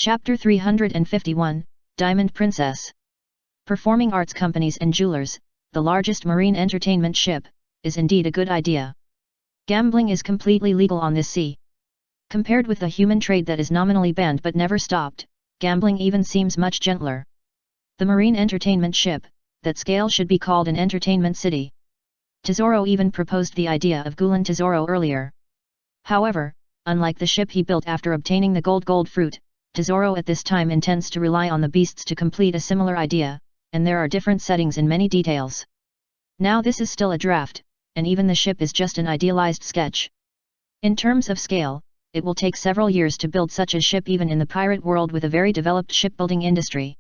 Chapter 351, Diamond Princess. Performing arts companies and jewelers, the largest marine entertainment ship, is indeed a good idea. Gambling is completely legal on this sea. Compared with the human trade that is nominally banned but never stopped, gambling even seems much gentler. The marine entertainment ship, that scale should be called an entertainment city. Tesoro even proposed the idea of Gulan Tesoro earlier. However, unlike the ship he built after obtaining the gold fruit, Tesoro at this time intends to rely on the beasts to complete a similar idea, and there are different settings in many details. Now this is still a draft, and even the ship is just an idealized sketch. In terms of scale, it will take several years to build such a ship even in the pirate world with a very developed shipbuilding industry.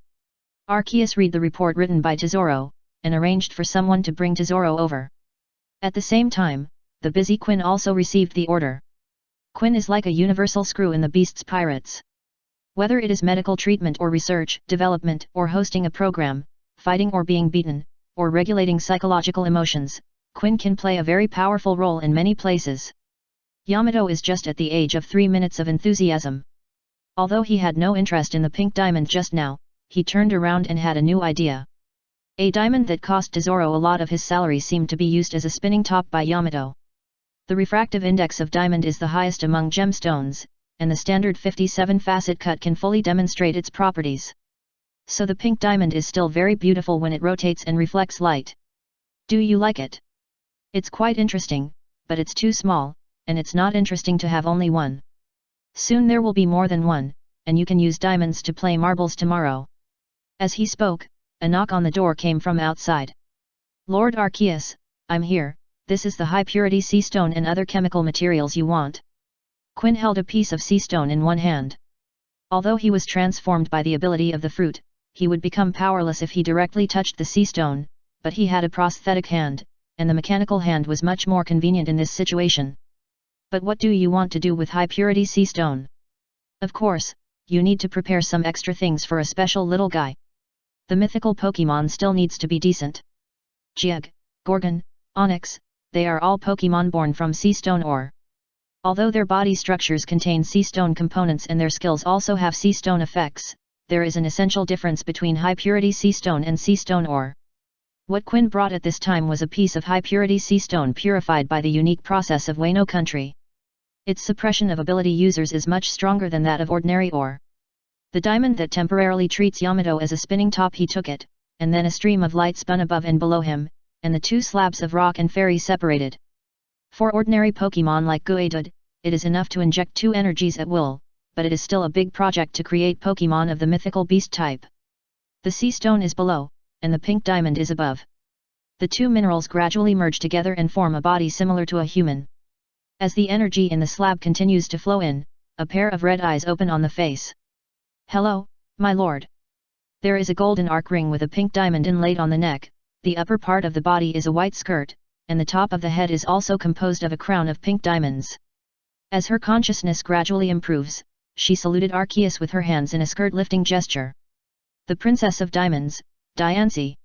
Arceus read the report written by Tesoro, and arranged for someone to bring Tesoro over. At the same time, the busy Quinn also received the order. Quinn is like a universal screw in the beasts' pirates. Whether it is medical treatment or research, development, or hosting a program, fighting or being beaten, or regulating psychological emotions, Quinn can play a very powerful role in many places. Yamato is just at the age of 3 minutes of enthusiasm. Although he had no interest in the pink diamond just now, he turned around and had a new idea. A diamond that cost Tesoro a lot of his salary seemed to be used as a spinning top by Yamato. The refractive index of diamond is the highest among gemstones, and the standard 57-facet cut can fully demonstrate its properties. So the pink diamond is still very beautiful when it rotates and reflects light. Do you like it? It's quite interesting, but it's too small, and it's not interesting to have only one. Soon there will be more than one, and you can use diamonds to play marbles tomorrow. As he spoke, a knock on the door came from outside. Lord Arceus, I'm here, this is the high-purity sea stone and other chemical materials you want. Quinn held a piece of sea stone in one hand. Although he was transformed by the ability of the fruit, he would become powerless if he directly touched the sea stone, but he had a prosthetic hand, and the mechanical hand was much more convenient in this situation. But what do you want to do with high-purity sea stone? Of course, you need to prepare some extra things for a special little guy. The mythical Pokemon still needs to be decent. Geog, Gorgon, Onyx, they are all Pokemon born from sea stone ore. Although their body structures contain sea stone components and their skills also have sea stone effects, there is an essential difference between high-purity sea stone and sea stone ore. What Quinn brought at this time was a piece of high-purity sea stone purified by the unique process of Wano country. Its suppression of ability users is much stronger than that of ordinary ore. The diamond that temporarily treats Yamato as a spinning top, he took it, and then a stream of light spun above and below him, and the two slabs of rock and fairy separated. For ordinary Pokemon like Geodude, it is enough to inject 2 energies at will, but it is still a big project to create Pokemon of the mythical beast type. The sea stone is below, and the pink diamond is above. The two minerals gradually merge together and form a body similar to a human. As the energy in the slab continues to flow in, a pair of red eyes open on the face. Hello, my lord. There is a golden arc ring with a pink diamond inlaid on the neck, the upper part of the body is a white skirt, and the top of the head is also composed of a crown of pink diamonds. As her consciousness gradually improves, she saluted Arceus with her hands in a skirt-lifting gesture. The Princess of Diamonds, Diancie.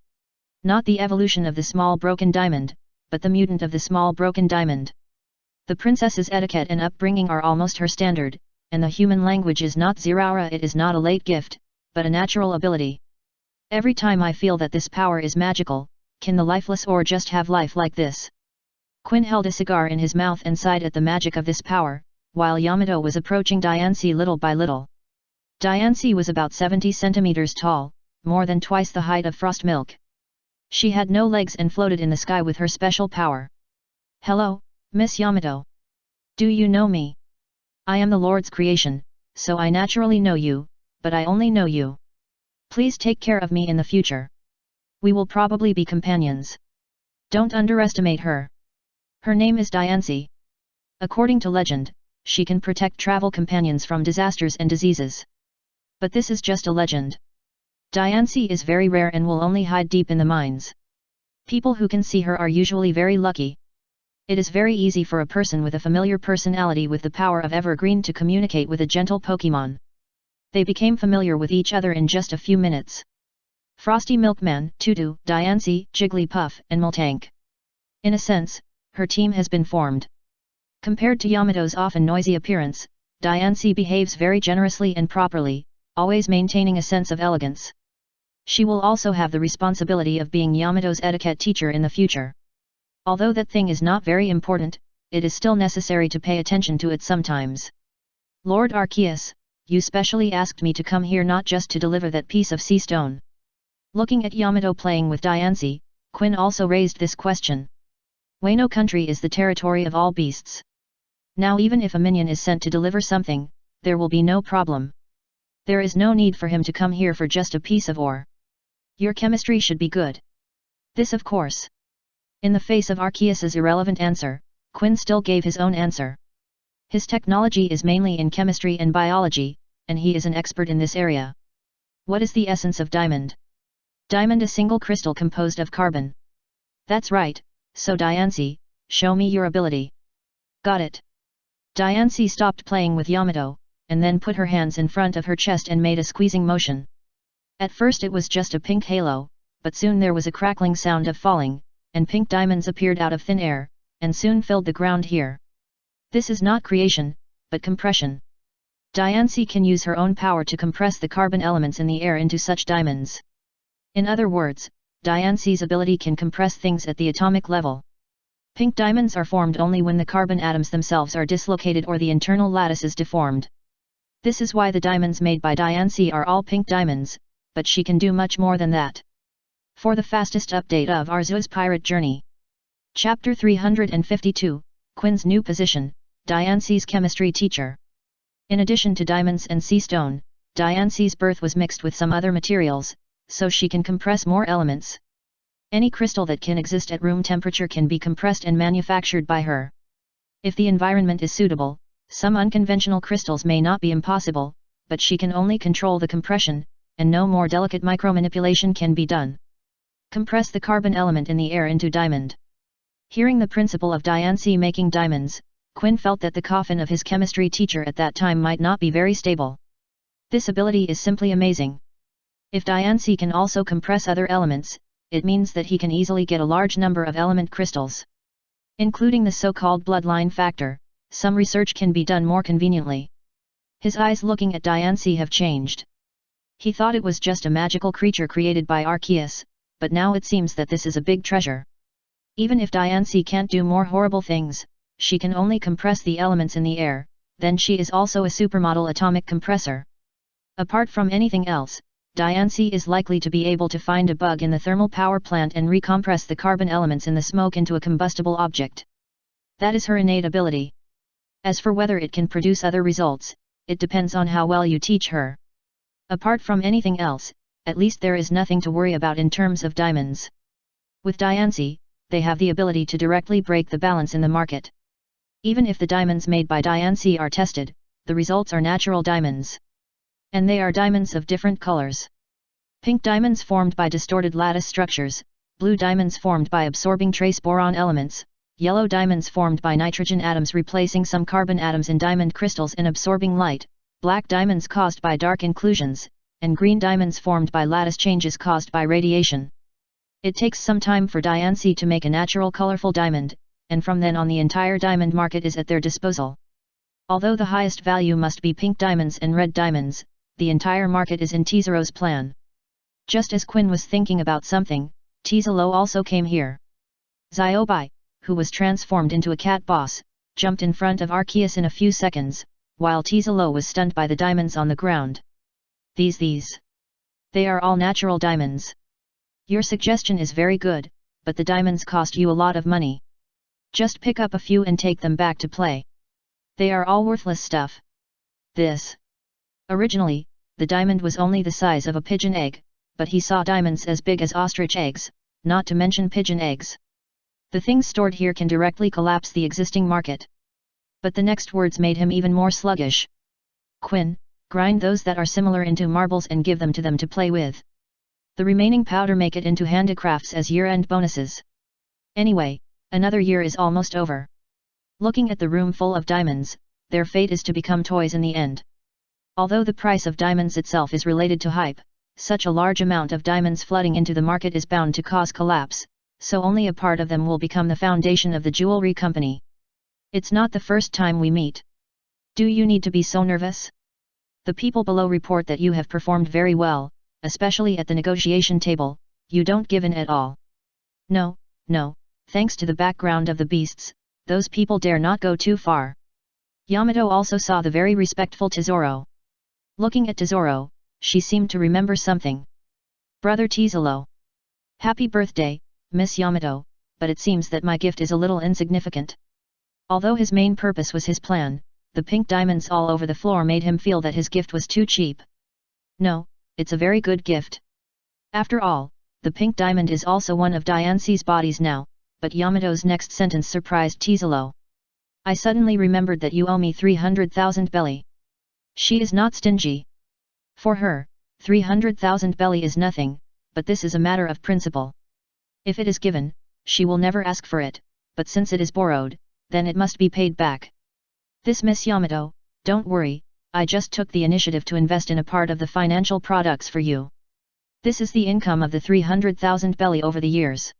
Not the evolution of the small broken diamond, but the mutant of the small broken diamond. The princess's etiquette and upbringing are almost her standard, and the human language is not Zeraora. It is not a late gift, but a natural ability. Every time I feel that this power is magical, can the lifeless ore just have life like this? Quinn held a cigar in his mouth and sighed at the magic of this power, while Yamato was approaching Diancie little by little. Diancie was about 70 centimeters tall, more than twice the height of Frost Milk. She had no legs and floated in the sky with her special power. Hello, Miss Yamato. Do you know me? I am the Lord's creation, so I naturally know you, but I only know you. Please take care of me in the future. We will probably be companions. Don't underestimate her. Her name is Diancie. According to legend, she can protect travel companions from disasters and diseases. But this is just a legend. Diancie is very rare and will only hide deep in the mines. People who can see her are usually very lucky. It is very easy for a person with a familiar personality with the power of Evergreen to communicate with a gentle Pokemon. They became familiar with each other in just a few minutes. Frosty Milkman, Tutu, Diancie, Jigglypuff, and Miltank. In a sense, her team has been formed. Compared to Yamato's often noisy appearance, Diancie behaves very generously and properly, always maintaining a sense of elegance. She will also have the responsibility of being Yamato's etiquette teacher in the future. Although that thing is not very important, it is still necessary to pay attention to it sometimes. Lord Arceus, you specially asked me to come here not just to deliver that piece of sea stone. Looking at Yamato playing with Diancie, Quinn also raised this question. Wano country is the territory of all beasts. Now even if a minion is sent to deliver something, there will be no problem. There is no need for him to come here for just a piece of ore. Your chemistry should be good. This of course. In the face of Arceus's irrelevant answer, Quinn still gave his own answer. His technology is mainly in chemistry and biology, and he is an expert in this area. What is the essence of diamond? Diamond, a single crystal composed of carbon. That's right, so Diancie, show me your ability. Got it. Diancie stopped playing with Yamato, and then put her hands in front of her chest and made a squeezing motion. At first it was just a pink halo, but soon there was a crackling sound of falling, and pink diamonds appeared out of thin air, and soon filled the ground here. This is not creation, but compression. Diancie can use her own power to compress the carbon elements in the air into such diamonds. In other words, Diancie's ability can compress things at the atomic level. Pink diamonds are formed only when the carbon atoms themselves are dislocated or the internal lattice is deformed. This is why the diamonds made by Diancie are all pink diamonds, but she can do much more than that. For the fastest update of Arceus' pirate journey. Chapter 352, Quinn's new position, Diancie's chemistry teacher. In addition to diamonds and sea stone, Diancie's birth was mixed with some other materials, so she can compress more elements. Any crystal that can exist at room temperature can be compressed and manufactured by her. If the environment is suitable, some unconventional crystals may not be impossible, but she can only control the compression, and no more delicate micromanipulation can be done. Compress the carbon element in the air into diamond. Hearing the principle of Diancie making diamonds, Quinn felt that the coffin of his chemistry teacher at that time might not be very stable. This ability is simply amazing. If Diancie can also compress other elements, it means that he can easily get a large number of element crystals. Including the so-called bloodline factor, some research can be done more conveniently. His eyes looking at Diancie have changed. He thought it was just a magical creature created by Arceus, but now it seems that this is a big treasure. Even if Diancie can't do more horrible things, she can only compress the elements in the air, then she is also a supermodel atomic compressor. Apart from anything else, Diancie is likely to be able to find a bug in the thermal power plant and recompress the carbon elements in the smoke into a combustible object. That is her innate ability. As for whether it can produce other results, it depends on how well you teach her. Apart from anything else, at least there is nothing to worry about in terms of diamonds. With Diancie, they have the ability to directly break the balance in the market. Even if the diamonds made by Diancie are tested, the results are natural diamonds. And they are diamonds of different colors. Pink diamonds formed by distorted lattice structures, blue diamonds formed by absorbing trace boron elements, yellow diamonds formed by nitrogen atoms replacing some carbon atoms in diamond crystals and absorbing light, black diamonds caused by dark inclusions, and green diamonds formed by lattice changes caused by radiation. It takes some time for Diancie to make a natural colorful diamond, and from then on the entire diamond market is at their disposal. Although the highest value must be pink diamonds and red diamonds, the entire market is in Tezaro's plan. Just as Quinn was thinking about something, Tezaro also came here. Xiaobai, who was transformed into a cat boss, jumped in front of Arceus in a few seconds, while Tezaro was stunned by the diamonds on the ground. These. They are all natural diamonds. Your suggestion is very good, but the diamonds cost you a lot of money. Just pick up a few and take them back to play. They are all worthless stuff. This. Originally, the diamond was only the size of a pigeon egg, but he saw diamonds as big as ostrich eggs, not to mention pigeon eggs. The things stored here can directly collapse the existing market. But the next words made him even more sluggish. Quinn, grind those that are similar into marbles and give them to play with. The remaining powder make it into handicrafts as year-end bonuses. Anyway, another year is almost over. Looking at the room full of diamonds, their fate is to become toys in the end. Although the price of diamonds itself is related to hype, such a large amount of diamonds flooding into the market is bound to cause collapse, so only a part of them will become the foundation of the jewelry company. It's not the first time we meet. Do you need to be so nervous? The people below report that you have performed very well, especially at the negotiation table, you don't give in at all. No, no, thanks to the background of the beasts, those people dare not go too far. Yamato also saw the very respectful Tesoro. Looking at Tesoro, she seemed to remember something. Brother Tesoro. Happy birthday, Miss Yamato, but it seems that my gift is a little insignificant. Although his main purpose was his plan, the pink diamonds all over the floor made him feel that his gift was too cheap. No, it's a very good gift. After all, the pink diamond is also one of Diance's bodies now, but Yamato's next sentence surprised Tesoro. I suddenly remembered that you owe me 300,000 belly. She is not stingy. For her, 300,000 belly is nothing, but this is a matter of principle. If it is given, she will never ask for it, but since it is borrowed, then it must be paid back. This Miss Yamato, don't worry, I just took the initiative to invest in a part of the financial products for you. This is the income of the 300,000 belly over the years.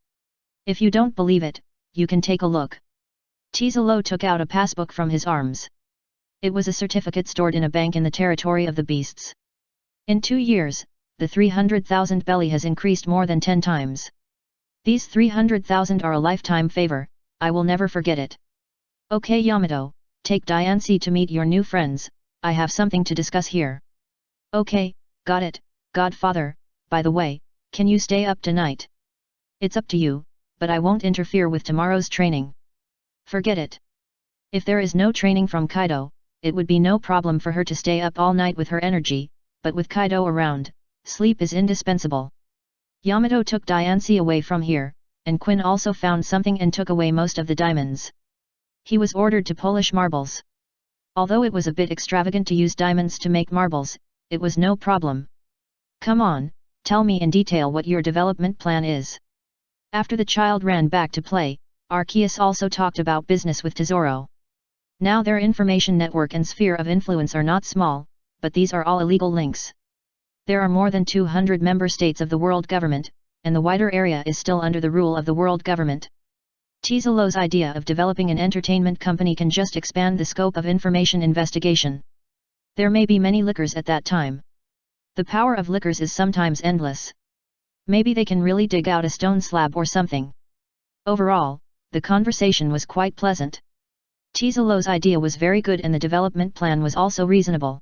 If you don't believe it, you can take a look. Tesoro took out a passbook from his arms. It was a certificate stored in a bank in the territory of the beasts. In 2 years, the 300,000 belly has increased more than 10 times. These 300,000 are a lifetime favor, I will never forget it. Okay Yamato, take Diance to meet your new friends, I have something to discuss here. Okay, got it, Godfather, by the way, can you stay up tonight? It's up to you, but I won't interfere with tomorrow's training. Forget it. If there is no training from Kaido, it would be no problem for her to stay up all night with her energy, but with Kaido around, sleep is indispensable. Yamato took Diance away from here, and Quinn also found something and took away most of the diamonds. He was ordered to polish marbles. Although it was a bit extravagant to use diamonds to make marbles, it was no problem. Come on, tell me in detail what your development plan is. After the child ran back to play, Arceus also talked about business with Tesoro. Now their information network and sphere of influence are not small, but these are all illegal links. There are more than 200 member states of the world government, and the wider area is still under the rule of the world government. Tesoro's idea of developing an entertainment company can just expand the scope of information investigation. There may be many liquors at that time. The power of liquors is sometimes endless. Maybe they can really dig out a stone slab or something. Overall, the conversation was quite pleasant. Tesoro's idea was very good and the development plan was also reasonable.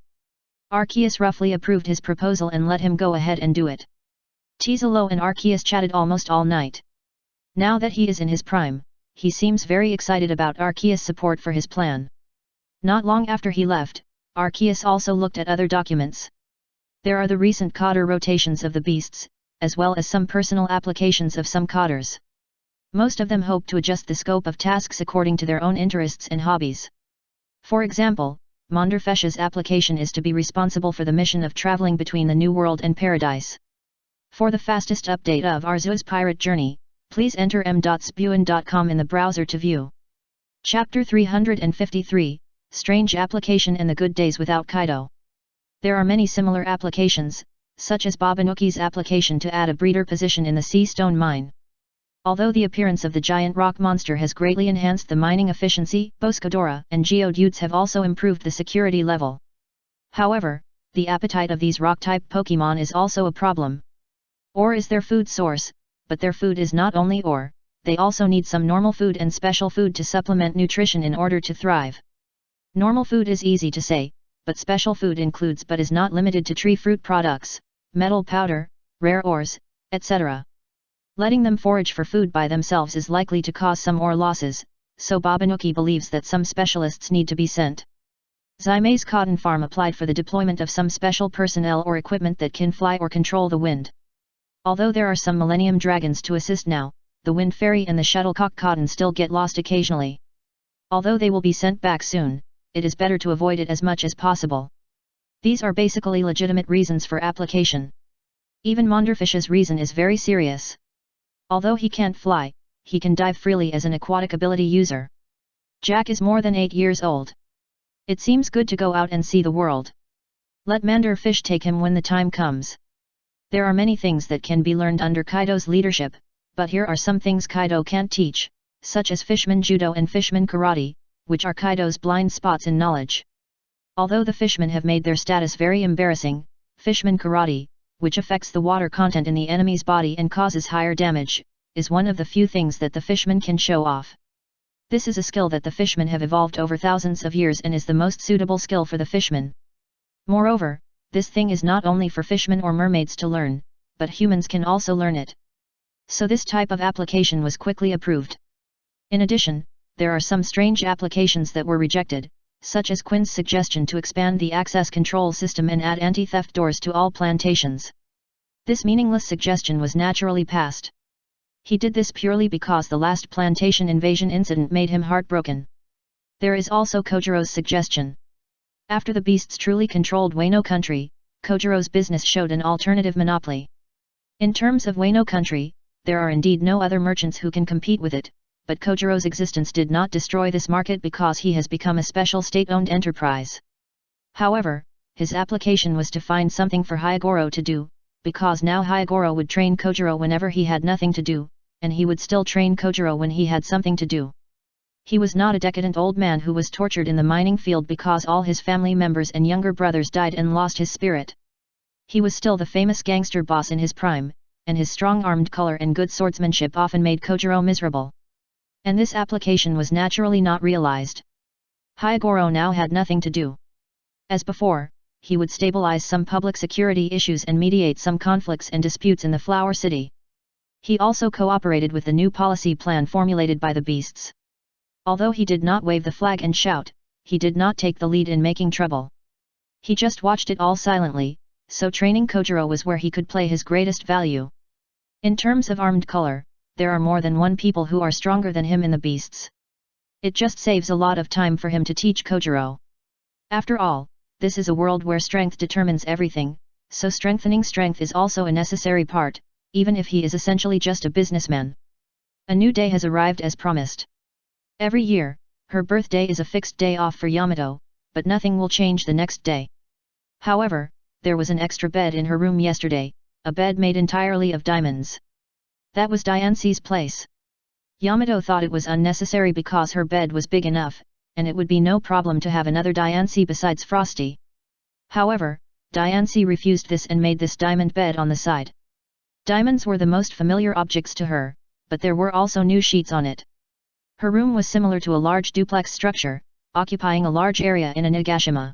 Arceus roughly approved his proposal and let him go ahead and do it. Tesoro and Arceus chatted almost all night. Now that he is in his prime, he seems very excited about Arceus' support for his plan. Not long after he left, Arceus also looked at other documents. There are the recent cadre rotations of the beasts, as well as some personal applications of some cadres. Most of them hope to adjust the scope of tasks according to their own interests and hobbies. For example, Monderfesh's application is to be responsible for the mission of traveling between the New World and Paradise. For the fastest update of Arceus' pirate journey, please enter m.spewin.com in the browser to view. Chapter 353, Strange Application and the Good Days Without Kaido. There are many similar applications, such as Babanuki's application to add a breeder position in the sea stone mine. Although the appearance of the giant rock monster has greatly enhanced the mining efficiency, Boscodora and Geodudes have also improved the security level. However, the appetite of these rock-type Pokémon is also a problem. Ore is their food source, but their food is not only ore, they also need some normal food and special food to supplement nutrition in order to thrive. Normal food is easy to say, but special food includes but is not limited to tree fruit products, metal powder, rare ores, etc. Letting them forage for food by themselves is likely to cause some ore losses, so Babanuki believes that some specialists need to be sent. Zaime's cotton farm applied for the deployment of some special personnel or equipment that can fly or control the wind. Although there are some Millennium Dragons to assist now, the Wind Fairy and the Shuttlecock Cotton still get lost occasionally. Although they will be sent back soon, it is better to avoid it as much as possible. These are basically legitimate reasons for application. Even Monderfish's reason is very serious. Although he can't fly, he can dive freely as an aquatic ability user. Jack is more than 8 years old. It seems good to go out and see the world. Let Manderfish take him when the time comes. There are many things that can be learned under Kaido's leadership, but here are some things Kaido can't teach, such as Fishman Judo and Fishman Karate, which are Kaido's blind spots in knowledge. Although the fishmen have made their status very embarrassing, fishman karate, which affects the water content in the enemy's body and causes higher damage, is one of the few things that the fishmen can show off. This is a skill that the fishmen have evolved over thousands of years and is the most suitable skill for the fishmen. Moreover, this thing is not only for fishmen or mermaids to learn, but humans can also learn it. So this type of application was quickly approved. In addition, there are some strange applications that were rejected, such as Quinn's suggestion to expand the access control system and add anti-theft doors to all plantations. This meaningless suggestion was naturally passed. He did this purely because the last plantation invasion incident made him heartbroken. There is also Kojiro's suggestion. After the beasts truly controlled Wano country, Kojiro's business showed an alternative monopoly. In terms of Wano country, there are indeed no other merchants who can compete with it, but Kojiro's existence did not destroy this market because he has become a special state-owned enterprise. However, his application was to find something for Hyogoro to do, because now Hyogoro would train Kojiro whenever he had nothing to do, and he would still train Kojiro when he had something to do. He was not a decadent old man who was tortured in the mining field because all his family members and younger brothers died and lost his spirit. He was still the famous gangster boss in his prime, and his strong-armed color and good swordsmanship often made Kojiro miserable. And this application was naturally not realized. Hyogoro now had nothing to do. As before, he would stabilize some public security issues and mediate some conflicts and disputes in the Flower City. He also cooperated with the new policy plan formulated by the beasts. Although he did not wave the flag and shout, he did not take the lead in making trouble. He just watched it all silently, so training Kojiro was where he could play his greatest value. In terms of armed color, there are more than one people who are stronger than him in the beasts. It just saves a lot of time for him to teach Kojiro. After all, this is a world where strength determines everything, so strengthening strength is also a necessary part, even if he is essentially just a businessman. A new day has arrived as promised. Every year, her birthday is a fixed day off for Yamato, but nothing will change the next day. However, there was an extra bed in her room yesterday, a bed made entirely of diamonds. That was Diance's place. Yamato thought it was unnecessary because her bed was big enough, and it would be no problem to have another Diance besides Frosty. However, Diance refused this and made this diamond bed on the side. Diamonds were the most familiar objects to her, but there were also new sheets on it. Her room was similar to a large duplex structure, occupying a large area in a Nagashima.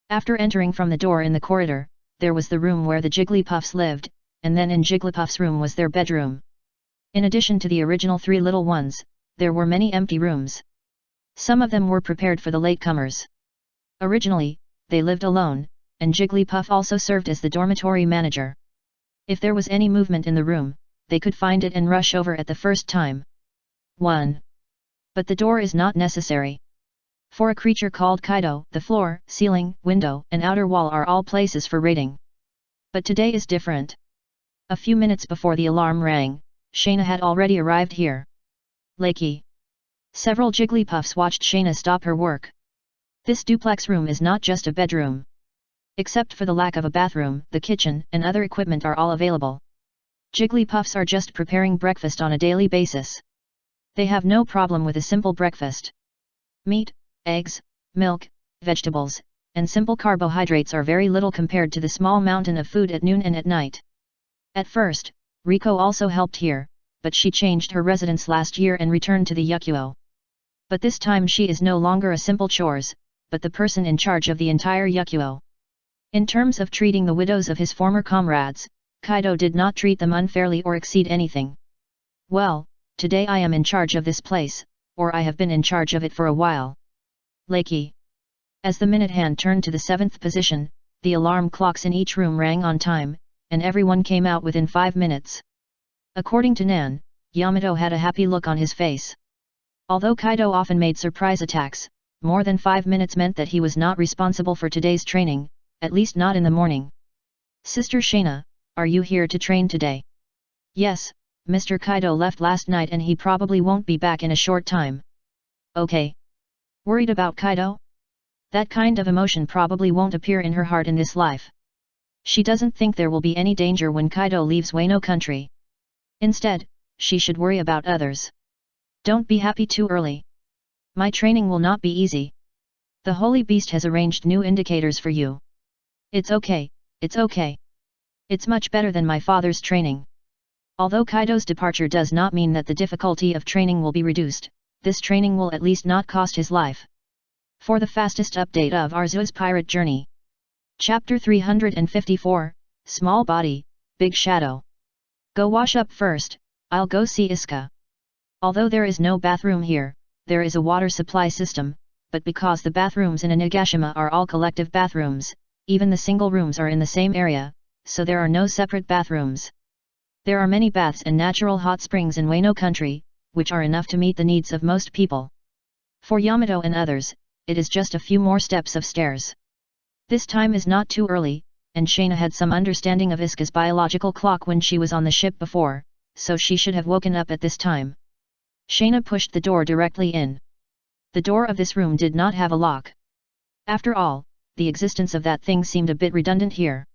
After entering from the door in the corridor, there was the room where the Jigglypuffs lived, and then in Jigglypuff's room was their bedroom. In addition to the original 3 little ones, there were many empty rooms. Some of them were prepared for the latecomers. Originally, they lived alone, and Jigglypuff also served as the dormitory manager. If there was any movement in the room, they could find it and rush over at the first time. 1. But the door is not necessary. For a creature called Kaido, the floor, ceiling, window, and outer wall are all places for raiding. But today is different. A few minutes before the alarm rang, Shayna had already arrived here. Lakey. Several Jigglypuffs watched Shayna stop her work. This duplex room is not just a bedroom. Except for the lack of a bathroom, the kitchen and other equipment are all available. Jigglypuffs are just preparing breakfast on a daily basis. They have no problem with a simple breakfast. Meat, eggs, milk, vegetables, and simple carbohydrates are very little compared to the small mountain of food at noon and at night. At first, Riko also helped here, but she changed her residence last year and returned to the Yakuo. But this time she is no longer a simple chores, but the person in charge of the entire Yakuo. In terms of treating the widows of his former comrades, Kaido did not treat them unfairly or exceed anything. Well, today I am in charge of this place, or I have been in charge of it for a while. Lakey. As the minute hand turned to the 7th position, the alarm clocks in each room rang on time, and everyone came out within 5 minutes. According to Nan, Yamato had a happy look on his face. Although Kaido often made surprise attacks, more than 5 minutes meant that he was not responsible for today's training, at least not in the morning. Sister Shayna, are you here to train today? Yes, Mr. Kaido left last night and he probably won't be back in a short time. Okay. Worried about Kaido? That kind of emotion probably won't appear in her heart in this life. She doesn't think there will be any danger when Kaido leaves Wano country. Instead, she should worry about others. Don't be happy too early. My training will not be easy. The holy beast has arranged new indicators for you. It's okay, it's okay. It's much better than my father's training. Although Kaido's departure does not mean that the difficulty of training will be reduced, this training will at least not cost his life. For the fastest update of Arceus' pirate journey. Chapter 354, Small Body, Big Shadow. Go wash up first, I'll go see Iska. Although there is no bathroom here, there is a water supply system, but because the bathrooms in Onigashima are all collective bathrooms, even the single rooms are in the same area, so there are no separate bathrooms. There are many baths and natural hot springs in Wano country, which are enough to meet the needs of most people. For Yamato and others, it is just a few more steps of stairs. This time is not too early, and Shayna had some understanding of Iska's biological clock when she was on the ship before, so she should have woken up at this time. Shayna pushed the door directly in. The door of this room did not have a lock. After all, the existence of that thing seemed a bit redundant here.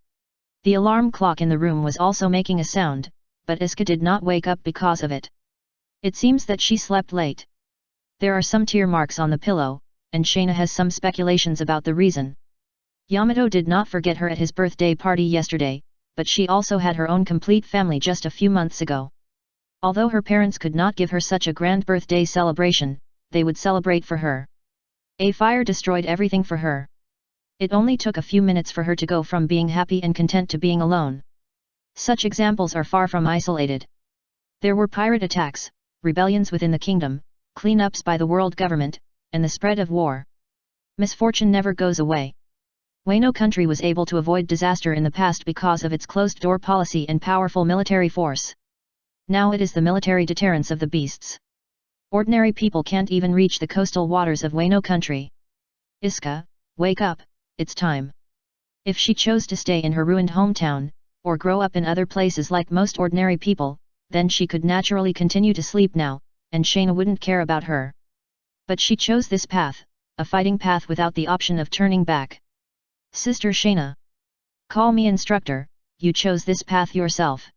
The alarm clock in the room was also making a sound, but Iska did not wake up because of it. It seems that she slept late. There are some tear marks on the pillow, and Shayna has some speculations about the reason. Yamato did not forget her at his birthday party yesterday, but she also had her own complete family just a few months ago. Although her parents could not give her such a grand birthday celebration, they would celebrate for her. A fire destroyed everything for her. It only took a few minutes for her to go from being happy and content to being alone. Such examples are far from isolated. There were pirate attacks, rebellions within the kingdom, cleanups by the world government, and the spread of war. Misfortune never goes away. Wano country was able to avoid disaster in the past because of its closed-door policy and powerful military force. Now it is the military deterrence of the beasts. Ordinary people can't even reach the coastal waters of Wano country. Iska, wake up, it's time. If she chose to stay in her ruined hometown, or grow up in other places like most ordinary people, then she could naturally continue to sleep now, and Shayna wouldn't care about her. But she chose this path, a fighting path without the option of turning back. Sister Shayna. Call me instructor, you chose this path yourself.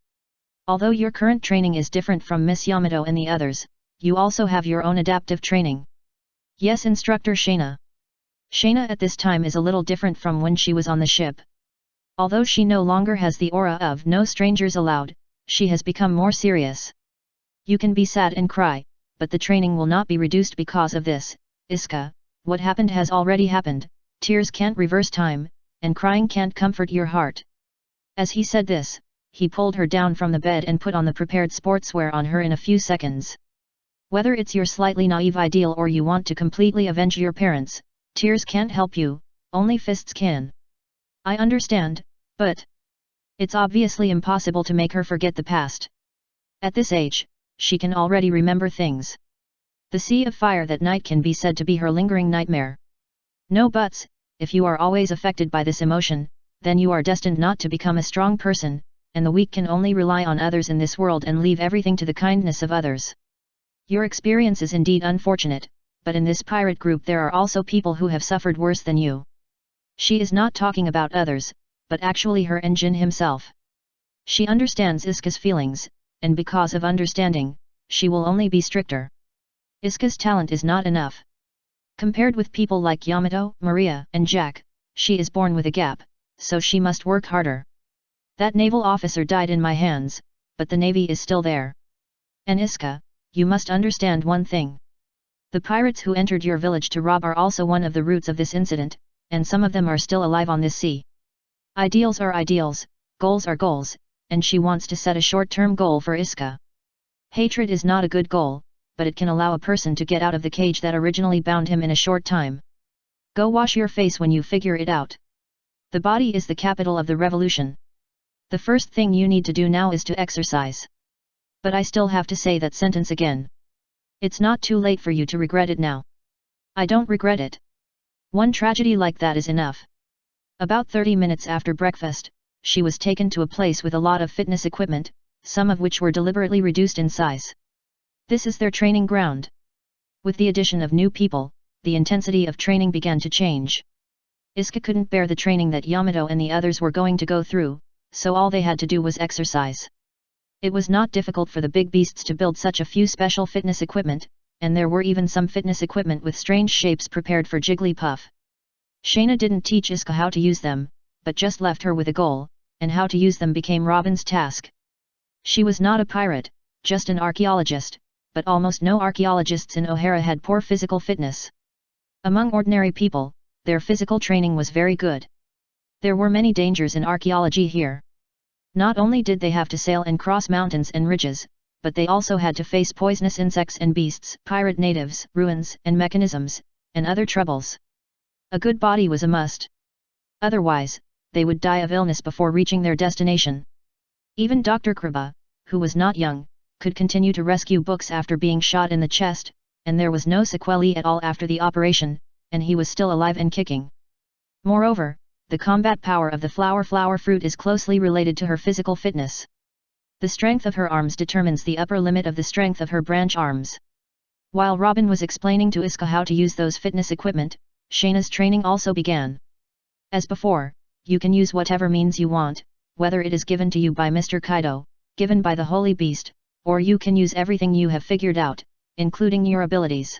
Although your current training is different from Miss Yamato and the others, you also have your own adaptive training. Yes, instructor Shayna. Shayna at this time is a little different from when she was on the ship. Although she no longer has the aura of no strangers allowed, she has become more serious. You can be sad and cry, but the training will not be reduced because of this, Iska. What happened has already happened, tears can't reverse time, and crying can't comfort your heart. As he said this, he pulled her down from the bed and put on the prepared sportswear on her in a few seconds. Whether it's your slightly naive ideal or you want to completely avenge your parents, tears can't help you, only fists can. I understand, but it's obviously impossible to make her forget the past. At this age, she can already remember things. The sea of fire that night can be said to be her lingering nightmare. No buts, if you are always affected by this emotion, then you are destined not to become a strong person, and the weak can only rely on others in this world and leave everything to the kindness of others. Your experience is indeed unfortunate, but in this pirate group there are also people who have suffered worse than you. She is not talking about others, but actually her and Jin himself. She understands Iska's feelings, and because of understanding, she will only be stricter. Iska's talent is not enough. Compared with people like Yamato, Maria, and Jack, she is born with a gap, so she must work harder. That naval officer died in my hands, but the navy is still there. And Iska, you must understand one thing. The pirates who entered your village to rob are also one of the roots of this incident, and some of them are still alive on this sea. Ideals are ideals, goals are goals, and she wants to set a short-term goal for Iska. Hatred is not a good goal, but it can allow a person to get out of the cage that originally bound him in a short time. Go wash your face when you figure it out. The body is the capital of the revolution. The first thing you need to do now is to exercise. But I still have to say that sentence again. It's not too late for you to regret it now. I don't regret it. One tragedy like that is enough. About 30 minutes after breakfast, she was taken to a place with a lot of fitness equipment, some of which were deliberately reduced in size. This is their training ground. With the addition of new people, the intensity of training began to change. Iska couldn't bear the training that Yamato and the others were going to go through, so all they had to do was exercise. It was not difficult for the big beasts to build such a few special fitness equipment, and there were even some fitness equipment with strange shapes prepared for Jigglypuff, Shayna didn't teach Iska how to use them, but just left her with a goal, and how to use them became Robin's task. She was not a pirate, just an archaeologist, but almost no archaeologists in O'Hara had poor physical fitness. Among ordinary people, their physical training was very good. There were many dangers in archaeology here. Not only did they have to sail and cross mountains and ridges, but they also had to face poisonous insects and beasts, pirate natives, ruins and mechanisms, and other troubles. A good body was a must. Otherwise, they would die of illness before reaching their destination. Even Dr. Kriba, who was not young, could continue to rescue books after being shot in the chest, and there was no sequelae at all after the operation, and he was still alive and kicking. Moreover, the combat power of the flower fruit is closely related to her physical fitness. The strength of her arms determines the upper limit of the strength of her branch arms. While Robin was explaining to Iska how to use those fitness equipment, Shayna's training also began. As before, you can use whatever means you want, whether it is given to you by Mr. Kaido, given by the Holy Beast, or you can use everything you have figured out, including your abilities.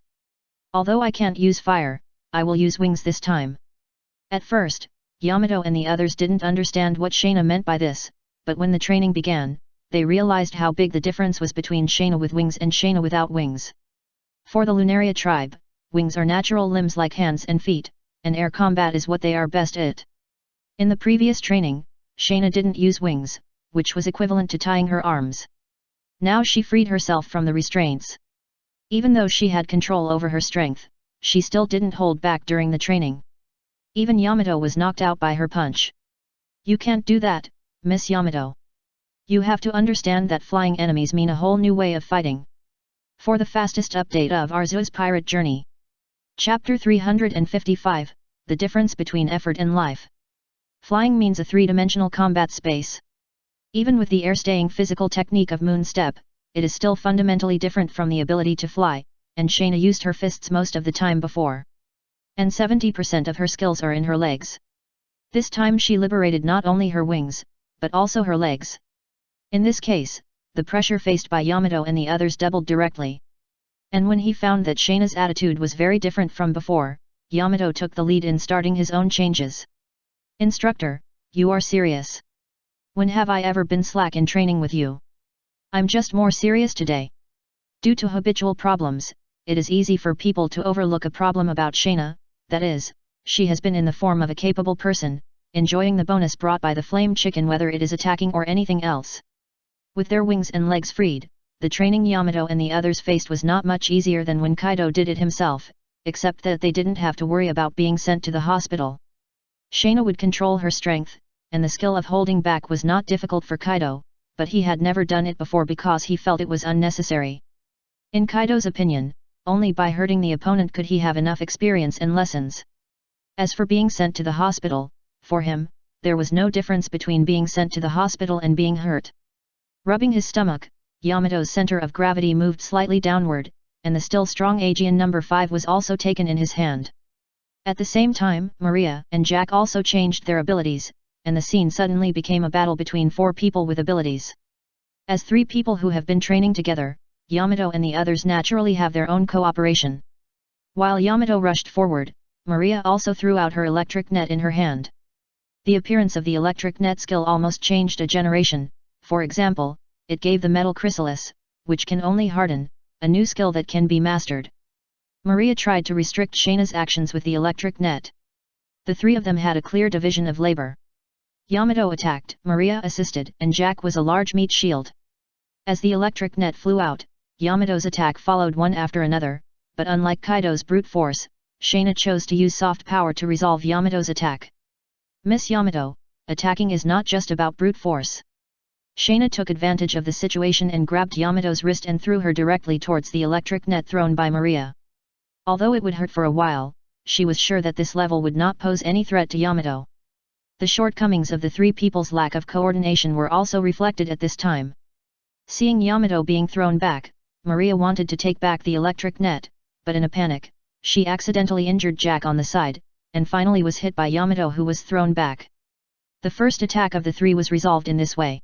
Although I can't use fire, I will use wings this time. At first, Yamato and the others didn't understand what Shayna meant by this, but when the training began, they realized how big the difference was between Shayna with wings and Shayna without wings. For the Lunaria tribe, wings are natural limbs like hands and feet, and air combat is what they are best at. In the previous training, Shayna didn't use wings, which was equivalent to tying her arms. Now she freed herself from the restraints. Even though she had control over her strength, she still didn't hold back during the training. Even Yamato was knocked out by her punch. You can't do that, Miss Yamato. You have to understand that flying enemies mean a whole new way of fighting. For the fastest update of Arceus Pirate Journey. Chapter 355, The Difference Between Effort and Life. Flying means a three-dimensional combat space. Even with the air-staying physical technique of Moon Step, it is still fundamentally different from the ability to fly, and Shayna used her fists most of the time before. And 70% of her skills are in her legs. This time she liberated not only her wings, but also her legs. In this case, the pressure faced by Yamato and the others doubled directly. And when he found that Shayna's attitude was very different from before, Yamato took the lead in starting his own changes. Instructor, you are serious. When have I ever been slack in training with you? I'm just more serious today. Due to habitual problems, it is easy for people to overlook a problem about Shayna, that is, she has been in the form of a capable person, enjoying the bonus brought by the flame chicken whether it is attacking or anything else. With their wings and legs freed, the training Yamato and the others faced was not much easier than when Kaido did it himself, except that they didn't have to worry about being sent to the hospital. Shayna would control her strength, and the skill of holding back was not difficult for Kaido, but he had never done it before because he felt it was unnecessary. In Kaido's opinion, only by hurting the opponent could he have enough experience and lessons. As for being sent to the hospital, for him, there was no difference between being sent to the hospital and being hurt. Rubbing his stomach, Yamato's center of gravity moved slightly downward, and the still strong Aegean number 5 was also taken in his hand. At the same time, Maria and Jack also changed their abilities, and the scene suddenly became a battle between 4 people with abilities. As 3 people who have been training together, Yamato and the others naturally have their own cooperation. While Yamato rushed forward, Maria also threw out her electric net in her hand. The appearance of the electric net skill almost changed a generation. For example, it gave the metal chrysalis, which can only harden, a new skill that can be mastered. Maria tried to restrict Shayna's actions with the electric net. The 3 of them had a clear division of labor. Yamato attacked, Maria assisted, and Jack was a large meat shield. As the electric net flew out, Yamato's attack followed one after another, but unlike Kaido's brute force, Shayna chose to use soft power to resolve Yamato's attack. Miss Yamato, attacking is not just about brute force. Shayna took advantage of the situation and grabbed Yamato's wrist and threw her directly towards the electric net thrown by Maria. Although it would hurt for a while, she was sure that this level would not pose any threat to Yamato. The shortcomings of the 3 people's lack of coordination were also reflected at this time. Seeing Yamato being thrown back, Maria wanted to take back the electric net, but in a panic, she accidentally injured Jack on the side, and finally was hit by Yamato who was thrown back. The first attack of the 3 was resolved in this way.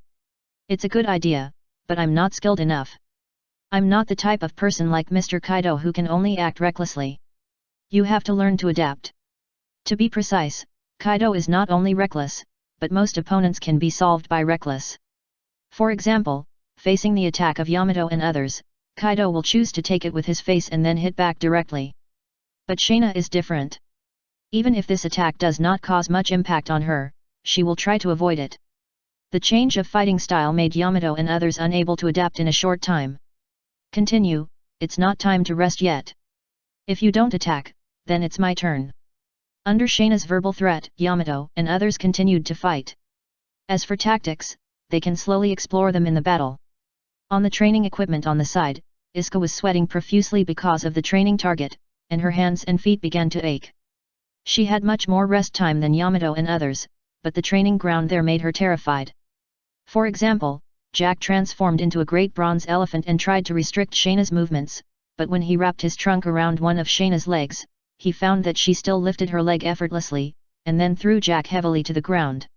It's a good idea, but I'm not skilled enough. I'm not the type of person like Mr. Kaido who can only act recklessly. You have to learn to adapt. To be precise, Kaido is not only reckless, but most opponents can be solved by reckless. For example, facing the attack of Yamato and others, Kaido will choose to take it with his face and then hit back directly. But Shayna is different. Even if this attack does not cause much impact on her, she will try to avoid it. The change of fighting style made Yamato and others unable to adapt in a short time. Continue, it's not time to rest yet. If you don't attack, then it's my turn. Under Shayna's verbal threat, Yamato and others continued to fight. As for tactics, they can slowly explore them in the battle. On the training equipment on the side, Isuka was sweating profusely because of the training target, and her hands and feet began to ache. She had much more rest time than Yamato and others, but the training ground there made her terrified. For example, Jack transformed into a great bronze elephant and tried to restrict Shayna's movements, but when he wrapped his trunk around one of Shayna's legs, he found that she still lifted her leg effortlessly, and then threw Jack heavily to the ground.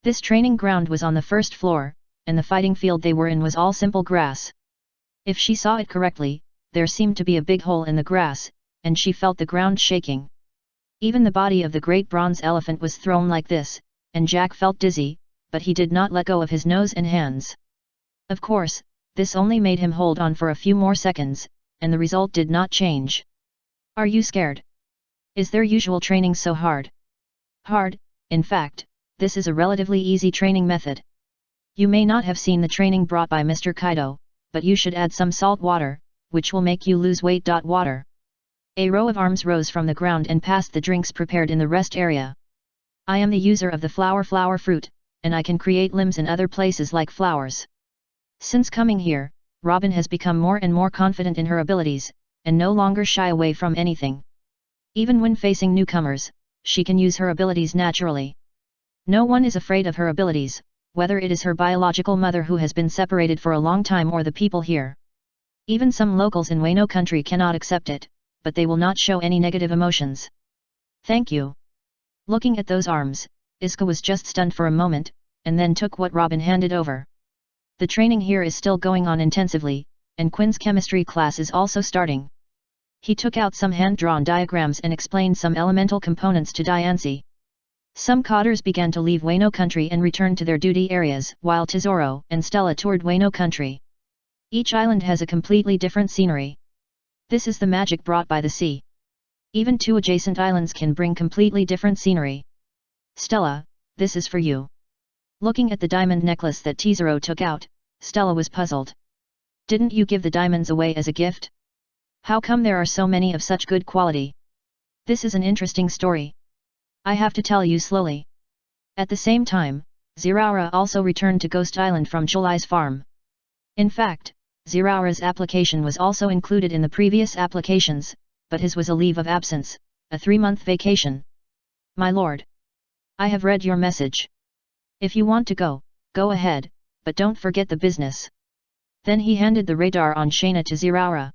This training ground was on the first floor, and the fighting field they were in was all simple grass. If she saw it correctly, there seemed to be a big hole in the grass, and she felt the ground shaking. Even the body of the great bronze elephant was thrown like this, and Jack felt dizzy, but he did not let go of his nose and hands. Of course, this only made him hold on for a few more seconds, and the result did not change. Are you scared? Is their usual training so hard? Hard, in fact, this is a relatively easy training method. You may not have seen the training brought by Mr. Kaido, but you should add some salt water, which will make you lose weight. Water. A row of arms rose from the ground and passed the drinks prepared in the rest area. I am the user of the flower fruit, and I can create limbs in other places like flowers. Since coming here, Robin has become more and more confident in her abilities, and no longer shy away from anything. Even when facing newcomers, she can use her abilities naturally. No one is afraid of her abilities, whether it is her biological mother who has been separated for a long time or the people here. Even some locals in Wano country cannot accept it, but they will not show any negative emotions. Thank you. Looking at those arms, Isuka was just stunned for a moment, and then took what Robin handed over. The training here is still going on intensively, and Quinn's chemistry class is also starting. He took out some hand-drawn diagrams and explained some elemental components to Diancie. Some cotters began to leave Wano country and return to their duty areas, while Tesoro and Stella toured Wano country. Each island has a completely different scenery. This is the magic brought by the sea. Even two adjacent islands can bring completely different scenery. Stella, this is for you. Looking at the diamond necklace that Tesoro took out, Stella was puzzled. Didn't you give the diamonds away as a gift? How come there are so many of such good quality? This is an interesting story. I have to tell you slowly. At the same time, Ziraura also returned to Ghost Island from July's farm. In fact, Ziraura's application was also included in the previous applications, but his was a leave of absence, a 3-month vacation. My lord. I have read your message. If you want to go, go ahead, but don't forget the business. Then he handed the radar on Shayna to Ziraura.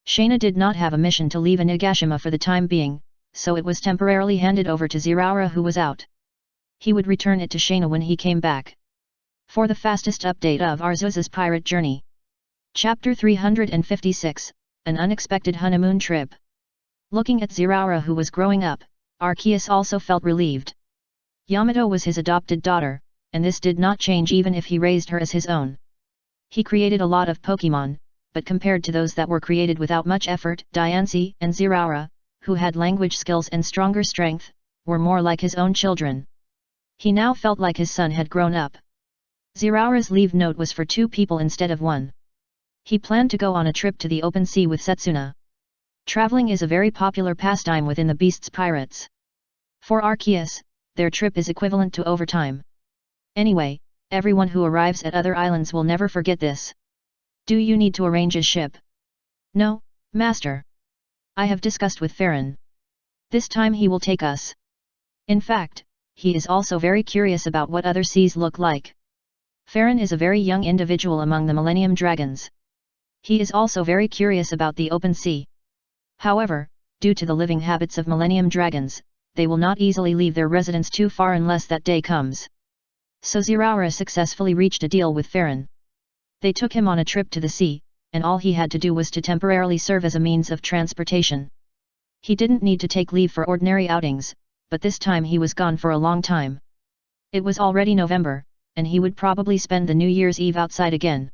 Shayna did not have a mission to leave Onigashima for the time being, so it was temporarily handed over to Ziraura, who was out. He would return it to Shayna when he came back. For the fastest update of Arceus's pirate journey. Chapter 356, An Unexpected Honeymoon Trip. Looking at Ziraura, who was growing up, Arceus also felt relieved. Yamato was his adopted daughter, and this did not change even if he raised her as his own. He created a lot of Pokémon, but compared to those that were created without much effort, Diancie and Ziraura, who had language skills and stronger strength, were more like his own children. He now felt like his son had grown up. Ziraura's leave note was for 2 people instead of 1. He planned to go on a trip to the open sea with Setsuna. Traveling is a very popular pastime within the Beasts Pirates. For Arceus, their trip is equivalent to overtime. Anyway, everyone who arrives at other islands will never forget this. Do you need to arrange a ship? No, master. I have discussed with Farron. This time he will take us. In fact, he is also very curious about what other seas look like. Farron is a very young individual among the Millennium Dragons. He is also very curious about the open sea. However, due to the living habits of Millennium Dragons, they will not easily leave their residence too far unless that day comes. So Ziraura successfully reached a deal with Farron. They took him on a trip to the sea, and all he had to do was to temporarily serve as a means of transportation. He didn't need to take leave for ordinary outings, but this time he was gone for a long time. It was already November, and he would probably spend the New Year's Eve outside again.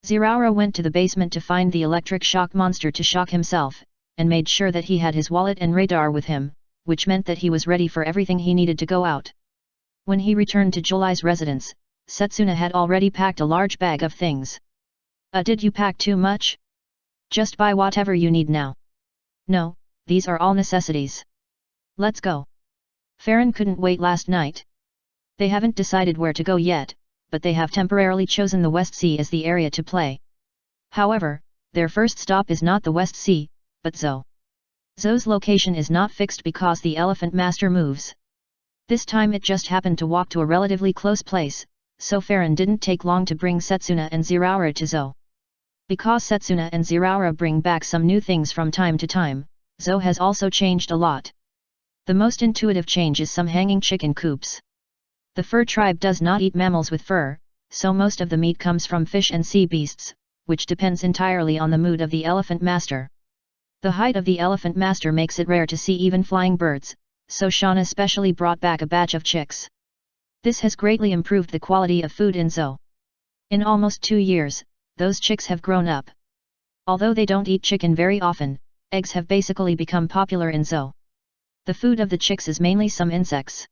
Ziraura went to the basement to find the electric shock monster to shock himself, and made sure that he had his wallet and radar with him, which meant that he was ready for everything he needed to go out. When he returned to July's residence, Setsuna had already packed a large bag of things. Did you pack too much? Just buy whatever you need now. No, these are all necessities. Let's go. Farron couldn't wait last night. They haven't decided where to go yet, but they have temporarily chosen the West Sea as the area to play. However, their first stop is not the West Sea, but Zoo. Zoo's location is not fixed because the Elephant Master moves. This time it just happened to walk to a relatively close place, so Farron didn't take long to bring Setsuna and Ziraura to Zoo. Because Setsuna and Ziraura bring back some new things from time to time, Zoo has also changed a lot. The most intuitive change is some hanging chicken coops. The fur tribe does not eat mammals with fur, so most of the meat comes from fish and sea beasts, which depends entirely on the mood of the Elephant Master. The height of the Elephant Master makes it rare to see even flying birds, so Shauna specially brought back a batch of chicks. This has greatly improved the quality of food in Zoo. In almost 2 years, those chicks have grown up. Although they don't eat chicken very often, eggs have basically become popular in Zoo. The food of the chicks is mainly some insects.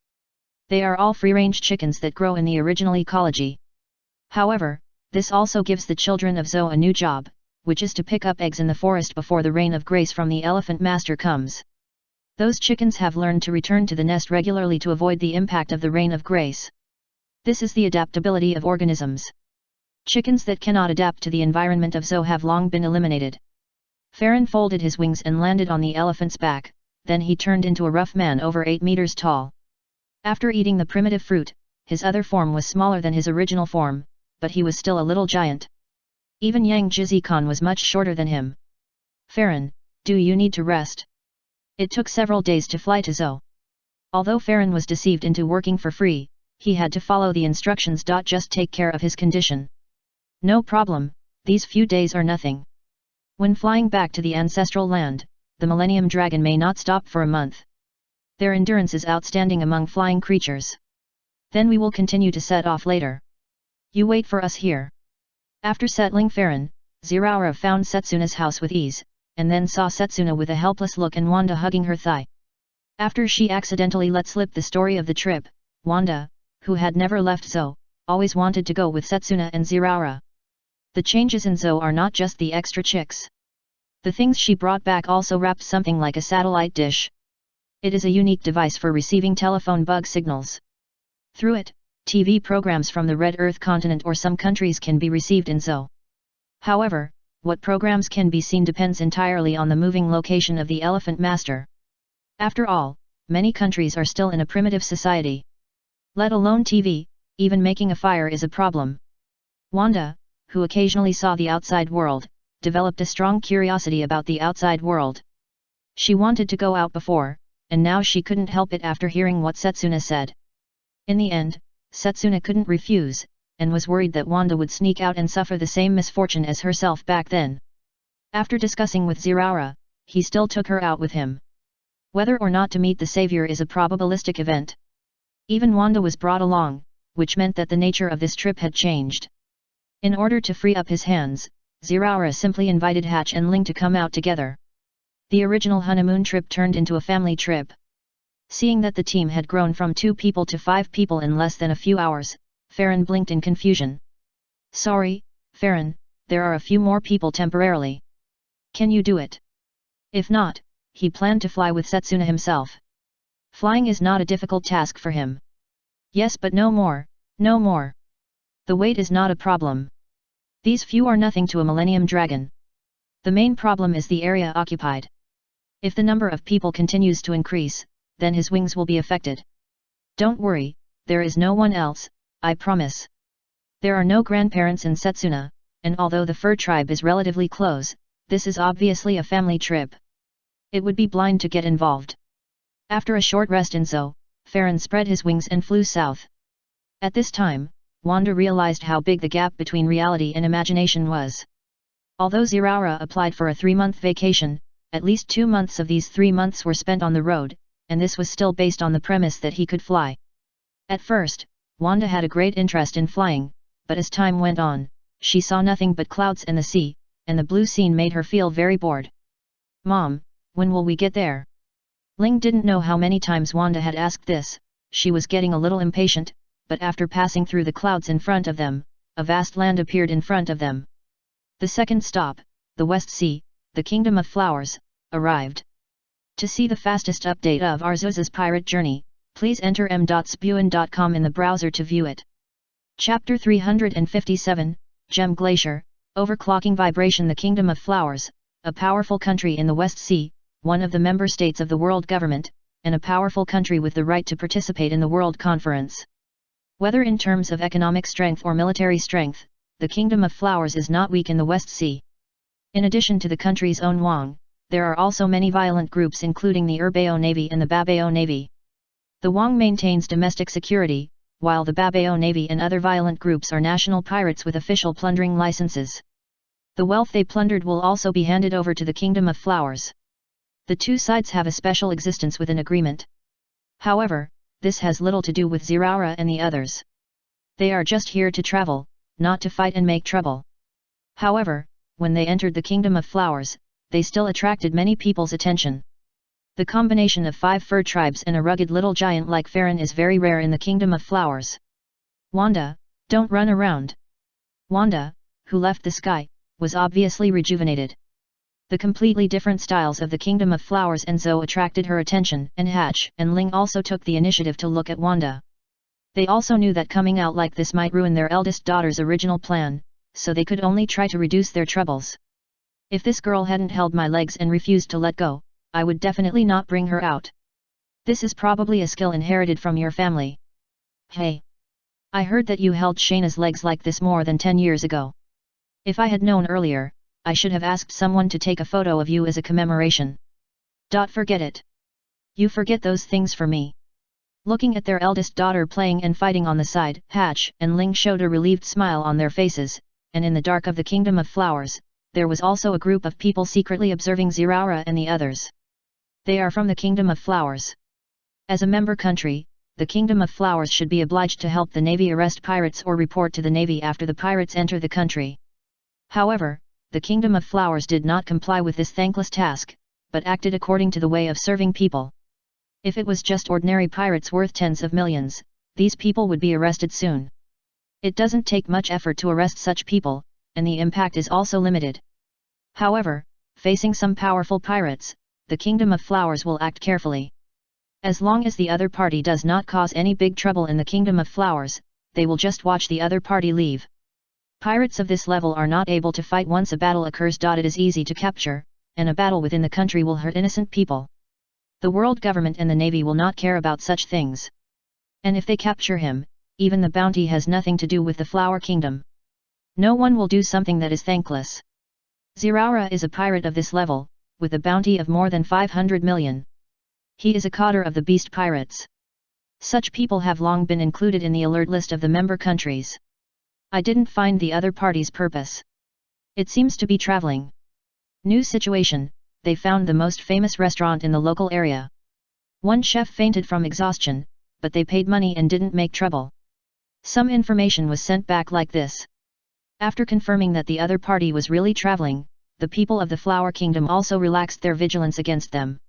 They are all free-range chickens that grow in the original ecology. However, this also gives the children of Zoo a new job, which is to pick up eggs in the forest before the rain of grace from the Elephant Master comes. Those chickens have learned to return to the nest regularly to avoid the impact of the rain of grace. This is the adaptability of organisms. Chickens that cannot adapt to the environment of Zoo have long been eliminated. Farron folded his wings and landed on the elephant's back, then he turned into a rough man over 8 meters tall. After eating the primitive fruit, his other form was smaller than his original form, but he was still a little giant. Even Yang Jizikon was much shorter than him. Farron, do you need to rest? It took several days to fly to Zoo. Although Farron was deceived into working for free, he had to follow the instructions. Just take care of his condition. No problem, these few days are nothing. When flying back to the ancestral land, the Millennium Dragon may not stop for a month. Their endurance is outstanding among flying creatures. Then we will continue to set off later. You wait for us here. After settling Farron, Ziraura found Setsuna's house with ease, and then saw Setsuna with a helpless look and Wanda hugging her thigh. After she accidentally let slip the story of the trip, Wanda, who had never left Zoo, always wanted to go with Setsuna and Ziraura. The changes in Zoo are not just the extra chicks. The things she brought back also wrapped something like a satellite dish. It is a unique device for receiving telephone bug signals. Through it, TV programs from the Red Earth continent or some countries can be received in Zoo. However, what programs can be seen depends entirely on the moving location of the Elephant Master. After all, many countries are still in a primitive society. Let alone TV, even making a fire is a problem. Wanda, who occasionally saw the outside world, developed a strong curiosity about the outside world. She wanted to go out before, and now she couldn't help it after hearing what Setsuna said. In the end, Setsuna couldn't refuse, and was worried that Wanda would sneak out and suffer the same misfortune as herself back then. After discussing with Ziraura, he still took her out with him. Whether or not to meet the savior is a probabilistic event. Even Wanda was brought along, which meant that the nature of this trip had changed. In order to free up his hands, Ziraura simply invited Hatch and Ling to come out together. The original honeymoon trip turned into a family trip. Seeing that the team had grown from 2 people to 5 people in less than a few hours, Farron blinked in confusion. Sorry, Farron, there are a few more people temporarily. Can you do it? If not, he planned to fly with Setsuna himself. Flying is not a difficult task for him. Yes, but no more, no more. The weight is not a problem. These few are nothing to a Millennium Dragon. The main problem is the area occupied. If the number of people continues to increase, then his wings will be affected. Don't worry, there is no one else, I promise. There are no grandparents in Setsuna, and although the fur tribe is relatively close, this is obviously a family trip. It would be blind to get involved. After a short rest in Zoo, Farron spread his wings and flew south. At this time, Wanda realized how big the gap between reality and imagination was. Although Ziraura applied for a 3-month vacation, at least 2 months of these 3 months were spent on the road, and this was still based on the premise that he could fly. At first, Wanda had a great interest in flying, but as time went on, she saw nothing but clouds and the sea, and the blue scene made her feel very bored. "Mom, when will we get there?" Ling didn't know how many times Wanda had asked this. She was getting a little impatient, but after passing through the clouds in front of them, a vast land appeared in front of them. The second stop, the West Sea, the Kingdom of Flowers, arrived. To see the fastest update of Arceus's pirate journey, please enter m.spuen.com in the browser to view it. Chapter 357, Gem Glacier, Overclocking Vibration. The Kingdom of Flowers, a powerful country in the West Sea, one of the member states of the world government, and a powerful country with the right to participate in the World Conference. Whether in terms of economic strength or military strength, the Kingdom of Flowers is not weak in the West Sea. In addition to the country's own Wang, there are also many violent groups including the Erbao Navy and the Babao Navy. The Wang maintains domestic security, while the Babao Navy and other violent groups are national pirates with official plundering licenses. The wealth they plundered will also be handed over to the Kingdom of Flowers. The two sides have a special existence with an agreement. However, this has little to do with Ziraura and the others. They are just here to travel, not to fight and make trouble. However, when they entered the Kingdom of Flowers, they still attracted many people's attention. The combination of 5 fur tribes and a rugged little giant like Farron is very rare in the Kingdom of Flowers. "Wanda, don't run around." Wanda, who left the sky, was obviously rejuvenated. The completely different styles of the Kingdom of Flowers and Zoe attracted her attention, and Hatch and Ling also took the initiative to look at Wanda. They also knew that coming out like this might ruin their eldest daughter's original plan, so they could only try to reduce their troubles. "If this girl hadn't held my legs and refused to let go, I would definitely not bring her out. This is probably a skill inherited from your family." "Hey! I heard that you held Shayna's legs like this more than 10 years ago. If I had known earlier, I should have asked someone to take a photo of you as a commemoration." "Forget it. You forget those things for me." Looking at their eldest daughter playing and fighting on the side, Hatch and Ling showed a relieved smile on their faces, and in the dark of the Kingdom of Flowers, there was also a group of people secretly observing Ziraura and the others. They are from the Kingdom of Flowers. As a member country, the Kingdom of Flowers should be obliged to help the Navy arrest pirates or report to the Navy after the pirates enter the country. However, the Kingdom of Flowers did not comply with this thankless task, but acted according to the way of serving people. If it was just ordinary pirates worth tens of millions, these people would be arrested soon. It doesn't take much effort to arrest such people, and the impact is also limited. However, facing some powerful pirates, the Kingdom of Flowers will act carefully. As long as the other party does not cause any big trouble in the Kingdom of Flowers, they will just watch the other party leave. Pirates of this level are not able to fight once a battle occurs. It is easy to capture, and a battle within the country will hurt innocent people. The world government and the Navy will not care about such things. And if they capture him, even the bounty has nothing to do with the Flower Kingdom. No one will do something that is thankless. Ziraura is a pirate of this level, with a bounty of more than 500 million. He is a cadre of the beast pirates. Such people have long been included in the alert list of the member countries. I didn't find the other party's purpose. It seems to be traveling. New situation, they found the most famous restaurant in the local area. One chef fainted from exhaustion, but they paid money and didn't make trouble. Some information was sent back like this. After confirming that the other party was really traveling, the people of the Flower Kingdom also relaxed their vigilance against them.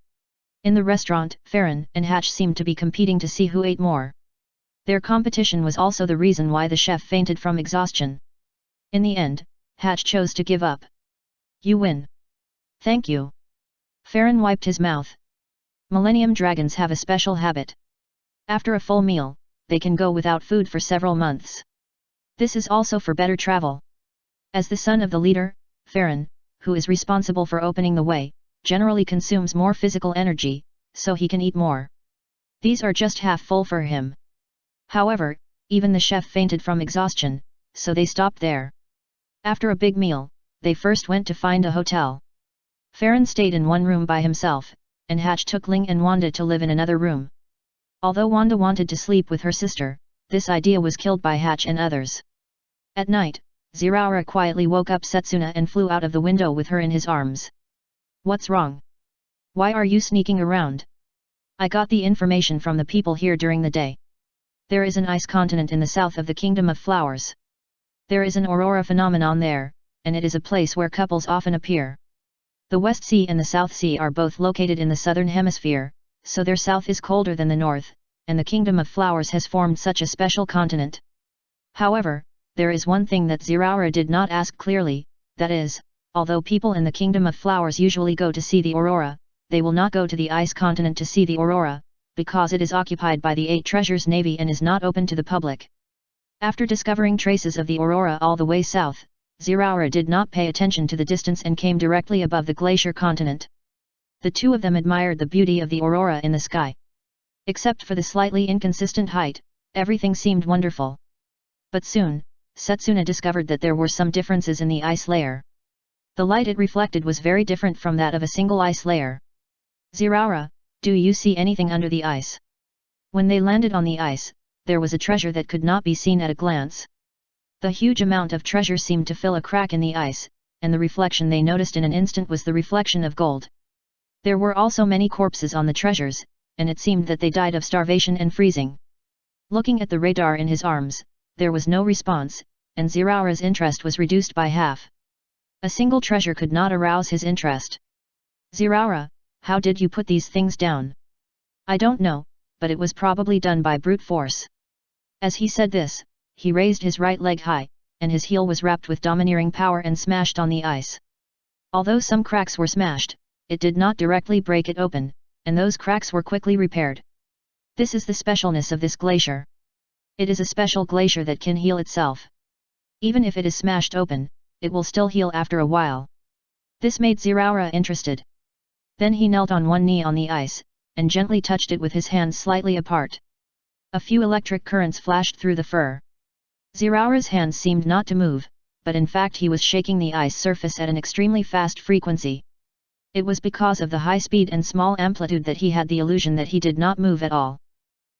In the restaurant, Farron and Hatch seemed to be competing to see who ate more. Their competition was also the reason why the chef fainted from exhaustion. In the end, Hatch chose to give up. "You win." "Thank you." Farron wiped his mouth. Millennium dragons have a special habit. After a full meal, they can go without food for several months. This is also for better travel. As the son of the leader, Farron, who is responsible for opening the way, generally consumes more physical energy, so he can eat more. These are just half full for him. However, even the chef fainted from exhaustion, so they stopped there. After a big meal, they first went to find a hotel. Farron stayed in one room by himself, and Hatch took Ling and Wanda to live in another room. Although Wanda wanted to sleep with her sister, this idea was killed by Hatch and others. At night, Ziraura quietly woke up Setsuna and flew out of the window with her in his arms. "What's wrong? Why are you sneaking around?" I got the information from the people here during the day. There is an ice continent in the south of the Kingdom of Flowers. There is an aurora phenomenon there, and it is a place where couples often appear. The West Sea and the South Sea are both located in the southern hemisphere, so their south is colder than the north, and the Kingdom of Flowers has formed such a special continent. However, there is one thing that Ziraura did not ask clearly, that is, although people in the Kingdom of Flowers usually go to see the aurora, they will not go to the ice continent to see the aurora, because it is occupied by the 8 Treasures Navy and is not open to the public. After discovering traces of the aurora all the way south, Ziraura did not pay attention to the distance and came directly above the glacier continent. The two of them admired the beauty of the aurora in the sky. Except for the slightly inconsistent height, everything seemed wonderful. But soon, Setsuna discovered that there were some differences in the ice layer. The light it reflected was very different from that of a single ice layer. Ziraura, do you see anything under the ice? When they landed on the ice, there was a treasure that could not be seen at a glance. The huge amount of treasure seemed to fill a crack in the ice, and the reflection they noticed in an instant was the reflection of gold. There were also many corpses on the treasures, and it seemed that they died of starvation and freezing. Looking at the radar in his arms, there was no response, and Ziraura's interest was reduced by half. A single treasure could not arouse his interest. Ziraura, how did you put these things down? I don't know, but it was probably done by brute force. As he said this, he raised his right leg high, and his heel was wrapped with domineering power and smashed on the ice. Although some cracks were smashed, it did not directly break it open, and those cracks were quickly repaired. This is the specialness of this glacier. It is a special glacier that can heal itself. Even if it is smashed open, it will still heal after a while. This made Ziraura interested. Then he knelt on one knee on the ice, and gently touched it with his hands slightly apart. A few electric currents flashed through the fur. Ziraura's hands seemed not to move, but in fact he was shaking the ice surface at an extremely fast frequency. It was because of the high speed and small amplitude that he had the illusion that he did not move at all.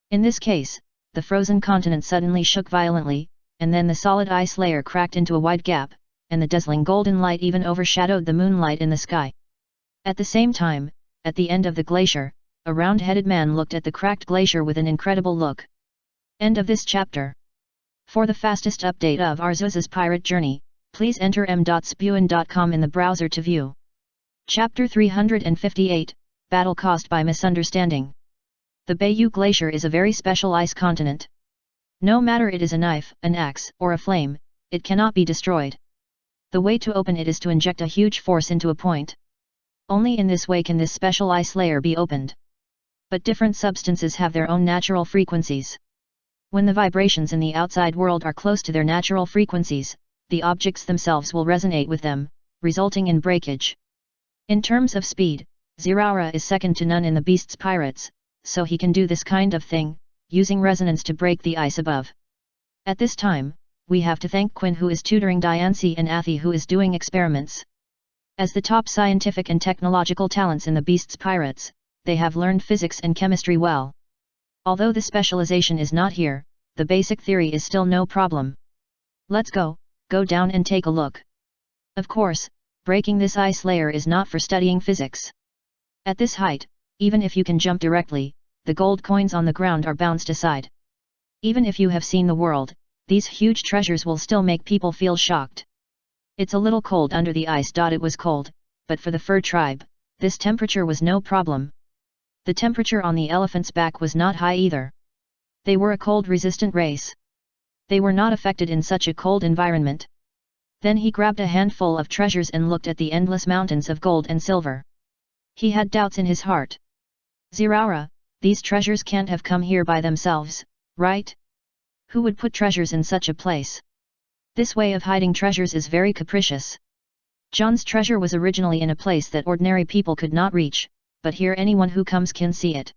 In this case, the frozen continent suddenly shook violently, and then the solid ice layer cracked into a wide gap, and the dazzling golden light even overshadowed the moonlight in the sky. At the same time, at the end of the glacier, a round-headed man looked at the cracked glacier with an incredible look. End of this chapter. For the fastest update of Arceus's pirate journey, please enter m.spuin.com in the browser to view. Chapter 358, Battle Caused by Misunderstanding. The Bayou Glacier is a very special ice continent. No matter it is a knife, an axe, or a flame, it cannot be destroyed. The way to open it is to inject a huge force into a point. Only in this way can this special ice layer be opened. But different substances have their own natural frequencies. When the vibrations in the outside world are close to their natural frequencies, the objects themselves will resonate with them, resulting in breakage. In terms of speed, Ziraura is second to none in the Beast's Pirates, so he can do this kind of thing, using resonance to break the ice above. At this time, we have to thank Quinn who is tutoring Diancie and Athi who is doing experiments. As the top scientific and technological talents in the Beast's Pirates, they have learned physics and chemistry well. Although the specialization is not here, the basic theory is still no problem. Let's go down and take a look. Of course, breaking this ice layer is not for studying physics. At this height, even if you can jump directly, the gold coins on the ground are bounced aside. Even if you have seen the world, these huge treasures will still make people feel shocked. It's a little cold under the ice. It was cold, but for the fur tribe, this temperature was no problem. The temperature on the elephant's back was not high either. They were a cold-resistant race. They were not affected in such a cold environment. Then he grabbed a handful of treasures and looked at the endless mountains of gold and silver. He had doubts in his heart. Ziraura, these treasures can't have come here by themselves, right? Who would put treasures in such a place? This way of hiding treasures is very capricious. John's treasure was originally in a place that ordinary people could not reach, but here anyone who comes can see it.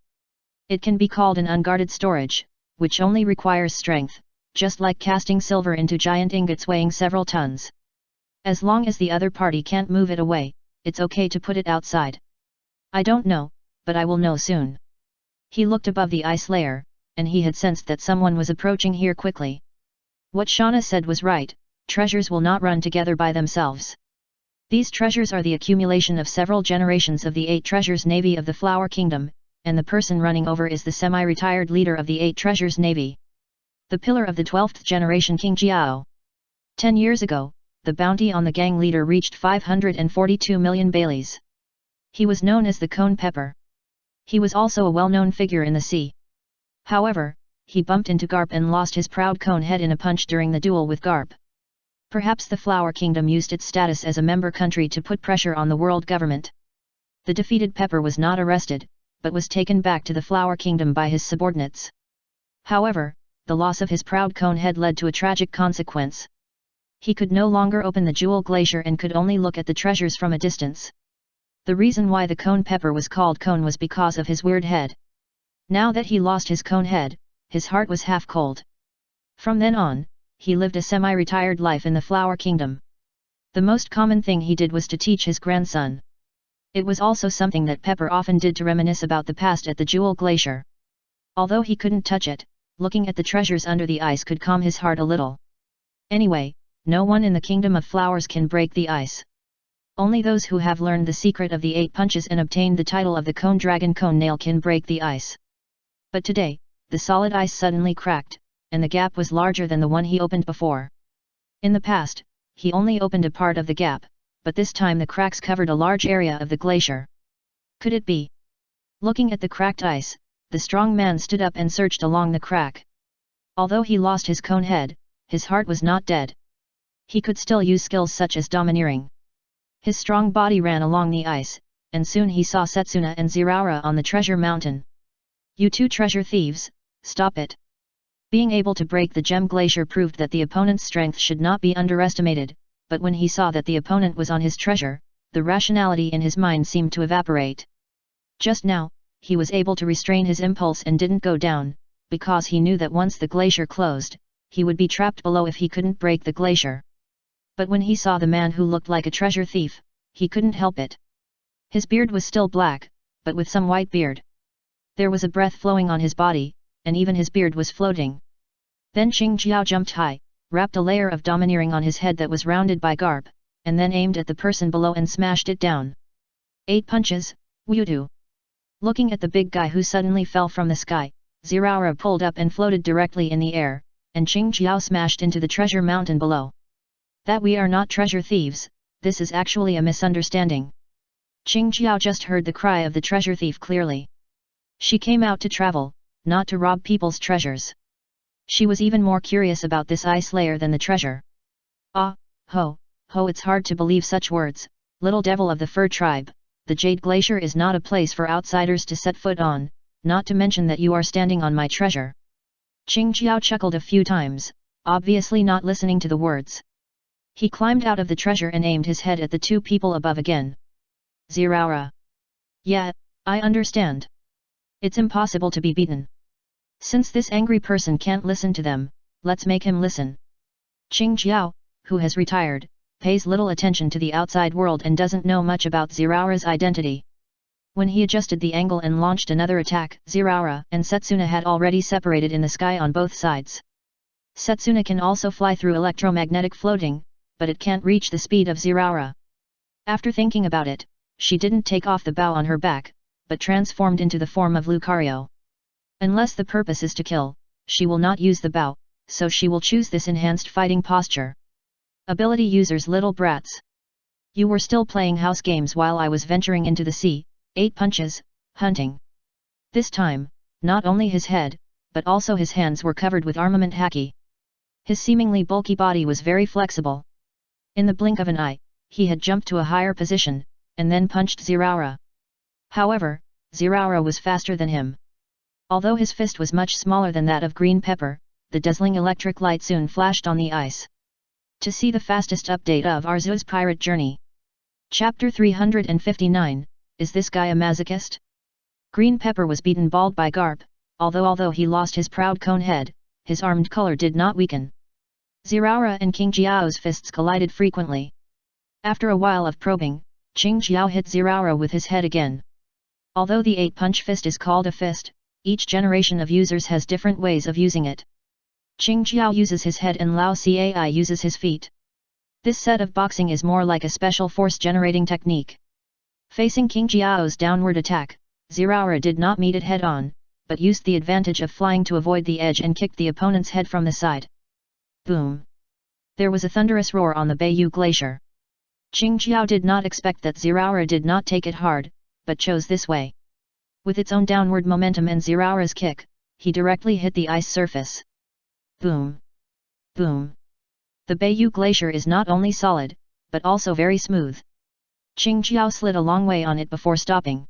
It can be called an unguarded storage, which only requires strength, just like casting silver into giant ingots weighing several tons. As long as the other party can't move it away, it's okay to put it outside. I don't know, but I will know soon. He looked above the ice layer, and he had sensed that someone was approaching here quickly. What Shauna said was right, treasures will not run together by themselves. These treasures are the accumulation of several generations of the 8 Treasures Navy of the Flower Kingdom, and the person running over is the semi-retired leader of the 8 Treasures Navy. The pillar of the 12th generation King Jiao. 10 years ago, the bounty on the gang leader reached 542 million baileys. He was known as the Cone Pepper. He was also a well-known figure in the sea. However, he bumped into Garp and lost his proud cone head in a punch during the duel with Garp. Perhaps the Flower Kingdom used its status as a member country to put pressure on the world government. The defeated Pepper was not arrested, but was taken back to the Flower Kingdom by his subordinates. However, the loss of his proud cone head led to a tragic consequence. He could no longer open the Jewel Glacier and could only look at the treasures from a distance. The reason why the Cone Pepper was called Cone was because of his weird head. Now that he lost his cone head, his heart was half cold. From then on, he lived a semi-retired life in the Flower Kingdom. The most common thing he did was to teach his grandson. It was also something that Pepper often did to reminisce about the past at the Jewel Glacier. Although he couldn't touch it, looking at the treasures under the ice could calm his heart a little. Anyway, no one in the Kingdom of Flowers can break the ice. Only those who have learned the secret of the 8 punches and obtained the title of the Cone Dragon Cone Nail can break the ice. But today, the solid ice suddenly cracked, and the gap was larger than the one he opened before. In the past, he only opened a part of the gap, but this time the cracks covered a large area of the glacier. Could it be? Looking at the cracked ice, the strong man stood up and searched along the crack. Although he lost his cone head, his heart was not dead. He could still use skills such as domineering. His strong body ran along the ice, and soon he saw Setsuna and Ziraura on the treasure mountain. "You 2 treasure thieves, stop it." Being able to break the gem glacier proved that the opponent's strength should not be underestimated, but when he saw that the opponent was on his treasure, the rationality in his mind seemed to evaporate. Just now, he was able to restrain his impulse and didn't go down, because he knew that once the glacier closed, he would be trapped below if he couldn't break the glacier. But when he saw the man who looked like a treasure thief, he couldn't help it. His beard was still black, but with some white beard. There was a breath flowing on his body, and even his beard was floating. Then Qing Jiao jumped high, wrapped a layer of domineering on his head that was rounded by Garp, and then aimed at the person below and smashed it down. 8 punches, Wudu. Looking at the big guy who suddenly fell from the sky, Ziraura pulled up and floated directly in the air, and Qing Jiao smashed into the treasure mountain below. "That we are not treasure thieves, this is actually a misunderstanding." Qing Jiao just heard the cry of the treasure thief clearly. She came out to travel, not to rob people's treasures. She was even more curious about this ice layer than the treasure. "Ah, ho, it's hard to believe such words, little devil of the fur tribe, the Jade Glacier is not a place for outsiders to set foot on, not to mention that you are standing on my treasure." Qing Jiao chuckled a few times, obviously not listening to the words. He climbed out of the treasure and aimed his head at the 2 people above again. "Ziraura. Yeah, I understand. It's impossible to be beaten. Since this angry person can't listen to them, let's make him listen." Qing Jiao, who has retired, pays little attention to the outside world and doesn't know much about Ziraura's identity. When he adjusted the angle and launched another attack, Ziraura and Setsuna had already separated in the sky on both sides. Setsuna can also fly through electromagnetic floating, but it can't reach the speed of Ziraura. After thinking about it, she didn't take off the bow on her back, but transformed into the form of Lucario. Unless the purpose is to kill, she will not use the bow, so she will choose this enhanced fighting posture. Ability users, little brats. You were still playing house games while I was venturing into the sea, 8 punches, hunting. This time, not only his head, but also his hands were covered with armament haki. His seemingly bulky body was very flexible. In the blink of an eye, he had jumped to a higher position, and then punched Ziraura. However, Ziraura was faster than him. Although his fist was much smaller than that of Green Pepper, the dazzling electric light soon flashed on the ice. To see the fastest update of Arceus' pirate journey. Chapter 359, Is this guy a masochist? Green Pepper was beaten bald by Garp, although he lost his proud cone head, his armed color did not weaken. Ziraura and King Jiao's fists collided frequently. After a while of probing, Qing Jiao hit Ziraura with his head again. Although the 8-punch fist is called a fist, each generation of users has different ways of using it. Qing Jiao uses his head and Lao Cai uses his feet. This set of boxing is more like a special force generating technique. Facing King Jiao's downward attack, Zeraora did not meet it head-on, but used the advantage of flying to avoid the edge and kicked the opponent's head from the side. Boom! There was a thunderous roar on the Bayou Glacier. Qingjiao did not expect that Zeraora did not take it hard, but chose this way. With its own downward momentum and Zeraora's kick, he directly hit the ice surface. Boom! Boom! The Bayou Glacier is not only solid, but also very smooth. Qingjiao slid a long way on it before stopping.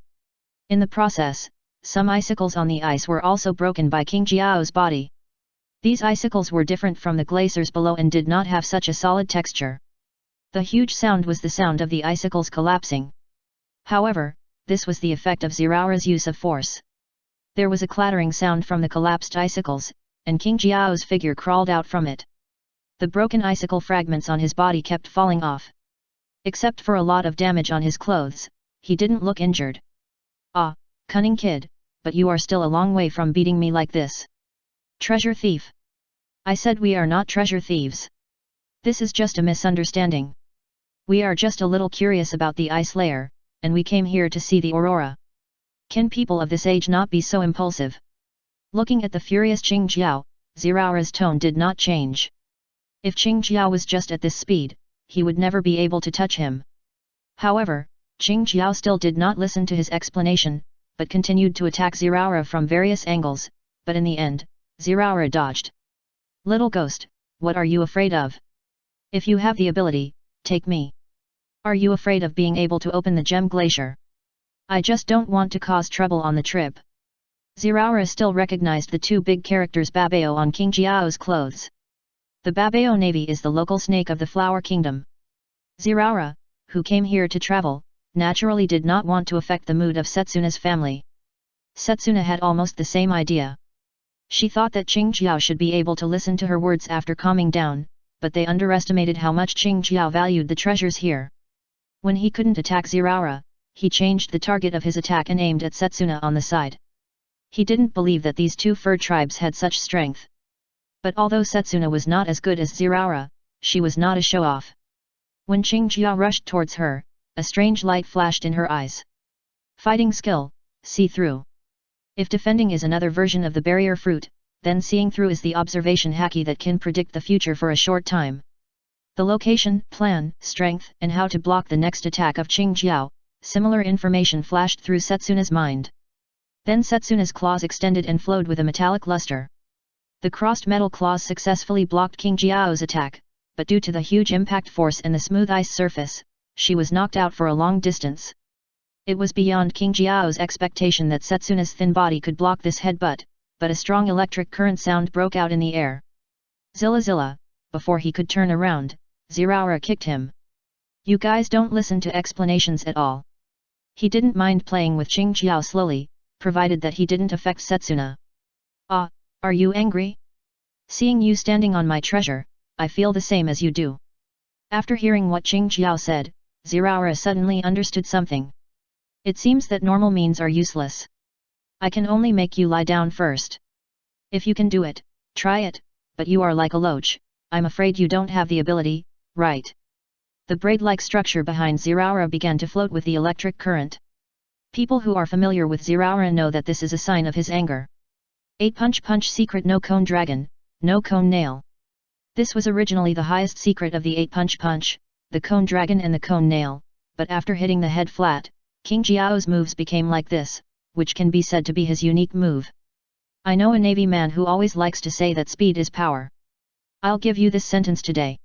In the process, some icicles on the ice were also broken by Qingjiao's body. These icicles were different from the glaciers below and did not have such a solid texture. The huge sound was the sound of the icicles collapsing. However, this was the effect of Zeraora's use of force. There was a clattering sound from the collapsed icicles, and Qingjiao's figure crawled out from it. The broken icicle fragments on his body kept falling off. Except for a lot of damage on his clothes, he didn't look injured. Ah, cunning kid, but you are still a long way from beating me like this. Treasure thief! I said we are not treasure thieves. This is just a misunderstanding. We are just a little curious about the ice layer, and we came here to see the aurora. Can people of this age not be so impulsive? Looking at the furious Qingjiao, Zeraora's tone did not change. If Qingjiao was just at this speed, he would never be able to touch him. However, Qingjiao still did not listen to his explanation, but continued to attack Zeraora from various angles, but in the end, Zeraora dodged. Little ghost, what are you afraid of? If you have the ability, take me. Are you afraid of being able to open the Gem Glacier? I just don't want to cause trouble on the trip. Zeraora still recognized the two big characters Babao on Qingjiao's clothes. The Babao Navy is the local snake of the Flower Kingdom. Zeraora, who came here to travel, naturally did not want to affect the mood of Setsuna's family. Setsuna had almost the same idea. She thought that Qingjiao should be able to listen to her words after calming down, but they underestimated how much Qingjiao valued the treasures here. When he couldn't attack Zeraora, he changed the target of his attack and aimed at Setsuna on the side. He didn't believe that these two fur tribes had such strength. But although Setsuna was not as good as Zeraora, she was not a show-off. When Qingjiao rushed towards her, a strange light flashed in her eyes. Fighting skill, see-through. If defending is another version of the barrier fruit, then seeing through is the observation haki that can predict the future for a short time. The location, plan, strength, and how to block the next attack of Qingjiao, similar information flashed through Setsuna's mind. Then Setsuna's claws extended and flowed with a metallic luster. The crossed metal claws successfully blocked Qingjiao's attack, but due to the huge impact force and the smooth ice surface, she was knocked out for a long distance. It was beyond Qingjiao's expectation that Setsuna's thin body could block this headbutt, but a strong electric current sound broke out in the air. Zilla Zilla, before he could turn around, Zeraora kicked him. You guys don't listen to explanations at all. He didn't mind playing with Qingjiao slowly, provided that he didn't affect Setsuna. Ah, are you angry? Seeing you standing on my treasure, I feel the same as you do. After hearing what Qingjiao said, Zeraora suddenly understood something. It seems that normal means are useless. I can only make you lie down first. If you can do it, try it, but you are like a loach, I'm afraid you don't have the ability, right? The braid-like structure behind Zeraora began to float with the electric current. People who are familiar with Zeraora know that this is a sign of his anger. 8 Punch Secret No Cone Dragon, No Cone Nail. This was originally the highest secret of the 8 Punch, the Cone Dragon and the Cone Nail, but after hitting the head flat, Qingjiao's moves became like this, which can be said to be his unique move. I know a Navy man who always likes to say that speed is power. I'll give you this sentence today.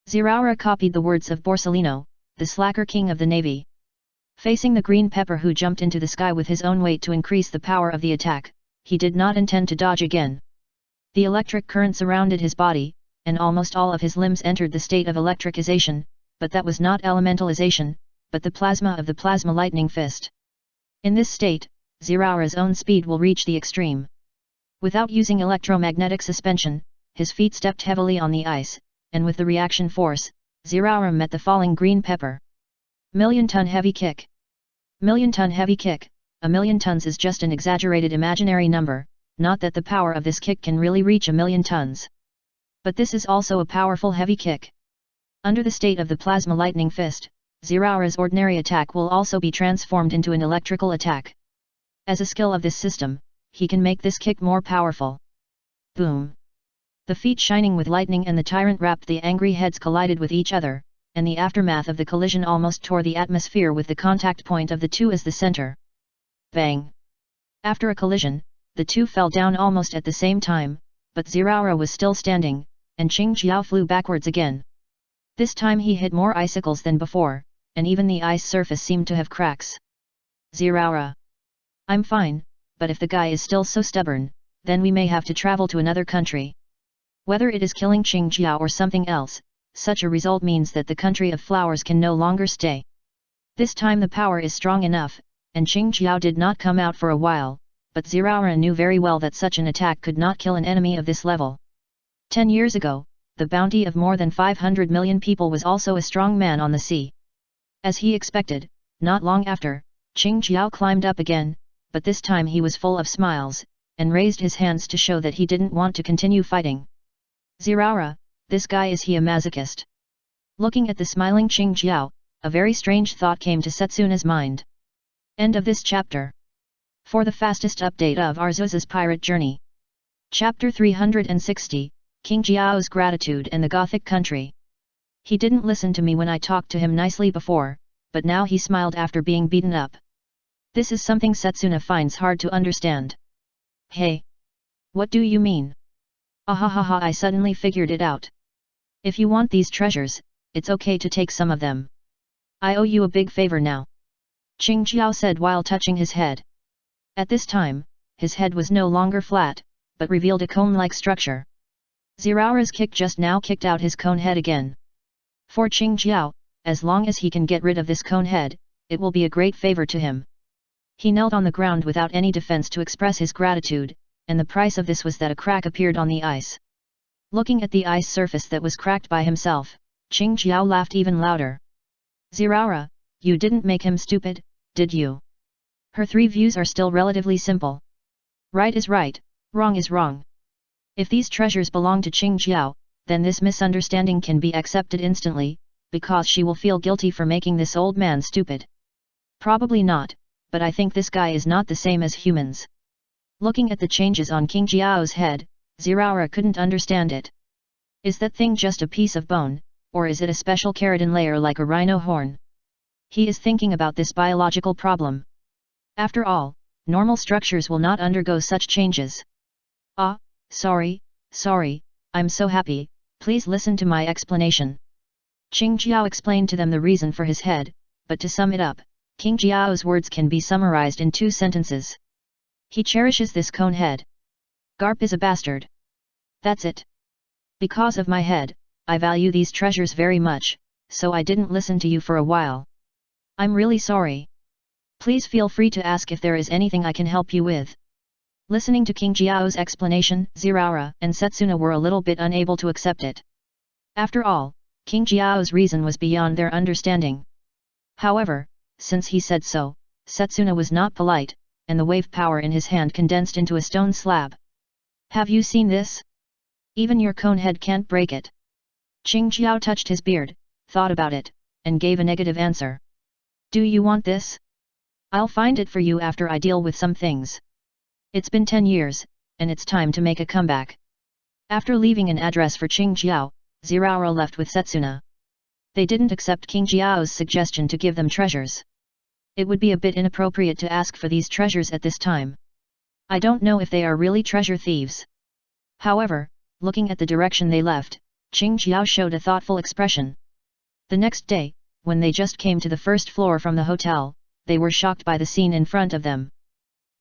Zeraora copied the words of Borsellino, the slacker king of the Navy. Facing the green pepper who jumped into the sky with his own weight to increase the power of the attack, he did not intend to dodge again. The electric current surrounded his body, and almost all of his limbs entered the state of electricization, but that was not elementalization, but the plasma of the plasma lightning fist. In this state, Zeraora's own speed will reach the extreme. Without using electromagnetic suspension, his feet stepped heavily on the ice, and with the reaction force, Zeraora met the falling green pepper. Million-ton heavy kick. Million-ton heavy kick. A million tons is just an exaggerated imaginary number, not that the power of this kick can really reach 1,000,000 tons. But this is also a powerful heavy kick. Under the state of the plasma lightning fist, Zeraora's ordinary attack will also be transformed into an electrical attack. As a skill of this system, he can make this kick more powerful. Boom! The feet shining with lightning and the tyrant wrapped the angry heads collided with each other, and the aftermath of the collision almost tore the atmosphere with the contact point of the two as the center. Bang! After a collision, the two fell down almost at the same time, but Ziraora was still standing, and Qing Jiao flew backwards again. This time he hit more icicles than before, and even the ice surface seemed to have cracks. Ziraora. I'm fine, but if the guy is still so stubborn, then we may have to travel to another country. Whether it is killing Qing Jiao or something else, such a result means that the country of flowers can no longer stay. This time the power is strong enough, and Qing Jiao did not come out for a while, but Ziraora knew very well that such an attack could not kill an enemy of this level. 10 years ago, the bounty of more than 500 million people was also a strong man on the sea. As he expected, not long after, Qing Jiao climbed up again, but this time he was full of smiles, and raised his hands to show that he didn't want to continue fighting. Ziraora, this guy, is he a masochist? Looking at the smiling Qing Jiao, a very strange thought came to Setsuna's mind. End of this chapter. For the fastest update of Arceus's pirate journey. Chapter 360, King Jiao's Gratitude and the Gothic Country. He didn't listen to me when I talked to him nicely before, but now he smiled after being beaten up. This is something Setsuna finds hard to understand. Hey! What do you mean? Ahahaha, I suddenly figured it out. If you want these treasures, it's okay to take some of them. I owe you a big favor now. Qing Jiao said while touching his head. At this time, his head was no longer flat, but revealed a cone-like structure. Ziraora's kick just now kicked out his cone head again. For Qing Jiao, as long as he can get rid of this cone head, it will be a great favor to him. He knelt on the ground without any defense to express his gratitude, and the price of this was that a crack appeared on the ice. Looking at the ice surface that was cracked by himself, Qing Jiao laughed even louder. Ziraora, you didn't make him stupid, did you? Her three views are still relatively simple. Right is right, wrong is wrong. If these treasures belong to Qing Jiao, then this misunderstanding can be accepted instantly, because she will feel guilty for making this old man stupid. Probably not, but I think this guy is not the same as humans. Looking at the changes on King Jiao's head, Ziraora couldn't understand it. Is that thing just a piece of bone, or is it a special keratin layer like a rhino horn? He is thinking about this biological problem. After all, normal structures will not undergo such changes. Ah, sorry, I'm so happy, please listen to my explanation. Qing Jiao explained to them the reason for his head, but to sum it up, King Jiao's words can be summarized in 2 sentences. He cherishes this cone head. Garp is a bastard. That's it. Because of my head, I value these treasures very much, so I didn't listen to you for a while. I'm really sorry. Please feel free to ask if there is anything I can help you with. Listening to King Jiao's explanation, Ziraora and Setsuna were a little bit unable to accept it. After all, King Jiao's reason was beyond their understanding. However, since he said so, Setsuna was not polite, and the wave power in his hand condensed into a stone slab. Have you seen this? Even your cone head can't break it. Qing Jiao touched his beard, thought about it, and gave a negative answer. Do you want this? I'll find it for you after I deal with some things. It's been 10 years, and it's time to make a comeback. After leaving an address for Qing Jiao, Ziraora left with Setsuna. They didn't accept King Jiao's suggestion to give them treasures. It would be a bit inappropriate to ask for these treasures at this time. I don't know if they are really treasure thieves. However, looking at the direction they left, Qing Jiao showed a thoughtful expression. The next day, when they just came to the first floor from the hotel, they were shocked by the scene in front of them.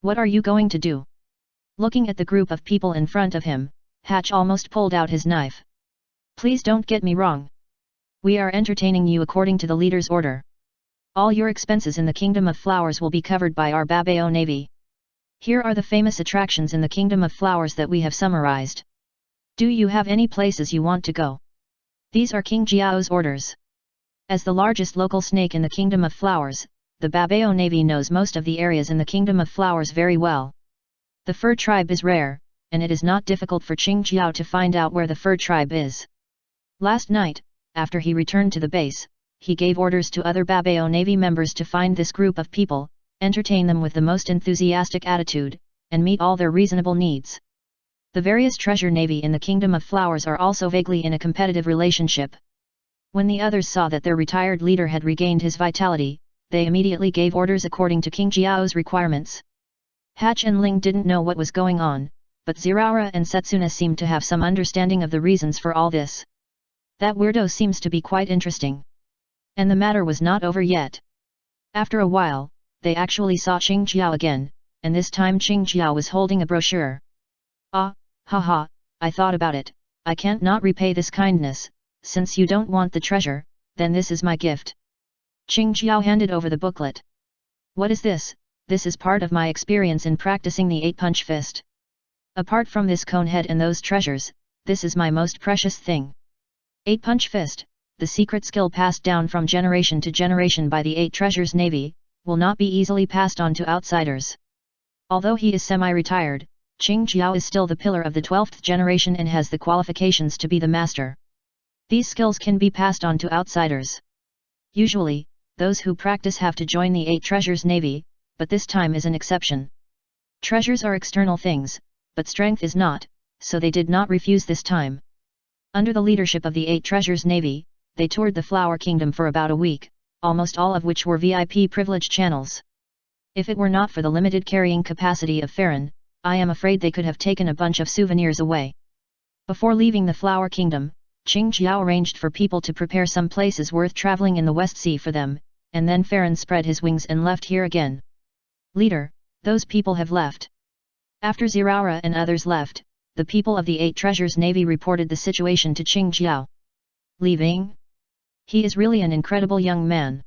What are you going to do? Looking at the group of people in front of him, Hatch almost pulled out his knife. Please don't get me wrong. We are entertaining you according to the leader's order. All your expenses in the Kingdom of Flowers will be covered by our Babao Navy. Here are the famous attractions in the Kingdom of Flowers that we have summarized. Do you have any places you want to go? These are King Jiao's orders. As the largest local snake in the Kingdom of Flowers, the Babao Navy knows most of the areas in the Kingdom of Flowers very well. The fur tribe is rare, and it is not difficult for Qing Jiao to find out where the fur tribe is. Last night, after he returned to the base, he gave orders to other Babao Navy members to find this group of people, entertain them with the most enthusiastic attitude, and meet all their reasonable needs. The various treasure navy in the Kingdom of Flowers are also vaguely in a competitive relationship. When the others saw that their retired leader had regained his vitality, they immediately gave orders according to King Jiao's requirements. Hatch and Ling didn't know what was going on, but Ziraora and Setsuna seemed to have some understanding of the reasons for all this. That weirdo seems to be quite interesting. And the matter was not over yet. After a while, they actually saw Qing Jiao again, and this time Qing Jiao was holding a brochure. Ah, haha, I thought about it, I can't not repay this kindness, since you don't want the treasure, then this is my gift. Qing Jiao handed over the booklet. What is this? This is part of my experience in practicing the 8-punch fist. Apart from this cone head and those treasures, this is my most precious thing. 8-punch fist, the secret skill passed down from generation to generation by the 8 treasures navy, will not be easily passed on to outsiders. Although he is semi-retired, Qing Jiao is still the pillar of the 12th generation and has the qualifications to be the master. These skills can be passed on to outsiders. Usually, those who practice have to join the 8 treasures navy, but this time is an exception. Treasures are external things, but strength is not, so they did not refuse this time. Under the leadership of the 8 treasures navy, they toured the Flower Kingdom for about a week, almost all of which were VIP privilege channels. If it were not for the limited carrying capacity of Farron, I am afraid they could have taken a bunch of souvenirs away. Before leaving the Flower Kingdom, Qing Jiao arranged for people to prepare some places worth traveling in the West Sea for them, and then Farron spread his wings and left here again. Leader, those people have left. After Ziraora and others left, the people of the 8 treasures navy reported the situation to Qing Jiao. Leaving? He is really an incredible young man.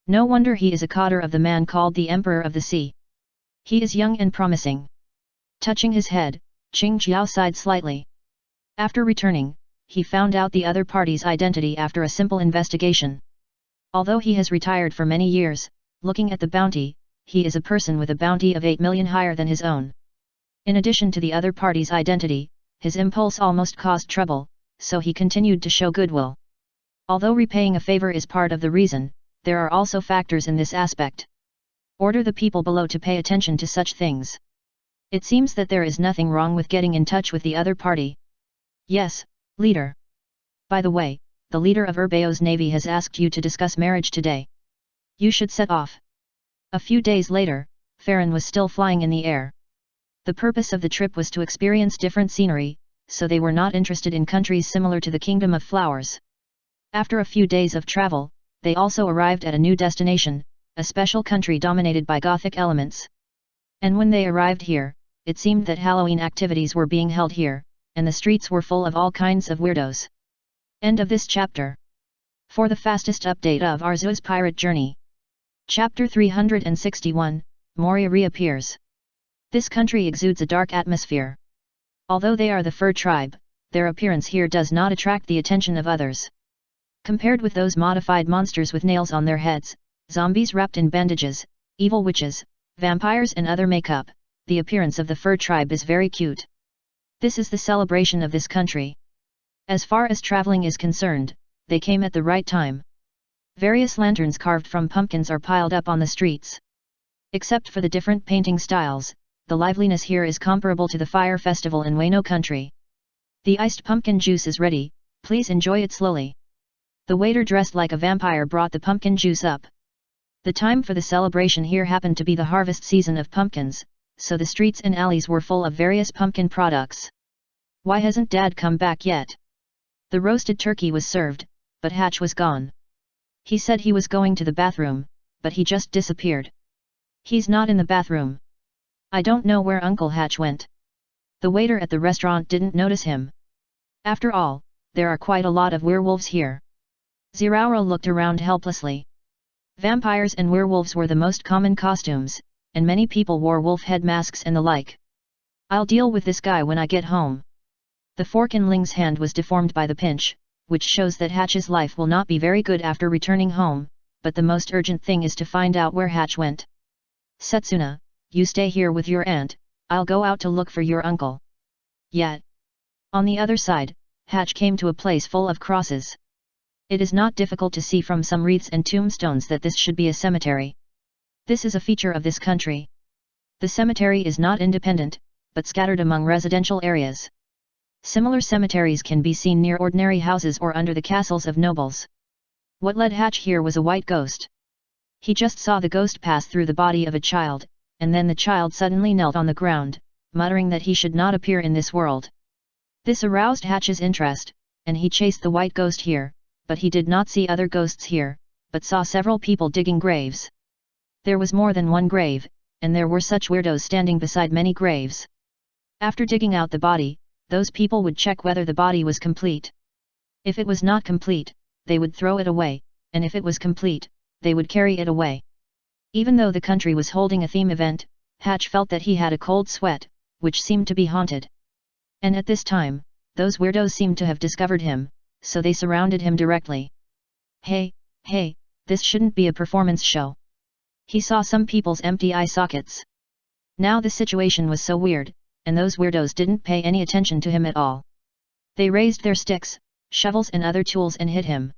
No wonder he is a cotter of the man called the Emperor of the Sea. He is young and promising. Touching his head, Qing Jiao sighed slightly. After returning, he found out the other party's identity after a simple investigation. Although he has retired for many years, looking at the bounty, he is a person with a bounty of 8 million higher than his own. In addition to the other party's identity, his impulse almost caused trouble, so he continued to show goodwill. Although repaying a favor is part of the reason, there are also factors in this aspect. Order the people below to pay attention to such things. It seems that there is nothing wrong with getting in touch with the other party. Yes, leader. By the way, the leader of Urbeo's navy has asked you to discuss marriage today. You should set off. A few days later, Farron was still flying in the air. The purpose of the trip was to experience different scenery, so they were not interested in countries similar to the Kingdom of Flowers. After a few days of travel, they also arrived at a new destination, a special country dominated by Gothic elements. And when they arrived here, it seemed that Halloween activities were being held here, and the streets were full of all kinds of weirdos. End of this chapter. For the fastest update of Arceus pirate journey. Chapter 361, Moria reappears. This country exudes a dark atmosphere. Although they are the fur tribe, their appearance here does not attract the attention of others. Compared with those modified monsters with nails on their heads, zombies wrapped in bandages, evil witches, vampires and other makeup, the appearance of the fur tribe is very cute. This is the celebration of this country. As far as traveling is concerned, they came at the right time. Various lanterns carved from pumpkins are piled up on the streets. Except for the different painting styles, the liveliness here is comparable to the fire festival in Wano country. The iced pumpkin juice is ready, please enjoy it slowly. The waiter dressed like a vampire brought the pumpkin juice up. The time for the celebration here happened to be the harvest season of pumpkins, so the streets and alleys were full of various pumpkin products. Why hasn't Dad come back yet? The roasted turkey was served, but Hatch was gone. He said he was going to the bathroom, but he just disappeared. He's not in the bathroom. I don't know where Uncle Hatch went. The waiter at the restaurant didn't notice him. After all, there are quite a lot of werewolves here. Ziraora looked around helplessly. Vampires and werewolves were the most common costumes, and many people wore wolf head masks and the like. I'll deal with this guy when I get home. The fork in Ling's hand was deformed by the pinch, which shows that Hatch's life will not be very good after returning home, but the most urgent thing is to find out where Hatch went. Setsuna, you stay here with your aunt, I'll go out to look for your uncle. Yet. On the other side, Hatch came to a place full of crosses. It is not difficult to see from some wreaths and tombstones that this should be a cemetery. This is a feature of this country. The cemetery is not independent, but scattered among residential areas. Similar cemeteries can be seen near ordinary houses or under the castles of nobles. What led Hatch here was a white ghost. He just saw the ghost pass through the body of a child, and then the child suddenly knelt on the ground, muttering that he should not appear in this world. This aroused Hatch's interest, and he chased the white ghost here, but he did not see other ghosts here, but saw several people digging graves. There was more than one grave, and there were such weirdos standing beside many graves. After digging out the body, those people would check whether the body was complete. If it was not complete, they would throw it away, and if it was complete, they would carry it away. Even though the country was holding a theme event, Hatch felt that he had a cold sweat, which seemed to be haunted. And at this time, those weirdos seemed to have discovered him, so they surrounded him directly. Hey, this shouldn't be a performance show. He saw some people's empty eye sockets. Now the situation was so weird, and those weirdos didn't pay any attention to him at all. They raised their sticks, shovels and other tools and hit him.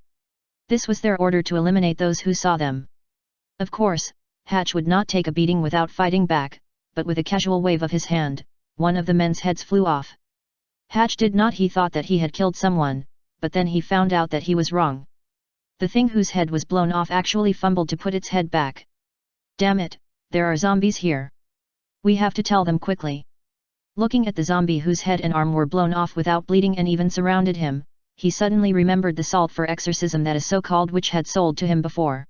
This was their order to eliminate those who saw them. Of course, Hatch would not take a beating without fighting back, but with a casual wave of his hand, one of the men's heads flew off. Hatch did not he thought that he had killed someone, but then he found out that he was wrong. The thing whose head was blown off actually fumbled to put its head back. Damn it, there are zombies here. We have to tell them quickly. Looking at the zombie whose head and arm were blown off without bleeding and even surrounded him, he suddenly remembered the salt for exorcism that a so-called witch had sold to him before.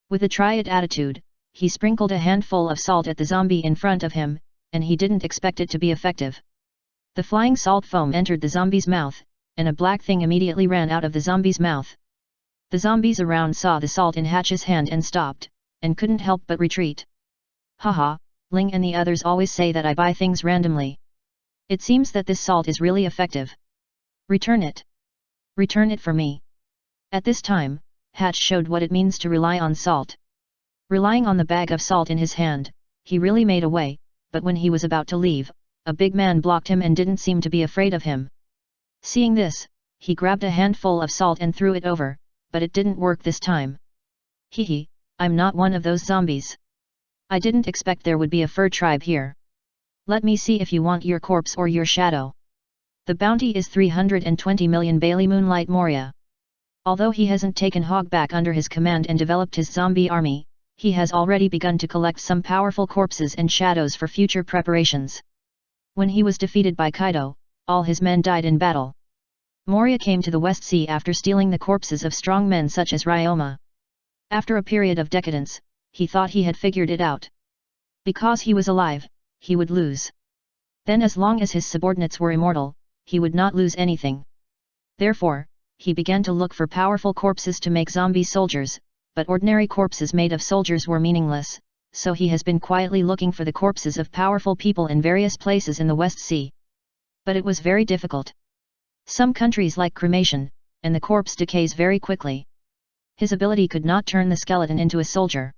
With a try-it attitude, he sprinkled a handful of salt at the zombie in front of him, and he didn't expect it to be effective. The flying salt foam entered the zombie's mouth, and a black thing immediately ran out of the zombie's mouth. The zombies around saw the salt in Hatch's hand and stopped, and couldn't help but retreat. Haha, Ling and the others always say that I buy things randomly. It seems that this salt is really effective. Return it. Return it for me. At this time, Hatch showed what it means to rely on salt. Relying on the bag of salt in his hand, he really made away, but when he was about to leave, a big man blocked him and didn't seem to be afraid of him. Seeing this, he grabbed a handful of salt and threw it over, but it didn't work this time. Hehe, I'm not one of those zombies. I didn't expect there would be a fur tribe here. Let me see if you want your corpse or your shadow. The bounty is 320 million Bailey Moonlight Moria. Although he hasn't taken Hog back under his command and developed his zombie army, he has already begun to collect some powerful corpses and shadows for future preparations. When he was defeated by Kaido, all his men died in battle. Moria came to the West Sea after stealing the corpses of strong men such as Ryoma. After a period of decadence, he thought he had figured it out. Because he was alive, he would lose. Then as long as his subordinates were immortal, he would not lose anything. Therefore, he began to look for powerful corpses to make zombie soldiers, but ordinary corpses made of soldiers were meaningless, so he has been quietly looking for the corpses of powerful people in various places in the West Sea. But it was very difficult. Some countries like cremation, and the corpse decays very quickly. His ability could not turn the skeleton into a soldier.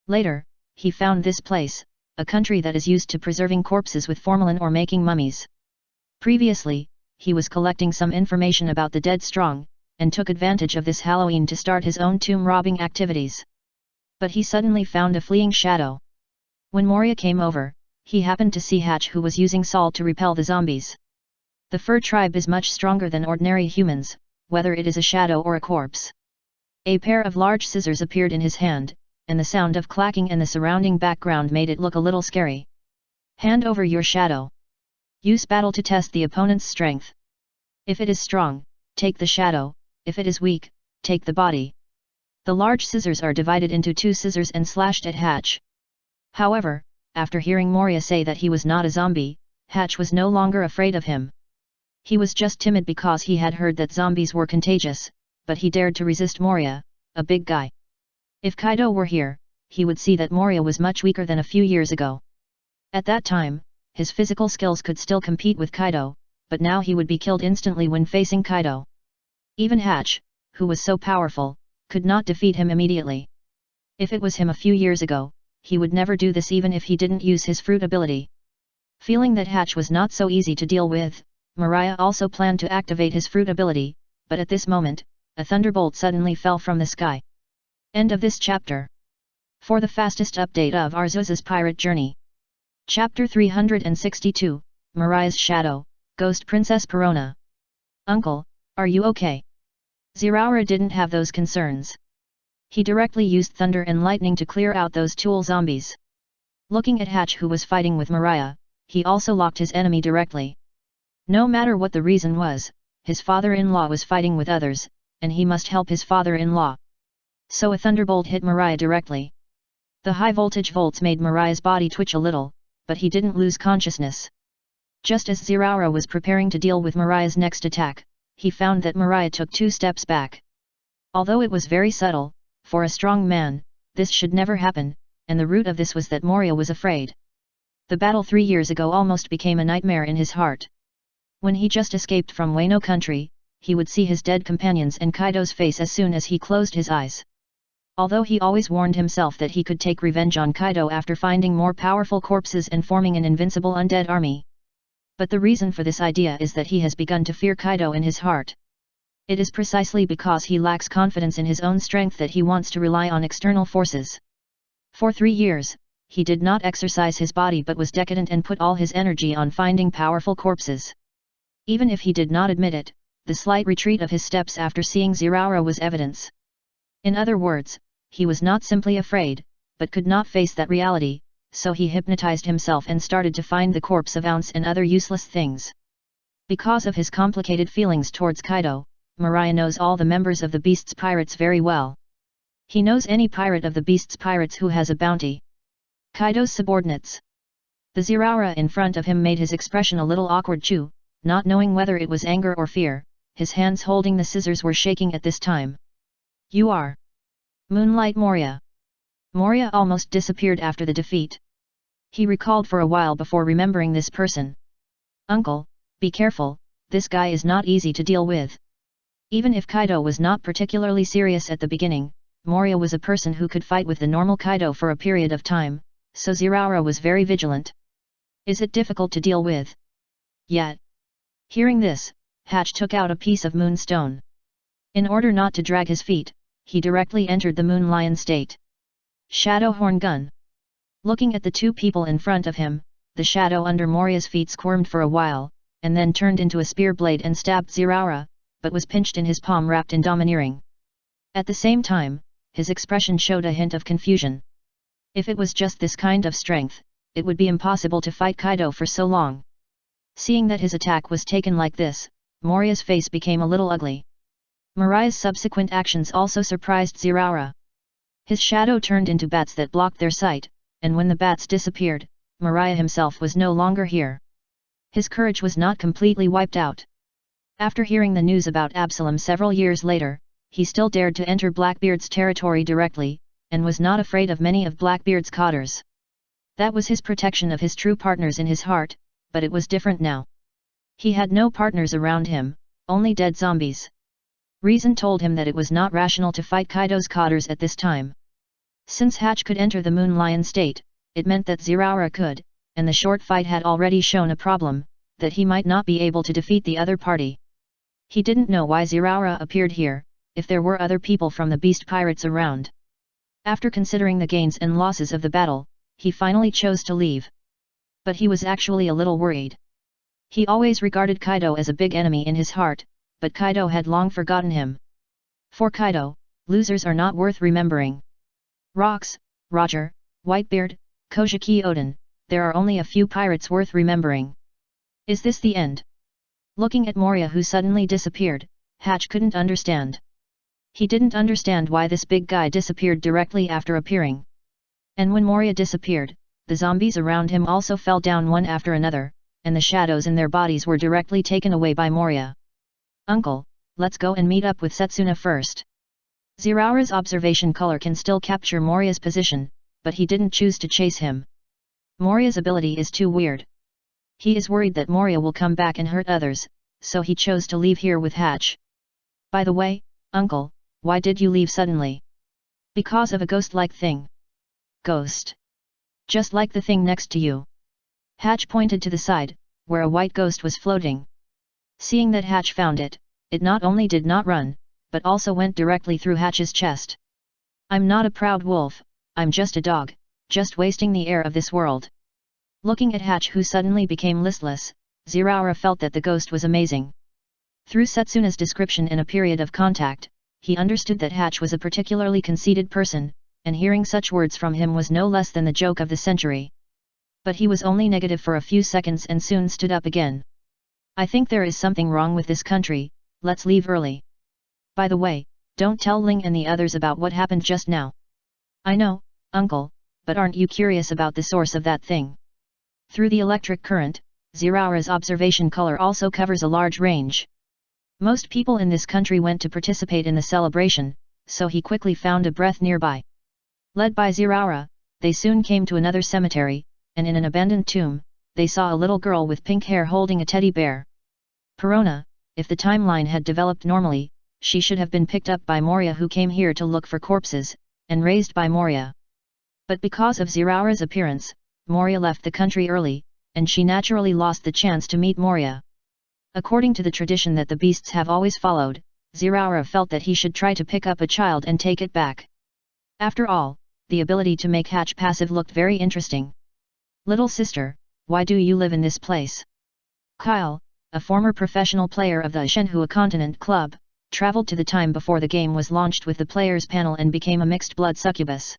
Later, he found this place, a country that is used to preserving corpses with formalin or making mummies. Previously, he was collecting some information about the dead strong, and took advantage of this Halloween to start his own tomb robbing activities. But he suddenly found a fleeing shadow. When Moria came over, he happened to see Hatch who was using salt to repel the zombies. The fur tribe is much stronger than ordinary humans, whether it is a shadow or a corpse. A pair of large scissors appeared in his hand, and the sound of clacking and the surrounding background made it look a little scary. Hand over your shadow. Use battle to test the opponent's strength. If it is strong, take the shadow, if it is weak, take the body. The large scissors are divided into two scissors and slashed at Hatch. However, after hearing Moria say that he was not a zombie, Hatch was no longer afraid of him. He was just timid because he had heard that zombies were contagious, but he dared to resist Moria, a big guy. If Kaido were here, he would see that Moria was much weaker than a few years ago. At that time, his physical skills could still compete with Kaido, but now he would be killed instantly when facing Kaido. Even Hatch, who was so powerful, could not defeat him immediately. If it was him a few years ago, he would never do this even if he didn't use his fruit ability. Feeling that Hatch was not so easy to deal with, Mariah also planned to activate his fruit ability, but at this moment, a thunderbolt suddenly fell from the sky. End of this chapter. For the fastest update of Arceus's pirate journey. Chapter 362, Mariah's Shadow, Ghost Princess Perona. Uncle, are you okay? Zeraora didn't have those concerns. He directly used thunder and lightning to clear out those tool zombies. Looking at Hatch, who was fighting with Mariah, he also locked his enemy directly. No matter what the reason was, his father-in-law was fighting with others, and he must help his father-in-law. So a thunderbolt hit Mariah directly. The high-voltage volts made Mariah's body twitch a little, but he didn't lose consciousness. Just as Zeraora was preparing to deal with Mariah's next attack, he found that Mariah took 2 steps back. Although it was very subtle, for a strong man, this should never happen, and the root of this was that Moria was afraid. The battle 3 years ago almost became a nightmare in his heart. When he just escaped from Wano country, he would see his dead companions and Kaido's face as soon as he closed his eyes. Although he always warned himself that he could take revenge on Kaido after finding more powerful corpses and forming an invincible undead army. But the reason for this idea is that he has begun to fear Kaido in his heart. It is precisely because he lacks confidence in his own strength that he wants to rely on external forces. For 3 years, he did not exercise his body but was decadent and put all his energy on finding powerful corpses. Even if he did not admit it, the slight retreat of his steps after seeing Zeraora was evidence. In other words, he was not simply afraid, but could not face that reality, so he hypnotized himself and started to find the corpse of Ounce and other useless things. Because of his complicated feelings towards Kaido, Mariah knows all the members of the Beast's Pirates very well. He knows any pirate of the Beast's Pirates who has a bounty. Kaido's subordinates. The Zeraora in front of him made his expression a little awkward too, not knowing whether it was anger or fear. His hands holding the scissors were shaking at this time. You are Moonlight Moria. Moria almost disappeared after the defeat. He recalled for a while before remembering this person. Uncle, be careful, this guy is not easy to deal with. Even if Kaido was not particularly serious at the beginning, Moria was a person who could fight with the normal Kaido for a period of time, so Zeraora was very vigilant. Is it difficult to deal with? Yet. Hearing this, Hatch took out a piece of moonstone. In order not to drag his feet, he directly entered the Moon Lion state. Shadow Horn Gun. Looking at the 2 people in front of him, the shadow under Moria's feet squirmed for a while, and then turned into a spear blade and stabbed Zeraora, but was pinched in his palm wrapped in domineering. At the same time, his expression showed a hint of confusion. If it was just this kind of strength, it would be impossible to fight Kaido for so long. Seeing that his attack was taken like this, Moria's face became a little ugly. Mariah's subsequent actions also surprised Zeraora. His shadow turned into bats that blocked their sight, and when the bats disappeared, Mariah himself was no longer here. His courage was not completely wiped out. After hearing the news about Absalom several years later, he still dared to enter Blackbeard's territory directly, and was not afraid of many of Blackbeard's cotters. That was his protection of his true partners in his heart, but it was different now. He had no partners around him, only dead zombies. Reason told him that it was not rational to fight Kaido's cotters at this time. Since Hatch could enter the Moon Lion state, it meant that Zeraora could, and the short fight had already shown a problem, that he might not be able to defeat the other party. He didn't know why Zeraora appeared here, if there were other people from the Beast Pirates around. After considering the gains and losses of the battle, he finally chose to leave. But he was actually a little worried. He always regarded Kaido as a big enemy in his heart, but Kaido had long forgotten him. For Kaido, losers are not worth remembering. Rox, Roger, Whitebeard, Kojiki Odin, there are only a few pirates worth remembering. Is this the end? Looking at Moria who suddenly disappeared, Hatch couldn't understand. He didn't understand why this big guy disappeared directly after appearing. And when Moria disappeared, the zombies around him also fell down one after another, and the shadows in their bodies were directly taken away by Moria. Uncle, let's go and meet up with Setsuna first. Zeraora's observation color can still capture Moria's position, but he didn't choose to chase him. Moria's ability is too weird. He is worried that Moria will come back and hurt others, so he chose to leave here with Hatch. By the way, Uncle, why did you leave suddenly? Because of a ghost-like thing. Ghost. Just like the thing next to you. Hatch pointed to the side, where a white ghost was floating. Seeing that Hatch found it, it not only did not run, but also went directly through Hatch's chest. I'm not a proud wolf, I'm just a dog, just wasting the air of this world. Looking at Hatch, who suddenly became listless, Ziraura felt that the ghost was amazing. Through Setsuna's description in a period of contact, he understood that Hatch was a particularly conceited person, and hearing such words from him was no less than the joke of the century. But he was only negative for a few seconds and soon stood up again. I think there is something wrong with this country, let's leave early. By the way, don't tell Ling and the others about what happened just now. I know, uncle, but aren't you curious about the source of that thing? Through the electric current, Ziraura's observation color also covers a large range. Most people in this country went to participate in the celebration, so he quickly found a breath nearby. Led by Ziraura, they soon came to another cemetery, and in an abandoned tomb, they saw a little girl with pink hair holding a teddy bear. Perona, if the timeline had developed normally, she should have been picked up by Moria, who came here to look for corpses, and raised by Moria. But because of Ziraura's appearance, Moria left the country early, and she naturally lost the chance to meet Moria. According to the tradition that the beasts have always followed, Ziraura felt that he should try to pick up a child and take it back. After all, the ability to make Hatch passive looked very interesting. Little sister, why do you live in this place? Kyle, a former professional player of the Shenhua Continent Club, traveled to the time before the game was launched with the players panel and became a mixed-blood succubus.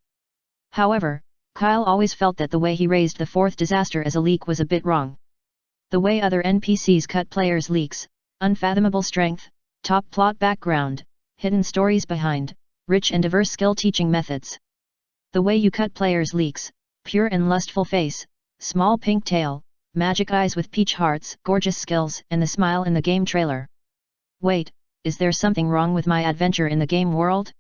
However, Kyle always felt that the way he raised the fourth disaster as a leak was a bit wrong. The way other NPCs cut players' leaks, unfathomable strength, top plot background, hidden stories behind, rich and diverse skill teaching methods. The way you cut players' leaks, pure and lustful face, small pink tail, magic eyes with peach hearts, gorgeous skills, and the smile in the game trailer. Wait, is there something wrong with my adventure in the game world?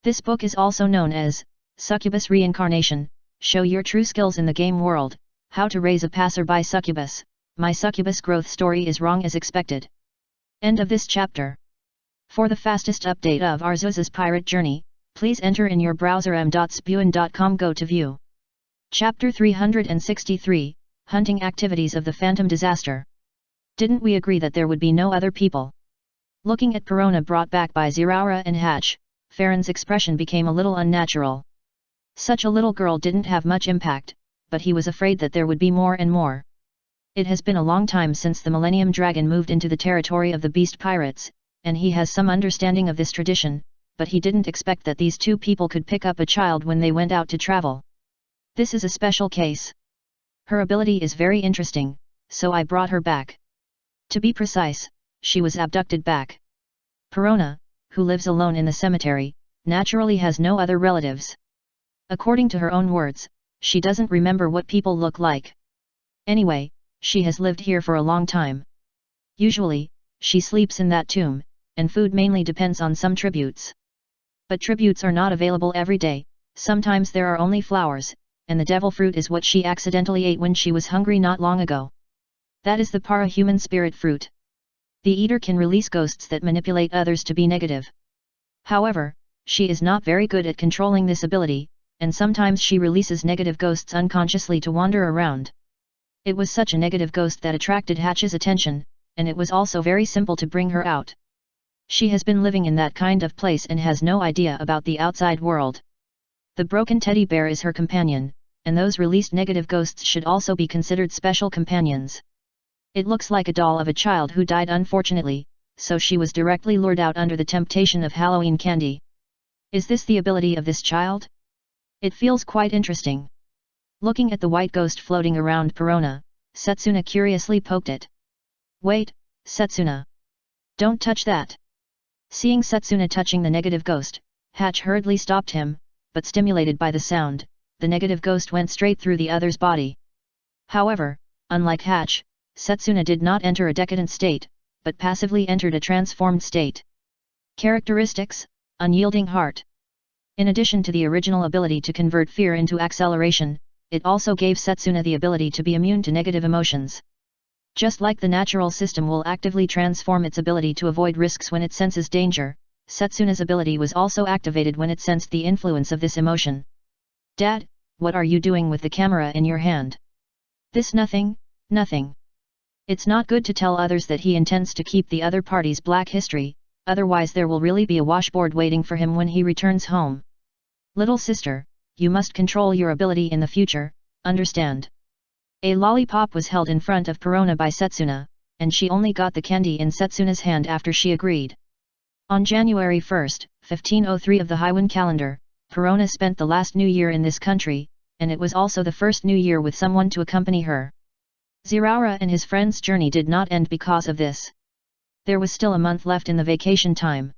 This book is also known as Succubus Reincarnation, Show Your True Skills in the Game World, How to Raise a Passerby Succubus. My succubus growth story is wrong as expected. End of this chapter. For the fastest update of Arceus's pirate journey, please enter in your browser m.spuin.com. Go to view. Chapter 363, Hunting Activities of the Phantom Disaster. Didn't we agree that there would be no other people? Looking at Perona brought back by Ziraura and Hatch, Farron's expression became a little unnatural. Such a little girl didn't have much impact, but he was afraid that there would be more and more. It has been a long time since the Millennium Dragon moved into the territory of the Beast Pirates, and he has some understanding of this tradition, but he didn't expect that these two people could pick up a child when they went out to travel. This is a special case. Her ability is very interesting, so I brought her back. To be precise, she was abducted back. Perona, who lives alone in the cemetery, naturally has no other relatives. According to her own words, she doesn't remember what people look like. Anyway, she has lived here for a long time. Usually, she sleeps in that tomb, and food mainly depends on some tributes. But tributes are not available every day, sometimes there are only flowers, and the devil fruit is what she accidentally ate when she was hungry not long ago. That is the para-human spirit fruit. The eater can release ghosts that manipulate others to be negative. However, she is not very good at controlling this ability, and sometimes she releases negative ghosts unconsciously to wander around. It was such a negative ghost that attracted Hatch's attention, and it was also very simple to bring her out. She has been living in that kind of place and has no idea about the outside world. The broken teddy bear is her companion, and those released negative ghosts should also be considered special companions. It looks like a doll of a child who died unfortunately, so she was directly lured out under the temptation of Halloween candy. Is this the ability of this child? It feels quite interesting. Looking at the white ghost floating around Perona, Setsuna curiously poked it. Wait, Setsuna. Don't touch that. Seeing Setsuna touching the negative ghost, Hatch hurriedly stopped him, but stimulated by the sound, the negative ghost went straight through the other's body. However, unlike Hatch, Setsuna did not enter a decadent state, but passively entered a transformed state. Characteristics: unyielding heart. In addition to the original ability to convert fear into acceleration, it also gave Setsuna the ability to be immune to negative emotions. Just like the natural system will actively transform its ability to avoid risks when it senses danger, Setsuna's ability was also activated when it sensed the influence of this emotion. Dad, what are you doing with the camera in your hand? This nothing. It's not good to tell others that he intends to keep the other party's black history, otherwise there will really be a washboard waiting for him when he returns home. Little sister, you must control your ability in the future, understand? A lollipop was held in front of Perona by Setsuna, and she only got the candy in Setsuna's hand after she agreed. On January 1, 1503 of the Heian calendar, Perona spent the last New Year in this country, and it was also the first New Year with someone to accompany her. Ziraura and his friend's journey did not end because of this. There was still a month left in the vacation time.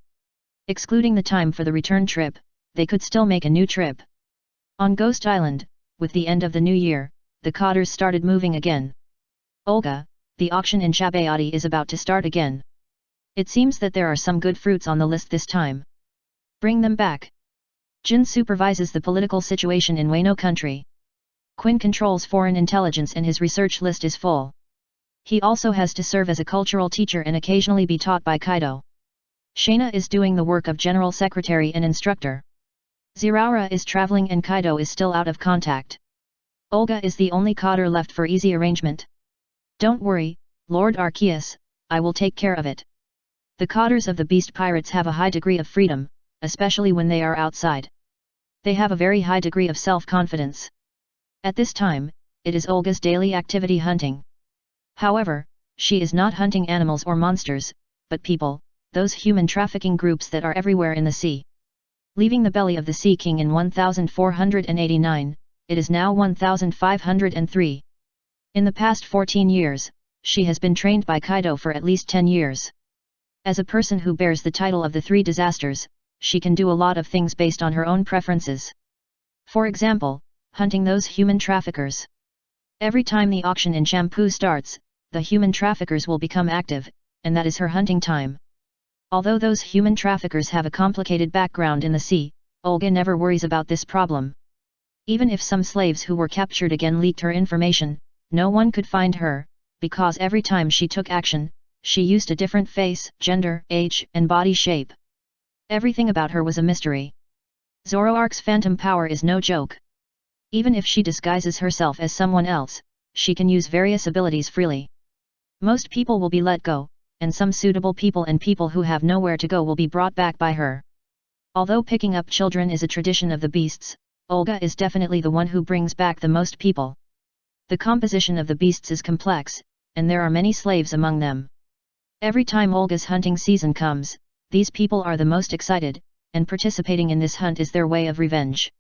Excluding the time for the return trip, they could still make a new trip. On Ghost Island, with the end of the new year, the cotters started moving again. Olga, the auction in Chabayati is about to start again. It seems that there are some good fruits on the list this time. Bring them back. Jin supervises the political situation in Wano country. Quinn controls foreign intelligence and his research list is full. He also has to serve as a cultural teacher and occasionally be taught by Kaido. Shana is doing the work of general secretary and instructor. Ziraura is traveling and Kaido is still out of contact. Olga is the only cotter left for easy arrangement. Don't worry, Lord Arceus, I will take care of it. The cotters of the beast pirates have a high degree of freedom, especially when they are outside. They have a very high degree of self-confidence. At this time, it is Olga's daily activity hunting. However, she is not hunting animals or monsters, but people, those human trafficking groups that are everywhere in the sea. Leaving the belly of the Sea King in 1489, it is now 1503. In the past 14 years, she has been trained by Kaido for at least 10 years. As a person who bears the title of the Three Disasters, she can do a lot of things based on her own preferences. For example, hunting those human traffickers. Every time the auction in Shampoo starts, the human traffickers will become active, and that is her hunting time. Although those human traffickers have a complicated background in the sea, Olga never worries about this problem. Even if some slaves who were captured again leaked her information, no one could find her, because every time she took action, she used a different face, gender, age, and body shape. Everything about her was a mystery. Zoroark's phantom power is no joke. Even if she disguises herself as someone else, she can use various abilities freely. Most people will be let go, and some suitable people and people who have nowhere to go will be brought back by her. Although picking up children is a tradition of the beasts, Olga is definitely the one who brings back the most people. The composition of the beasts is complex, and there are many slaves among them. Every time Olga's hunting season comes, these people are the most excited, and participating in this hunt is their way of revenge.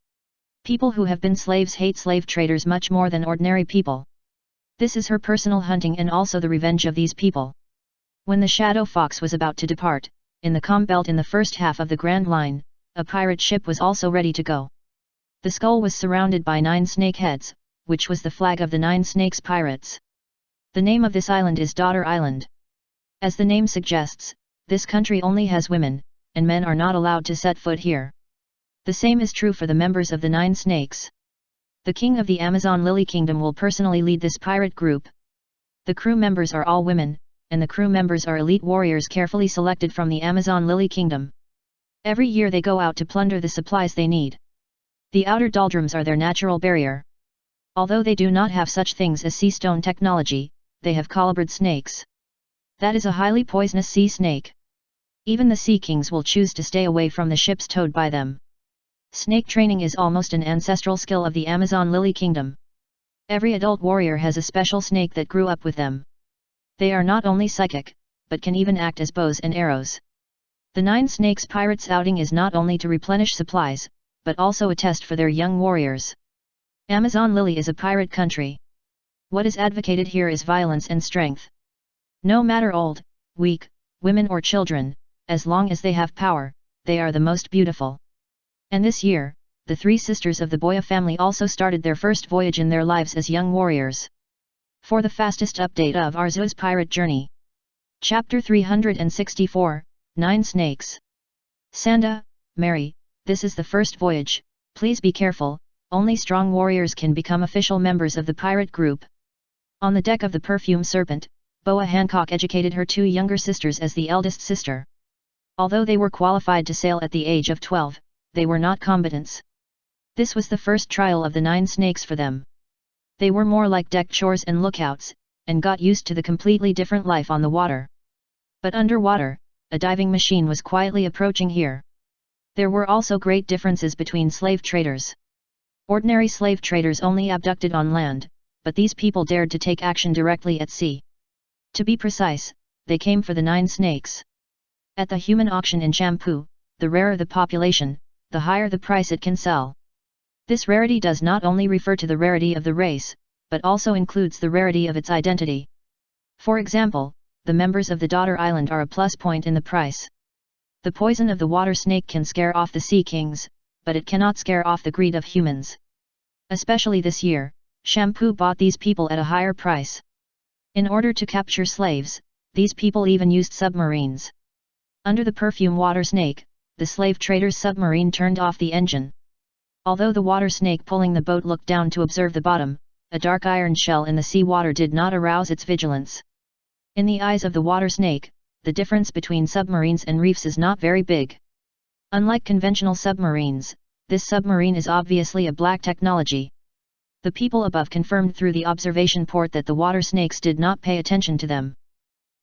People who have been slaves hate slave traders much more than ordinary people. This is her personal hunting and also the revenge of these people. When the Shadow Fox was about to depart, in the calm belt in the first half of the Grand Line, a pirate ship was also ready to go. The skull was surrounded by 9 snake heads, which was the flag of the 9 Snakes Pirates. The name of this island is Daughter Island. As the name suggests, this country only has women, and men are not allowed to set foot here. The same is true for the members of the 9 Snakes. The king of the Amazon Lily Kingdom will personally lead this pirate group. The crew members are all women, and the crew members are elite warriors carefully selected from the Amazon Lily Kingdom. Every year they go out to plunder the supplies they need. The outer doldrums are their natural barrier. Although they do not have such things as sea stone technology, they have colubrid snakes. That is a highly poisonous sea snake. Even the sea kings will choose to stay away from the ships towed by them. Snake training is almost an ancestral skill of the Amazon Lily Kingdom. Every adult warrior has a special snake that grew up with them. They are not only psychic, but can even act as bows and arrows. The 9 Snakes Pirates outing is not only to replenish supplies, but also a test for their young warriors. Amazon Lily is a pirate country. What is advocated here is violence and strength. No matter old, weak, women or children, as long as they have power, they are the most beautiful. And this year, the 3 sisters of the Boya family also started their first voyage in their lives as young warriors. For the fastest update of Arceus' pirate journey. Chapter 364, 9 Snakes. Sanda, Mary, this is the first voyage, please be careful, only strong warriors can become official members of the pirate group. On the deck of the Perfume Serpent, Boa Hancock educated her 2 younger sisters as the eldest sister. Although they were qualified to sail at the age of 12, they were not combatants. This was the first trial of the 9 snakes for them. They were more like deck chores and lookouts, and got used to the completely different life on the water. But underwater, a diving machine was quietly approaching here. There were also great differences between slave traders. Ordinary slave traders only abducted on land, but these people dared to take action directly at sea. To be precise, they came for the 9 snakes. At the human auction in Champu, the rarer the population, the higher the price it can sell. This rarity does not only refer to the rarity of the race, but also includes the rarity of its identity. For example, the members of the Daughter Island are a plus point in the price. The poison of the water snake can scare off the sea kings, but it cannot scare off the greed of humans. Especially this year, Champu bought these people at a higher price. In order to capture slaves, these people even used submarines. Under the perfume water snake, the slave trader's submarine turned off the engine. Although the water snake pulling the boat looked down to observe the bottom, a dark iron shell in the sea water did not arouse its vigilance. In the eyes of the water snake, the difference between submarines and reefs is not very big. Unlike conventional submarines, this submarine is obviously a black technology. The people above confirmed through the observation port that the water snakes did not pay attention to them.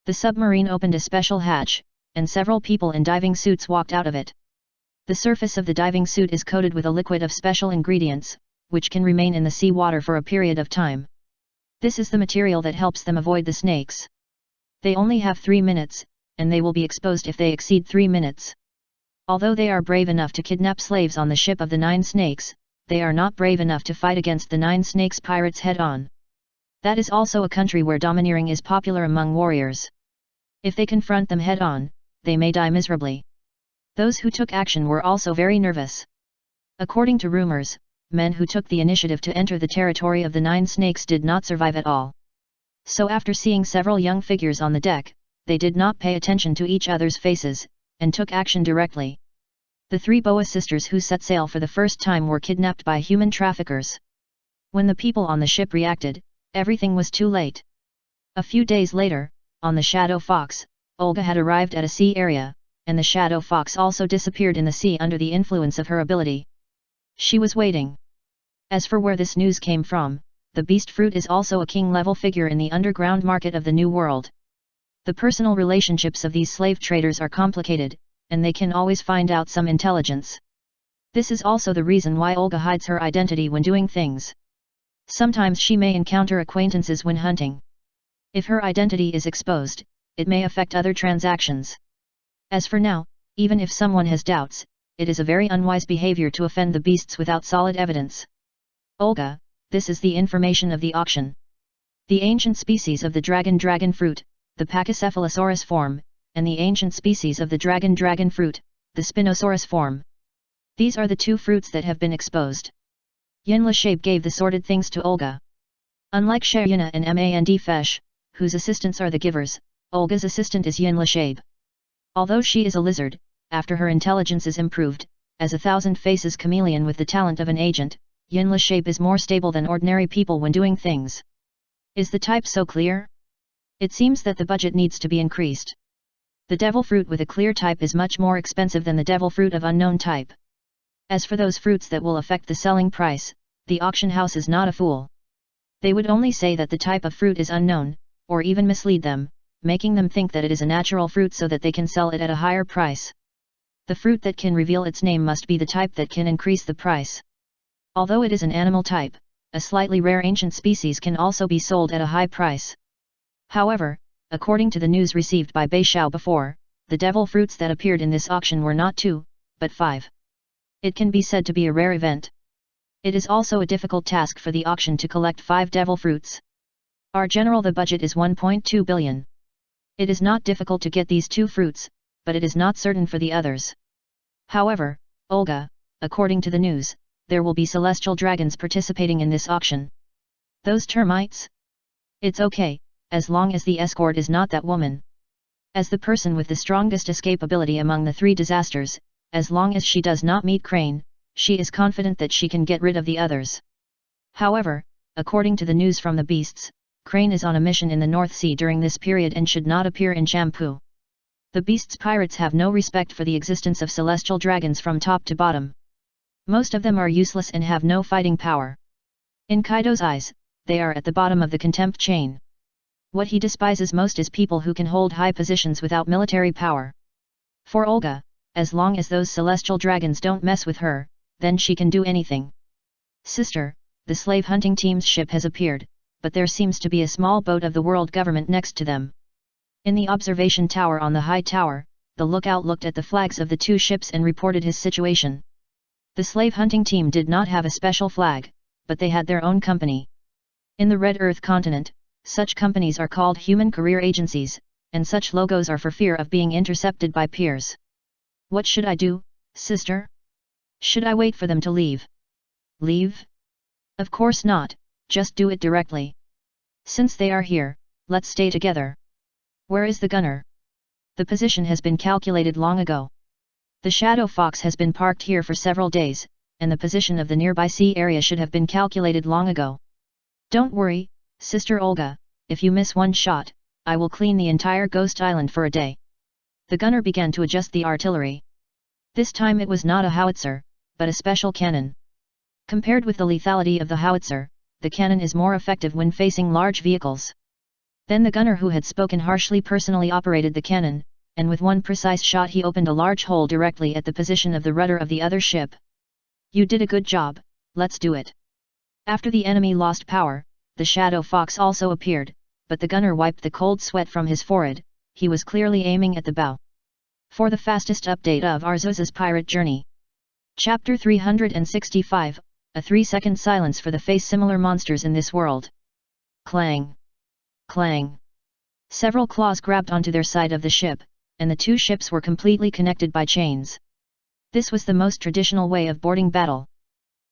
The submarine opened a special hatch, and several people in diving suits walked out of it. The surface of the diving suit is coated with a liquid of special ingredients, which can remain in the sea water for a period of time. This is the material that helps them avoid the snakes. They only have 3 minutes, and they will be exposed if they exceed 3 minutes. Although they are brave enough to kidnap slaves on the ship of the 9 snakes, they are not brave enough to fight against the 9 snakes pirates head-on. That is also a country where domineering is popular among warriors. If they confront them head-on, they may die miserably. Those who took action were also very nervous. According to rumors, men who took the initiative to enter the territory of the 9 snakes did not survive at all. So after seeing several young figures on the deck, they did not pay attention to each other's faces, and took action directly. The 3 Boa sisters who set sail for the first time were kidnapped by human traffickers. When the people on the ship reacted, everything was too late. A few days later, on the Shadow Fox, Olga had arrived at a sea area, and the Shadow Fox also disappeared in the sea under the influence of her ability. She was waiting. As for where this news came from, the beast fruit is also a king-level figure in the underground market of the New World. The personal relationships of these slave traders are complicated, and they can always find out some intelligence. This is also the reason why Olga hides her identity when doing things. Sometimes she may encounter acquaintances when hunting. If her identity is exposed, it may affect other transactions. As for now, even if someone has doubts, it is a very unwise behavior to offend the beasts without solid evidence. Olga, this is the information of the auction. The ancient species of the dragon fruit, the Pachycephalosaurus form, and the ancient species of the dragon fruit, the Spinosaurus form. These are the 2 fruits that have been exposed. Yinla Shabe gave the sorted things to Olga. Unlike Shayuna and Mand Fesh, whose assistants are the givers, Olga's assistant is Yinla Shabe. Although she is a lizard, after her intelligence is improved, as a 1,000-faces chameleon with the talent of an agent, Yinla Shabe is more stable than ordinary people when doing things. Is the type so clear? It seems that the budget needs to be increased. The devil fruit with a clear type is much more expensive than the devil fruit of unknown type. As for those fruits that will affect the selling price, the auction house is not a fool. They would only say that the type of fruit is unknown, or even mislead them, making them think that it is a natural fruit so that they can sell it at a higher price. The fruit that can reveal its name must be the type that can increase the price. Although it is an animal type, a slightly rare ancient species can also be sold at a high price. However, according to the news received by Bei Xiao before, the devil fruits that appeared in this auction were not 2, but 5. It can be said to be a rare event. It is also a difficult task for the auction to collect 5 devil fruits. Our general the budget is 1.2 billion. It is not difficult to get these 2 fruits, but it is not certain for the others. However, Olga, according to the news, there will be celestial dragons participating in this auction. Those termites? It's okay, as long as the escort is not that woman. As the person with the strongest escape ability among the 3 disasters, as long as she does not meet Crane, she is confident that she can get rid of the others. However, according to the news from the beasts, Crane is on a mission in the North Sea during this period and should not appear in Champu. The beasts' pirates have no respect for the existence of celestial dragons from top to bottom. Most of them are useless and have no fighting power. In Kaido's eyes, they are at the bottom of the contempt chain. What he despises most is people who can hold high positions without military power. For Olga, as long as those celestial dragons don't mess with her, then she can do anything. Sister, the slave hunting team's ship has appeared, but there seems to be a small boat of the world government next to them. In the observation tower on the high tower, the lookout looked at the flags of the two ships and reported his situation. The slave hunting team did not have a special flag, but they had their own company. In the Red Earth continent, such companies are called human career agencies, and such logos are for fear of being intercepted by peers. What should I do, sister? Should I wait for them to leave? Leave? Of course not, just do it directly. Since they are here, let's stay together. Where is the gunner? The position has been calculated long ago. The Shadow Fox has been parked here for several days, and the position of the nearby sea area should have been calculated long ago. Don't worry, Sister Olga, if you miss one shot, I will clean the entire Ghost Island for a day. The gunner began to adjust the artillery. This time it was not a howitzer, but a special cannon. Compared with the lethality of the howitzer, the cannon is more effective when facing large vehicles. Then the gunner who had spoken harshly personally operated the cannon, and with one precise shot he opened a large hole directly at the position of the rudder of the other ship. You did a good job, let's do it. After the enemy lost power, the Shadow Fox also appeared, but the gunner wiped the cold sweat from his forehead. He was clearly aiming at the bow. For the fastest update of Arceus's pirate journey. Chapter 365, a 3-second silence for the face-similar monsters in this world. Clang! Clang! Several claws grabbed onto their side of the ship, and the two ships were completely connected by chains. This was the most traditional way of boarding battle.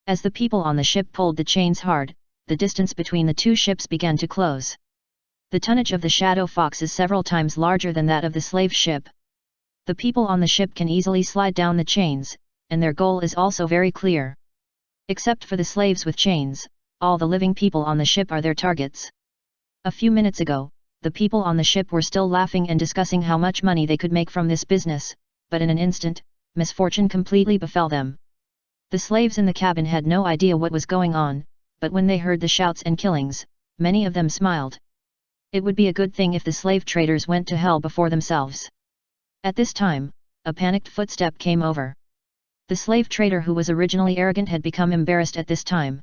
As the people on the ship pulled the chains hard, the distance between the two ships began to close. The tonnage of the Shadow Fox is several times larger than that of the slave ship. The people on the ship can easily slide down the chains, and their goal is also very clear. Except for the slaves with chains, all the living people on the ship are their targets. A few minutes ago, the people on the ship were still laughing and discussing how much money they could make from this business, but in an instant, misfortune completely befell them. The slaves in the cabin had no idea what was going on, but when they heard the shouts and killings, many of them smiled. It would be a good thing if the slave traders went to hell before themselves. At this time, a panicked footstep came over. The slave trader who was originally arrogant had become embarrassed at this time.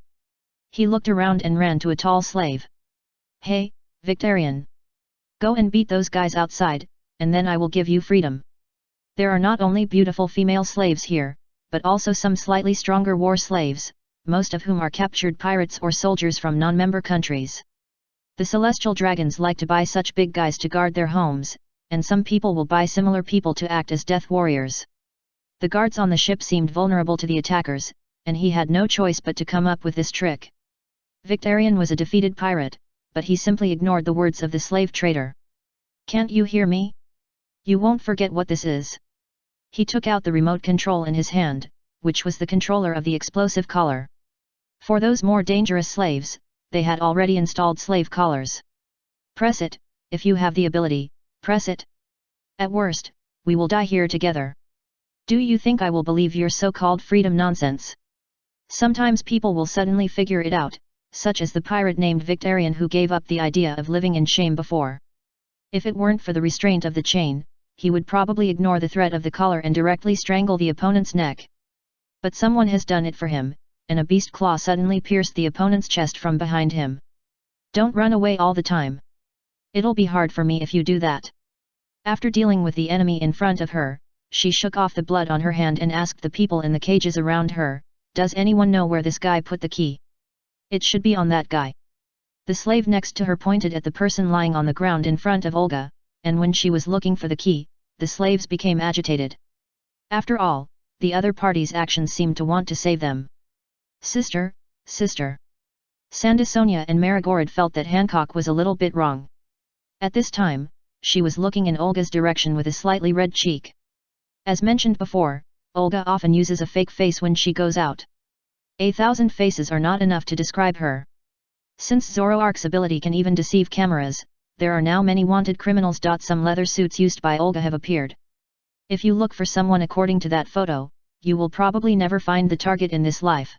He looked around and ran to a tall slave. Hey, Victorian! Go and beat those guys outside, and then I will give you freedom. There are not only beautiful female slaves here, but also some slightly stronger war slaves, most of whom are captured pirates or soldiers from non-member countries. The celestial dragons like to buy such big guys to guard their homes, and some people will buy similar people to act as death warriors. The guards on the ship seemed vulnerable to the attackers, and he had no choice but to come up with this trick. Victorian was a defeated pirate, but he simply ignored the words of the slave trader. Can't you hear me? You won't forget what this is. He took out the remote control in his hand, which was the controller of the explosive collar. For those more dangerous slaves, they had already installed slave collars. Press it, if you have the ability, press it. At worst, we will die here together. Do you think I will believe your so-called freedom nonsense? Sometimes people will suddenly figure it out, such as the pirate named Victorian who gave up the idea of living in shame before. If it weren't for the restraint of the chain, he would probably ignore the threat of the collar and directly strangle the opponent's neck. But someone has done it for him, and a beast claw suddenly pierced the opponent's chest from behind him. Don't run away all the time. It'll be hard for me if you do that. After dealing with the enemy in front of her, she shook off the blood on her hand and asked the people in the cages around her, "Does anyone know where this guy put the key? It should be on that guy." The slave next to her pointed at the person lying on the ground in front of Olga, and when she was looking for the key, the slaves became agitated. After all, the other party's actions seemed to want to save them. Sister, sister. Sandasonia and Marigorod felt that Hancock was a little bit wrong. At this time, she was looking in Olga's direction with a slightly red cheek. As mentioned before, Olga often uses a fake face when she goes out. 1,000 faces are not enough to describe her. Since Zoroark's ability can even deceive cameras, there are now many wanted criminals. Some leather suits used by Olga have appeared. If you look for someone according to that photo, you will probably never find the target in this life.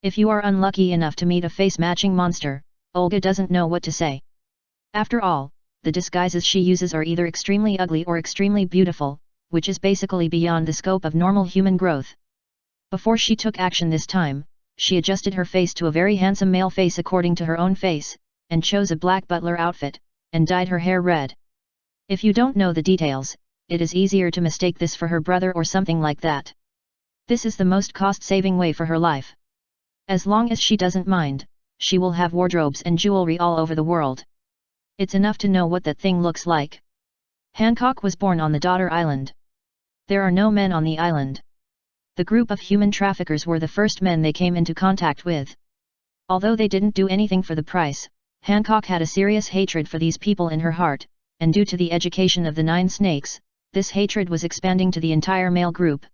If you are unlucky enough to meet a face-matching monster, Olga doesn't know what to say. After all, the disguises she uses are either extremely ugly or extremely beautiful, which is basically beyond the scope of normal human growth. Before she took action this time, she adjusted her face to a very handsome male face according to her own face, and chose a black butler outfit, and dyed her hair red. If you don't know the details, it is easier to mistake this for her brother or something like that. This is the most cost-saving way for her life. As long as she doesn't mind, she will have wardrobes and jewelry all over the world. It's enough to know what that thing looks like. Hancock was born on the Daughter Island. There are no men on the island. The group of human traffickers were the first men they came into contact with. Although they didn't do anything for the price, Hancock had a serious hatred for these people in her heart, and due to the education of the 9 snakes, this hatred was expanding to the entire male group.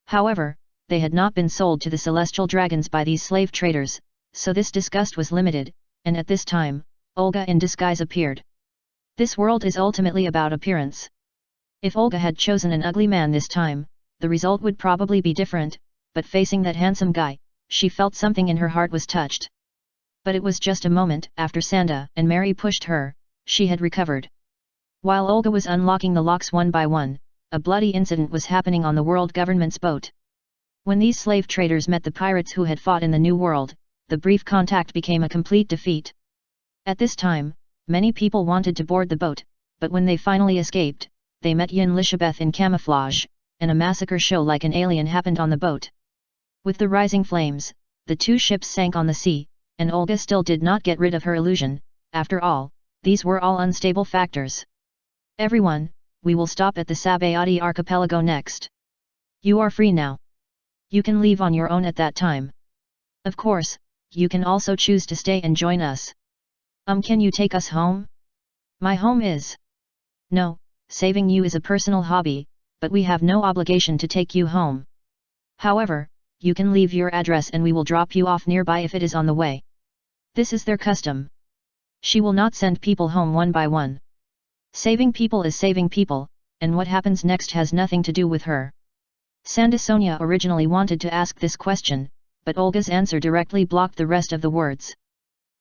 However, they had not been sold to the celestial dragons by these slave traders, so this disgust was limited, and at this time, Olga in disguise appeared. This world is ultimately about appearance. If Olga had chosen an ugly man this time, the result would probably be different, but facing that handsome guy, she felt something in her heart was touched. But it was just a moment. After Sanda and Mary pushed her, she had recovered. While Olga was unlocking the locks one by one, a bloody incident was happening on the world government's boat. When these slave traders met the pirates who had fought in the New World, the brief contact became a complete defeat. At this time, many people wanted to board the boat, but when they finally escaped, they met Yin Lishabeth in camouflage, and a massacre show like an alien happened on the boat. With the rising flames, the 2 ships sank on the sea, and Olga still did not get rid of her illusion. After all, these were all unstable factors. Everyone, we will stop at the Sabayati archipelago next. You are free now. You can leave on your own at that time. Of course, you can also choose to stay and join us. Can you take us home? My home is... No, saving you is a personal hobby, but we have no obligation to take you home. However, you can leave your address and we will drop you off nearby if it is on the way. This is their custom. She will not send people home one by one. Saving people is saving people, and what happens next has nothing to do with her. Sanda Sonia originally wanted to ask this question, but Olga's answer directly blocked the rest of the words.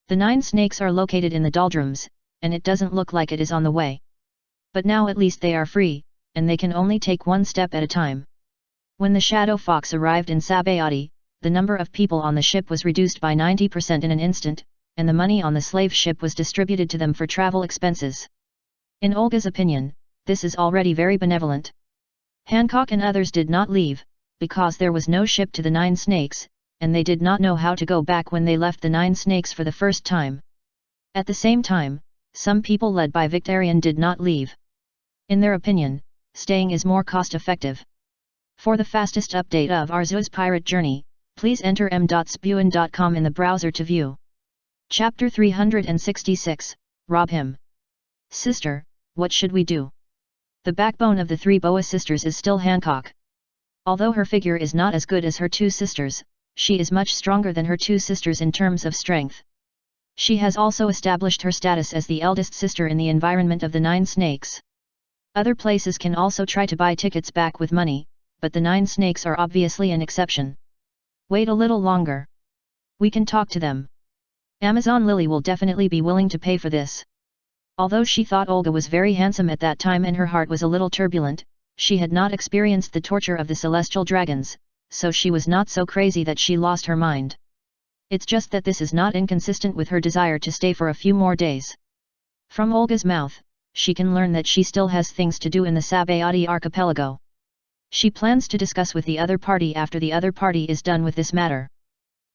The 9 snakes are located in the doldrums, and it doesn't look like it is on the way. But now at least they are free, and they can only take one step at a time. When the Shadow Fox arrived in Sabayati, the number of people on the ship was reduced by 90% in an instant, and the money on the slave ship was distributed to them for travel expenses. In Olga's opinion, this is already very benevolent. Hancock and others did not leave, because there was no ship to the 9 snakes, and they did not know how to go back when they left the 9 snakes for the first time. At the same time, some people led by Victorian did not leave. In their opinion, staying is more cost-effective. For the fastest update of Arceus pirate journey, please enter m.spuin.com in the browser to view. Chapter 366, Rob him. Sister, what should we do? The backbone of the 3 Boa sisters is still Hancock. Although her figure is not as good as her 2 sisters, she is much stronger than her 2 sisters in terms of strength. She has also established her status as the eldest sister in the environment of the 9 snakes. Other places can also try to buy tickets back with money, but the 9 snakes are obviously an exception. Wait a little longer. We can talk to them. Amazon Lily will definitely be willing to pay for this. Although she thought Olga was very handsome at that time and her heart was a little turbulent, she had not experienced the torture of the celestial dragons, so she was not so crazy that she lost her mind. It's just that this is not inconsistent with her desire to stay for a few more days. From Olga's mouth, she can learn that she still has things to do in the Sabayati archipelago. She plans to discuss with the other party after the other party is done with this matter.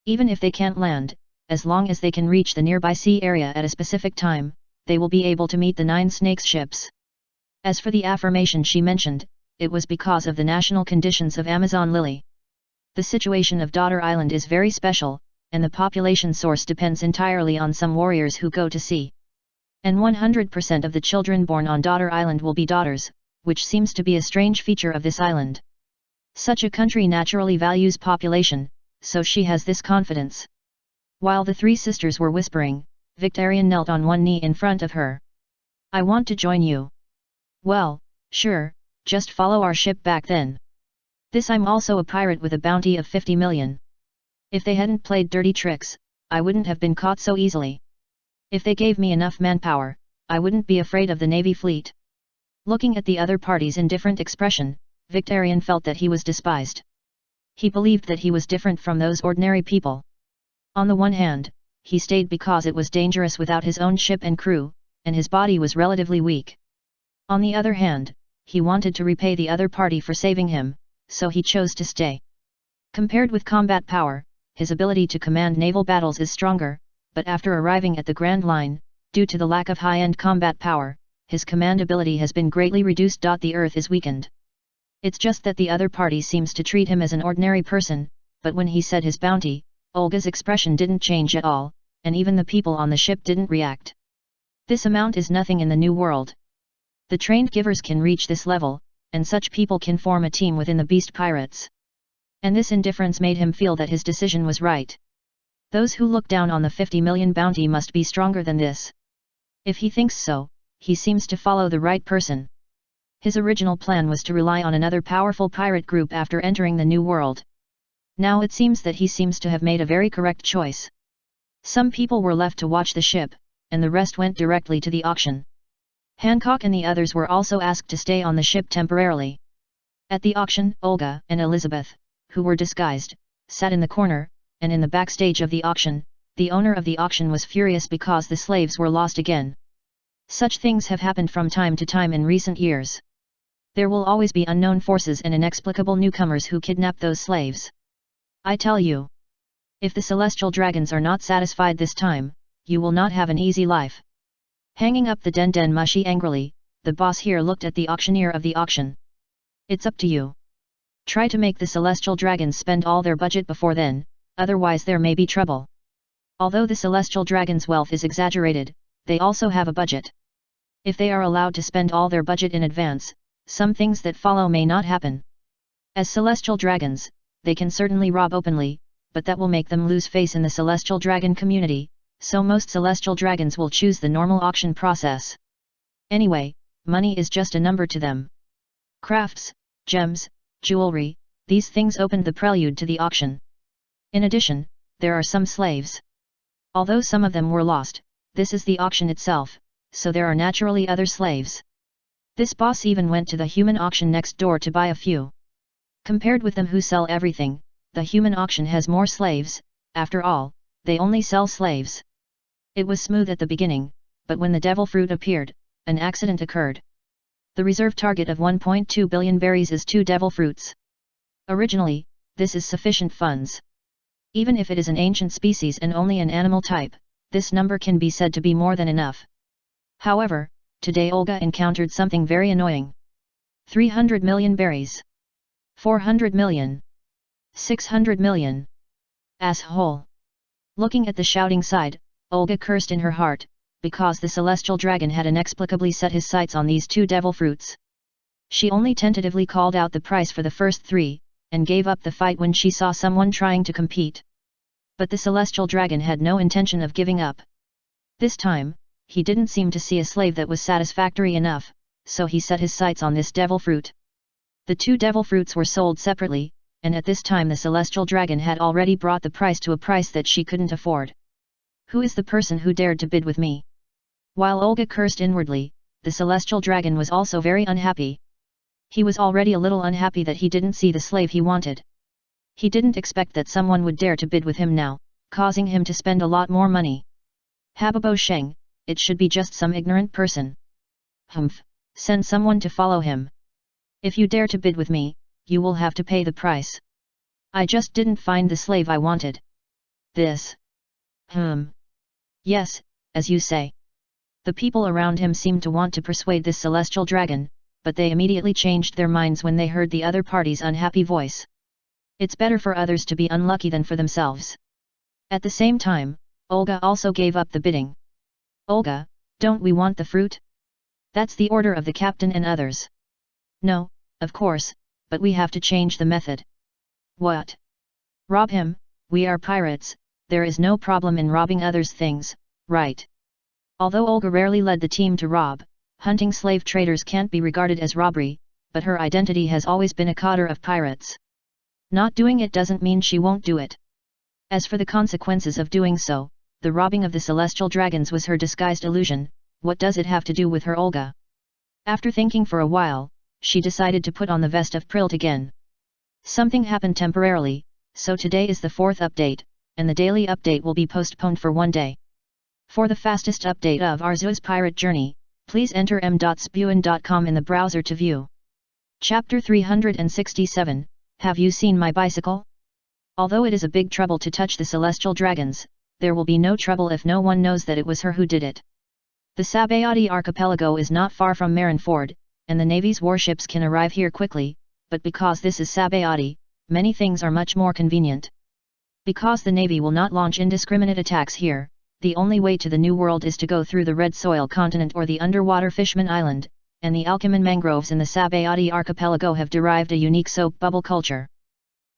Even if they can't land, as long as they can reach the nearby sea area at a specific time, they will be able to meet the 9 snakes ships. As for the affirmation she mentioned, it was because of the national conditions of Amazon Lily. The situation of Daughter Island is very special, and the population source depends entirely on some warriors who go to sea. And 100% of the children born on Daughter Island will be daughters, which seems to be a strange feature of this island. Such a country naturally values population, so she has this confidence. While the 3 sisters were whispering, Victorian knelt on one knee in front of her. I want to join you. Well, sure, just follow our ship back then. This I'm also a pirate with a bounty of 50 million. If they hadn't played dirty tricks, I wouldn't have been caught so easily. If they gave me enough manpower, I wouldn't be afraid of the Navy fleet. Looking at the other party's indifferent expression, Victorian felt that he was despised. He believed that he was different from those ordinary people. On the one hand, he stayed because it was dangerous without his own ship and crew, and his body was relatively weak. On the other hand, he wanted to repay the other party for saving him, so he chose to stay. Compared with combat power, his ability to command naval battles is stronger, but after arriving at the Grand Line, due to the lack of high-end combat power, his command ability has been greatly reduced. The Earth is weakened. It's just that the other party seems to treat him as an ordinary person, but when he said his bounty, Olga's expression didn't change at all, and even the people on the ship didn't react. This amount is nothing in the New World. The trained givers can reach this level, and such people can form a team within the Beast Pirates. And this indifference made him feel that his decision was right. Those who look down on the 50 million bounty must be stronger than this. If he thinks so, he seems to follow the right person. His original plan was to rely on another powerful pirate group after entering the New World. Now it seems that he seems to have made a very correct choice. Some people were left to watch the ship, and the rest went directly to the auction. Hancock and the others were also asked to stay on the ship temporarily. At the auction, Olga and Elizabeth, who were disguised, sat in the corner, and in the backstage of the auction, the owner of the auction was furious because the slaves were lost again. Such things have happened from time to time in recent years. There will always be unknown forces and inexplicable newcomers who kidnap those slaves. I tell you. If the celestial dragons are not satisfied this time, you will not have an easy life. Hanging up the den mushi angrily, the boss here looked at the auctioneer of the auction. It's up to you. Try to make the celestial dragons spend all their budget before then, otherwise there may be trouble. Although the celestial dragons' wealth is exaggerated, they also have a budget. If they are allowed to spend all their budget in advance, some things that follow may not happen. As celestial dragons, they can certainly rob openly, but that will make them lose face in the celestial dragon community, so most celestial dragons will choose the normal auction process. Anyway, money is just a number to them. Crafts, gems, jewelry, these things opened the prelude to the auction. In addition, there are some slaves. Although some of them were lost, this is the auction itself, so there are naturally other slaves. This boss even went to the human auction next door to buy a few. Compared with them who sell everything, the human auction has more slaves. After all, they only sell slaves. It was smooth at the beginning, but when the devil fruit appeared, an accident occurred. The reserve target of 1.2 billion berries is 2 devil fruits. Originally, this is sufficient funds. Even if it is an ancient species and only an animal type, this number can be said to be more than enough. However, today Olga encountered something very annoying. 300 million berries. 400 million. 600 million. Asshole. Looking at the shouting side, Olga cursed in her heart, because the celestial dragon had inexplicably set his sights on these 2 devil fruits. She only tentatively called out the price for the first 3, and gave up the fight when she saw someone trying to compete. But the celestial dragon had no intention of giving up. This time, he didn't seem to see a slave that was satisfactory enough, so he set his sights on this devil fruit. The 2 devil fruits were sold separately, and at this time the celestial dragon had already brought the price to a price that she couldn't afford. Who is the person who dared to bid with me? While Olga cursed inwardly, the celestial dragon was also very unhappy. He was already a little unhappy that he didn't see the slave he wanted. He didn't expect that someone would dare to bid with him now, causing him to spend a lot more money. Hababo Sheng, it should be just some ignorant person. Humph, send someone to follow him. If you dare to bid with me, you will have to pay the price. I just didn't find the slave I wanted. This. Yes, as you say. The people around him seemed to want to persuade this celestial dragon, but they immediately changed their minds when they heard the other party's unhappy voice. It's better for others to be unlucky than for themselves. At the same time, Olga also gave up the bidding. Olga, don't we want the fruit? That's the order of the captain and others. No, of course, but we have to change the method. What? Rob him? We are pirates, there is no problem in robbing others' things, right? Although Olga rarely led the team to rob, hunting slave traders can't be regarded as robbery, but her identity has always been a cadre of pirates. Not doing it doesn't mean she won't do it. As for the consequences of doing so, the robbing of the celestial dragons was her disguised illusion. What does it have to do with her Olga? After thinking for a while, she decided to put on the vest of Prilt again. Something happened temporarily, so today is the 4th update, and the daily update will be postponed for 1 day. For the fastest update of Arceus pirate journey, please enter m.spuin.com in the browser to view. Chapter 367, Have you seen my bicycle? Although it is a big trouble to touch the celestial dragons, there will be no trouble if no one knows that it was her who did it. The Sabayati archipelago is not far from Marineford, and the Navy's warships can arrive here quickly, but because this is Sabayati, many things are much more convenient. Because the Navy will not launch indiscriminate attacks here, the only way to the New World is to go through the Red Soil continent or the underwater Fishman Island, and the Alkaman mangroves in the Sabayati archipelago have derived a unique soap bubble culture.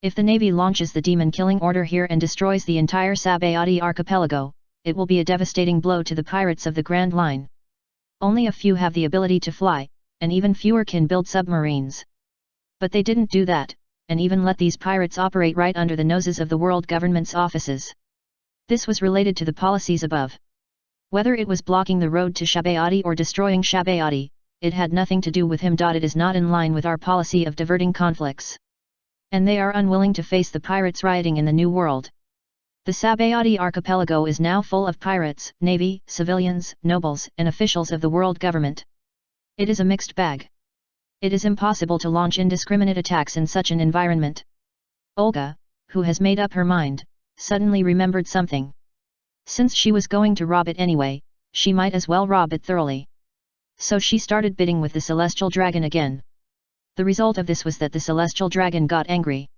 If the Navy launches the demon-killing order here and destroys the entire Sabayati archipelago, it will be a devastating blow to the pirates of the Grand Line. Only a few have the ability to fly, and even fewer can build submarines. But they didn't do that, and even let these pirates operate right under the noses of the world government's offices. This was related to the policies above. Whether it was blocking the road to Sabayati or destroying Sabayati, it had nothing to do with him. It is not in line with our policy of diverting conflicts. And they are unwilling to face the pirates rioting in the New World. The Sabayati archipelago is now full of pirates, navy, civilians, nobles, and officials of the world government. It is a mixed bag. It is impossible to launch indiscriminate attacks in such an environment. Olga, who has made up her mind, suddenly remembered something. Since she was going to rob it anyway, she might as well rob it thoroughly. So she started bidding with the celestial dragon again. The result of this was that the celestial dragon got angry.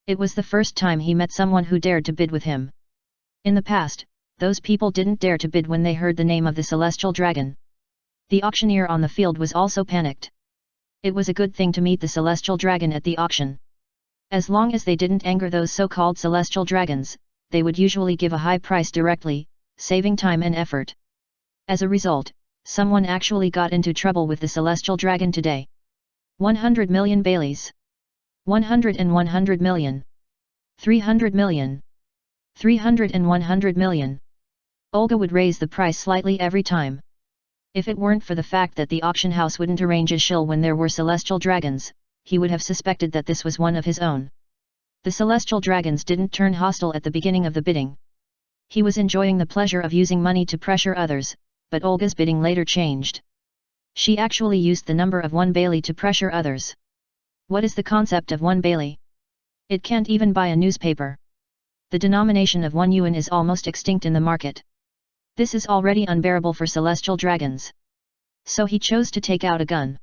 It was the first time he met someone who dared to bid with him. In the past, those people didn't dare to bid when they heard the name of the celestial dragon. The auctioneer on the field was also panicked. It was a good thing to meet the celestial dragon at the auction. As long as they didn't anger those so-called celestial dragons, they would usually give a high price directly, saving time and effort. As a result, someone actually got into trouble with the celestial dragon today. 100 million Baileys. 100 and 100 million. 300 million. 300 and 100 million. Olga would raise the price slightly every time. If it weren't for the fact that the auction house wouldn't arrange a shill when there were celestial dragons, he would have suspected that this was one of his own. The celestial dragons didn't turn hostile at the beginning of the bidding. He was enjoying the pleasure of using money to pressure others, but Olga's bidding later changed. She actually used the number of 1 Bailey to pressure others. What is the concept of 1 Bailey? It can't even buy a newspaper. The denomination of 1 yuan is almost extinct in the market. This is already unbearable for celestial dragons. So he chose to take out a gun.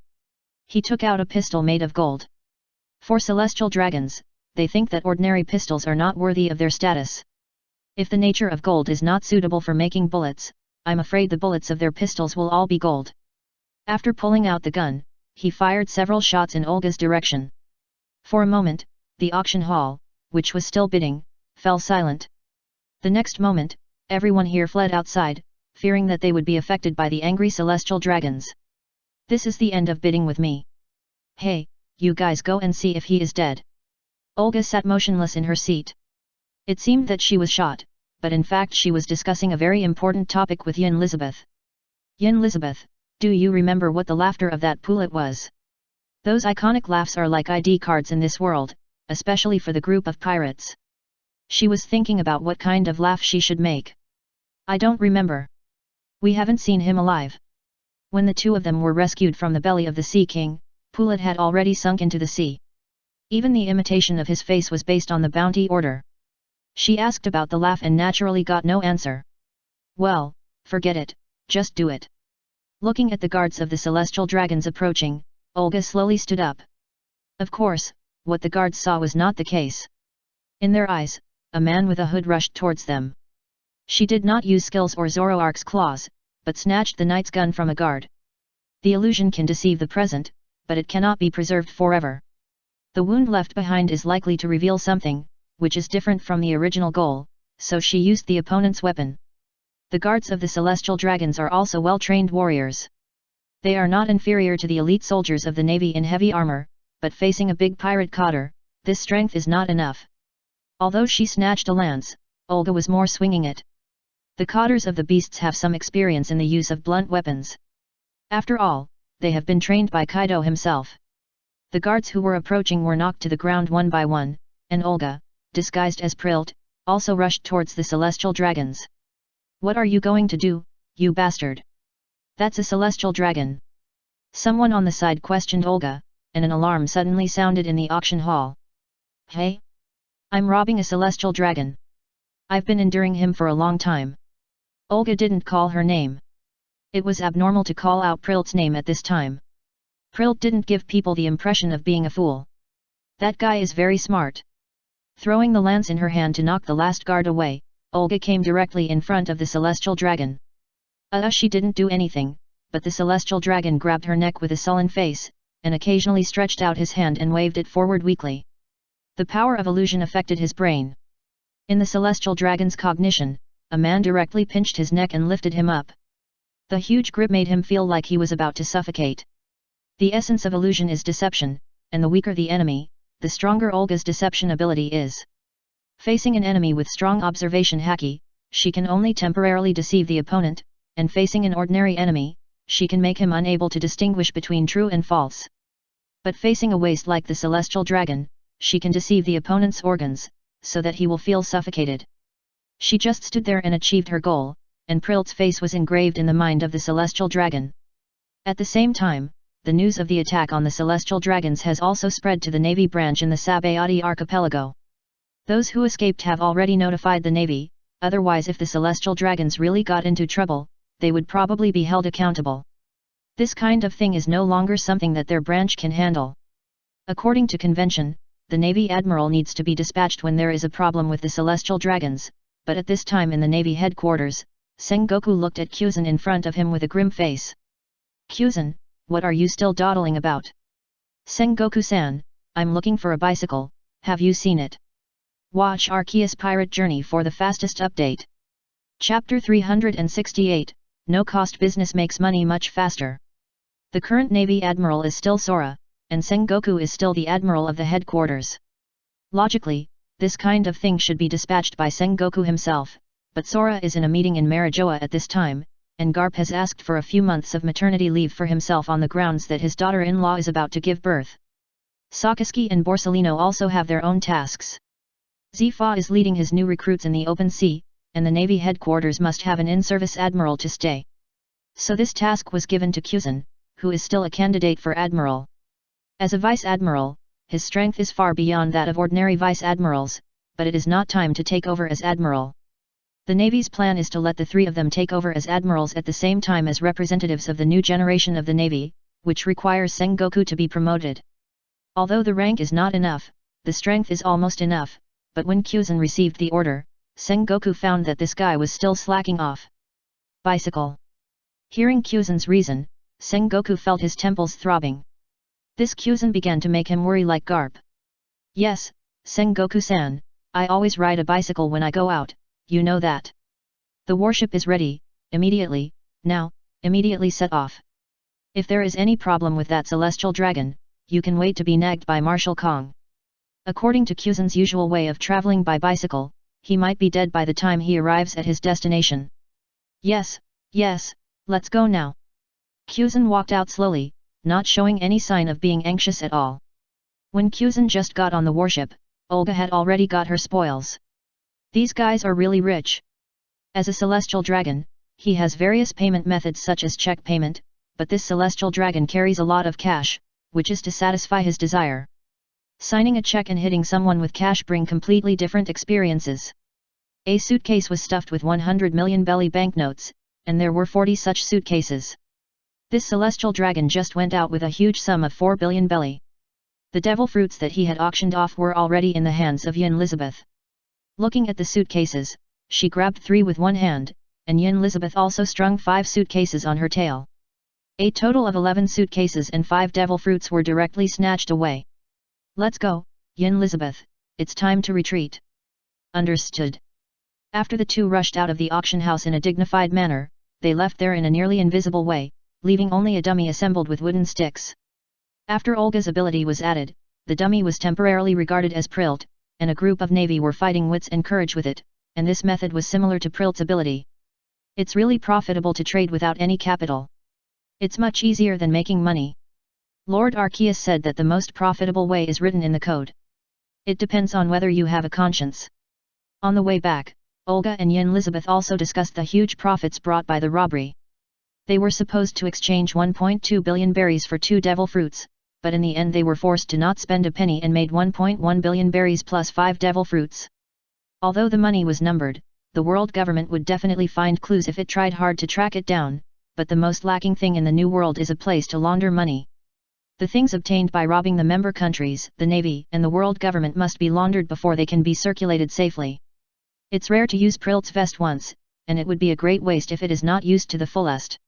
He took out a pistol made of gold. For celestial dragons, they think that ordinary pistols are not worthy of their status. If the nature of gold is not suitable for making bullets, I'm afraid the bullets of their pistols will all be gold. After pulling out the gun, he fired several shots in Olga's direction. For a moment, the auction hall, which was still bidding, fell silent. The next moment, everyone here fled outside, fearing that they would be affected by the angry celestial dragons. This is the end of bidding with me. Hey, you guys go and see if he is dead. Olga sat motionless in her seat. It seemed that she was shot, but in fact she was discussing a very important topic with Yin Elizabeth. Yin Elizabeth, do you remember what the laughter of that poulet was? Those iconic laughs are like ID cards in this world, especially for the group of pirates. She was thinking about what kind of laugh she should make. I don't remember. We haven't seen him alive. When the two of them were rescued from the belly of the Sea King, Poulet had already sunk into the sea. Even the imitation of his face was based on the bounty order. She asked about the laugh and naturally got no answer. Well, forget it, just do it. Looking at the guards of the celestial dragons approaching, Olga slowly stood up. Of course, what the guards saw was not the case. In their eyes, a man with a hood rushed towards them. She did not use skills or Zoroark's claws, but snatched the knight's gun from a guard. The illusion can deceive the present, but it cannot be preserved forever. The wound left behind is likely to reveal something, which is different from the original goal, so she used the opponent's weapon. The guards of the celestial dragons are also well-trained warriors. They are not inferior to the elite soldiers of the navy in heavy armor, but facing a big pirate cotter, this strength is not enough. Although she snatched a lance, Olga was more swinging it. The cotters of the beasts have some experience in the use of blunt weapons. After all, they have been trained by Kaido himself. The guards who were approaching were knocked to the ground one by one, and Olga, disguised as Prilt, also rushed towards the celestial dragons. "What are you going to do, you bastard? That's a celestial dragon." Someone on the side questioned Olga, and an alarm suddenly sounded in the auction hall. "Hey? I'm robbing a celestial dragon. I've been enduring him for a long time." Olga didn't call her name. It was abnormal to call out Prilt's name at this time. Prilt didn't give people the impression of being a fool. "That guy is very smart." Throwing the lance in her hand to knock the last guard away, Olga came directly in front of the celestial dragon. She didn't do anything, but the celestial dragon grabbed her neck with a sullen face, and occasionally stretched out his hand and waved it forward weakly. The power of illusion affected his brain. In the celestial dragon's cognition, a man directly pinched his neck and lifted him up. The huge grip made him feel like he was about to suffocate. The essence of illusion is deception, and the weaker the enemy, the stronger Olga's deception ability is. Facing an enemy with strong observation haki, she can only temporarily deceive the opponent, and facing an ordinary enemy, she can make him unable to distinguish between true and false. But facing a waste like the celestial dragon, she can deceive the opponent's organs, so that he will feel suffocated. She just stood there and achieved her goal, and Prilt's face was engraved in the mind of the celestial dragon. At the same time, the news of the attack on the celestial dragons has also spread to the Navy branch in the Sabayati archipelago. Those who escaped have already notified the Navy, otherwise if the celestial dragons really got into trouble, they would probably be held accountable. This kind of thing is no longer something that their branch can handle. According to convention, the Navy Admiral needs to be dispatched when there is a problem with the celestial dragons, but at this time in the Navy headquarters, Sengoku looked at Kyuzan in front of him with a grim face. "Kyuzan, what are you still dawdling about?" "Sengoku-san, I'm looking for a bicycle, have you seen it?" Watch Arceus Pirate Journey for the fastest update. Chapter 368, No-Cost Business Makes Money Much Faster. The current Navy Admiral is still Sora, and Sengoku is still the Admiral of the headquarters. Logically, this kind of thing should be dispatched by Sengoku himself, but Sora is in a meeting in Marijoa at this time, and Garp has asked for a few months of maternity leave for himself on the grounds that his daughter-in-law is about to give birth. Sakazuki and Borsalino also have their own tasks. Zifa is leading his new recruits in the open sea, and the Navy headquarters must have an in-service admiral to stay. So this task was given to Kyuzan, who is still a candidate for admiral. As a vice-admiral, his strength is far beyond that of ordinary vice-admirals, but it is not time to take over as admiral. The Navy's plan is to let the three of them take over as admirals at the same time as representatives of the new generation of the Navy, which requires Sengoku to be promoted. Although the rank is not enough, the strength is almost enough, but when Kyuzan received the order, Sengoku found that this guy was still slacking off. Bicycle. Hearing Kyuzan's reason, Sengoku felt his temples throbbing. This Kyuzan began to make him worry like Garp. "Yes, Sengoku-san, I always ride a bicycle when I go out, you know that. The warship is ready, immediately, now, immediately set off. If there is any problem with that celestial dragon, you can wait to be nagged by Marshal Kong." According to Kyuzan's usual way of traveling by bicycle, he might be dead by the time he arrives at his destination. Yes, let's go now." Kyuzan walked out slowly, not showing any sign of being anxious at all. When Kyuzan just got on the warship, Olga had already got her spoils. These guys are really rich. As a celestial dragon, he has various payment methods such as check payment, but this celestial dragon carries a lot of cash, which is to satisfy his desire. Signing a check and hitting someone with cash bring completely different experiences. A suitcase was stuffed with 100 million belly banknotes, and there were 40 such suitcases. This celestial dragon just went out with a huge sum of 4 billion belly. The devil fruits that he had auctioned off were already in the hands of Yin Elizabeth. Looking at the suitcases, she grabbed 3 with one hand, and Yin Elizabeth also strung 5 suitcases on her tail. A total of 11 suitcases and 5 devil fruits were directly snatched away. "Let's go, Yin Elizabeth, it's time to retreat." "Understood." After the two rushed out of the auction house in a dignified manner, they left there in a nearly invisible way, leaving only a dummy assembled with wooden sticks. After Olga's ability was added, the dummy was temporarily regarded as Prilt, and a group of Navy were fighting wits and courage with it, and this method was similar to Prilt's ability. It's really profitable to trade without any capital. It's much easier than making money. Lord Arceus said that the most profitable way is written in the code. It depends on whether you have a conscience. On the way back, Olga and Elizabeth also discussed the huge profits brought by the robbery. They were supposed to exchange 1.2 billion berries for 2 devil fruits, but in the end they were forced to not spend a penny and made 1.1 billion berries plus 5 devil fruits. Although the money was numbered, the world government would definitely find clues if it tried hard to track it down, but the most lacking thing in the new world is a place to launder money. The things obtained by robbing the member countries, the navy, and the world government must be laundered before they can be circulated safely. It's rare to use Prilt's vest once, and it would be a great waste if it is not used to the fullest.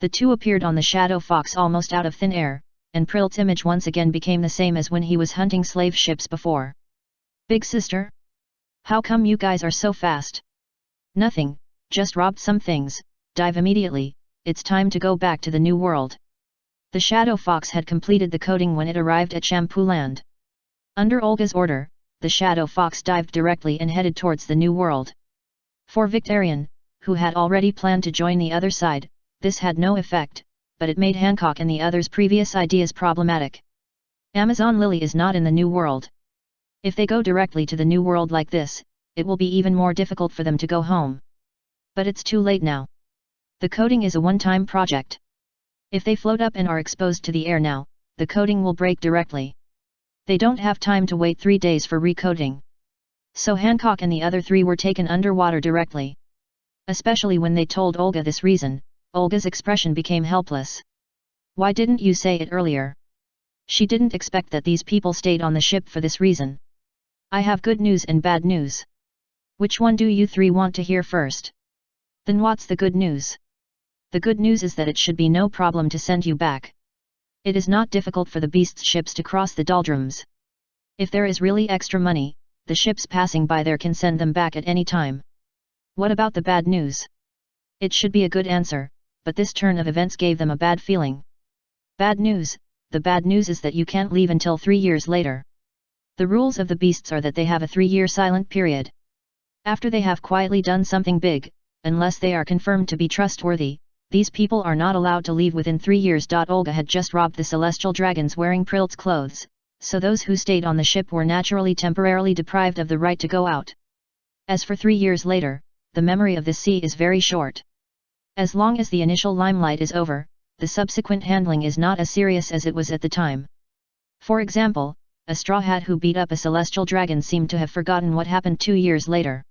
The two appeared on the Shadow Fox almost out of thin air, and Prilt's image once again became the same as when he was hunting slave ships before. Big sister? How come you guys are so fast? Nothing, just robbed some things, dive immediately, it's time to go back to the new world. The Shadow Fox had completed the coding when it arrived at Shampoo Land. Under Olga's order, the Shadow Fox dived directly and headed towards the new world. For Victorian, who had already planned to join the other side, this had no effect, but it made Hancock and the others' previous ideas problematic. Amazon Lily is not in the new world. If they go directly to the new world like this, it will be even more difficult for them to go home. But it's too late now. The coding is a one-time project. If they float up and are exposed to the air now, the coding will break directly. They don't have time to wait 3 days for recoding. So Hancock and the other 3 were taken underwater directly. Especially when they told Olga this reason, Olga's expression became helpless. Why didn't you say it earlier? She didn't expect that these people stayed on the ship for this reason. I have good news and bad news. Which one do you 3 want to hear first? Then what's the good news? The good news is that it should be no problem to send you back. It is not difficult for the beasts' ships to cross the doldrums. If there is really extra money, the ships passing by there can send them back at any time. What about the bad news? It should be a good answer, but this turn of events gave them a bad feeling. Bad news, the bad news is that you can't leave until 3 years later. The rules of the beasts are that they have a 3-year silent period. After they have quietly done something big, unless they are confirmed to be trustworthy, these people are not allowed to leave within 3 years. Olga had just robbed the celestial dragons wearing Prilt's clothes, so those who stayed on the ship were naturally temporarily deprived of the right to go out. As for 3 years later, the memory of the sea is very short. As long as the initial limelight is over, the subsequent handling is not as serious as it was at the time. For example, a straw hat who beat up a celestial dragon seemed to have forgotten what happened 2 years later.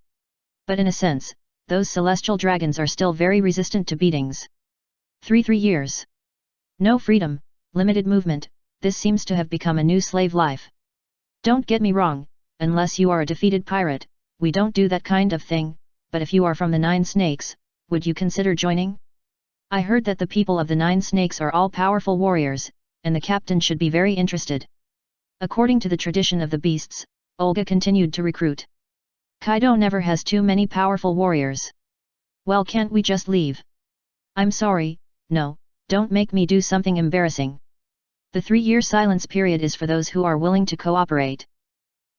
But in a sense, those celestial dragons are still very resistant to beatings. 3 years. No freedom, limited movement, this seems to have become a new slave life. Don't get me wrong, unless you are a defeated pirate, we don't do that kind of thing, but if you are from the 9 Snakes, would you consider joining? I heard that the people of the 9 Snakes are all powerful warriors, and the captain should be very interested. According to the tradition of the beasts, Olga continued to recruit. Kaido never has too many powerful warriors. Well, can't we just leave? I'm sorry, no, don't make me do something embarrassing. The 3-year silence period is for those who are willing to cooperate.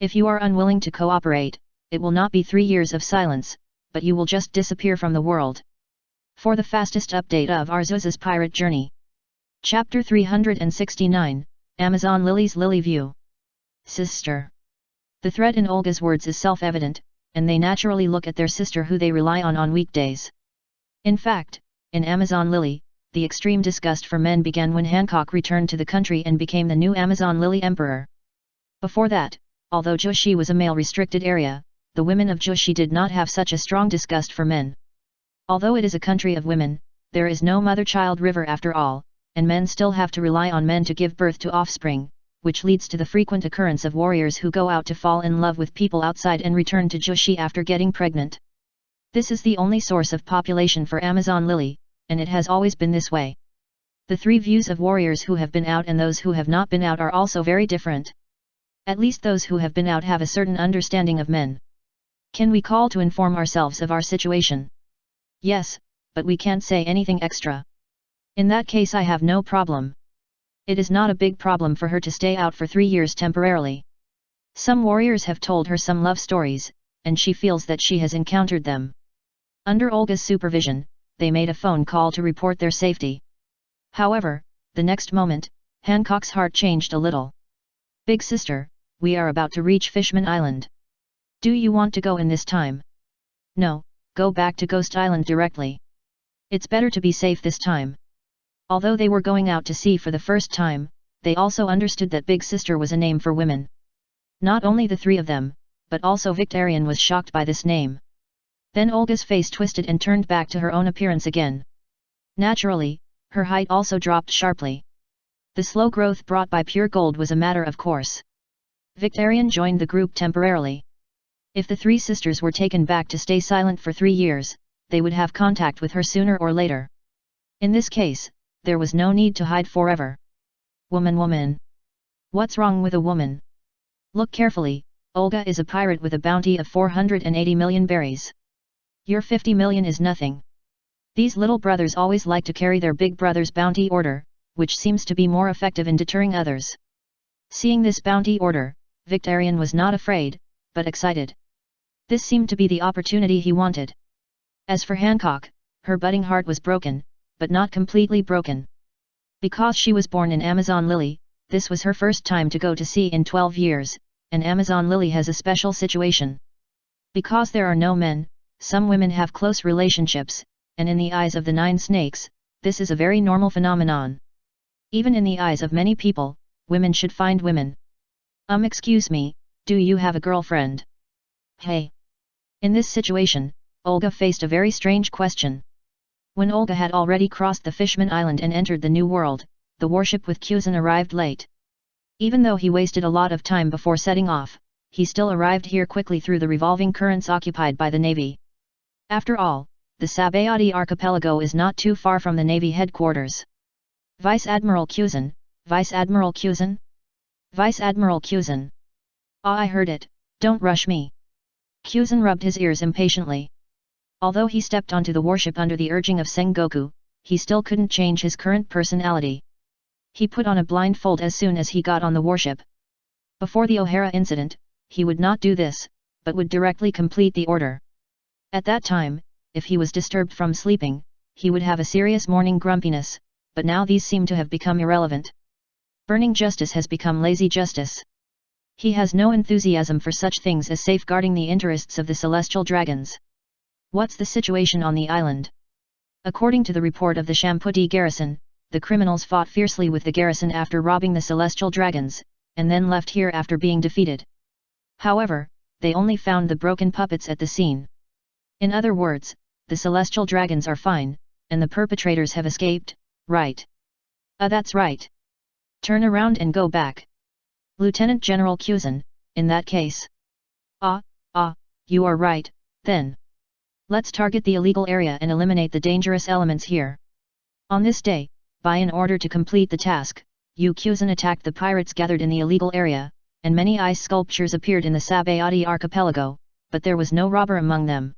If you are unwilling to cooperate, it will not be 3 years of silence, but you will just disappear from the world. For the fastest update of Arceus's pirate journey. Chapter 369, Amazon Lily's Lily View. Sister. The threat in Olga's words is self-evident, and they naturally look at their sister who they rely on weekdays. In fact, in Amazon Lily, the extreme disgust for men began when Hancock returned to the country and became the new Amazon Lily Emperor. Before that, although Joshi was a male-restricted area, the women of Joshi did not have such a strong disgust for men. Although it is a country of women, there is no mother-child river after all, and men still have to rely on men to give birth to offspring, which leads to the frequent occurrence of warriors who go out to fall in love with people outside and return to Joshi after getting pregnant. This is the only source of population for Amazon Lily, and it has always been this way. The 3 views of warriors who have been out and those who have not been out are also very different. At least those who have been out have a certain understanding of men. Can we call to inform ourselves of our situation? Yes, but we can't say anything extra. In that case I have no problem. It is not a big problem for her to stay out for 3 years temporarily. Some warriors have told her some love stories, and she feels that she has encountered them. Under Olga's supervision, they made a phone call to report their safety. However, the next moment, Hancock's heart changed a little. Big sister, we are about to reach Fishman Island. Do you want to go in this time? No, go back to Ghost Island directly. It's better to be safe this time. Although they were going out to sea for the first time, they also understood that Big Sister was a name for women. Not only the three of them, but also Victorian was shocked by this name. Then Olga's face twisted and turned back to her own appearance again. Naturally, her height also dropped sharply. The slow growth brought by pure gold was a matter of course. Victorian joined the group temporarily. If the three sisters were taken back to stay silent for 3 years, they would have contact with her sooner or later. In this case, there was no need to hide forever. Woman. What's wrong with a woman? Look carefully, Olga is a pirate with a bounty of 480 million berries. Your 50 million is nothing. These little brothers always like to carry their big brother's bounty order, which seems to be more effective in deterring others. Seeing this bounty order, Victorian was not afraid, but excited. This seemed to be the opportunity he wanted. As for Hancock, her budding heart was broken, but not completely broken. Because she was born in Amazon Lily, this was her first time to go to sea in 12 years, and Amazon Lily has a special situation. Because there are no men, some women have close relationships, and in the eyes of the 9 snakes, this is a very normal phenomenon. Even in the eyes of many people, women should find women. Excuse me, do you have a girlfriend? Hey! In this situation, Olga faced a very strange question. When Olga had already crossed the Fishman Island and entered the New World, the warship with Kuzan arrived late. Even though he wasted a lot of time before setting off, he still arrived here quickly through the revolving currents occupied by the Navy. After all, the Sabayati archipelago is not too far from the Navy headquarters. Vice Admiral Kuzan, Vice Admiral Kuzan? Vice Admiral Kuzan. Ah, I heard it, don't rush me. Kuzan rubbed his ears impatiently. Although he stepped onto the warship under the urging of Sengoku, he still couldn't change his current personality. He put on a blindfold as soon as he got on the warship. Before the O'Hara incident, he would not do this, but would directly complete the order. At that time, if he was disturbed from sleeping, he would have a serious morning grumpiness, but now these seem to have become irrelevant. Burning justice has become lazy justice. He has no enthusiasm for such things as safeguarding the interests of the celestial dragons. What's the situation on the island? According to the report of the Shamputi garrison, the criminals fought fiercely with the garrison after robbing the celestial dragons, and then left here after being defeated. However, they only found the broken puppets at the scene. In other words, the celestial dragons are fine, and the perpetrators have escaped, right? That's right. Turn around and go back. Lieutenant General Kuzan, in that case. You are right, then. Let's target the illegal area and eliminate the dangerous elements here. On this day, in order to complete the task, Kuzan attacked the pirates gathered in the illegal area, and many ice sculptures appeared in the Sabayati archipelago, but there was no robber among them.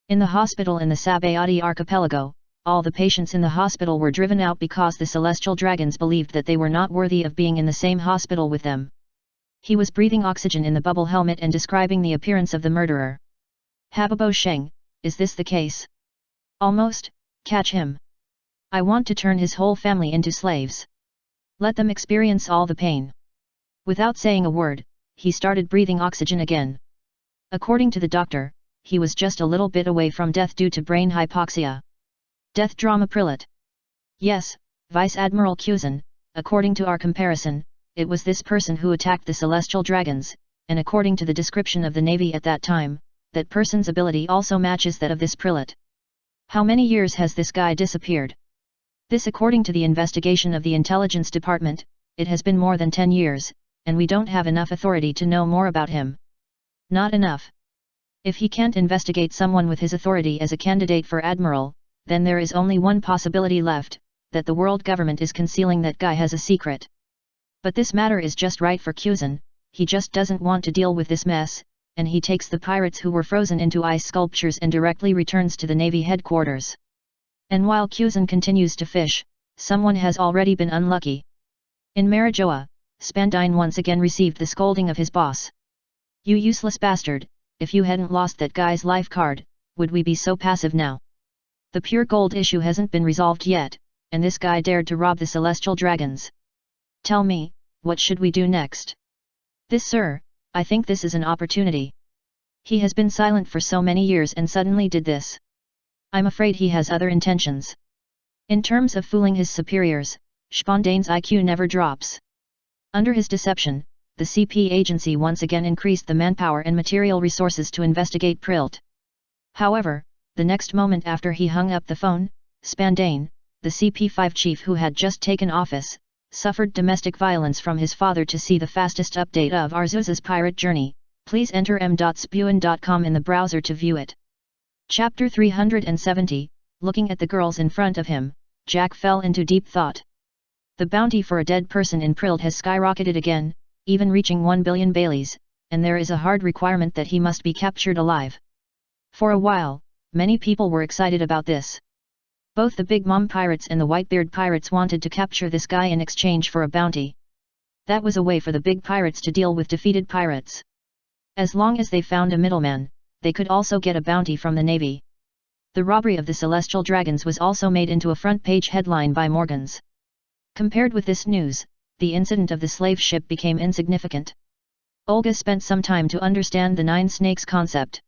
In the hospital in the Sabayati archipelago, all the patients in the hospital were driven out because the celestial dragons believed that they were not worthy of being in the same hospital with them. He was breathing oxygen in the bubble helmet and describing the appearance of the murderer. Hababo Sheng, is this the case? Almost, catch him. I want to turn his whole family into slaves. Let them experience all the pain. Without saying a word, he started breathing oxygen again. According to the doctor, he was just a little bit away from death due to brain hypoxia. Death drama prelate. Yes, Vice Admiral Kuzan, according to our comparison, it was this person who attacked the celestial dragons, and according to the description of the Navy at that time, that person's ability also matches that of this prelate. How many years has this guy disappeared? This according to the investigation of the intelligence department, it has been more than 10 years, and we don't have enough authority to know more about him. Not enough. If he can't investigate someone with his authority as a candidate for admiral, then there is only one possibility left, that the world government is concealing that guy has a secret. But this matter is just right for Kuzan, he just doesn't want to deal with this mess, and he takes the pirates who were frozen into ice sculptures and directly returns to the Navy headquarters. And while Kuzan continues to fish, someone has already been unlucky. In Marijoa, Spandine once again received the scolding of his boss. You useless bastard, if you hadn't lost that guy's life card, would we be so passive now? The pure gold issue hasn't been resolved yet, and this guy dared to rob the celestial dragons. Tell me, what should we do next? This, sir, I think this is an opportunity. He has been silent for so many years and suddenly did this. I'm afraid he has other intentions. In terms of fooling his superiors, Spondane's IQ never drops. Under his deception, the CP agency once again increased the manpower and material resources to investigate Prilt. However, the next moment after he hung up the phone, Spandane, the CP5 chief who had just taken office, suffered domestic violence from his father. To see the fastest update of Arceus's pirate journey, please enter m.spuin.com in the browser to view it. Chapter 370, Looking at the girls in front of him, Jack fell into deep thought. The bounty for a dead person in Prilt has skyrocketed again, even reaching 1 billion Baileys, and there is a hard requirement that he must be captured alive. For a while, many people were excited about this. Both the Big Mom pirates and the Whitebeard pirates wanted to capture this guy in exchange for a bounty. That was a way for the big pirates to deal with defeated pirates. As long as they found a middleman, they could also get a bounty from the navy. The robbery of the Celestial Dragons was also made into a front-page headline by Morgans. Compared with this news, the incident of the slave ship became insignificant. Olga spent some time to understand the 9 snakes concept.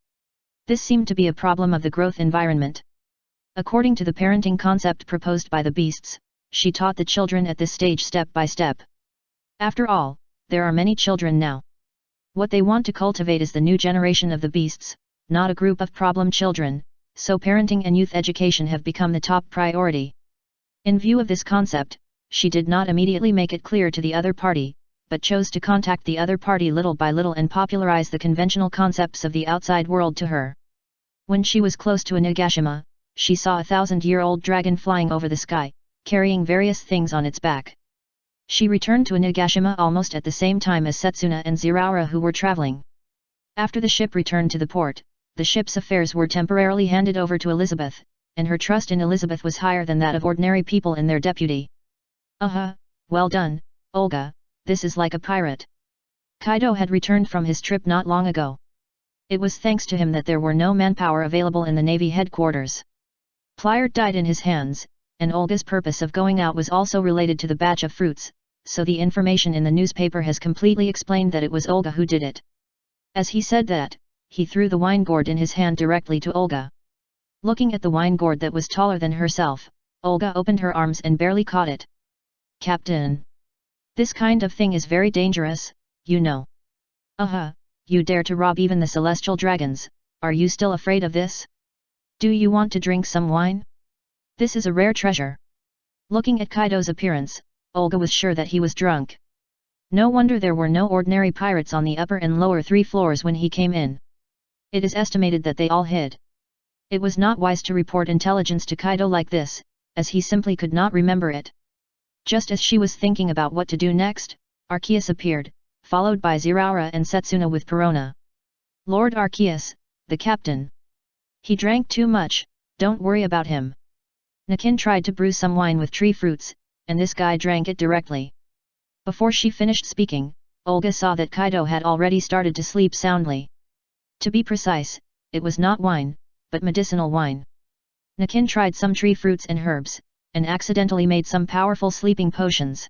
This seemed to be a problem of the growth environment. According to the parenting concept proposed by the beasts, she taught the children at this stage step by step. After all, there are many children now. What they want to cultivate is the new generation of the beasts, not a group of problem children, so parenting and youth education have become the top priority. In view of this concept, she did not immediately make it clear to the other party, but chose to contact the other party little by little and popularize the conventional concepts of the outside world to her. When she was close to Onigashima, she saw a 1,000-year-old dragon flying over the sky, carrying various things on its back. She returned to Onigashima almost at the same time as Setsuna and Ziraura, who were traveling. After the ship returned to the port, the ship's affairs were temporarily handed over to Elizabeth, and her trust in Elizabeth was higher than that of ordinary people in their deputy. Well done, Olga, this is like a pirate. Kaido had returned from his trip not long ago. It was thanks to him that there were no manpower available in the Navy headquarters. Pliert died in his hands, and Olga's purpose of going out was also related to the batch of fruits, so the information in the newspaper has completely explained that it was Olga who did it. As he said that, he threw the wine gourd in his hand directly to Olga. Looking at the wine gourd that was taller than herself, Olga opened her arms and barely caught it. Captain! This kind of thing is very dangerous, you know. You dare to rob even the Celestial Dragons, are you still afraid of this? Do you want to drink some wine? This is a rare treasure. Looking at Kaido's appearance, Olga was sure that he was drunk. No wonder there were no ordinary pirates on the upper and lower 3 floors when he came in. It is estimated that they all hid. It was not wise to report intelligence to Kaido like this, as he simply could not remember it. Just as she was thinking about what to do next, Arceus appeared, followed by Ziraura and Setsuna with Perona. Lord Arceus, the captain. He drank too much, don't worry about him. Nakin tried to brew some wine with tree fruits, and this guy drank it directly. Before she finished speaking, Olga saw that Kaido had already started to sleep soundly. To be precise, it was not wine, but medicinal wine. Nakin tried some tree fruits and herbs, and accidentally made some powerful sleeping potions.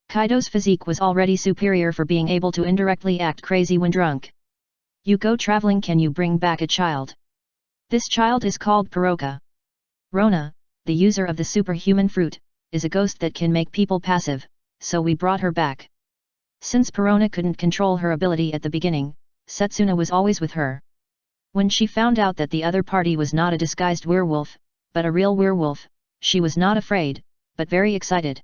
Kaido's physique was already superior for being able to indirectly act crazy when drunk. You go traveling, can you bring back a child? This child is called Paroka. Rona, the user of the superhuman fruit, is a ghost that can make people passive, so we brought her back. Since Perona couldn't control her ability at the beginning, Setsuna was always with her. When she found out that the other party was not a disguised werewolf, but a real werewolf, she was not afraid, but very excited.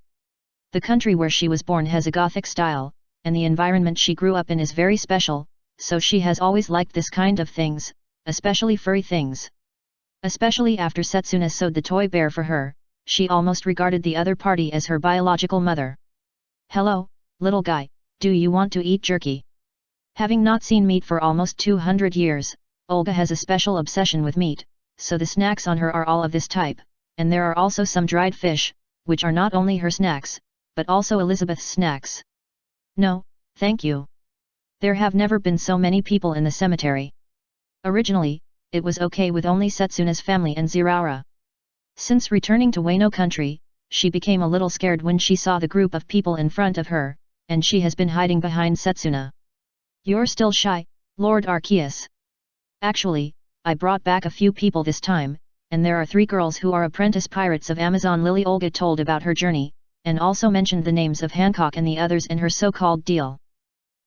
The country where she was born has a Gothic style, and the environment she grew up in is very special, so she has always liked this kind of things, especially furry things. Especially after Setsuna sewed the toy bear for her, she almost regarded the other party as her biological mother. Hello, little guy, do you want to eat jerky? Having not seen meat for almost 200 years, Olga has a special obsession with meat, so the snacks on her are all of this type, and there are also some dried fish, which are not only her snacks, but also Elizabeth's snacks. No, thank you. There have never been so many people in the cemetery. Originally, it was okay with only Setsuna's family and Ziraura. Since returning to Wano country, she became a little scared when she saw the group of people in front of her, and she has been hiding behind Setsuna. You're still shy, Lord Arceus. Actually, I brought back a few people this time, and there are 3 girls who are apprentice pirates of Amazon Lily. Olga told about her journey, and also mentioned the names of Hancock and the others in her so-called deal.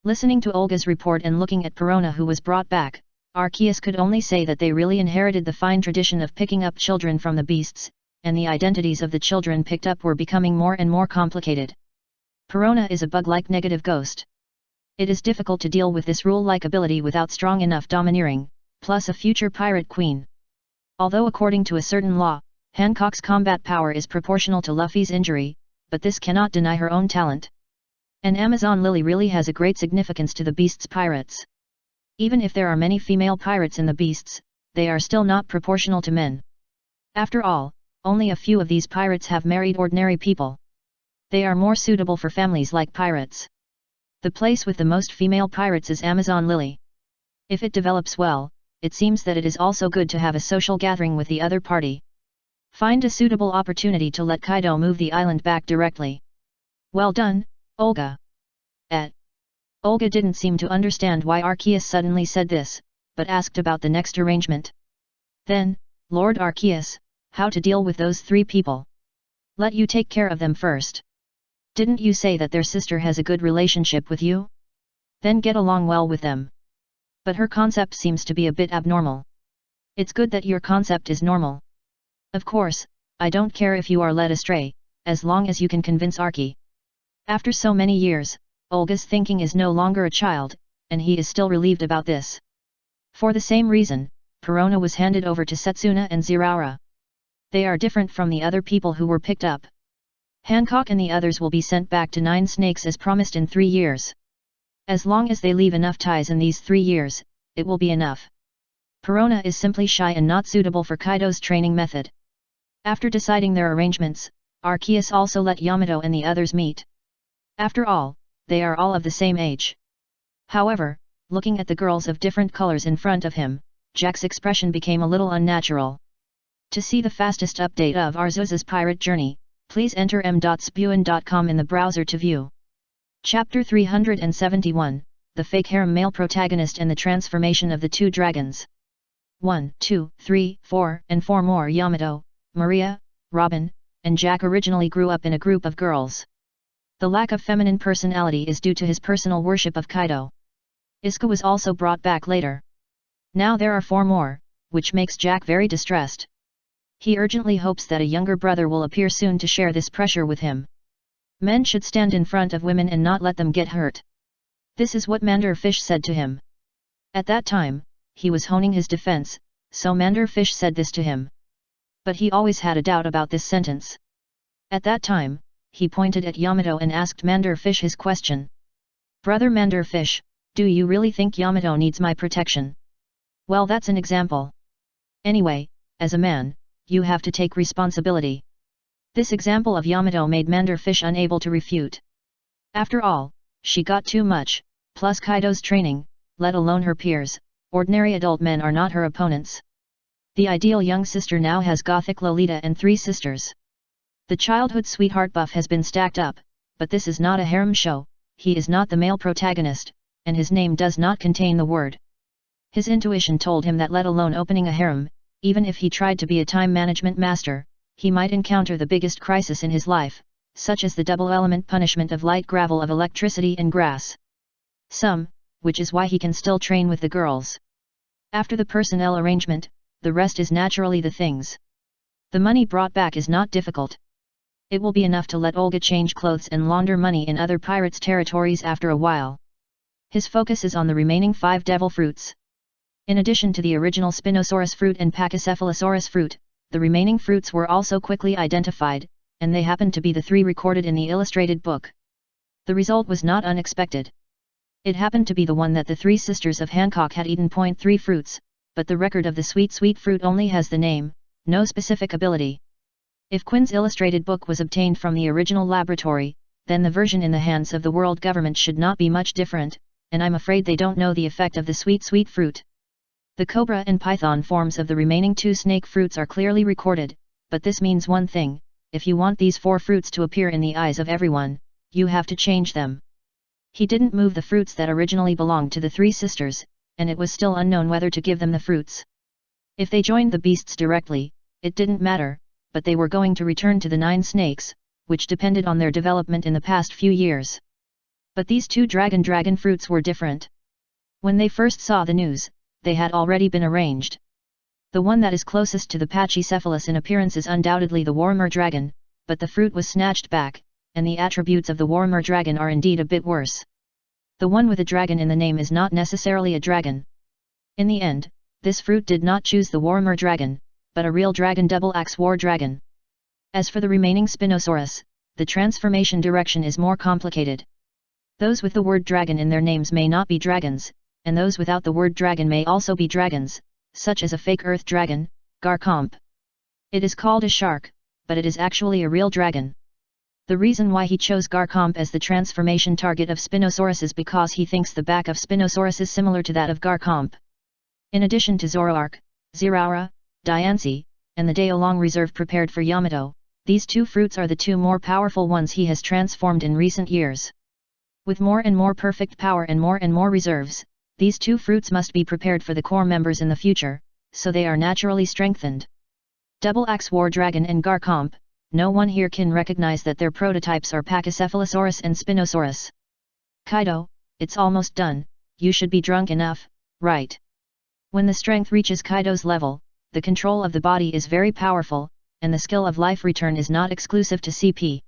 Listening to Olga's report and looking at Perona who was brought back, Arceus could only say that they really inherited the fine tradition of picking up children from the beasts, and the identities of the children picked up were becoming more and more complicated. Perona is a bug-like negative ghost. It is difficult to deal with this rule-like ability without strong enough domineering, plus a future pirate queen. Although according to a certain law, Hancock's combat power is proportional to Luffy's injury, but this cannot deny her own talent. And Amazon Lily really has a great significance to the beasts' pirates. Even if there are many female pirates in the beasts, they are still not proportional to men. After all, only a few of these pirates have married ordinary people. They are more suitable for families like pirates. The place with the most female pirates is Amazon Lily. If it develops well, it seems that it is also good to have a social gathering with the other party. Find a suitable opportunity to let Kaido move the island back directly. Well done, Olga. Olga didn't seem to understand why Arceus suddenly said this, but asked about the next arrangement. Then, Lord Arceus, how to deal with those 3 people? Let you take care of them first. Didn't you say that their sister has a good relationship with you? Then get along well with them. But her concept seems to be a bit abnormal. It's good that your concept is normal. Of course, I don't care if you are led astray, as long as you can convince Archie. After so many years, Olga's thinking is no longer a child, and he is still relieved about this. For the same reason, Perona was handed over to Setsuna and Ziraura. They are different from the other people who were picked up. Hancock and the others will be sent back to 9 Snakes as promised in 3 years. As long as they leave enough ties in these 3 years, it will be enough. Perona is simply shy and not suitable for Kaido's training method. After deciding their arrangements, Arceus also let Yamato and the others meet. After all, they are all of the same age. However, looking at the girls of different colors in front of him, Jack's expression became a little unnatural. To see the fastest update of Arceus's pirate journey, please enter m.spuin.com in the browser to view. Chapter 371, The Fake Harem Male Protagonist and the Transformation of the 2 Dragons. 1, 2, 3, 4, and 4 more. Yamato, Maria, Robin, and Jack originally grew up in a group of girls. The lack of feminine personality is due to his personal worship of Kaido. Iska was also brought back later. Now there are 4 more, which makes Jack very distressed. He urgently hopes that a younger brother will appear soon to share this pressure with him. Men should stand in front of women and not let them get hurt. This is what Mandar Fish said to him. At that time, he was honing his defense, so Mandar Fish said this to him. But he always had a doubt about this sentence. At that time, he pointed at Yamato and asked Mandar Fish his question. Brother Mandar Fish, do you really think Yamato needs my protection? Well, that's an example. Anyway, as a man, you have to take responsibility. This example of Yamato made Mandar Fish unable to refute. After all, she got too much, plus Kaido's training, let alone her peers. Ordinary adult men are not her opponents. The ideal young sister now has Gothic Lolita and 3 sisters. The childhood sweetheart buff has been stacked up, but this is not a harem show, he is not the male protagonist, and his name does not contain the word. His intuition told him that let alone opening a harem, even if he tried to be a time management master, he might encounter the biggest crisis in his life, such as the double element punishment of light gravel of electricity and grass. Which is why he can still train with the girls. After the personnel arrangement, the rest is naturally the things. The money brought back is not difficult. It will be enough to let Olga change clothes and launder money in other pirates' territories after a while. His focus is on the remaining 5 devil fruits. In addition to the original Spinosaurus fruit and Pachycephalosaurus fruit, the remaining fruits were also quickly identified, and they happened to be the 3 recorded in the illustrated book. The result was not unexpected. It happened to be the one that the 3 sisters of Hancock had eaten. 3 fruits, but the record of the sweet fruit only has the name, no specific ability. If Quinn's illustrated book was obtained from the original laboratory, then the version in the hands of the world government should not be much different, and I'm afraid they don't know the effect of the sweet fruit. The cobra and python forms of the remaining 2 snake fruits are clearly recorded, but this means one thing, if you want these 4 fruits to appear in the eyes of everyone, you have to change them. He didn't move the fruits that originally belonged to the 3 sisters, and it was still unknown whether to give them the fruits. If they joined the beasts directly, it didn't matter, but they were going to return to the 9 snakes, which depended on their development in the past few years. But these 2 dragon fruits were different. When they first saw the news, they had already been arranged. The one that is closest to the Pachycephalus in appearance is undoubtedly the warmer dragon, but the fruit was snatched back, and the attributes of the warmer dragon are indeed a bit worse. The one with a dragon in the name is not necessarily a dragon. In the end, this fruit did not choose the warmer dragon, but a real dragon, double-axe war dragon. As for the remaining Spinosaurus, the transformation direction is more complicated. Those with the word dragon in their names may not be dragons, and those without the word dragon may also be dragons, such as a fake earth dragon, Garcomp. It is called a shark, but it is actually a real dragon. The reason why he chose Garcomp as the transformation target of Spinosaurus is because he thinks the back of Spinosaurus is similar to that of Garcomp. In addition to Zoroark, Zeraora, Diancie, and the Daolong reserve prepared for Yamato, these 2 fruits are the 2 more powerful ones he has transformed in recent years. With more and more perfect power and more reserves, these 2 fruits must be prepared for the core members in the future, so they are naturally strengthened. Double-axe war dragon and Garcomp, no one here can recognize that their prototypes are Pachycephalosaurus and Spinosaurus. Kaido, it's almost done, you should be drunk enough, right? When the strength reaches Kaido's level, the control of the body is very powerful, and the skill of life return is not exclusive to CP.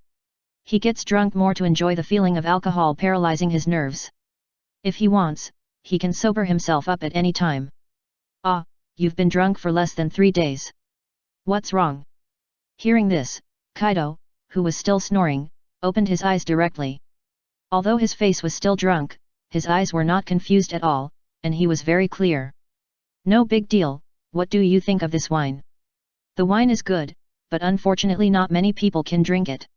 He gets drunk more to enjoy the feeling of alcohol paralyzing his nerves. If he wants, he can sober himself up at any time. Ah, you've been drunk for less than 3 days. What's wrong? Hearing this, Kaido, who was still snoring, opened his eyes directly. Although his face was still drunk, his eyes were not confused at all, and he was very clear. No big deal, what do you think of this wine? The wine is good, but unfortunately not many people can drink it.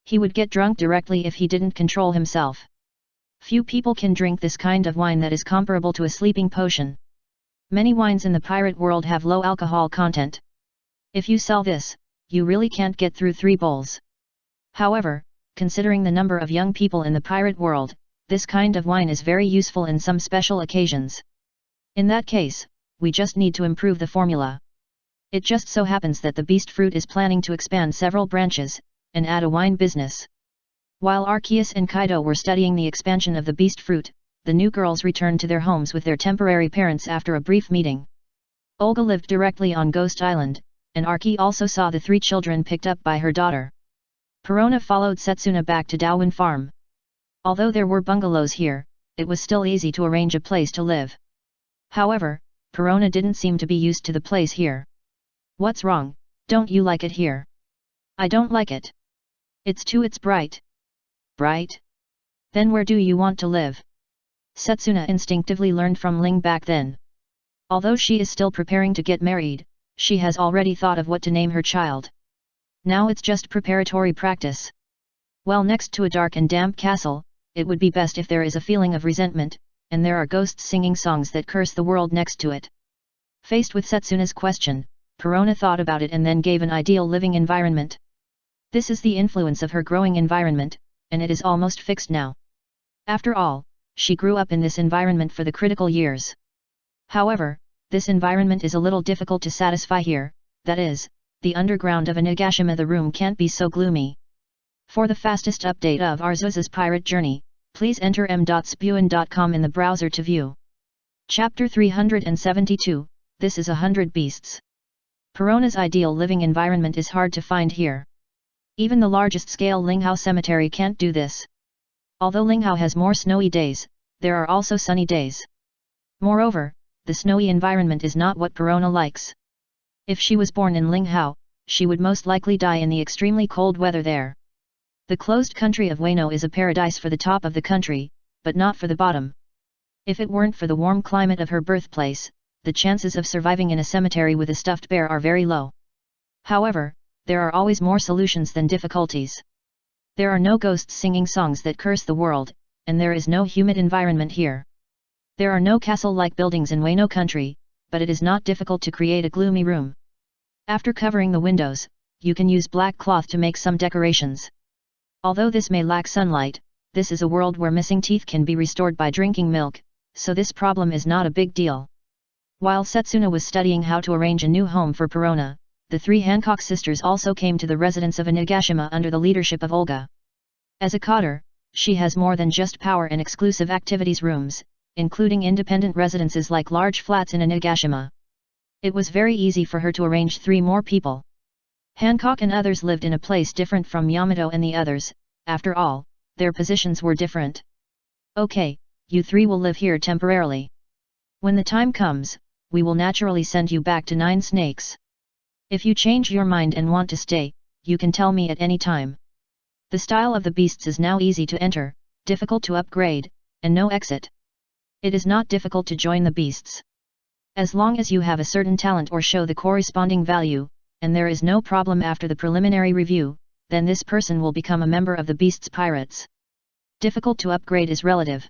He would get drunk directly if he didn't control himself. Few people can drink this kind of wine that is comparable to a sleeping potion. Many wines in the pirate world have low alcohol content. If you sell this, you really can't get through 3 bowls. However, considering the number of young people in the pirate world, this kind of wine is very useful in some special occasions. In that case, we just need to improve the formula. It just so happens that the beast fruit is planning to expand several branches, and add a wine business. While Arceus and Kaido were studying the expansion of the beast fruit, the new girls returned to their homes with their temporary parents after a brief meeting. Olga lived directly on Ghost Island, and Archie also saw the 3 children picked up by her daughter. Perona followed Setsuna back to Daowin Farm. Although there were bungalows here, it was still easy to arrange a place to live. However, Perona didn't seem to be used to the place here. What's wrong, don't you like it here? I don't like it. It's bright. Bright? Then where do you want to live? Setsuna instinctively learned from Ling back then. Although she is still preparing to get married, she has already thought of what to name her child. Now it's just preparatory practice. Well, next to a dark and damp castle, it would be best if there is a feeling of resentment, and there are ghosts singing songs that curse the world next to it. Faced with Setsuna's question, Perona thought about it and then gave an ideal living environment. This is the influence of her growing environment, and it is almost fixed now. After all, she grew up in this environment for the critical years. However, this environment is a little difficult to satisfy here, that is, the underground of a Nagashima. The room can't be so gloomy. For the fastest update of Arceus's pirate journey, please enter m.spuin.com in the browser to view. Chapter 372, This is 100 Beasts. Perona's ideal living environment is hard to find here. Even the largest-scale Linghao cemetery can't do this. Although Linghao has more snowy days, there are also sunny days. Moreover, the snowy environment is not what Perona likes. If she was born in Linghao, she would most likely die in the extremely cold weather there. The closed country of Wano is a paradise for the top of the country, but not for the bottom. If it weren't for the warm climate of her birthplace, the chances of surviving in a cemetery with a stuffed bear are very low. However, there are always more solutions than difficulties. There are no ghosts singing songs that curse the world, and there is no humid environment here. There are no castle-like buildings in Wano country, but it is not difficult to create a gloomy room. After covering the windows, you can use black cloth to make some decorations. Although this may lack sunlight, this is a world where missing teeth can be restored by drinking milk, so this problem is not a big deal. While Setsuna was studying how to arrange a new home for Perona, the three Hancock sisters also came to the residence of Inagashima under the leadership of Olga. As a cotter, she has more than just power and exclusive activities rooms, including independent residences like large flats in Inagashima. It was very easy for her to arrange 3 more people. Hancock and others lived in a place different from Yamato and the others, after all, their positions were different. Okay, you 3 will live here temporarily. When the time comes, we will naturally send you back to Nine Snakes. If you change your mind and want to stay, you can tell me at any time. The style of the beasts is now easy to enter, difficult to upgrade, and no exit. It is not difficult to join the beasts. As long as you have a certain talent or show the corresponding value, and there is no problem after the preliminary review, then this person will become a member of the Beasts Pirates. Difficult to upgrade is relative.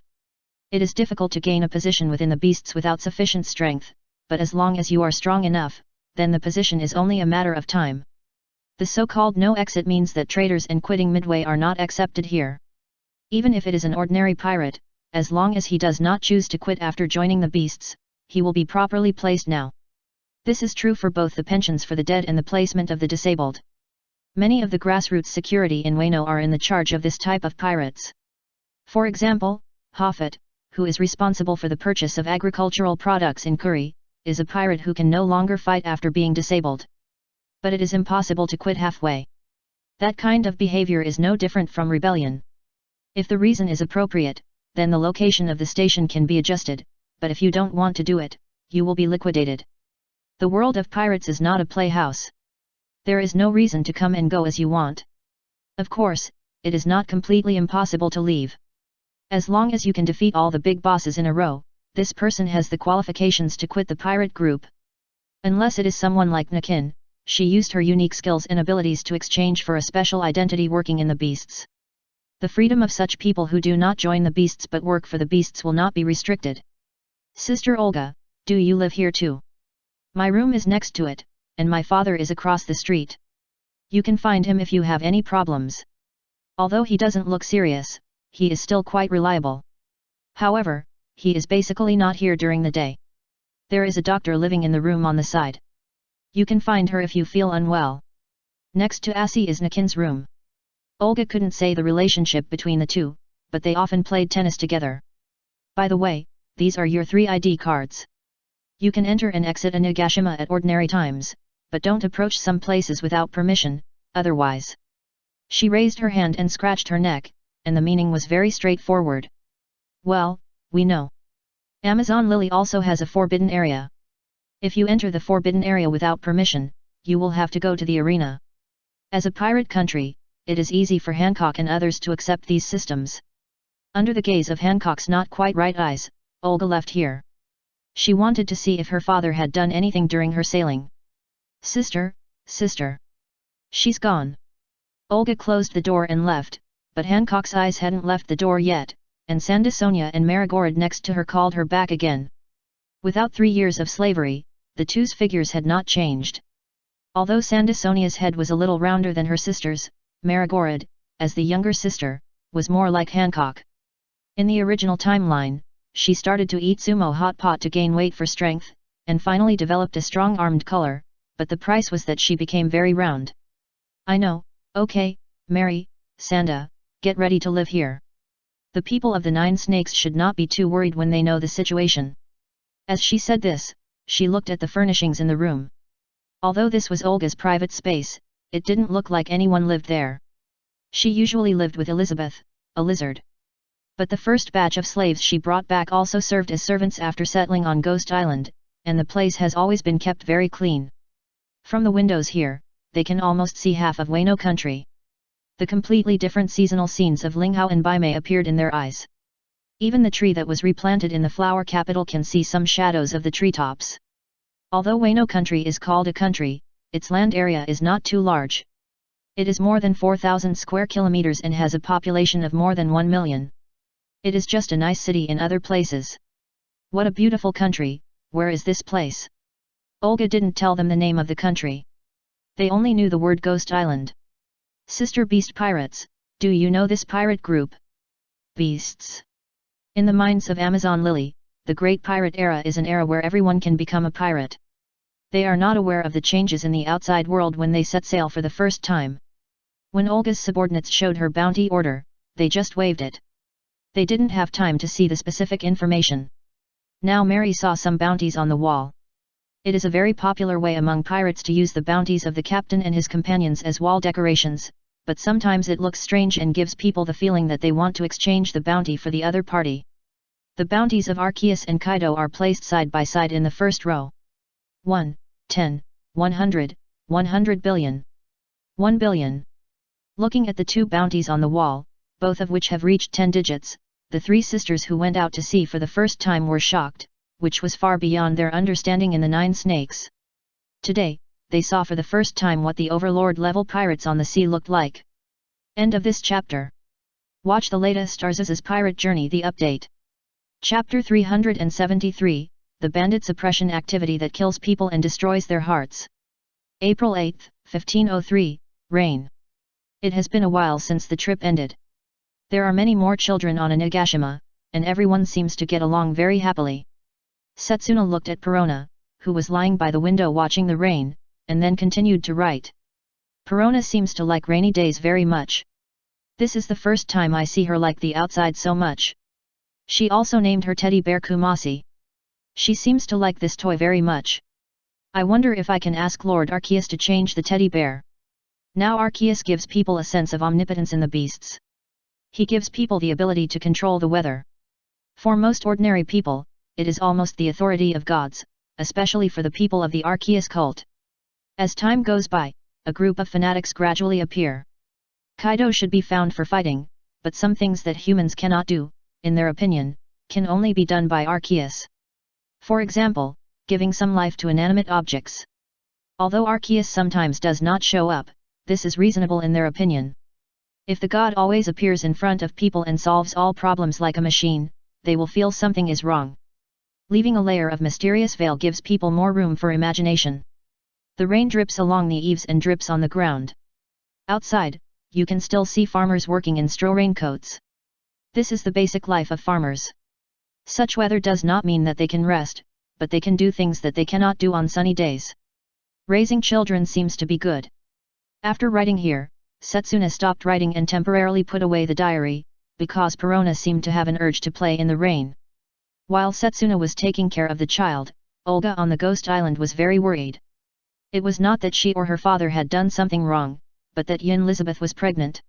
It is difficult to gain a position within the beasts without sufficient strength, but as long as you are strong enough, then the position is only a matter of time. The so-called no exit means that traitors and quitting midway are not accepted here. Even if it is an ordinary pirate, as long as he does not choose to quit after joining the beasts, he will be properly placed now. This is true for both the pensions for the dead and the placement of the disabled. Many of the grassroots security in Wano are in the charge of this type of pirates. For example, Hafet, who is responsible for the purchase of agricultural products in Kuri, is a pirate who can no longer fight after being disabled. But it is impossible to quit halfway. That kind of behavior is no different from rebellion. If the reason is appropriate, then the location of the station can be adjusted, but if you don't want to do it, you will be liquidated. The world of pirates is not a playhouse. There is no reason to come and go as you want. Of course, it is not completely impossible to leave. As long as you can defeat all the big bosses in a row, this person has the qualifications to quit the pirate group. Unless it is someone like Nakin, she used her unique skills and abilities to exchange for a special identity working in the beasts. The freedom of such people who do not join the beasts but work for the beasts will not be restricted. Sister Olga, do you live here too? My room is next to it, and my father is across the street. You can find him if you have any problems. Although he doesn't look serious, he is still quite reliable. However, he is basically not here during the day. There is a doctor living in the room on the side. You can find her if you feel unwell. Next to Asi is Nakin's room. Olga couldn't say the relationship between the two, but they often played tennis together. By the way, these are your 3 ID cards. You can enter and exit Inagashima at ordinary times, but don't approach some places without permission, otherwise. She raised her hand and scratched her neck, and the meaning was very straightforward. Well, we know. Amazon Lily also has a forbidden area. If you enter the forbidden area without permission, you will have to go to the arena. As a pirate country, it is easy for Hancock and others to accept these systems. Under the gaze of Hancock's not quite right eyes, Olga left here. She wanted to see if her father had done anything during her sailing. Sister. She's gone. Olga closed the door and left, but Hancock's eyes hadn't left the door yet, and Sandasonia and Marigorod next to her called her back again. Without 3 years of slavery, the two's figures had not changed. Although Sandasonia's head was a little rounder than her sister's, Marigorod, as the younger sister, was more like Hancock. In the original timeline, she started to eat sumo hot pot to gain weight for strength, and finally developed a strong-armed color, but the price was that she became very round. I know, okay, Mary, Sanda, get ready to live here. The people of the Nine Snakes should not be too worried when they know the situation. As she said this, she looked at the furnishings in the room. Although this was Olga's private space, it didn't look like anyone lived there. She usually lived with Elizabeth, a lizard. But the first batch of slaves she brought back also served as servants after settling on Ghost Island, and the place has always been kept very clean. From the windows here, they can almost see half of Wano country. The completely different seasonal scenes of Linghao and Baimei appeared in their eyes. Even the tree that was replanted in the flower capital can see some shadows of the treetops. Although Wano country is called a country, its land area is not too large. It is more than 4,000 square kilometers and has a population of more than 1 million. It is just a nice city in other places. What a beautiful country, where is this place? Olga didn't tell them the name of the country. They only knew the word Ghost Island. Sister Beast Pirates, do you know this pirate group? Beasts. In the minds of Amazon Lily, the Great Pirate Era is an era where everyone can become a pirate. They are not aware of the changes in the outside world when they set sail for the first time. When Olga's subordinates showed her bounty order, they just waved it. They didn't have time to see the specific information. Now Mary saw some bounties on the wall. It is a very popular way among pirates to use the bounties of the captain and his companions as wall decorations, but sometimes it looks strange and gives people the feeling that they want to exchange the bounty for the other party. The bounties of Arceus and Kaido are placed side by side in the first row. 1, 10, 100, 100 billion. 1 billion. Looking at the two bounties on the wall, both of which have reached 10 digits, the three sisters who went out to sea for the first time were shocked, which was far beyond their understanding in the 9 snakes. Today, they saw for the first time what the Overlord-level pirates on the sea looked like. End of this chapter. Watch the latest Arceus' Pirate Journey the update. Chapter 373, The Bandit Suppression Activity that Kills People and Destroys Their Hearts. April 8, 1503, Rain. It has been a while since the trip ended. There are many more children on Onigashima, and everyone seems to get along very happily. Setsuna looked at Perona, who was lying by the window watching the rain, and then continued to write. Perona seems to like rainy days very much. This is the first time I see her like the outside so much. She also named her teddy bear Kumasi. She seems to like this toy very much. I wonder if I can ask Lord Arceus to change the teddy bear. Now Arceus gives people a sense of omnipotence in the beasts. He gives people the ability to control the weather. For most ordinary people, it is almost the authority of gods, especially for the people of the Arceus cult. As time goes by, a group of fanatics gradually appear. Kaido should be found for fighting, but some things that humans cannot do, in their opinion, can only be done by Arceus. For example, giving some life to inanimate objects. Although Arceus sometimes does not show up, this is reasonable in their opinion. If the god always appears in front of people and solves all problems like a machine, they will feel something is wrong. Leaving a layer of mysterious veil gives people more room for imagination. The rain drips along the eaves and drips on the ground. Outside, you can still see farmers working in straw raincoats. This is the basic life of farmers. Such weather does not mean that they can rest, but they can do things that they cannot do on sunny days. Raising children seems to be good. After writing here, Setsuna stopped writing and temporarily put away the diary, because Perona seemed to have an urge to play in the rain. While Setsuna was taking care of the child, Olga on the Ghost Island was very worried. It was not that she or her father had done something wrong, but that Yin Elizabeth was pregnant.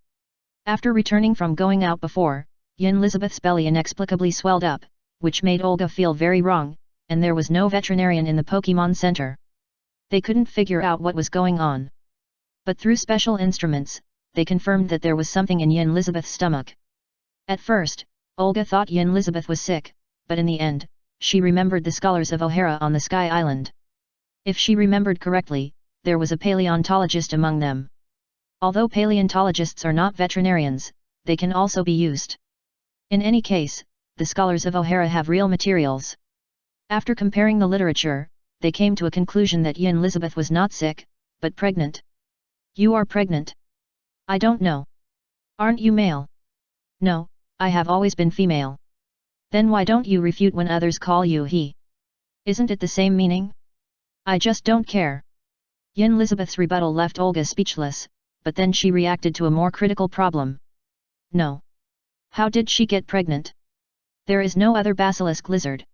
After returning from going out before, Yin Elizabeth's belly inexplicably swelled up, which made Olga feel very wrong, and there was no veterinarian in the Pokemon Center. They couldn't figure out what was going on. But through special instruments, they confirmed that there was something in Yin Elizabeth's stomach. At first, Olga thought Yin Elizabeth was sick, but in the end, she remembered the scholars of O'Hara on the Sky Island. If she remembered correctly, there was a paleontologist among them. Although paleontologists are not veterinarians, they can also be used. In any case, the scholars of O'Hara have real materials. After comparing the literature, they came to a conclusion that Yin Elizabeth was not sick, but pregnant. You are pregnant? I don't know. Aren't you male? No, I have always been female. Then why don't you refute when others call you he? Isn't it the same meaning? I just don't care. Yin Elizabeth's rebuttal left Olga speechless, but then she reacted to a more critical problem. No. How did she get pregnant? There is no other basilisk lizard.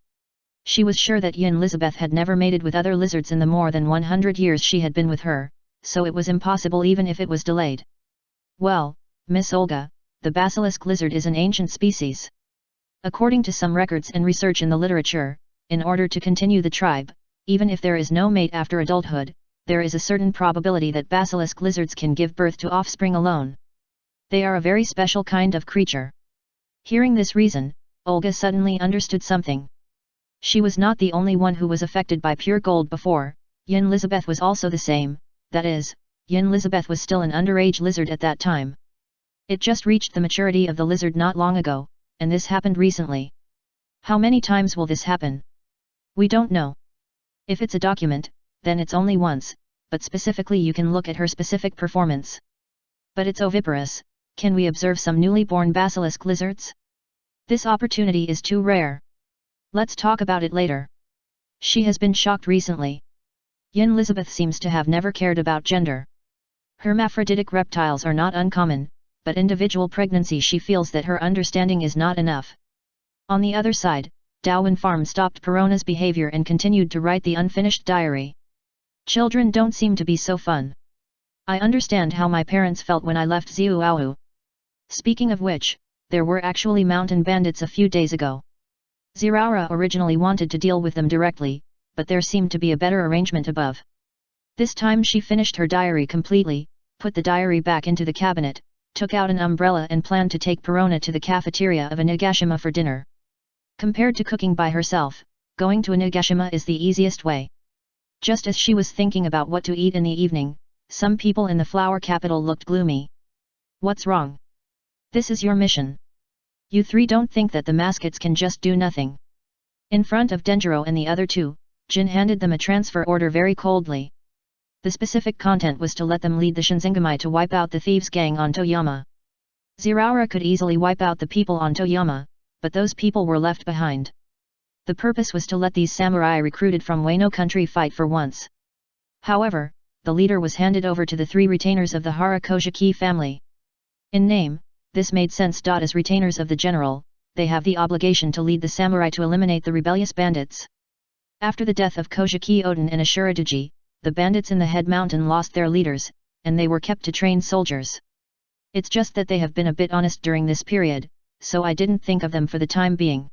She was sure that Yin Elizabeth had never mated with other lizards in the more than 100 years she had been with her, so it was impossible even if it was delayed. Well, Miss Olga, the basilisk lizard is an ancient species. According to some records and research in the literature, in order to continue the tribe, even if there is no mate after adulthood, there is a certain probability that basilisk lizards can give birth to offspring alone. They are a very special kind of creature. Hearing this reason, Olga suddenly understood something. She was not the only one who was affected by pure gold before. Yin Elizabeth was also the same, that is, Yin Elizabeth was still an underage lizard at that time. It just reached the maturity of the lizard not long ago, and this happened recently. How many times will this happen? We don't know. If it's a document, then it's only once, but specifically you can look at her specific performance. But it's oviparous. Can we observe some newly born basilisk lizards? This opportunity is too rare. Let's talk about it later. She has been shocked recently. Yin Elizabeth seems to have never cared about gender. Hermaphroditic reptiles are not uncommon, but individual pregnancy she feels that her understanding is not enough. On the other side, Daowin Farm stopped Perona's behavior and continued to write the unfinished diary. Children don't seem to be so fun. I understand how my parents felt when I left Xiuaohu. Speaking of which, there were actually mountain bandits a few days ago. Ziraura originally wanted to deal with them directly, but there seemed to be a better arrangement above. This time she finished her diary completely, put the diary back into the cabinet, took out an umbrella and planned to take Perona to the cafeteria of a Nagashima for dinner. Compared to cooking by herself, going to a Nagashima is the easiest way. Just as she was thinking about what to eat in the evening, some people in the flower capital looked gloomy. What's wrong? This is your mission. You three don't think that the Maskets can just do nothing. In front of Denjiro and the other two, Jin handed them a transfer order very coldly. The specific content was to let them lead the Shinzengami to wipe out the thieves' gang on Toyama. Ziraura could easily wipe out the people on Toyama, but those people were left behind. The purpose was to let these samurai recruited from Wano country fight for once. However, the leader was handed over to the three retainers of the Hara Kojiki family. In name, this made sense. As retainers of the general, they have the obligation to lead the samurai to eliminate the rebellious bandits. After the death of Kojiki Oden and Ashuraduji, the bandits in the head mountain lost their leaders, and they were kept to train soldiers. It's just that they have been a bit honest during this period, so I didn't think of them for the time being.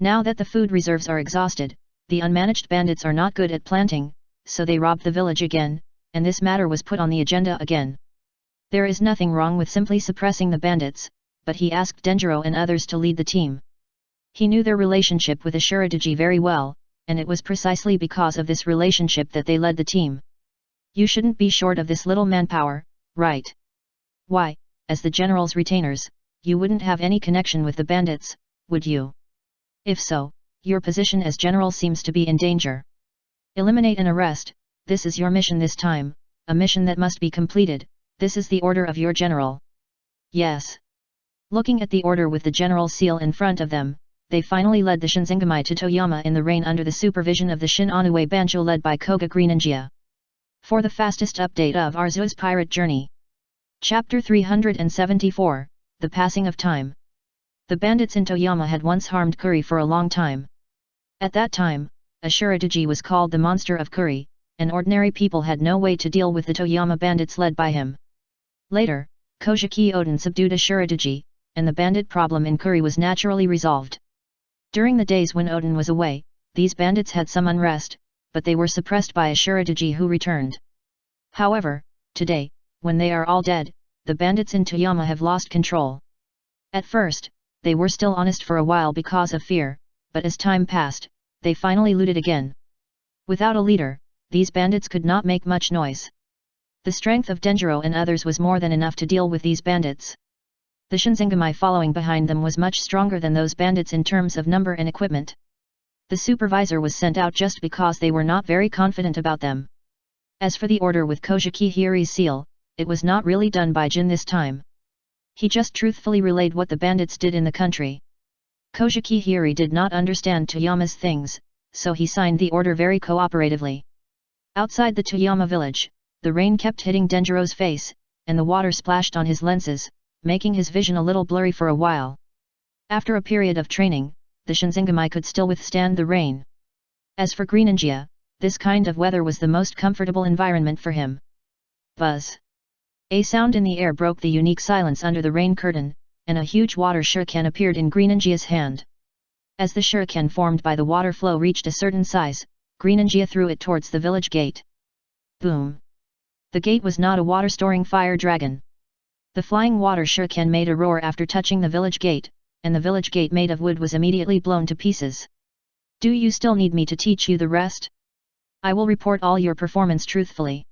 Now that the food reserves are exhausted, the unmanaged bandits are not good at planting, so they robbed the village again, and this matter was put on the agenda again. There is nothing wrong with simply suppressing the bandits, but he asked Denjiro and others to lead the team. He knew their relationship with Ashuraduji very well, and it was precisely because of this relationship that they led the team. You shouldn't be short of this little manpower, right? Why, as the general's retainers, you wouldn't have any connection with the bandits, would you? If so, your position as general seems to be in danger. Eliminate and arrest, this is your mission this time, a mission that must be completed. This is the order of your general. Yes. Looking at the order with the general's seal in front of them, they finally led the Shinzengami to Toyama in the rain under the supervision of the Shin Onue Bancho led by Koga Greenangia. For the fastest update of Arceus Pirate Journey. Chapter 374, The Passing of Time. The bandits in Toyama had once harmed Kuri for a long time. At that time, Ashuraduji was called the Monster of Kuri, and ordinary people had no way to deal with the Toyama bandits led by him. Later, Kojiki Oden subdued Ashuraduji, and the bandit problem in Kuri was naturally resolved. During the days when Oden was away, these bandits had some unrest, but they were suppressed by Ashuraduji who returned. However, today, when they are all dead, the bandits in Toyama have lost control. At first, they were still honest for a while because of fear, but as time passed, they finally looted again. Without a leader, these bandits could not make much noise. The strength of Denjiro and others was more than enough to deal with these bandits. The Shinzengami following behind them was much stronger than those bandits in terms of number and equipment. The supervisor was sent out just because they were not very confident about them. As for the order with Kojiki Hiri's seal, it was not really done by Jin this time. He just truthfully relayed what the bandits did in the country. Kojiki Hiri did not understand Toyama's things, so he signed the order very cooperatively. Outside the Toyama village, the rain kept hitting Denjiro's face, and the water splashed on his lenses, making his vision a little blurry for a while. After a period of training, the Shinzengami could still withstand the rain. As for Greenangia, this kind of weather was the most comfortable environment for him. Buzz! A sound in the air broke the unique silence under the rain curtain, and a huge water shuriken appeared in Greenangia's hand. As the shuriken formed by the water flow reached a certain size, Greenangia threw it towards the village gate. Boom! The gate was not a water-storing fire dragon. The flying water shuriken made a roar after touching the village gate, and the village gate made of wood was immediately blown to pieces. Do you still need me to teach you the rest? I will report all your performance truthfully.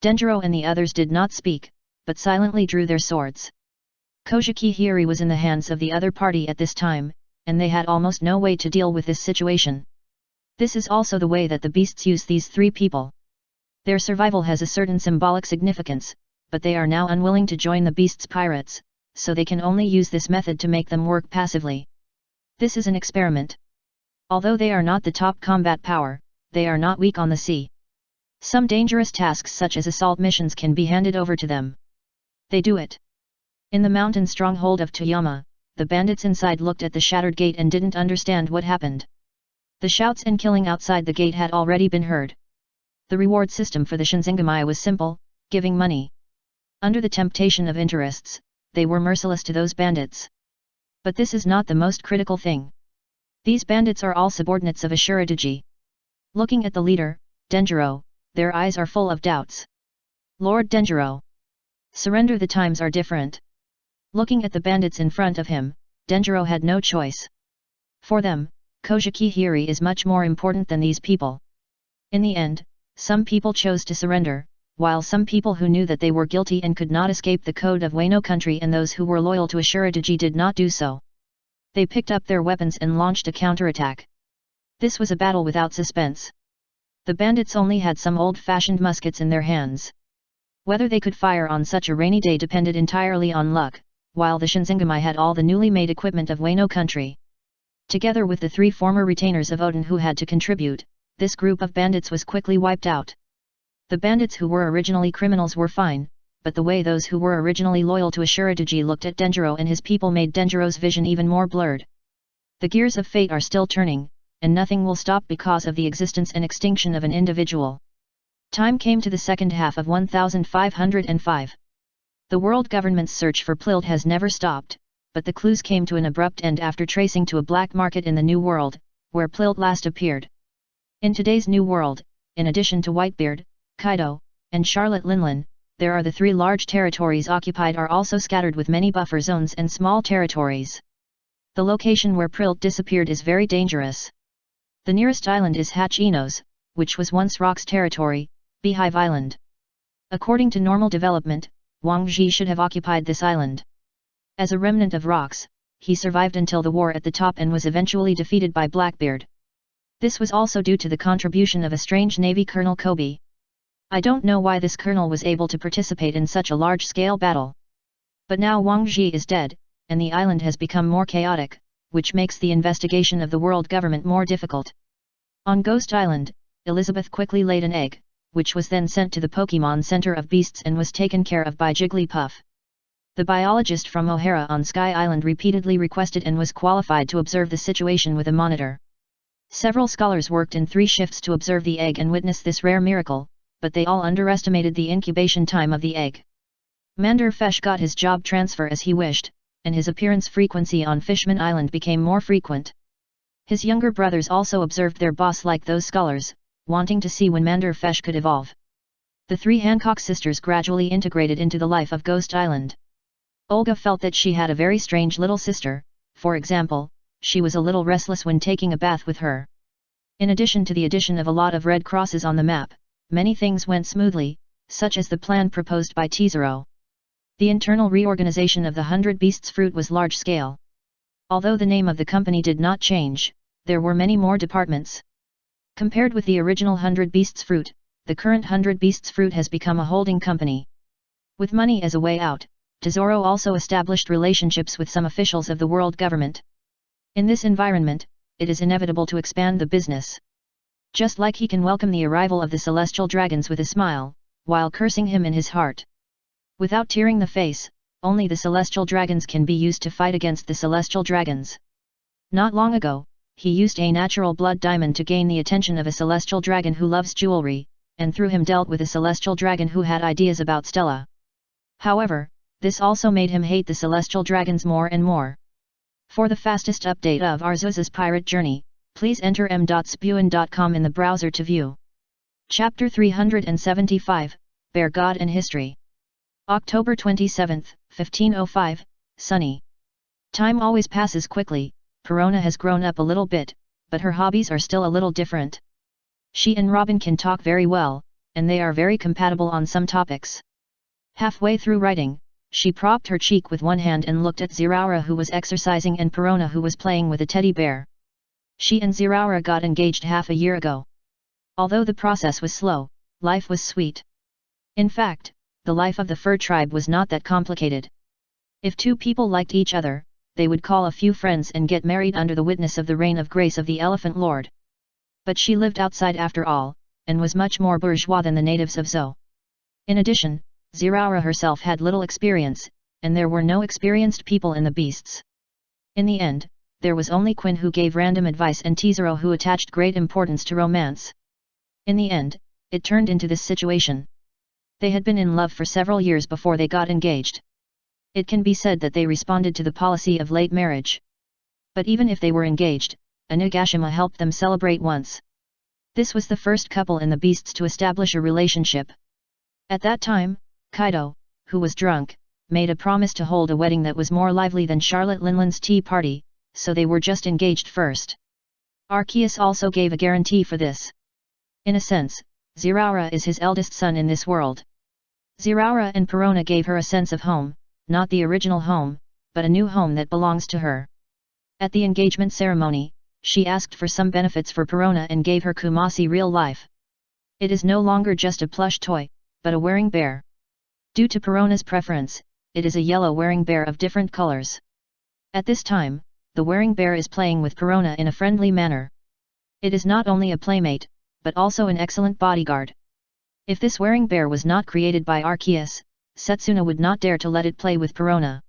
Denjiro and the others did not speak, but silently drew their swords. Kojiki Hiri was in the hands of the other party at this time, and they had almost no way to deal with this situation. This is also the way that the beasts use these three people. Their survival has a certain symbolic significance, but they are now unwilling to join the beasts' pirates, so they can only use this method to make them work passively. This is an experiment. Although they are not the top combat power, they are not weak on the sea. Some dangerous tasks such as assault missions can be handed over to them. They do it. In the mountain stronghold of Toyama, the bandits inside looked at the shattered gate and didn't understand what happened. The shouts and killing outside the gate had already been heard. The reward system for the Shinzengami was simple, giving money. Under the temptation of interests, they were merciless to those bandits. But this is not the most critical thing. These bandits are all subordinates of Ashuraduji. Looking at the leader, Denjiro, their eyes are full of doubts. Lord Denjiro. Surrender, the times are different. Looking at the bandits in front of him, Denjiro had no choice. For them, Kojiki Hiri is much more important than these people. In the end, some people chose to surrender, while some people who knew that they were guilty and could not escape the code of Wano country and those who were loyal to Ashuraduji did not do so. They picked up their weapons and launched a counterattack. This was a battle without suspense. The bandits only had some old-fashioned muskets in their hands. Whether they could fire on such a rainy day depended entirely on luck, while the Shinzengami had all the newly made equipment of Wano country. Together with the 3 former retainers of Odin who had to contribute, this group of bandits was quickly wiped out. The bandits who were originally criminals were fine, but the way those who were originally loyal to Ashuraduji looked at Denjiro and his people made Denjiro's vision even more blurred. The gears of fate are still turning, and nothing will stop because of the existence and extinction of an individual. Time came to the second half of 1505. The world government's search for Plilt has never stopped, but the clues came to an abrupt end after tracing to a black market in the New World, where Plilt last appeared. In today's New World, in addition to Whitebeard, Kaido, and Charlotte Linlin, there are the 3 large territories occupied are also scattered with many buffer zones and small territories. The location where Plilt disappeared is very dangerous. The nearest island is Hachinos, which was once Rock's territory, Beehive Island. According to normal development, Wang Ji should have occupied this island. As a remnant of Rocks, he survived until the war at the top and was eventually defeated by Blackbeard. This was also due to the contribution of a strange Navy Colonel Kobe. I don't know why this colonel was able to participate in such a large-scale battle. But now Wang Ji is dead, and the island has become more chaotic, which makes the investigation of the world government more difficult. On Ghost Island, Elizabeth quickly laid an egg, which was then sent to the Pokémon Center of Beasts and was taken care of by Jigglypuff. The biologist from O'Hara on Sky Island repeatedly requested and was qualified to observe the situation with a monitor. Several scholars worked in 3 shifts to observe the egg and witness this rare miracle, but they all underestimated the incubation time of the egg. Mander Fesh got his job transfer as he wished, and his appearance frequency on Fishman Island became more frequent. His younger brothers also observed their boss like those scholars, wanting to see when Mander Fesh could evolve. The 3 Hancock sisters gradually integrated into the life of Ghost Island. Olga felt that she had a very strange little sister. For example, she was a little restless when taking a bath with her. In addition to the addition of a lot of red crosses on the map, many things went smoothly, such as the plan proposed by Tizero. The internal reorganization of the 100 Beasts fruit was large-scale. Although the name of the company did not change, there were many more departments. Compared with the original 100 Beasts fruit, the current 100 Beasts fruit has become a holding company. With money as a way out, Tesoro also established relationships with some officials of the world government. In this environment, it is inevitable to expand the business. Just like he can welcome the arrival of the celestial dragons with a smile, while cursing him in his heart. Without tearing the face, only the celestial dragons can be used to fight against the celestial dragons. Not long ago, he used a natural blood diamond to gain the attention of a celestial dragon who loves jewelry, and through him dealt with a celestial dragon who had ideas about Stella. However, this also made him hate the celestial dragons more and more. For the fastest update of Arceus's pirate journey, please enter m.spuin.com in the browser to view. Chapter 375, Bear God and History. October 27, 1505, Sunny. Time always passes quickly. Perona has grown up a little bit, but her hobbies are still a little different. She and Robin can talk very well, and they are very compatible on some topics. Halfway through writing, she propped her cheek with one hand and looked at Ziraura who was exercising and Perona who was playing with a teddy bear. She and Ziraura got engaged half a year ago. Although the process was slow, life was sweet. In fact, the life of the fur tribe was not that complicated. If two people liked each other, they would call a few friends and get married under the witness of the reign of grace of the Elephant Lord. But she lived outside after all, and was much more bourgeois than the natives of Zo. In addition, Ziraura herself had little experience, and there were no experienced people in the beasts. In the end, there was only Quinn who gave random advice and Tizero who attached great importance to romance. In the end, it turned into this situation. They had been in love for several years before they got engaged. It can be said that they responded to the policy of late marriage. But even if they were engaged, Onigashima helped them celebrate once. This was the first couple in the beasts to establish a relationship. At that time, Kaido, who was drunk, made a promise to hold a wedding that was more lively than Charlotte Linland's tea party, so they were just engaged first. Arceus also gave a guarantee for this. In a sense, Ziraura is his eldest son in this world. Ziraura and Perona gave her a sense of home, not the original home, but a new home that belongs to her. At the engagement ceremony, she asked for some benefits for Perona and gave her Kumasi real life. It is no longer just a plush toy, but a wearing bear. Due to Perona's preference, it is a yellow wearing bear of different colors. At this time, the wearing bear is playing with Perona in a friendly manner. It is not only a playmate, but also an excellent bodyguard. If this wearing bear was not created by Arceus, Setsuna would not dare to let it play with Perona.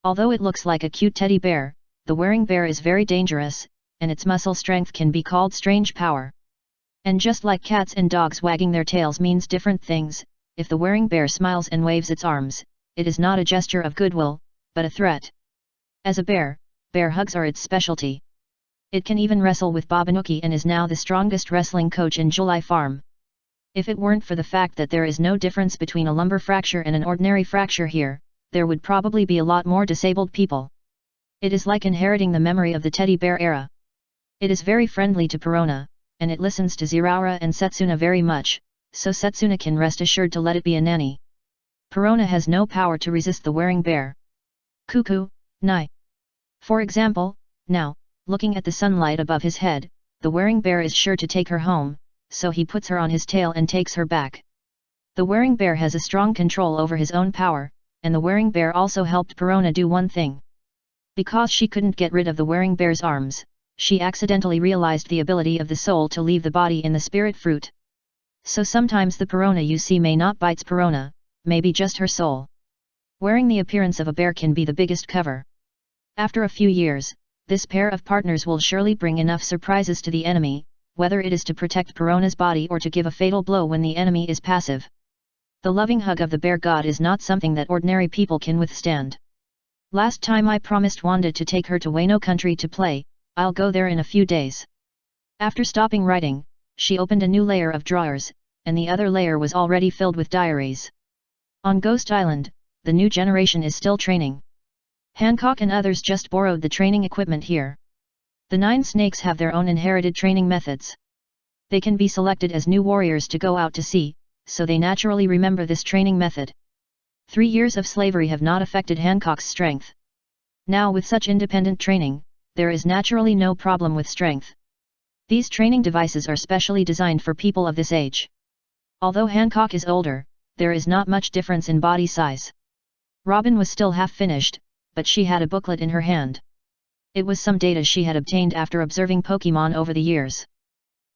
Although it looks like a cute teddy bear, the wearing bear is very dangerous, and its muscle strength can be called strange power. And just like cats and dogs wagging their tails means different things, if the wearing bear smiles and waves its arms, it is not a gesture of goodwill, but a threat. As a bear hugs are its specialty. It can even wrestle with Babanuki and is now the strongest wrestling coach in July Farm. If it weren't for the fact that there is no difference between a lumbar fracture and an ordinary fracture here, there would probably be a lot more disabled people. It is like inheriting the memory of the teddy bear era. It is very friendly to Perona, and it listens to Ziraura and Setsuna very much, so Setsuna can rest assured to let it be a nanny. Perona has no power to resist the wearing bear. Cuckoo, Nai. For example, now, looking at the sunlight above his head, the wearing bear is sure to take her home, so he puts her on his tail and takes her back. The wearing bear has a strong control over his own power, and the wearing bear also helped Perona do one thing. Because she couldn't get rid of the wearing bear's arms, she accidentally realized the ability of the soul to leave the body in the spirit fruit. So sometimes the Perona you see may not bites Perona, maybe just her soul. Wearing the appearance of a bear can be the biggest cover. After a few years, this pair of partners will surely bring enough surprises to the enemy, whether it is to protect Perona's body or to give a fatal blow when the enemy is passive. The loving hug of the bear god is not something that ordinary people can withstand. Last time I promised Wanda to take her to Wano country to play, I'll go there in a few days. After stopping writing, she opened a new layer of drawers, and the other layer was already filled with diaries. On Ghost Island, the new generation is still training. Hancock and others just borrowed the training equipment here. The 9 snakes have their own inherited training methods. They can be selected as new warriors to go out to sea, so they naturally remember this training method. 3 years of slavery have not affected Hancock's strength. Now with such independent training, there is naturally no problem with strength. These training devices are specially designed for people of this age. Although Hancock is older, there is not much difference in body size. Robin was still half finished, but she had a booklet in her hand. It was some data she had obtained after observing Pokémon over the years.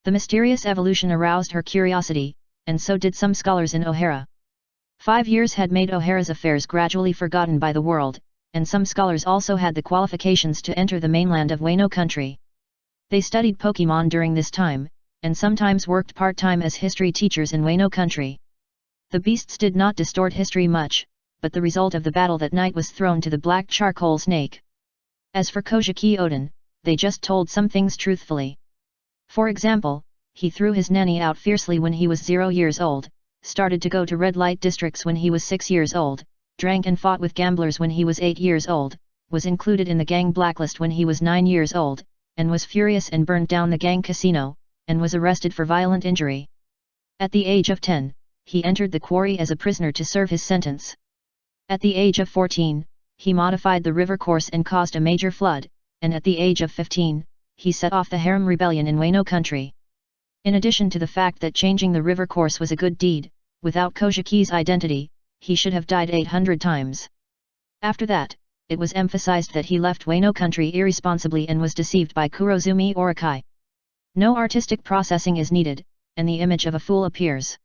The mysterious evolution aroused her curiosity, and so did some scholars in O'Hara. 5 years had made O'Hara's affairs gradually forgotten by the world, and some scholars also had the qualifications to enter the mainland of Wano country. They studied Pokémon during this time, and sometimes worked part-time as history teachers in Wano country. The beasts did not distort history much, but the result of the battle that night was thrown to the black charcoal snake. As for Kojiki Odin, they just told some things truthfully. For example, he threw his nanny out fiercely when he was 0 years old, started to go to red light districts when he was 6 years old, drank and fought with gamblers when he was 8 years old, was included in the gang blacklist when he was 9 years old, and was furious and burned down the gang casino, and was arrested for violent injury. At the age of 10, he entered the quarry as a prisoner to serve his sentence. At the age of 14, he modified the river course and caused a major flood, and at the age of 15, he set off the Harem rebellion in Wano country. In addition to the fact that changing the river course was a good deed, without Kojiki's identity, he should have died 800 times. After that, it was emphasized that he left Wano country irresponsibly and was deceived by Kurozumi Orakai. No artistic processing is needed, and the image of a fool appears.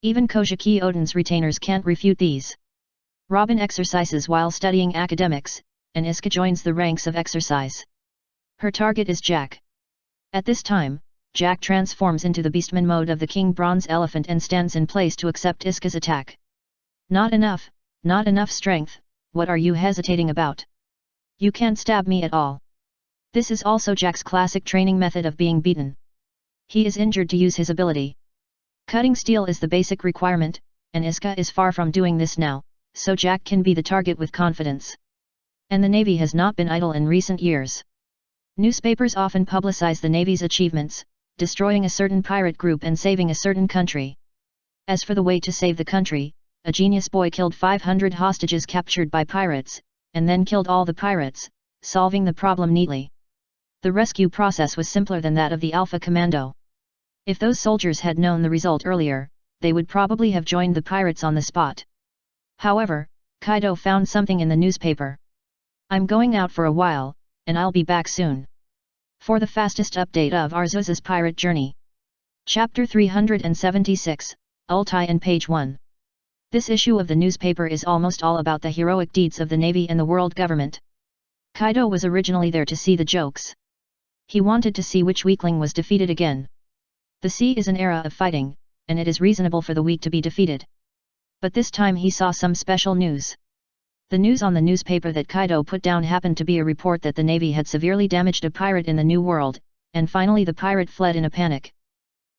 Even Kojiki Oden's retainers can't refute these. Robin exercises while studying academics, and Iska joins the ranks of exercise. Her target is Jack. At this time, Jack transforms into the beastman mode of the King Bronze Elephant and stands in place to accept Iska's attack. Not enough strength, what are you hesitating about? You can't stab me at all. This is also Jack's classic training method of being beaten. He is injured to use his ability. Cutting steel is the basic requirement, and Iska is far from doing this now, so Jack can be the target with confidence. And the Navy has not been idle in recent years. Newspapers often publicize the Navy's achievements, destroying a certain pirate group and saving a certain country. As for the way to save the country, a genius boy killed 500 hostages captured by pirates, and then killed all the pirates, solving the problem neatly. The rescue process was simpler than that of the Alpha Commando. If those soldiers had known the result earlier, they would probably have joined the pirates on the spot. However, Kaido found something in the newspaper. I'm going out for a while, and I'll be back soon. For the fastest update of Arceus's pirate journey. Chapter 376, Ulti and Page 1. This issue of the newspaper is almost all about the heroic deeds of the Navy and the world government. Kaido was originally there to see the jokes. He wanted to see which weakling was defeated again. The sea is an era of fighting, and it is reasonable for the weak to be defeated. But this time he saw some special news. The news on the newspaper that Kaido put down happened to be a report that the Navy had severely damaged a pirate in the New World, and finally the pirate fled in a panic.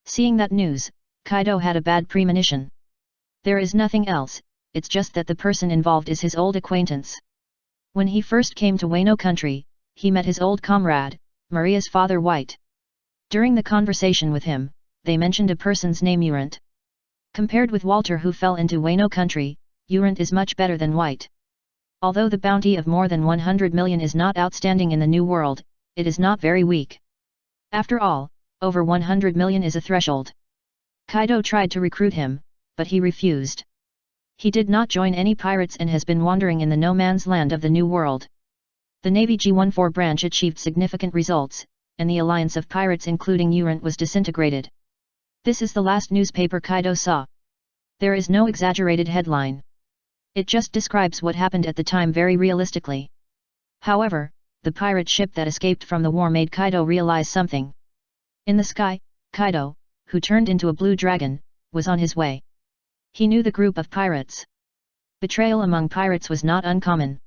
Seeing that news, Kaido had a bad premonition. There is nothing else, it's just that the person involved is his old acquaintance. When he first came to Wano country, he met his old comrade, Maria's father White. During the conversation with him, they mentioned a person's name Urant. Compared with Walter who fell into Wano country, Urant is much better than White. Although the bounty of more than 100 million is not outstanding in the New World, it is not very weak. After all, over 100 million is a threshold. Kaido tried to recruit him, but he refused. He did not join any pirates and has been wandering in the no man's land of the New World. The Navy G14 branch achieved significant results, and the alliance of pirates including Urant was disintegrated. This is the last newspaper Kaido saw. There is no exaggerated headline. It just describes what happened at the time very realistically. However, the pirate ship that escaped from the war made Kaido realize something. In the sky, Kaido, who turned into a blue dragon, was on his way. He knew the group of pirates. Betrayal among pirates was not uncommon.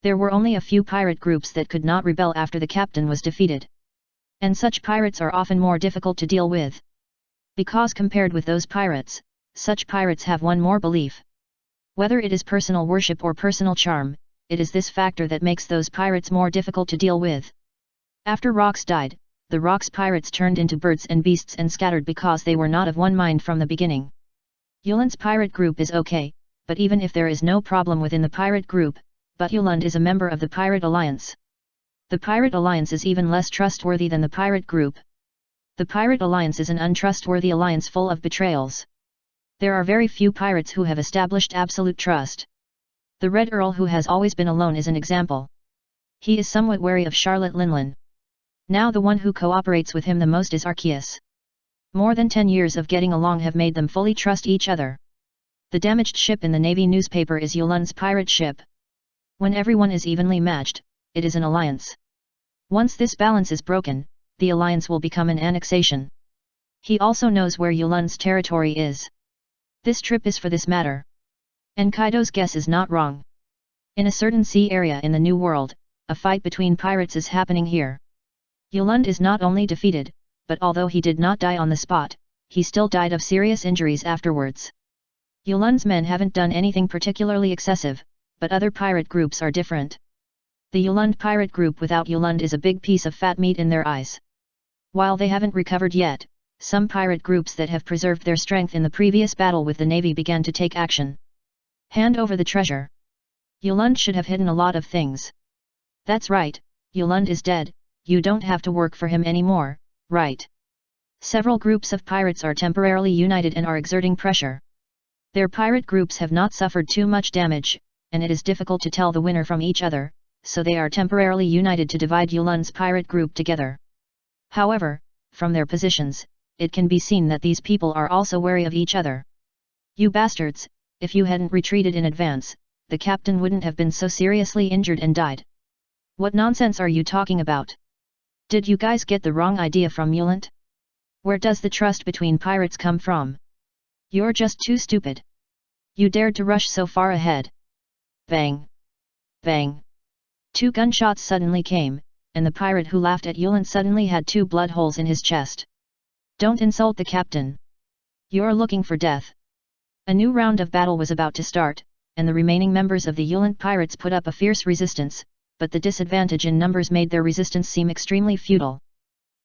There were only a few pirate groups that could not rebel after the captain was defeated. And such pirates are often more difficult to deal with. Because compared with those pirates, such pirates have one more belief. Whether it is personal worship or personal charm, it is this factor that makes those pirates more difficult to deal with. After Rox died, the Rox pirates turned into birds and beasts and scattered because they were not of one mind from the beginning. Yulan's pirate group is okay, but even if there is no problem within the pirate group, but Yuland is a member of the Pirate Alliance. The Pirate Alliance is even less trustworthy than the pirate group. The Pirate Alliance is an untrustworthy alliance full of betrayals. There are very few pirates who have established absolute trust. The Red Earl who has always been alone is an example. He is somewhat wary of Charlotte Linlin. Now the one who cooperates with him the most is Arceus. More than 10 years of getting along have made them fully trust each other. The damaged ship in the Navy newspaper is Yulan's pirate ship. When everyone is evenly matched, it is an alliance. Once this balance is broken, the alliance will become an annexation. He also knows where Yulan's territory is. This trip is for this matter. And Kaido's guess is not wrong. In a certain sea area in the New World, a fight between pirates is happening here. Yuland is not only defeated, but although he did not die on the spot, he still died of serious injuries afterwards. Yuland's men haven't done anything particularly excessive, but other pirate groups are different. The Yulund pirate group without Yulund is a big piece of fat meat in their eyes. While they haven't recovered yet, some pirate groups that have preserved their strength in the previous battle with the Navy began to take action. Hand over the treasure. Yulund should have hidden a lot of things. That's right, Yulund is dead, you don't have to work for him anymore, right? Several groups of pirates are temporarily united and are exerting pressure. Their pirate groups have not suffered too much damage, and it is difficult to tell the winner from each other, so they are temporarily united to divide Yulun's pirate group together. However, from their positions, it can be seen that these people are also wary of each other. You bastards, if you hadn't retreated in advance, the captain wouldn't have been so seriously injured and died. What nonsense are you talking about? Did you guys get the wrong idea from Yulant? Where does the trust between pirates come from? You're just too stupid. You dared to rush so far ahead. Bang! Bang! 2 gunshots suddenly came, and the pirate who laughed at Yulant suddenly had 2 blood holes in his chest. Don't insult the captain. You're looking for death. A new round of battle was about to start, and the remaining members of the Yulant pirates put up a fierce resistance, but the disadvantage in numbers made their resistance seem extremely futile.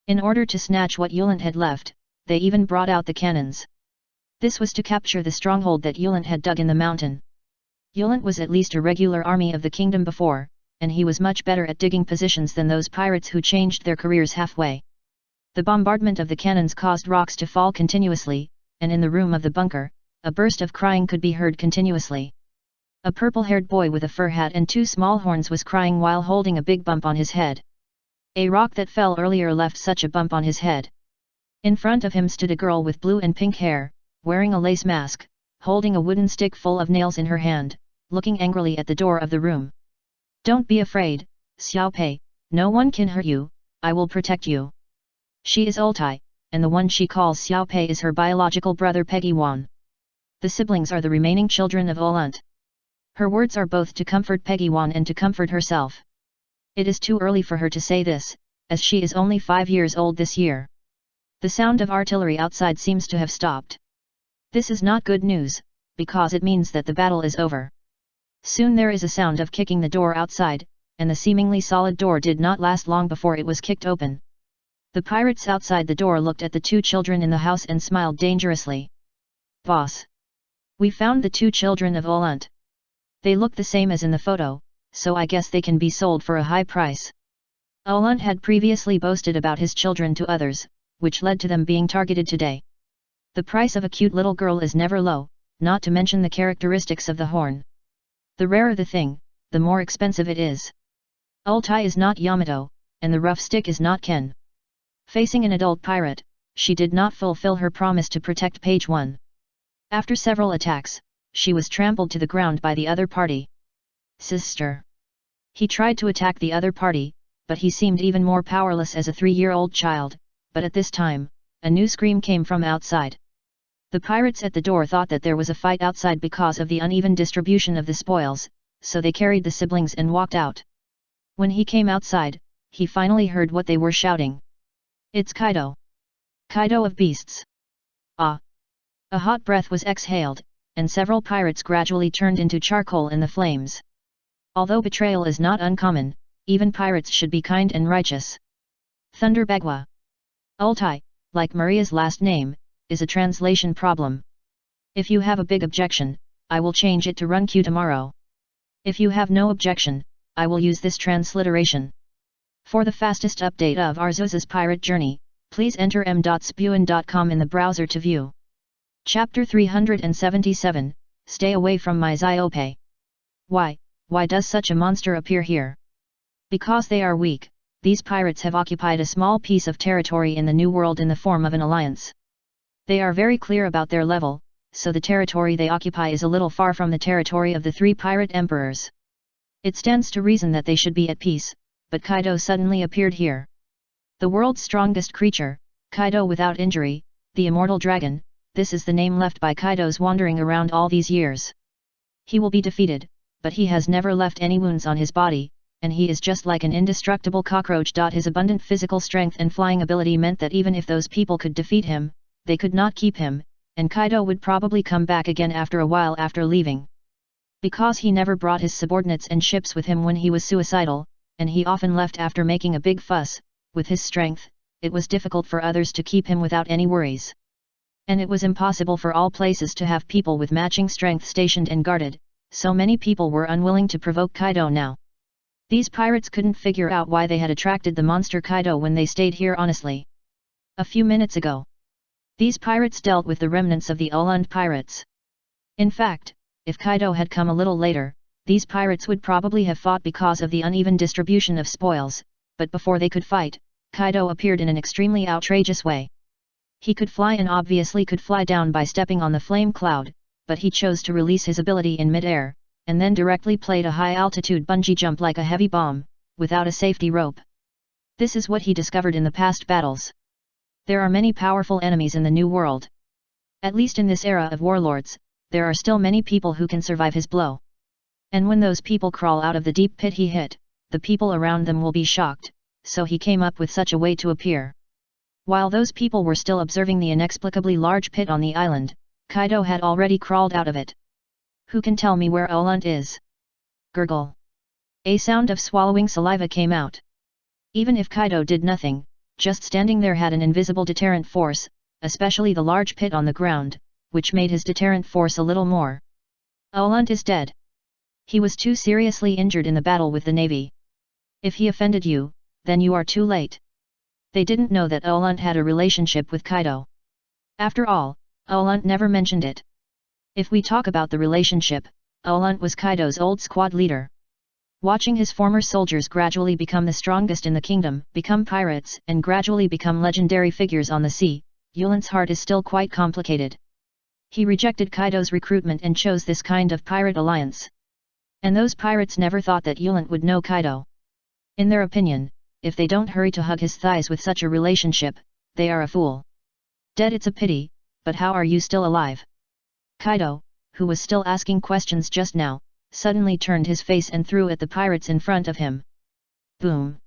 In order to snatch what Yulant had left, they even brought out the cannons. This was to capture the stronghold that Yulant had dug in the mountain. Yulant was at least a regular army of the kingdom before, and he was much better at digging positions than those pirates who changed their careers halfway. The bombardment of the cannons caused rocks to fall continuously, and in the room of the bunker, a burst of crying could be heard continuously. A purple-haired boy with a fur hat and 2 small horns was crying while holding a big bump on his head. A rock that fell earlier left such a bump on his head. In front of him stood a girl with blue and pink hair, wearing a lace mask, holding a wooden stick full of nails in her hand, looking angrily at the door of the room. Don't be afraid, Xiao Pei, no one can hurt you, I will protect you. She is Ultai, and the one she calls Xiao Pei is her biological brother Peggy Wan. The siblings are the remaining children of Olant. Her words are both to comfort Peggy Wan and to comfort herself. It is too early for her to say this, as she is only 5 years old this year. The sound of artillery outside seems to have stopped. This is not good news, because it means that the battle is over. Soon there is a sound of kicking the door outside, and the seemingly solid door did not last long before it was kicked open. The pirates outside the door looked at the 2 children in the house and smiled dangerously. Boss! We found the 2 children of Olant. They look the same as in the photo, so I guess they can be sold for a high price. Olant had previously boasted about his children to others, which led to them being targeted today. The price of a cute little girl is never low, not to mention the characteristics of the horn. The rarer the thing, the more expensive it is. Ultai is not Yamato, and the rough stick is not Ken. Facing an adult pirate, she did not fulfill her promise to protect Page 1. After several attacks, she was trampled to the ground by the other party. Sister! He tried to attack the other party, but he seemed even more powerless as a 3-year-old child, but at this time, a new scream came from outside. The pirates at the door thought that there was a fight outside because of the uneven distribution of the spoils, so they carried the siblings and walked out. When he came outside, he finally heard what they were shouting. It's Kaido! Kaido of beasts! Ah! A hot breath was exhaled, and several pirates gradually turned into charcoal in the flames. Although betrayal is not uncommon, even pirates should be kind and righteous. Thunder Bagua. Ultai, like Maria's last name, is a translation problem. If you have a big objection, I will change it to Run Q tomorrow. If you have no objection, I will use this transliteration. For the fastest update of Arceus's pirate journey, please enter m.spuin.com in the browser to view. Chapter 377, Stay away from my Xiope. Why does such a monster appear here? Because they are weak, these pirates have occupied a small piece of territory in the New World in the form of an alliance. They are very clear about their level, so the territory they occupy is a little far from the territory of the 3 pirate emperors. It stands to reason that they should be at peace, but Kaido suddenly appeared here. The world's strongest creature, Kaido without injury, the immortal dragon, this is the name left by Kaido's wandering around all these years. He will be defeated, but he has never left any wounds on his body, and he is just like an indestructible cockroach. His abundant physical strength and flying ability meant that even if those people could defeat him, they could not keep him, and Kaido would probably come back again after a while after leaving. Because he never brought his subordinates and ships with him when he was suicidal, and he often left after making a big fuss, with his strength, it was difficult for others to keep him without any worries. And it was impossible for all places to have people with matching strength stationed and guarded, so many people were unwilling to provoke Kaido now. These pirates couldn't figure out why they had attracted the monster Kaido when they stayed here honestly. A few minutes ago, These pirates dealt with the remnants of the Uland pirates. In fact, if Kaido had come a little later, these pirates would probably have fought because of the uneven distribution of spoils, but before they could fight, Kaido appeared in an extremely outrageous way. He could fly and obviously could fly down by stepping on the flame cloud, but he chose to release his ability in mid-air, and then directly played a high-altitude bungee jump like a heavy bomb, without a safety rope. This is what he discovered in the past battles. There are many powerful enemies in the New World. At least in this era of warlords, there are still many people who can survive his blow. And when those people crawl out of the deep pit he hit, the people around them will be shocked, so he came up with such a way to appear. While those people were still observing the inexplicably large pit on the island, Kaido had already crawled out of it. Who can tell me where Uland is? Gurgle. A sound of swallowing saliva came out. Even if Kaido did nothing, just standing there had an invisible deterrent force, especially the large pit on the ground, which made his deterrent force a little more. Uland is dead. He was too seriously injured in the battle with the navy. If he offended you, then you are too late. They didn't know that Uland had a relationship with Kaido. After all, Uland never mentioned it. If we talk about the relationship, Uland was Kaido's old squad leader. Watching his former soldiers gradually become the strongest in the kingdom, become pirates, and gradually become legendary figures on the sea, Uland's heart is still quite complicated. He rejected Kaido's recruitment and chose this kind of pirate alliance. And those pirates never thought that Uland would know Kaido. In their opinion, if they don't hurry to hug his thighs with such a relationship, they are a fool. Dead, it's a pity, but how are you still alive? Kaido, who was still asking questions just now, suddenly turned his face and threw at the pirates in front of him. Boom!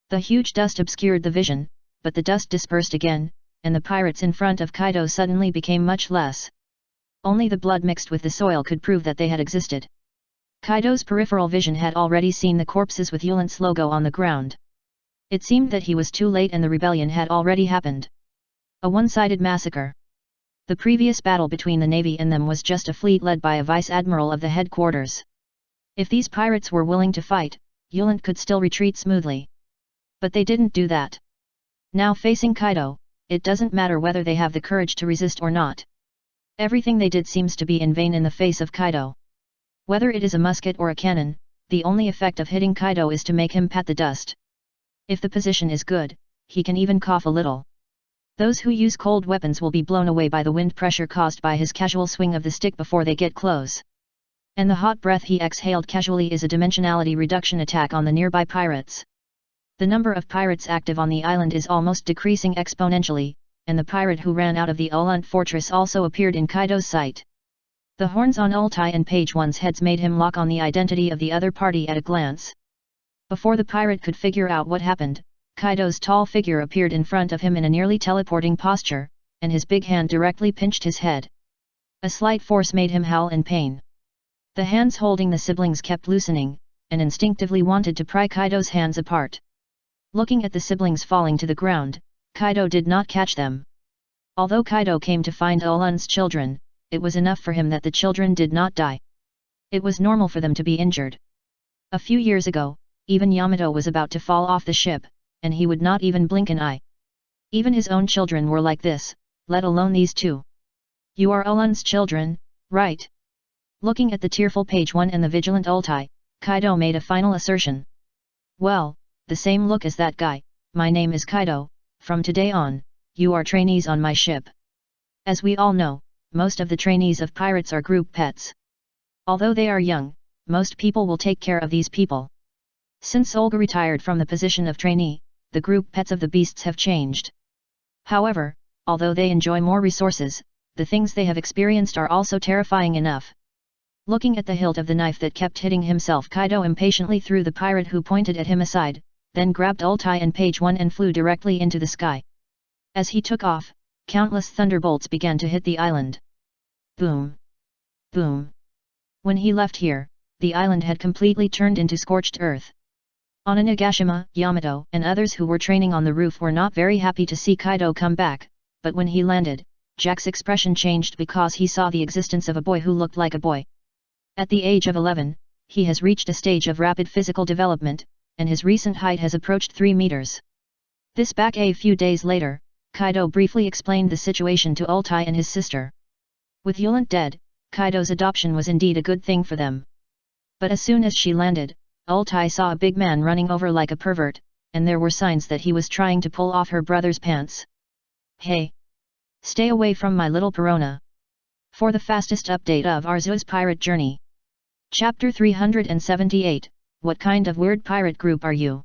The huge dust obscured the vision, but the dust dispersed again, and the pirates in front of Kaido suddenly became much less. Only the blood mixed with the soil could prove that they had existed. Kaido's peripheral vision had already seen the corpses with Uland's logo on the ground. It seemed that he was too late and the rebellion had already happened. A one-sided massacre. The previous battle between the navy and them was just a fleet led by a vice-admiral of the headquarters. If these pirates were willing to fight, Uland could still retreat smoothly. But they didn't do that. Now facing Kaido, it doesn't matter whether they have the courage to resist or not. Everything they did seems to be in vain in the face of Kaido. Whether it is a musket or a cannon, the only effect of hitting Kaido is to make him pat the dust. If the position is good, he can even cough a little. Those who use cold weapons will be blown away by the wind pressure caused by his casual swing of the stick before they get close. And the hot breath he exhaled casually is a dimensionality reduction attack on the nearby pirates. The number of pirates active on the island is almost decreasing exponentially, and the pirate who ran out of the Uland fortress also appeared in Kaido's sight. The horns on Ultai and Page 1's heads made him lock on the identity of the other party at a glance. Before the pirate could figure out what happened, Kaido's tall figure appeared in front of him in a nearly teleporting posture, and his big hand directly pinched his head. A slight force made him howl in pain. The hands holding the siblings kept loosening, and instinctively wanted to pry Kaido's hands apart. Looking at the siblings falling to the ground, Kaido did not catch them. Although Kaido came to find Uland's children, it was enough for him that the children did not die. It was normal for them to be injured. A few years ago, even Yamato was about to fall off the ship, and he would not even blink an eye. Even his own children were like this, let alone these two. You are Uland's children, right? Looking at the tearful Page 1 and the vigilant Ultai, Kaido made a final assertion. Well, the same look as that guy. My name is Kaido, from today on, you are trainees on my ship. As we all know, most of the trainees of pirates are group pets. Although they are young, most people will take care of these people. Since Olga retired from the position of trainee, the group pets of the beasts have changed. However, although they enjoy more resources, the things they have experienced are also terrifying enough. Looking at the hilt of the knife that kept hitting himself, Kaido impatiently threw the pirate who pointed at him aside, then grabbed Ultai and Page 1 and flew directly into the sky. As he took off, countless thunderbolts began to hit the island. Boom! Boom! When he left here, the island had completely turned into scorched earth. On Onigashima, Yamato and others who were training on the roof were not very happy to see Kaido come back, but when he landed, Jack's expression changed because he saw the existence of a boy who looked like a boy. At the age of 11, he has reached a stage of rapid physical development, and his recent height has approached 3 meters. This back a few days later, Kaido briefly explained the situation to Ultai and his sister. With Yulant dead, Kaido's adoption was indeed a good thing for them. But as soon as she landed, Ultai saw a big man running over like a pervert, and there were signs that he was trying to pull off her brother's pants. Hey! Stay away from my little Perona! For the fastest update of Arceus pirate journey. Chapter 378, What kind of weird pirate group are you?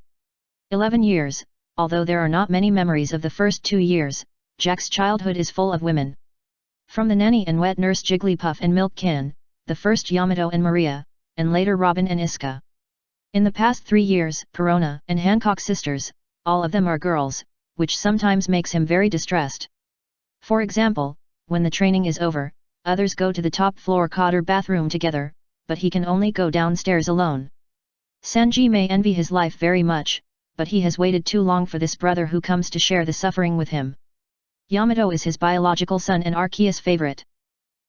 11 years, although there are not many memories of the first 2 years, Jack's childhood is full of women. From the nanny and wet nurse Jigglypuff and Milk Can, the first Yamato and Maria, and later Robin and Iska. In the past 3 years, Perona and Hancock sisters, all of them are girls, which sometimes makes him very distressed. For example, when the training is over, others go to the top floor Cotter bathroom together, but he can only go downstairs alone. Sanji may envy his life very much, but he has waited too long for this brother who comes to share the suffering with him. Yamato is his biological son and Arceus' favorite.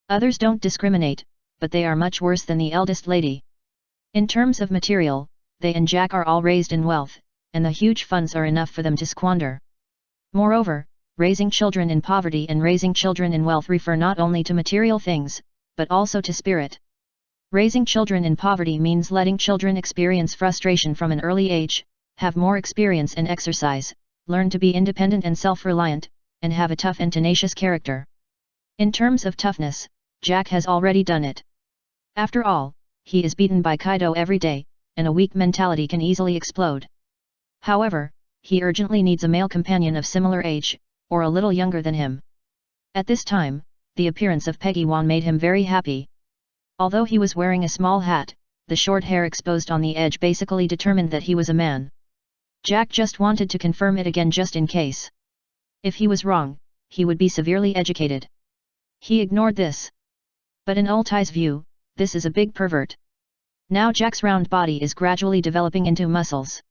Others don't discriminate, but they are much worse than the eldest lady. In terms of material, they and Jack are all raised in wealth, and the huge funds are enough for them to squander. Moreover, raising children in poverty and raising children in wealth refer not only to material things, but also to spirit. Raising children in poverty means letting children experience frustration from an early age, have more experience and exercise, learn to be independent and self-reliant, and have a tough and tenacious character. In terms of toughness, Jack has already done it. After all, he is beaten by Kaido every day, and a weak mentality can easily explode. However, he urgently needs a male companion of similar age, or a little younger than him. At this time, the appearance of Peggy Wan made him very happy. Although he was wearing a small hat, the short hair exposed on the edge basically determined that he was a man. Jack just wanted to confirm it again just in case. If he was wrong, he would be severely educated. He ignored this. But in Ultai's view, this is a big pervert. Now Jack's round body is gradually developing into muscles.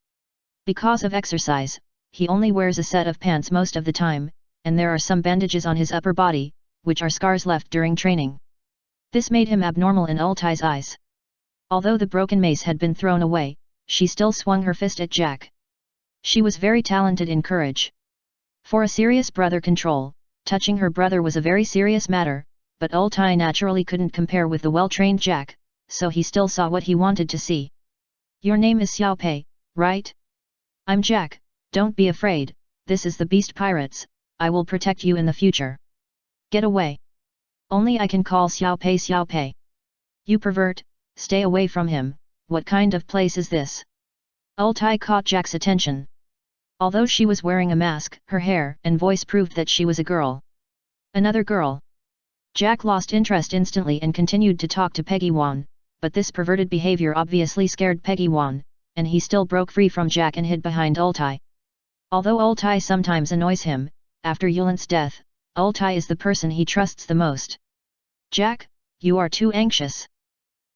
Because of exercise, he only wears a set of pants most of the time, and there are some bandages on his upper body, which are scars left during training. This made him abnormal in Ultai's eyes. Although the broken mace had been thrown away, she still swung her fist at Jack. She was very talented in courage. For a serious brother control, touching her brother was a very serious matter, but Ultai naturally couldn't compare with the well-trained Jack, so he still saw what he wanted to see. Your name is Xiao Pei, right? I'm Jack, don't be afraid, this is the Beast Pirates, I will protect you in the future. Get away. Only I can call Xiao Pei Xiao Pei. You pervert, stay away from him, what kind of place is this? Ultai caught Jack's attention. Although she was wearing a mask, her hair and voice proved that she was a girl. Another girl. Jack lost interest instantly and continued to talk to Peggy Wan, but this perverted behavior obviously scared Peggy Wan, and he still broke free from Jack and hid behind Ultai. Although Ultai sometimes annoys him, after Yulant's death, Ultai is the person he trusts the most. Jack, you are too anxious.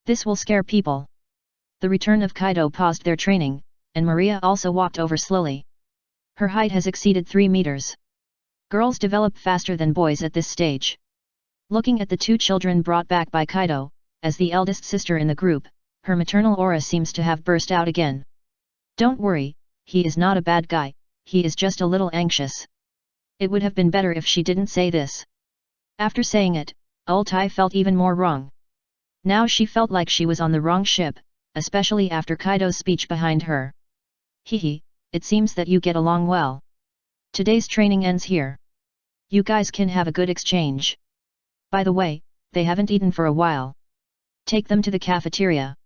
This will scare people. The return of Kaido paused their training, and Maria also walked over slowly. Her height has exceeded 3 meters. Girls develop faster than boys at this stage. Looking at the 2 children brought back by Kaido, as the eldest sister in the group, her maternal aura seems to have burst out again. Don't worry, he is not a bad guy, he is just a little anxious. It would have been better if she didn't say this. After saying it, Ultai felt even more wrong. Now she felt like she was on the wrong ship, especially after Kaido's speech behind her. Hehe, it seems that you get along well. Today's training ends here. You guys can have a good exchange. By the way, they haven't eaten for a while. Take them to the cafeteria.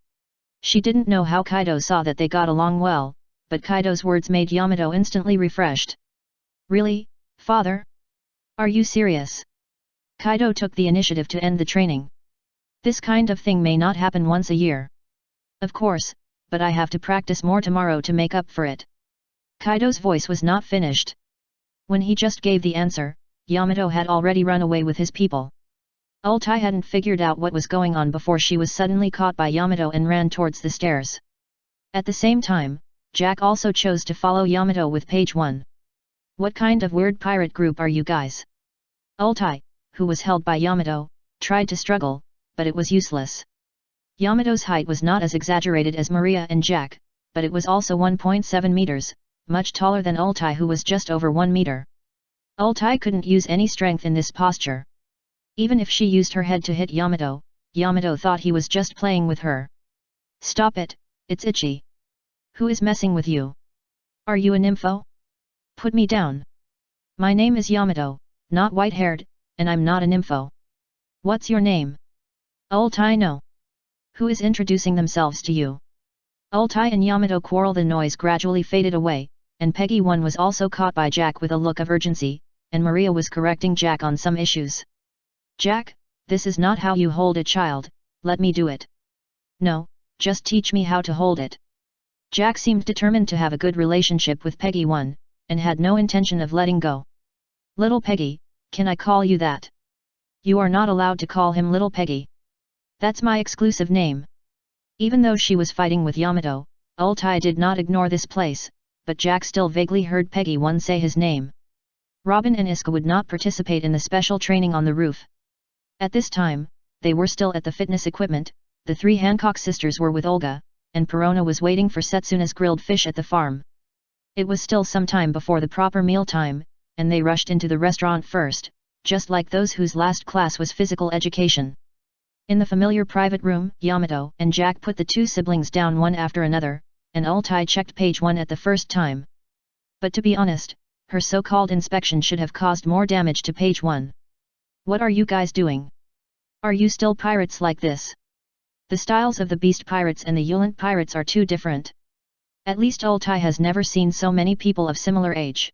She didn't know how Kaido saw that they got along well, but Kaido's words made Yamato instantly refreshed. Really, father? Are you serious? Kaido took the initiative to end the training. This kind of thing may not happen once a year. Of course, but I have to practice more tomorrow to make up for it. Kaido's voice was not finished. When he just gave the answer, Yamato had already run away with his people. Ultai hadn't figured out what was going on before she was suddenly caught by Yamato and ran towards the stairs. At the same time, Jack also chose to follow Yamato with page 1. What kind of weird pirate group are you guys? Ultai, who was held by Yamato, tried to struggle, but it was useless. Yamato's height was not as exaggerated as Maria and Jack, but it was also 1.7 meters, much taller than Ultai who was just over 1 meter. Ultai couldn't use any strength in this posture. Even if she used her head to hit Yamato, Yamato thought he was just playing with her. Stop it, it's itchy. Who is messing with you? Are you a nympho? Put me down. My name is Yamato, not white-haired, and I'm not a nympho. What's your name? Ultai no. Who is introducing themselves to you? Ultai and Yamato quarrel. The noise gradually faded away, and Peggy 1 was also caught by Jack with a look of urgency, and Maria was correcting Jack on some issues. Jack, this is not how you hold a child, let me do it. No, just teach me how to hold it. Jack seemed determined to have a good relationship with Peggy 1, and had no intention of letting go. Little Peggy, can I call you that? You are not allowed to call him Little Peggy. That's my exclusive name. Even though she was fighting with Yamato, Ultai did not ignore this place, but Jack still vaguely heard Peggy 1 say his name. Robin and Iska would not participate in the special training on the roof. At this time, they were still at the fitness equipment. The 3 Hancock sisters were with Olga, and Perona was waiting for Setsuna's grilled fish at the farm. It was still some time before the proper meal time, and they rushed into the restaurant first, just like those whose last class was physical education. In the familiar private room, Yamato and Jack put the 2 siblings down one after another, and Ultai checked page 1 at the first time. But to be honest, her so-called inspection should have caused more damage to page 1. What are you guys doing? Are you still pirates like this? The styles of the Beast Pirates and the Yulant Pirates are too different. At least Ultai has never seen so many people of similar age.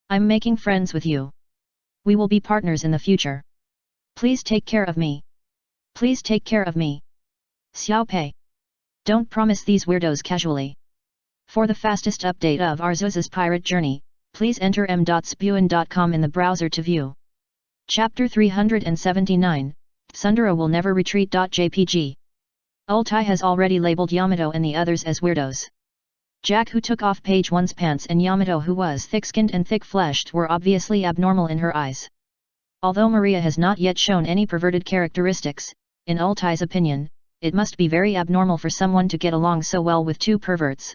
I'm making friends with you. We will be partners in the future. Please take care of me. Please take care of me. Xiao Pei. Don't promise these weirdos casually. For the fastest update of Arceus's pirate journey, please enter m.spuin.com in the browser to view. Chapter 379, Tsundere will never retreat. JPG. Ultai has already labeled Yamato and the others as weirdos. Jack, who took off page 1's pants, and Yamato, who was thick-skinned and thick-fleshed, were obviously abnormal in her eyes. Although Maria has not yet shown any perverted characteristics, in Ultai's opinion, it must be very abnormal for someone to get along so well with 2 perverts.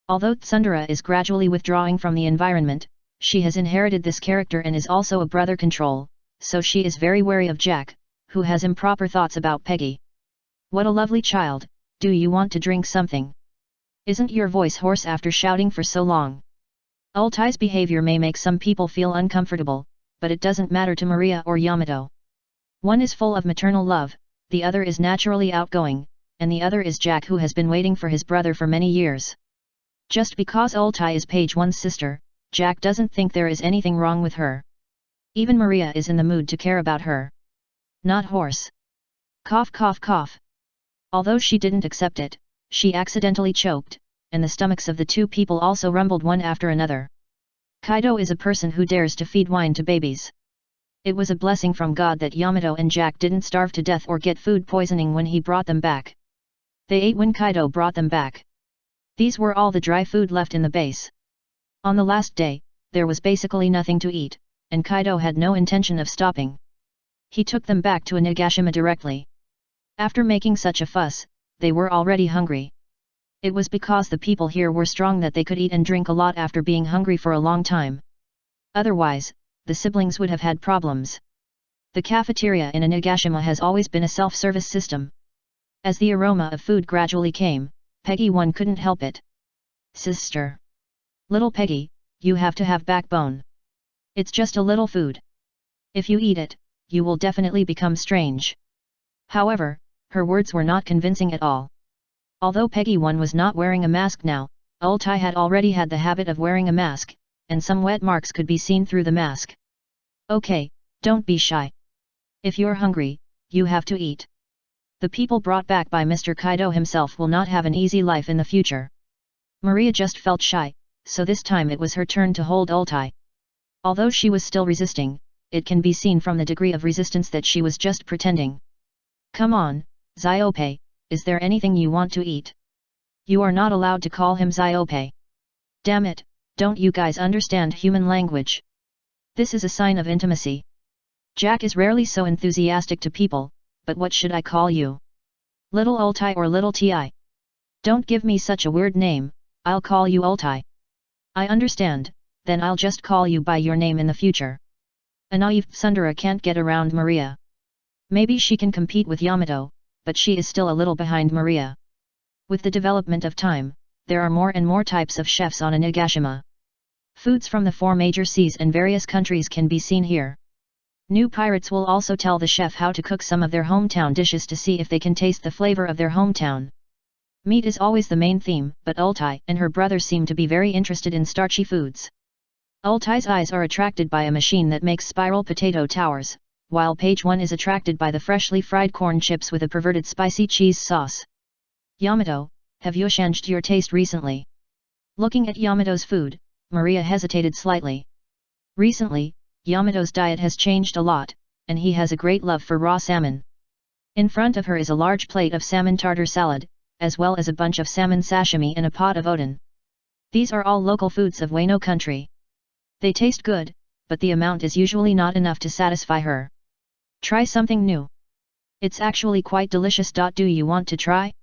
Although Tsundere is gradually withdrawing from the environment, she has inherited this character and is also a brother control, so she is very wary of Jack, who has improper thoughts about Peggy. What a lovely child, do you want to drink something? Isn't your voice hoarse after shouting for so long? Ultai's behavior may make some people feel uncomfortable, but it doesn't matter to Maria or Yamato. One is full of maternal love, the other is naturally outgoing, and the other is Jack, who has been waiting for his brother for many years. Just because Ultai is page 1's sister, Jack doesn't think there is anything wrong with her. Even Maria is in the mood to care about her. Not horse. Cough cough cough. Although she didn't accept it, she accidentally choked, and the stomachs of the 2 people also rumbled one after another. Kaido is a person who dares to feed wine to babies. It was a blessing from God that Yamato and Jack didn't starve to death or get food poisoning when he brought them back. They ate when Kaido brought them back. These were all the dry food left in the base. On the last day, there was basically nothing to eat, and Kaido had no intention of stopping. He took them back to Onigashima directly. After making such a fuss, they were already hungry. It was because the people here were strong that they could eat and drink a lot after being hungry for a long time. Otherwise, the siblings would have had problems. The cafeteria in Onigashima has always been a self-service system. As the aroma of food gradually came, Peggy 1 couldn't help it. Sister. Little Peggy, you have to have backbone. It's just a little food. If you eat it, you will definitely become strange. However, her words were not convincing at all. Although Peggy 1 was not wearing a mask now, Ultai had already had the habit of wearing a mask, and some wet marks could be seen through the mask. Okay, don't be shy. If you're hungry, you have to eat. The people brought back by Mr. Kaido himself will not have an easy life in the future. Maria just felt shy, so this time it was her turn to hold Ultai. Although she was still resisting, it can be seen from the degree of resistance that she was just pretending. Come on, Xiaopei, is there anything you want to eat? You are not allowed to call him Xiaopei. Damn it, don't you guys understand human language? This is a sign of intimacy. Jack is rarely so enthusiastic to people, but what should I call you? Little Ultai or Little Ti? Don't give me such a weird name, I'll call you Ultai. I understand, then I'll just call you by your name in the future. A naive Tsundere can't get around Maria. Maybe she can compete with Yamato, but she is still a little behind Maria. With the development of time, there are more and more types of chefs on Onigashima. Foods from the 4 major seas and various countries can be seen here. New pirates will also tell the chef how to cook some of their hometown dishes to see if they can taste the flavor of their hometown. Meat is always the main theme, but Ultai and her brother seem to be very interested in starchy foods. Ultai's eyes are attracted by a machine that makes spiral potato towers, while page 1 is attracted by the freshly fried corn chips with a perverted spicy cheese sauce. Yamato, have you changed your taste recently? Looking at Yamato's food, Maria hesitated slightly. Recently, Yamato's diet has changed a lot, and he has a great love for raw salmon. In front of her is a large plate of salmon tartar salad, as well as a bunch of salmon sashimi and a pot of oden. These are all local foods of Wano country. They taste good, but the amount is usually not enough to satisfy her. Try something new. It's actually quite delicious. Do you want to try?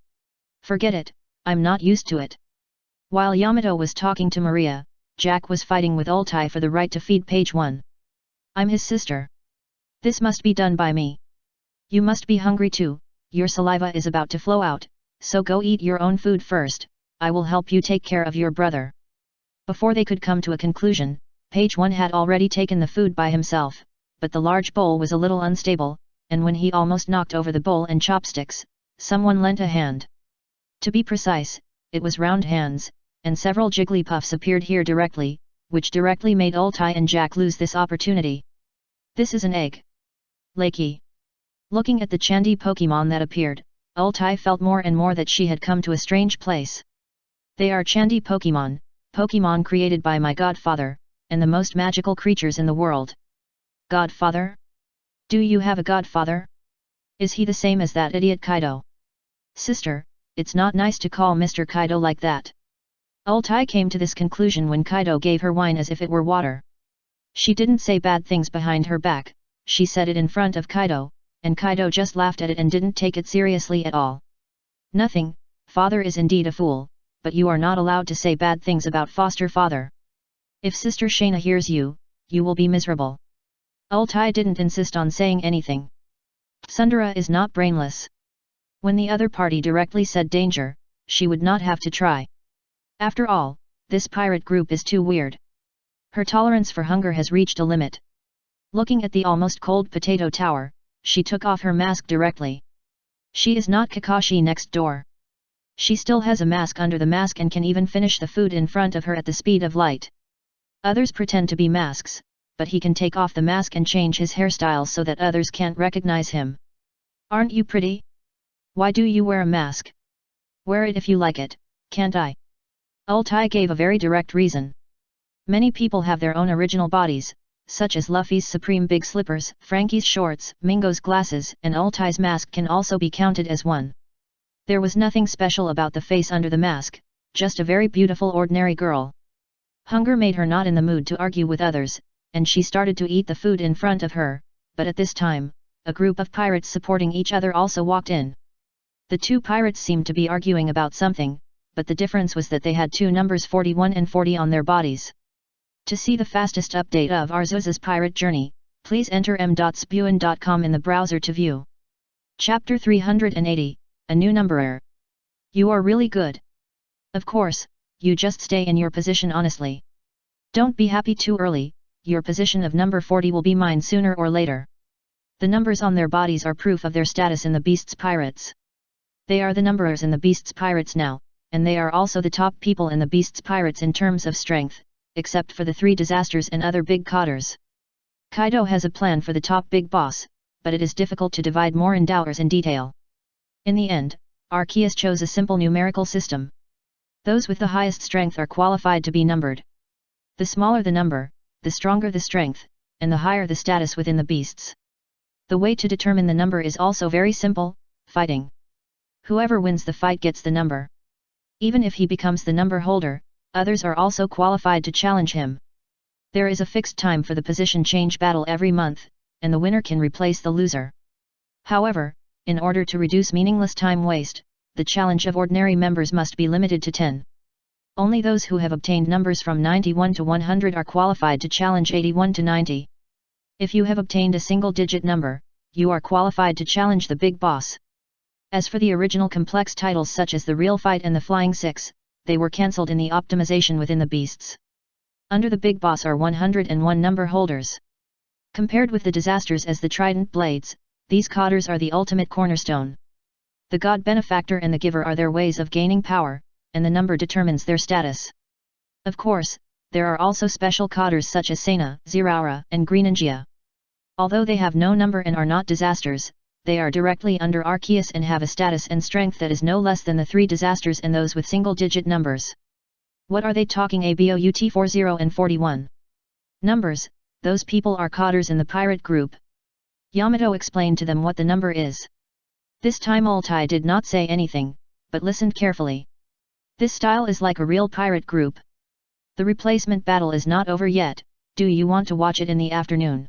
Forget it, I'm not used to it. While Yamato was talking to Maria, Jack was fighting with Ultai for the right to feed page 1. I'm his sister. This must be done by me. You must be hungry too, your saliva is about to flow out, so go eat your own food first, I will help you take care of your brother. Before they could come to a conclusion, page 1 had already taken the food by himself, but the large bowl was a little unstable, and when he almost knocked over the bowl and chopsticks, someone lent a hand. To be precise, it was Round Hands, and several Jigglypuffs appeared here directly, which directly made Ultai and Jack lose this opportunity. This is an egg. Lakey. Looking at the Chandy Pokemon that appeared, Ultai felt more and more that she had come to a strange place. They are Chandy Pokemon, Pokemon created by my godfather, and the most magical creatures in the world. Godfather? Do you have a godfather? Is he the same as that idiot Kaido? Sister, it's not nice to call Mr. Kaido like that. Ultai came to this conclusion when Kaido gave her wine as if it were water. She didn't say bad things behind her back, she said it in front of Kaido, and Kaido just laughed at it and didn't take it seriously at all. Nothing, father is indeed a fool, but you are not allowed to say bad things about foster father. If Sister Shayna hears you, you will be miserable. Ultai didn't insist on saying anything. Tsundere is not brainless. When the other party directly said danger, she would not have to try. After all, this pirate group is too weird. Her tolerance for hunger has reached a limit. Looking at the almost cold potato tower, she took off her mask directly. She is not Kakashi next door. She still has a mask under the mask and can even finish the food in front of her at the speed of light. Others pretend to be masks, but he can take off the mask and change his hairstyle so that others can't recognize him. Aren't you pretty? Why do you wear a mask? Wear it if you like it, can't I? Ultai gave a very direct reason. Many people have their own original bodies, such as Luffy's supreme big slippers, Frankie's shorts, Mingo's glasses, and Ultai's mask can also be counted as one. There was nothing special about the face under the mask, just a very beautiful ordinary girl. Hunger made her not in the mood to argue with others, and she started to eat the food in front of her, but at this time, a group of pirates supporting each other also walked in. The two pirates seemed to be arguing about something, but the difference was that they had two numbers 41 and 40 on their bodies. To see the fastest update of Arceus's pirate journey, please enter m.spuin.com in the browser to view. Chapter 380, A New Numberer. You are really good. Of course, you just stay in your position honestly. Don't be happy too early, your position of number 40 will be mine sooner or later. The numbers on their bodies are proof of their status in the Beast's Pirates. They are the numberers in the Beast's Pirates now, and they are also the top people in the Beast's Pirates in terms of strength, except for the three disasters and other big cotters. Kaido has a plan for the top big boss, but it is difficult to divide more endowers in detail. In the end, Arceus chose a simple numerical system. Those with the highest strength are qualified to be numbered. The smaller the number, the stronger the strength, and the higher the status within the beasts. The way to determine the number is also very simple, fighting. Whoever wins the fight gets the number. Even if he becomes the number holder, others are also qualified to challenge him. There is a fixed time for the position change battle every month, and the winner can replace the loser. However, in order to reduce meaningless time waste, the challenge of ordinary members must be limited to 10. Only those who have obtained numbers from 91 to 100 are qualified to challenge 81 to 90. If you have obtained a single-digit number, you are qualified to challenge the big boss. As for the original complex titles such as the Real Fight and the Flying Six, they were cancelled in the optimization within the beasts. Under the big boss are 101 number holders. Compared with the disasters as the trident blades, these cotters are the ultimate cornerstone. The god benefactor and the giver are their ways of gaining power, and the number determines their status. Of course, there are also special cotters such as Sena, Ziraura, and Greenangia. Although they have no number and are not disasters, they are directly under Arceus and have a status and strength that is no less than the 3 disasters and those with single-digit numbers. What are they talking about 40 and 41? Numbers, those people are cotters in the pirate group. Yamato explained to them what the number is. This time Altai did not say anything, but listened carefully. This style is like a real pirate group. The replacement battle is not over yet, do you want to watch it in the afternoon?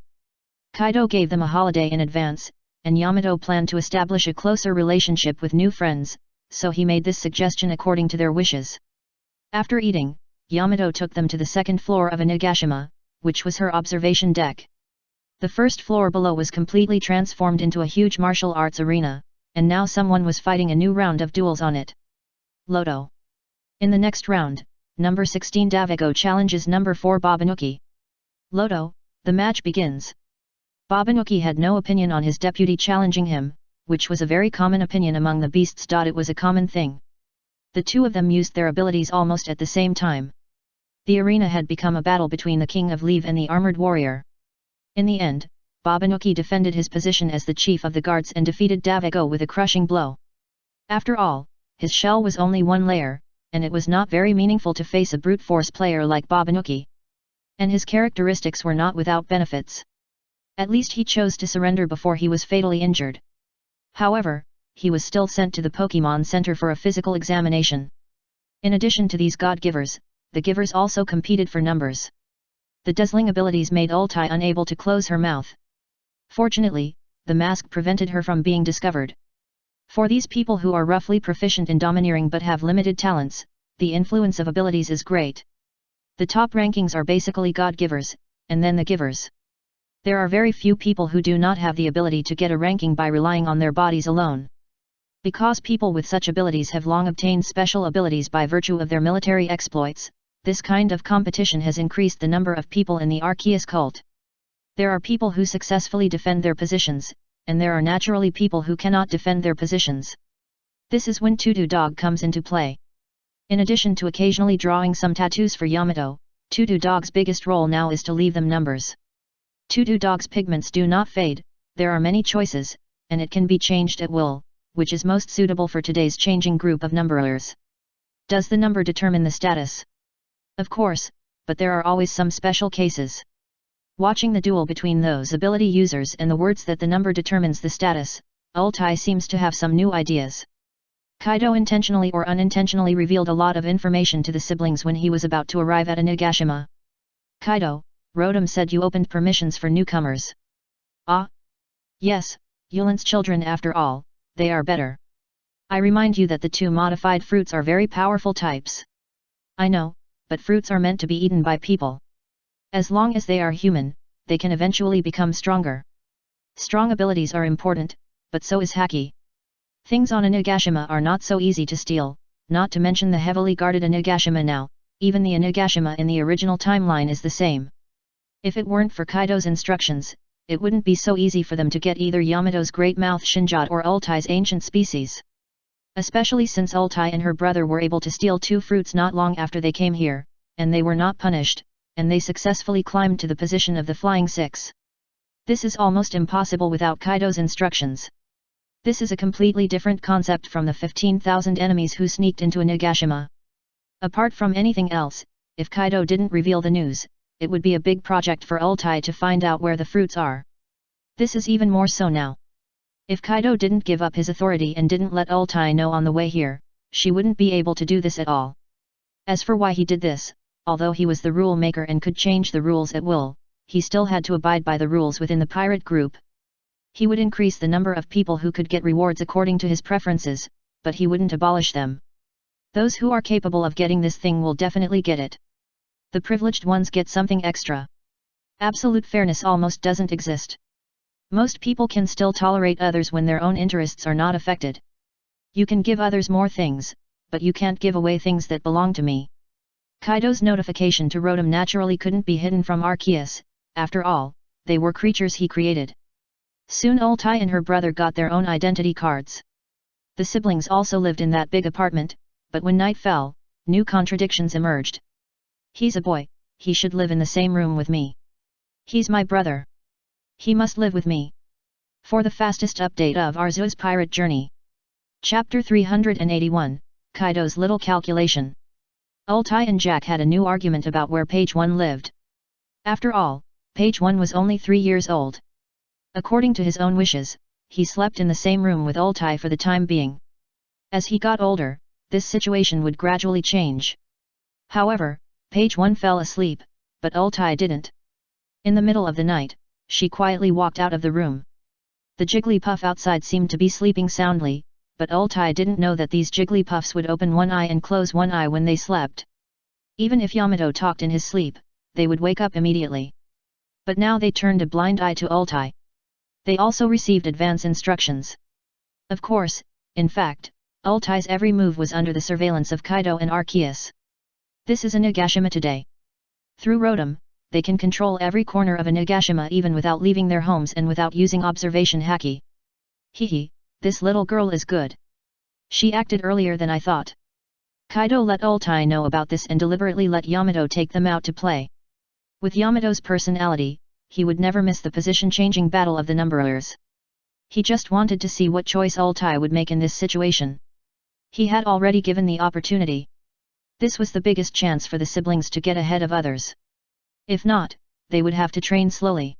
Kaido gave them a holiday in advance, and Yamato planned to establish a closer relationship with new friends, so he made this suggestion according to their wishes. After eating, Yamato took them to the second floor of Onigashima, which was her observation deck. The first floor below was completely transformed into a huge martial arts arena, and now someone was fighting a new round of duels on it. Loto. In the next round, number 16 Davigo challenges number 4 Babanuki. Loto, the match begins. Babanuki had no opinion on his deputy challenging him, which was a very common opinion among the beasts. It was a common thing. The two of them used their abilities almost at the same time. The arena had become a battle between the King of Leave and the armored warrior. In the end, Babanuki defended his position as the chief of the guards and defeated Davigo with a crushing blow. After all, his shell was only 1 layer, and it was not very meaningful to face a brute force player like Babanuki. And his characteristics were not without benefits. At least he chose to surrender before he was fatally injured. However, he was still sent to the Pokémon Center for a physical examination. In addition to these god-givers, the givers also competed for numbers. The dazzling abilities made Altai unable to close her mouth. Fortunately, the mask prevented her from being discovered. For these people who are roughly proficient in domineering but have limited talents, the influence of abilities is great. The top rankings are basically god-givers, and then the givers. There are very few people who do not have the ability to get a ranking by relying on their bodies alone. Because people with such abilities have long obtained special abilities by virtue of their military exploits, this kind of competition has increased the number of people in the Arceus cult. There are people who successfully defend their positions, and there are naturally people who cannot defend their positions. This is when Tutu Dog comes into play. In addition to occasionally drawing some tattoos for Yamato, Tutu Dog's biggest role now is to leave them numbers. Tutu Dog's pigments do not fade, there are many choices, and it can be changed at will, which is most suitable for today's changing group of numberers. Does the number determine the status? Of course, but there are always some special cases. Watching the duel between those ability users and the words that the number determines the status, Altai seems to have some new ideas. Kaido intentionally or unintentionally revealed a lot of information to the siblings when he was about to arrive at Onigashima. Kaido, Rotom said you opened permissions for newcomers. Ah? Yes, Yulin's children after all, they are better. I remind you that the 2 modified fruits are very powerful types. I know, but fruits are meant to be eaten by people. As long as they are human, they can eventually become stronger. Strong abilities are important, but so is haki. Things on Onigashima are not so easy to steal, not to mention the heavily guarded Onigashima now, even the Onigashima in the original timeline is the same. If it weren't for Kaido's instructions, it wouldn't be so easy for them to get either Yamato's Great Mouth Shinjat or Altai's ancient species. Especially since Altai and her brother were able to steal 2 fruits not long after they came here, and they were not punished, and they successfully climbed to the position of the Flying Six. This is almost impossible without Kaido's instructions. This is a completely different concept from the 15,000 enemies who sneaked into Onigashima. Apart from anything else, if Kaido didn't reveal the news, it would be a big project for Altai to find out where the fruits are. This is even more so now. If Kaido didn't give up his authority and didn't let Altai know on the way here, she wouldn't be able to do this at all. As for why he did this, although he was the rule maker and could change the rules at will, he still had to abide by the rules within the pirate group. He would increase the number of people who could get rewards according to his preferences, but he wouldn't abolish them. Those who are capable of getting this thing will definitely get it. The privileged ones get something extra. Absolute fairness almost doesn't exist. Most people can still tolerate others when their own interests are not affected. You can give others more things, but you can't give away things that belong to me. Kaido's notification to Rotom naturally couldn't be hidden from Arceus. After all, they were creatures he created. Soon Ultai and her brother got their own identity cards. The siblings also lived in that big apartment, but when night fell, new contradictions emerged. He's a boy, he should live in the same room with me. He's my brother. He must live with me. For the fastest update of Arceus' pirate journey. Chapter 381, Kaido's Little Calculation. Ultai and Jack had a new argument about where Page 1 lived. After all, Page 1 was only 3 years old. According to his own wishes, he slept in the same room with Ultai for the time being. As he got older, this situation would gradually change. However, Page 1 fell asleep, but Ultai didn't. In the middle of the night, she quietly walked out of the room. The Jigglypuff outside seemed to be sleeping soundly, but Ultai didn't know that these Jigglypuffs would open one eye and close one eye when they slept. Even if Yamato talked in his sleep, they would wake up immediately. But now they turned a blind eye to Ultai. They also received advance instructions. Of course, in fact, Ultai's every move was under the surveillance of Kaido and Arceus. This is a Nagashima today. Through Rotom, they can control every corner of a Nagashima even without leaving their homes and without using observation haki. Hehe, this little girl is good. She acted earlier than I thought. Kaido let Ultai know about this and deliberately let Yamato take them out to play. With Yamato's personality, he would never miss the position-changing battle of the numberers. He just wanted to see what choice Ultai would make in this situation. He had already given the opportunity. This was the biggest chance for the siblings to get ahead of others. If not, they would have to train slowly.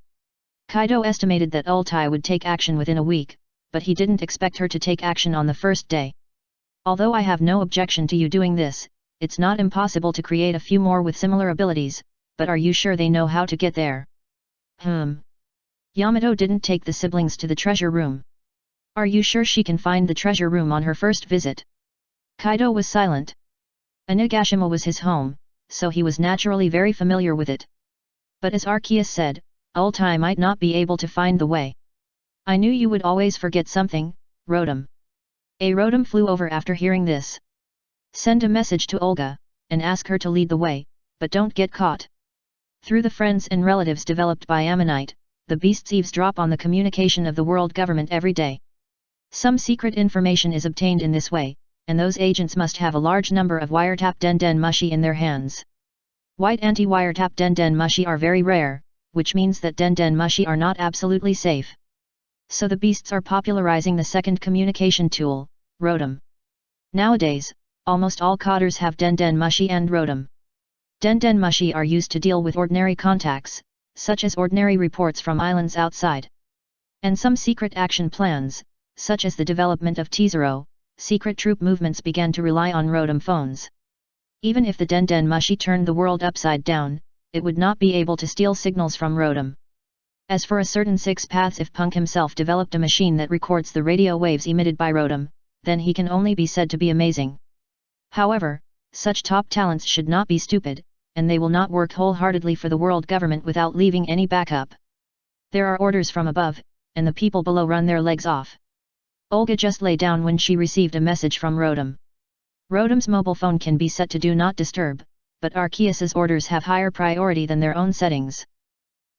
Kaido estimated that Ultai would take action within a week, but he didn't expect her to take action on the first day. Although I have no objection to you doing this, it's not impossible to create a few more with similar abilities, but are you sure they know how to get there? Yamato didn't take the siblings to the treasure room. Are you sure she can find the treasure room on her first visit? Kaido was silent. Nagashima was his home, so he was naturally very familiar with it. But as Arceus said, Ultai might not be able to find the way. I knew you would always forget something, Rotom. A Rotom flew over after hearing this. Send a message to Olga, and ask her to lead the way, but don't get caught. Through the friends and relatives developed by Ammonite, the beasts eavesdrop on the communication of the world government every day. Some secret information is obtained in this way, and those agents must have a large number of wiretap den mushi in their hands. White anti-wiretap den mushi are very rare, which means that den mushi are not absolutely safe. So the beasts are popularizing the second communication tool, Rotom. Nowadays, almost all codders have den mushi and Rotom. Den mushi are used to deal with ordinary contacts, such as ordinary reports from islands outside. And some secret action plans, such as the development of T-Zero, secret troop movements began to rely on Rotom phones. Even if the den mushi turned the world upside down, it would not be able to steal signals from Rotom. As for a certain six paths, if Punk himself developed a machine that records the radio waves emitted by Rotom, then he can only be said to be amazing. However, such top talents should not be stupid, and they will not work wholeheartedly for the world government without leaving any backup. There are orders from above, and the people below run their legs off. Olga just lay down when she received a message from Rotom. Rotom's mobile phone can be set to Do Not Disturb, but Arceus's orders have higher priority than their own settings.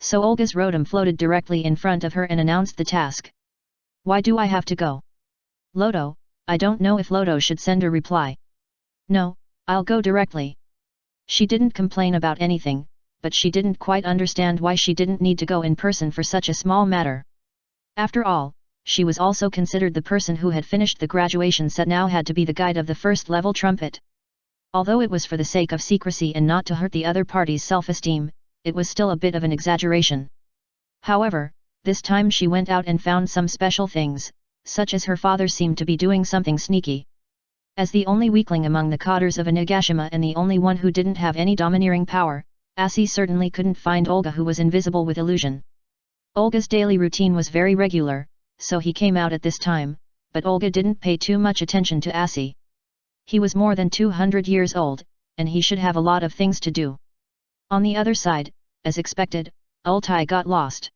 So Olga's Rotom floated directly in front of her and announced the task. Why do I have to go? Loto, I don't know if Loto should send a reply. No, I'll go directly. She didn't complain about anything, but she didn't quite understand why she didn't need to go in person for such a small matter. After all, she was also considered the person who had finished the graduation set now had to be the guide of the first-level trumpet. Although it was for the sake of secrecy and not to hurt the other party's self-esteem, it was still a bit of an exaggeration. However, this time she went out and found some special things, such as her father seemed to be doing something sneaky. As the only weakling among the codders of a Nagashima and the only one who didn't have any domineering power, Asi certainly couldn't find Olga, who was invisible with illusion. Olga's daily routine was very regular, so he came out at this time, but Olga didn't pay too much attention to Asi. He was more than 200 years old, and he should have a lot of things to do. On the other side, as expected, Ultai got lost.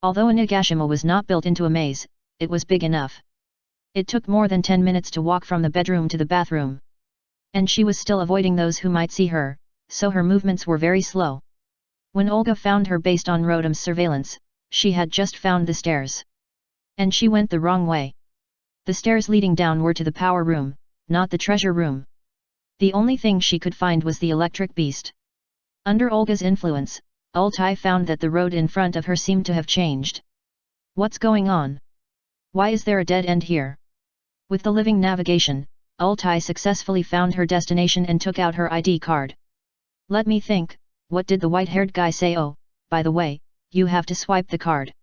Although Onigashima was not built into a maze, it was big enough. It took more than 10 minutes to walk from the bedroom to the bathroom. And she was still avoiding those who might see her, so her movements were very slow. When Olga found her based on Rotom's surveillance, she had just found the stairs. And she went the wrong way. The stairs leading down were to the power room, not the treasure room. The only thing she could find was the electric beast. Under Olga's influence, Ultai found that the road in front of her seemed to have changed. What's going on? Why is there a dead end here? With the living navigation, Ultai successfully found her destination and took out her ID card. Let me think, what did the white-haired guy say? Oh, by the way, you have to swipe the card.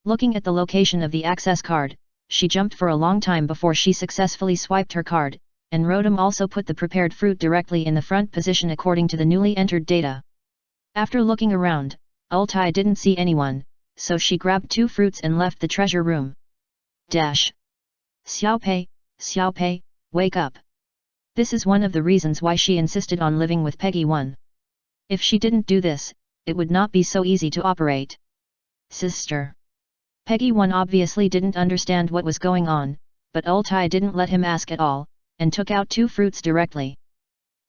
Looking at the location of the access card, she jumped for a long time before she successfully swiped her card, and Rotom also put the prepared fruit directly in the front position according to the newly entered data. After looking around, Ultai didn't see anyone, so she grabbed 2 fruits and left the treasure room. Xiaopei, wake up. This is one of the reasons why she insisted on living with Peggy 1. If she didn't do this, it would not be so easy to operate. Sister. Peggy 1 obviously didn't understand what was going on, but Ultai didn't let him ask at all, and took out 2 fruits directly.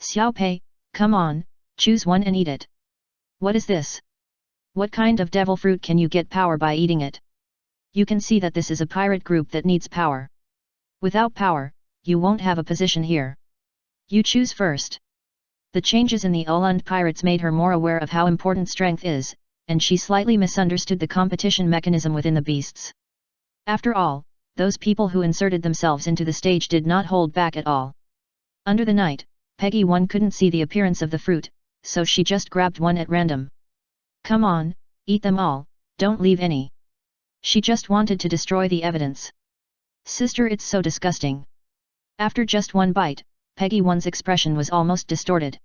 Xiaopei, come on, choose one and eat it. What is this? What kind of devil fruit can you get power by eating it? You can see that this is a pirate group that needs power. Without power, you won't have a position here. You choose first. The changes in the Ulund pirates made her more aware of how important strength is, and she slightly misunderstood the competition mechanism within the beasts. After all, those people who inserted themselves into the stage did not hold back at all. Under the night, Peggy 1 couldn't see the appearance of the fruit, so she just grabbed one at random. Come on, eat them all, don't leave any. She just wanted to destroy the evidence. Sister, it's so disgusting. After just one bite, Peggy 1's expression was almost distorted.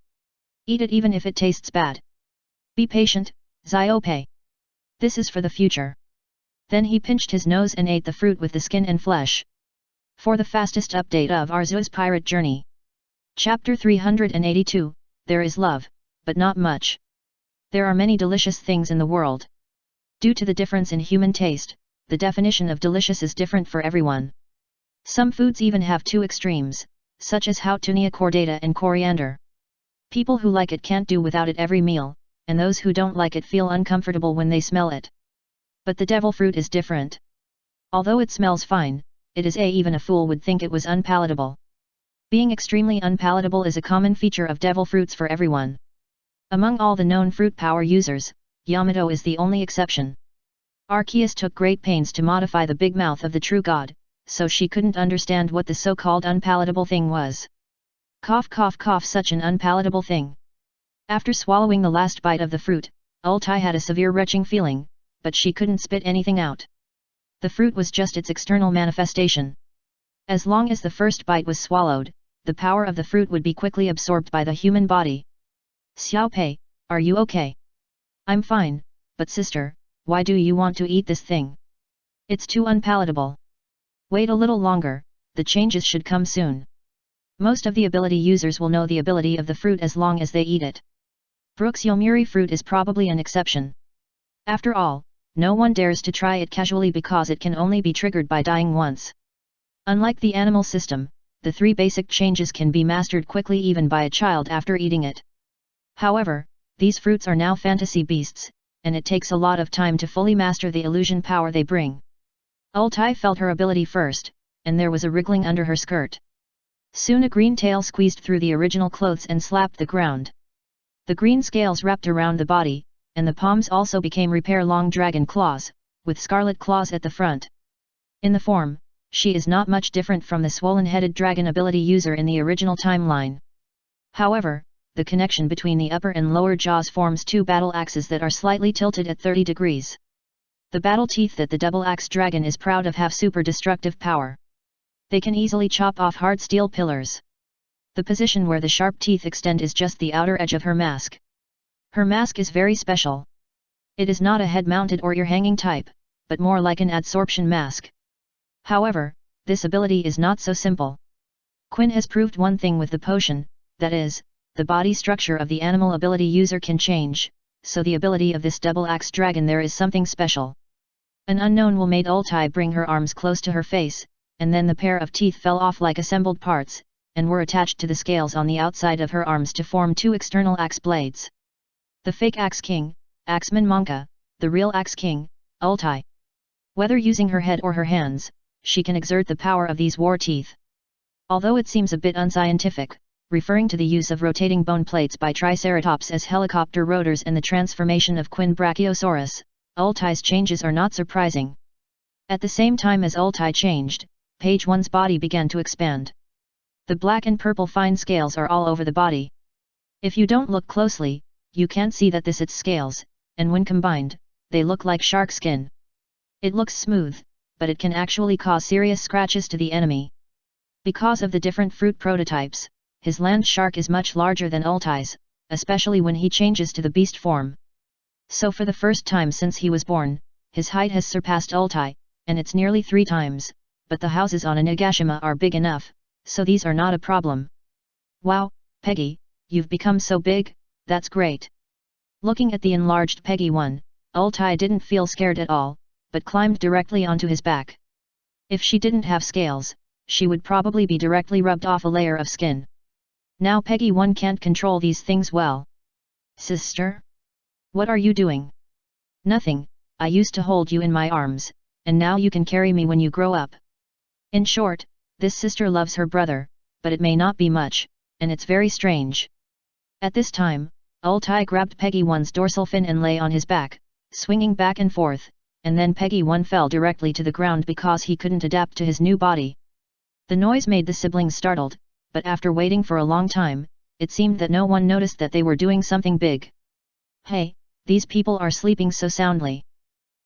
Eat it even if it tastes bad. Be patient, Xiaopei. This is for the future. Then he pinched his nose and ate the fruit with the skin and flesh. For the fastest update of Arceus pirate journey. Chapter 382, There is love, but not much. There are many delicious things in the world. Due to the difference in human taste, the definition of delicious is different for everyone. Some foods even have 2 extremes, such as Houtunia cordata and coriander. People who like it can't do without it every meal, and those who don't like it feel uncomfortable when they smell it. But the devil fruit is different. Although it smells fine, it is even a fool would think it was unpalatable. Being extremely unpalatable is a common feature of devil fruits for everyone. Among all the known fruit power users, Yamato is the only exception. Arceus took great pains to modify the big mouth of the true god, so she couldn't understand what the so-called unpalatable thing was. Cough cough cough, such an unpalatable thing. After swallowing the last bite of the fruit, Ultai had a severe retching feeling, but she couldn't spit anything out. The fruit was just its external manifestation. As long as the first bite was swallowed, the power of the fruit would be quickly absorbed by the human body. Xiaopei, are you okay? I'm fine, but sister, why do you want to eat this thing? It's too unpalatable. Wait a little longer, the changes should come soon. Most of the ability users will know the ability of the fruit as long as they eat it. Brooks Yomiri fruit is probably an exception. After all, no one dares to try it casually because it can only be triggered by dying once. Unlike the animal system, the 3 basic changes can be mastered quickly even by a child after eating it. However, these fruits are now fantasy beasts, and it takes a lot of time to fully master the illusion power they bring. Ultai felt her ability first, and there was a wriggling under her skirt. Soon a green tail squeezed through the original clothes and slapped the ground. The green scales wrapped around the body, and the palms also became repair-long dragon claws, with scarlet claws at the front. In the form, she is not much different from the swollen-headed dragon ability user in the original timeline. However, the connection between the upper and lower jaws forms 2 battle axes that are slightly tilted at 30 degrees. The battle teeth that the double-axe dragon is proud of have super destructive power. They can easily chop off hard steel pillars. The position where the sharp teeth extend is just the outer edge of her mask. Her mask is very special. It is not a head-mounted or ear-hanging type, but more like an adsorption mask. However, this ability is not so simple. Quinn has proved one thing with the potion, that is, the body structure of the animal ability user can change, so the ability of this double-axe dragon there is something special. An unknown will made Ultai bring her arms close to her face, and then the pair of teeth fell off like assembled parts, and were attached to the scales on the outside of her arms to form two external axe blades. The fake Axe King, Axeman Monka, the real Axe King, Ultai. Whether using her head or her hands, she can exert the power of these war teeth. Although it seems a bit unscientific, referring to the use of rotating bone plates by Triceratops as helicopter rotors and the transformation of Quinn Brachiosaurus, Ultai's changes are not surprising. At the same time as Ultai changed, Page 1's body began to expand. The black and purple fine scales are all over the body. If you don't look closely, you can't see that this its scales, and when combined, they look like shark skin. It looks smooth, but it can actually cause serious scratches to the enemy. Because of the different fruit prototypes, his land shark is much larger than Ultai's, especially when he changes to the beast form. So for the first time since he was born, his height has surpassed Ultai, and it's nearly 3 times, but the houses on Onigashima are big enough, so these are not a problem. Wow, Peggy, you've become so big, that's great. Looking at the enlarged Peggy 1, Ultai didn't feel scared at all, but climbed directly onto his back. If she didn't have scales, she would probably be directly rubbed off a layer of skin. Now Peggy 1 can't control these things well. Sister? What are you doing? Nothing, I used to hold you in my arms, and now you can carry me when you grow up. In short, this sister loves her brother, but it may not be much, and it's very strange. At this time, Ultai grabbed Peggy 1's dorsal fin and lay on his back, swinging back and forth, and then Peggy 1 fell directly to the ground because he couldn't adapt to his new body. The noise made the siblings startled, but after waiting for a long time, it seemed that no one noticed that they were doing something big. Hey, these people are sleeping so soundly.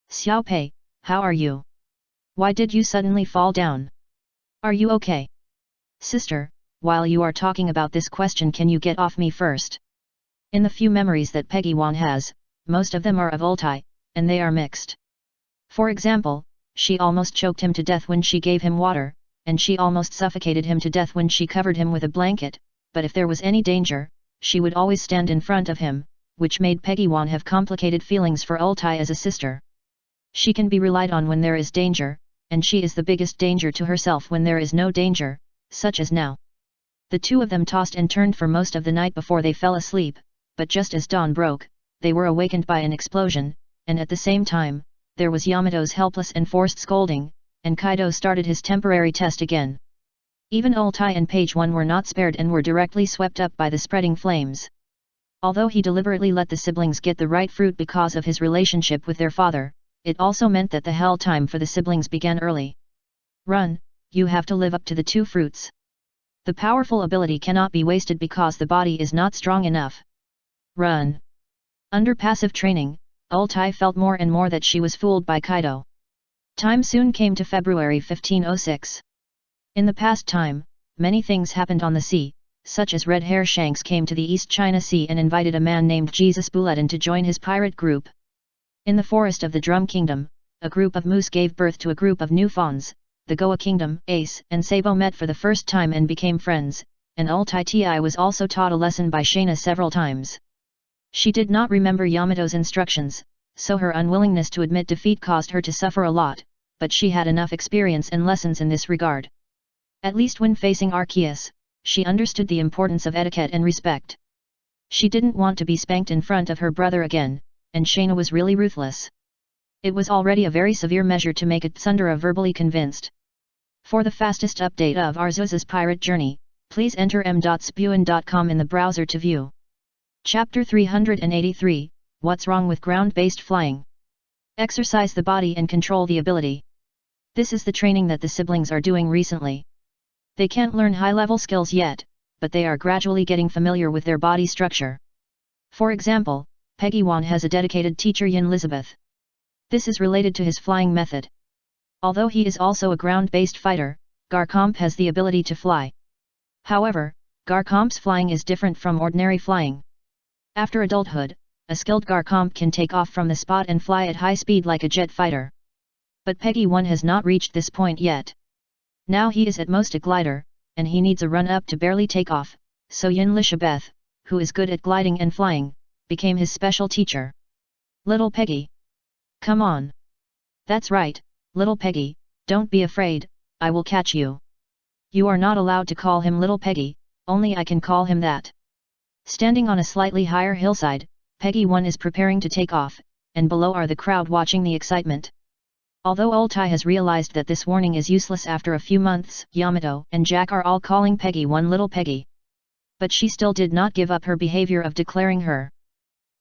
Xiao Pei, how are you? Why did you suddenly fall down? Are you okay? Sister, while you are talking about this question, can you get off me first? In the few memories that Peggy 1 has, most of them are of Ultai, and they are mixed. For example, she almost choked him to death when she gave him water, and she almost suffocated him to death when she covered him with a blanket, but if there was any danger, she would always stand in front of him, which made Peggy 1 have complicated feelings for Ultai as a sister. She can be relied on when there is danger, and she is the biggest danger to herself when there is no danger, such as now. The two of them tossed and turned for most of the night before they fell asleep, but just as dawn broke, they were awakened by an explosion, and at the same time, there was Yamato's helpless and forced scolding, and Kaido started his temporary test again. Even Ultai and Page 1 were not spared and were directly swept up by the spreading flames. Although he deliberately let the siblings get the right fruit because of his relationship with their father, it also meant that the hell time for the siblings began early. Run, you have to live up to the 2 fruits. The powerful ability cannot be wasted because the body is not strong enough. Run. Under passive training, Ultai felt more and more that she was fooled by Kaido. Time soon came to February 1506. In the past time, many things happened on the sea, such as Red Hair Shanks came to the East China Sea and invited a man named Jesus Bulletin to join his pirate group. In the forest of the Drum Kingdom, a group of moose gave birth to a group of new fawns. The Goa Kingdom, Ace and Sabo met for the first time and became friends, and Ultai Ti was also taught a lesson by Shayna several times. She did not remember Yamato's instructions, so her unwillingness to admit defeat caused her to suffer a lot, but she had enough experience and lessons in this regard. At least when facing Arceus, she understood the importance of etiquette and respect. She didn't want to be spanked in front of her brother again, and Shayna was really ruthless. It was already a very severe measure to make Tsundere verbally convinced. For the fastest update of Arceus's pirate journey, please enter m.spuin.com in the browser to view. Chapter 383, What's Wrong with Ground-Based Flying? Exercise the body and control the ability. This is the training that the siblings are doing recently. They can't learn high-level skills yet, but they are gradually getting familiar with their body structure. For example, Peggy 1 has a dedicated teacher, Yin Elizabeth. This is related to his flying method. Although he is also a ground-based fighter, Garcomp has the ability to fly. However, Garcomp's flying is different from ordinary flying. After adulthood, a skilled Garcomp can take off from the spot and fly at high speed like a jet fighter. But Peggy 1 has not reached this point yet. Now he is at most a glider, and he needs a run-up to barely take off, so Yin Lishabeth, who is good at gliding and flying, became his special teacher. Little Peggy. Come on. That's right, little Peggy, don't be afraid, I will catch you. You are not allowed to call him little Peggy, only I can call him that. Standing on a slightly higher hillside, Peggy 1 is preparing to take off, and below are the crowd watching the excitement. Although Ultai has realized that this warning is useless after a few months, Yamato and Jack are all calling Peggy 1 little Peggy. But she still did not give up her behavior of declaring her.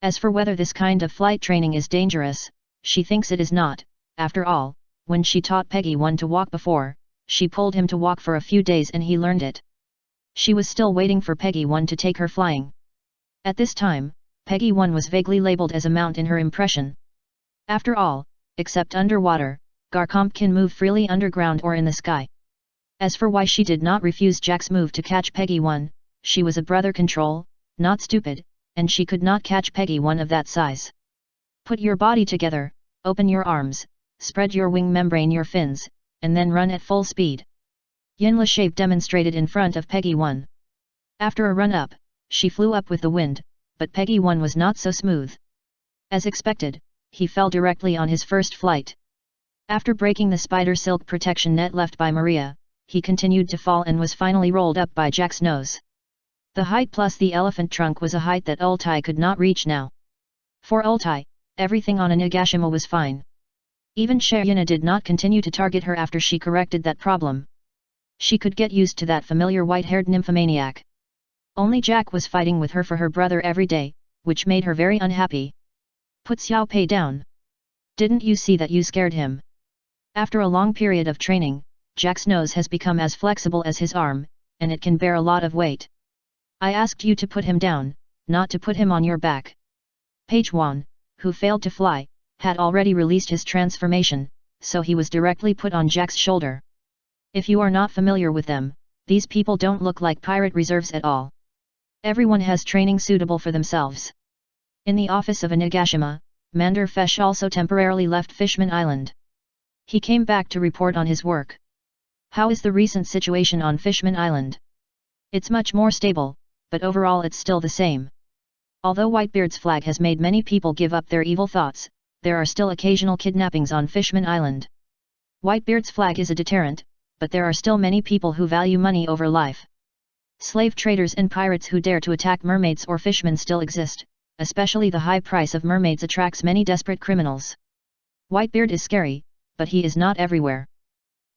As for whether this kind of flight training is dangerous, she thinks it is not. After all, when she taught Peggy 1 to walk before, she pulled him to walk for a few days and he learned it. She was still waiting for Peggy 1 to take her flying. At this time, Peggy 1 was vaguely labeled as a mount in her impression. After all, except underwater, Garcomp can move freely underground or in the sky. As for why she did not refuse Jack's move to catch Peggy 1, she was a brother control, not stupid, and she could not catch Peggy 1 of that size. Put your body together, open your arms, spread your wing membrane your fins, and then run at full speed. Yin Lishape demonstrated in front of Peggy 1. After a run-up, she flew up with the wind, but Peggy 1 was not so smooth. As expected, he fell directly on his first flight. After breaking the spider silk protection net left by Maria, he continued to fall and was finally rolled up by Jack's nose. The height plus the elephant trunk was a height that Ultai could not reach now. For Ultai, everything on Onigashima was fine. Even Sherina did not continue to target her after she corrected that problem. She could get used to that familiar white-haired nymphomaniac. Only Jack was fighting with her for her brother every day, which made her very unhappy. Put Xiao Pei down. Didn't you see that you scared him? After a long period of training, Jack's nose has become as flexible as his arm, and it can bear a lot of weight. I asked you to put him down, not to put him on your back. Page 1, who failed to fly, had already released his transformation, so he was directly put on Jack's shoulder. If you are not familiar with them, these people don't look like pirate reserves at all. Everyone has training suitable for themselves. In the office of Onigashima, Mander Fesh also temporarily left Fishman Island. He came back to report on his work. How is the recent situation on Fishman Island? It's much more stable, but overall it's still the same. Although Whitebeard's flag has made many people give up their evil thoughts, there are still occasional kidnappings on Fishman Island. Whitebeard's flag is a deterrent, but there are still many people who value money over life. Slave traders and pirates who dare to attack mermaids or fishmen still exist, especially the high price of mermaids attracts many desperate criminals. Whitebeard is scary, but he is not everywhere.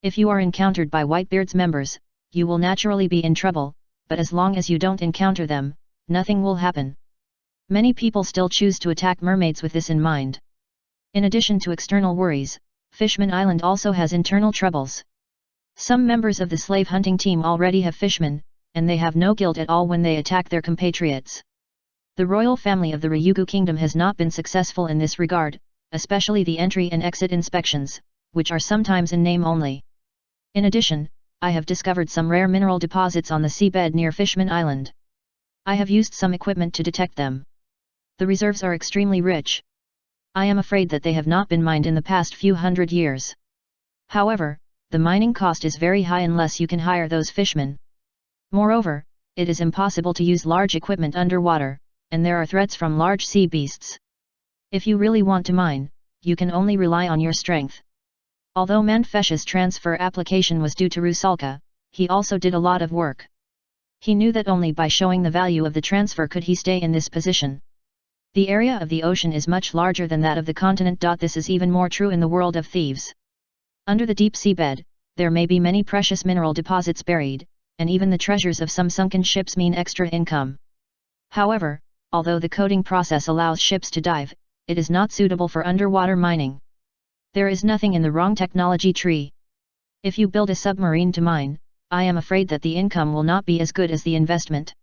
If you are encountered by Whitebeard's members, you will naturally be in trouble, but as long as you don't encounter them, nothing will happen. Many people still choose to attack mermaids with this in mind. In addition to external worries, Fishman Island also has internal troubles. Some members of the slave hunting team already have fishmen, and they have no guilt at all when they attack their compatriots. The royal family of the Ryugu kingdom has not been successful in this regard, especially the entry and exit inspections, which are sometimes in name only. In addition, I have discovered some rare mineral deposits on the seabed near Fishman Island. I have used some equipment to detect them. The reserves are extremely rich. I am afraid that they have not been mined in the past few hundred years. However, the mining cost is very high unless you can hire those fishmen. Moreover, it is impossible to use large equipment underwater, and there are threats from large sea beasts. If you really want to mine, you can only rely on your strength. Although Manfesh's transfer application was due to Rusalka, he also did a lot of work. He knew that only by showing the value of the transfer could he stay in this position. The area of the ocean is much larger than that of the continent. This is even more true in the world of thieves. Under the deep seabed, there may be many precious mineral deposits buried, and even the treasures of some sunken ships mean extra income. However, although the coating process allows ships to dive, it is not suitable for underwater mining. There is nothing in the wrong technology tree. If you build a submarine to mine, I am afraid that the income will not be as good as the investment.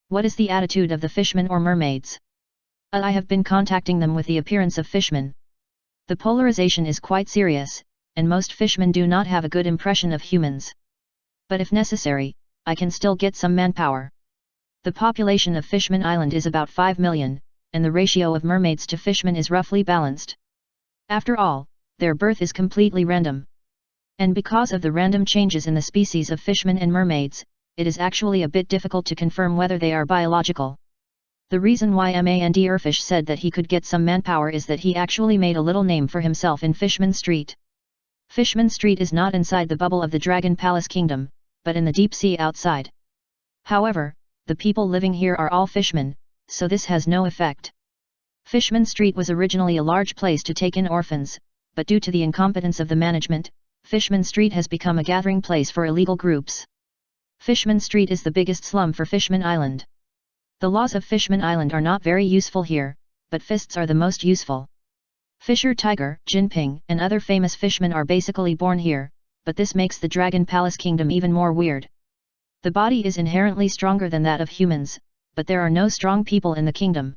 What is the attitude of the fishmen or mermaids? I have been contacting them with the appearance of fishmen. The polarization is quite serious, and most fishmen do not have a good impression of humans. But if necessary, I can still get some manpower. The population of Fishman Island is about 5 million, and the ratio of mermaids to fishmen is roughly balanced. After all, their birth is completely random. And because of the random changes in the species of fishmen and mermaids, it is actually a bit difficult to confirm whether they are biological. The reason why Erfish said that he could get some manpower is that he actually made a little name for himself in Fishman Street. Fishman Street is not inside the bubble of the Dragon Palace Kingdom, but in the deep sea outside. However, the people living here are all fishmen, so this has no effect. Fishman Street was originally a large place to take in orphans, but due to the incompetence of the management, Fishman Street has become a gathering place for illegal groups. Fishman Street is the biggest slum for Fishman Island. The laws of Fishman Island are not very useful here, but fists are the most useful. Fisher Tiger, Jinping, and other famous fishmen are basically born here, but this makes the Dragon Palace Kingdom even more weird. The body is inherently stronger than that of humans, but there are no strong people in the kingdom.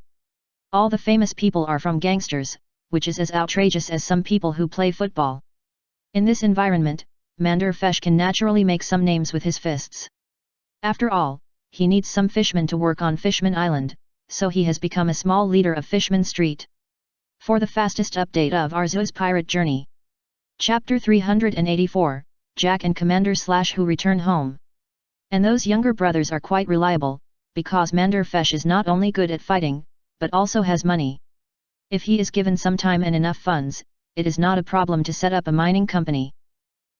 All the famous people are from gangsters, which is as outrageous as some people who play football. In this environment, Manderfesh can naturally make some names with his fists. After all, he needs some fishmen to work on Fishman Island, so he has become a small leader of Fishman Street. For the fastest update of Arceus pirate journey. Chapter 384, Jack and Commander/Who return home. And those younger brothers are quite reliable, because Manderfesh is not only good at fighting, but also has money. If he is given some time and enough funds, it is not a problem to set up a mining company.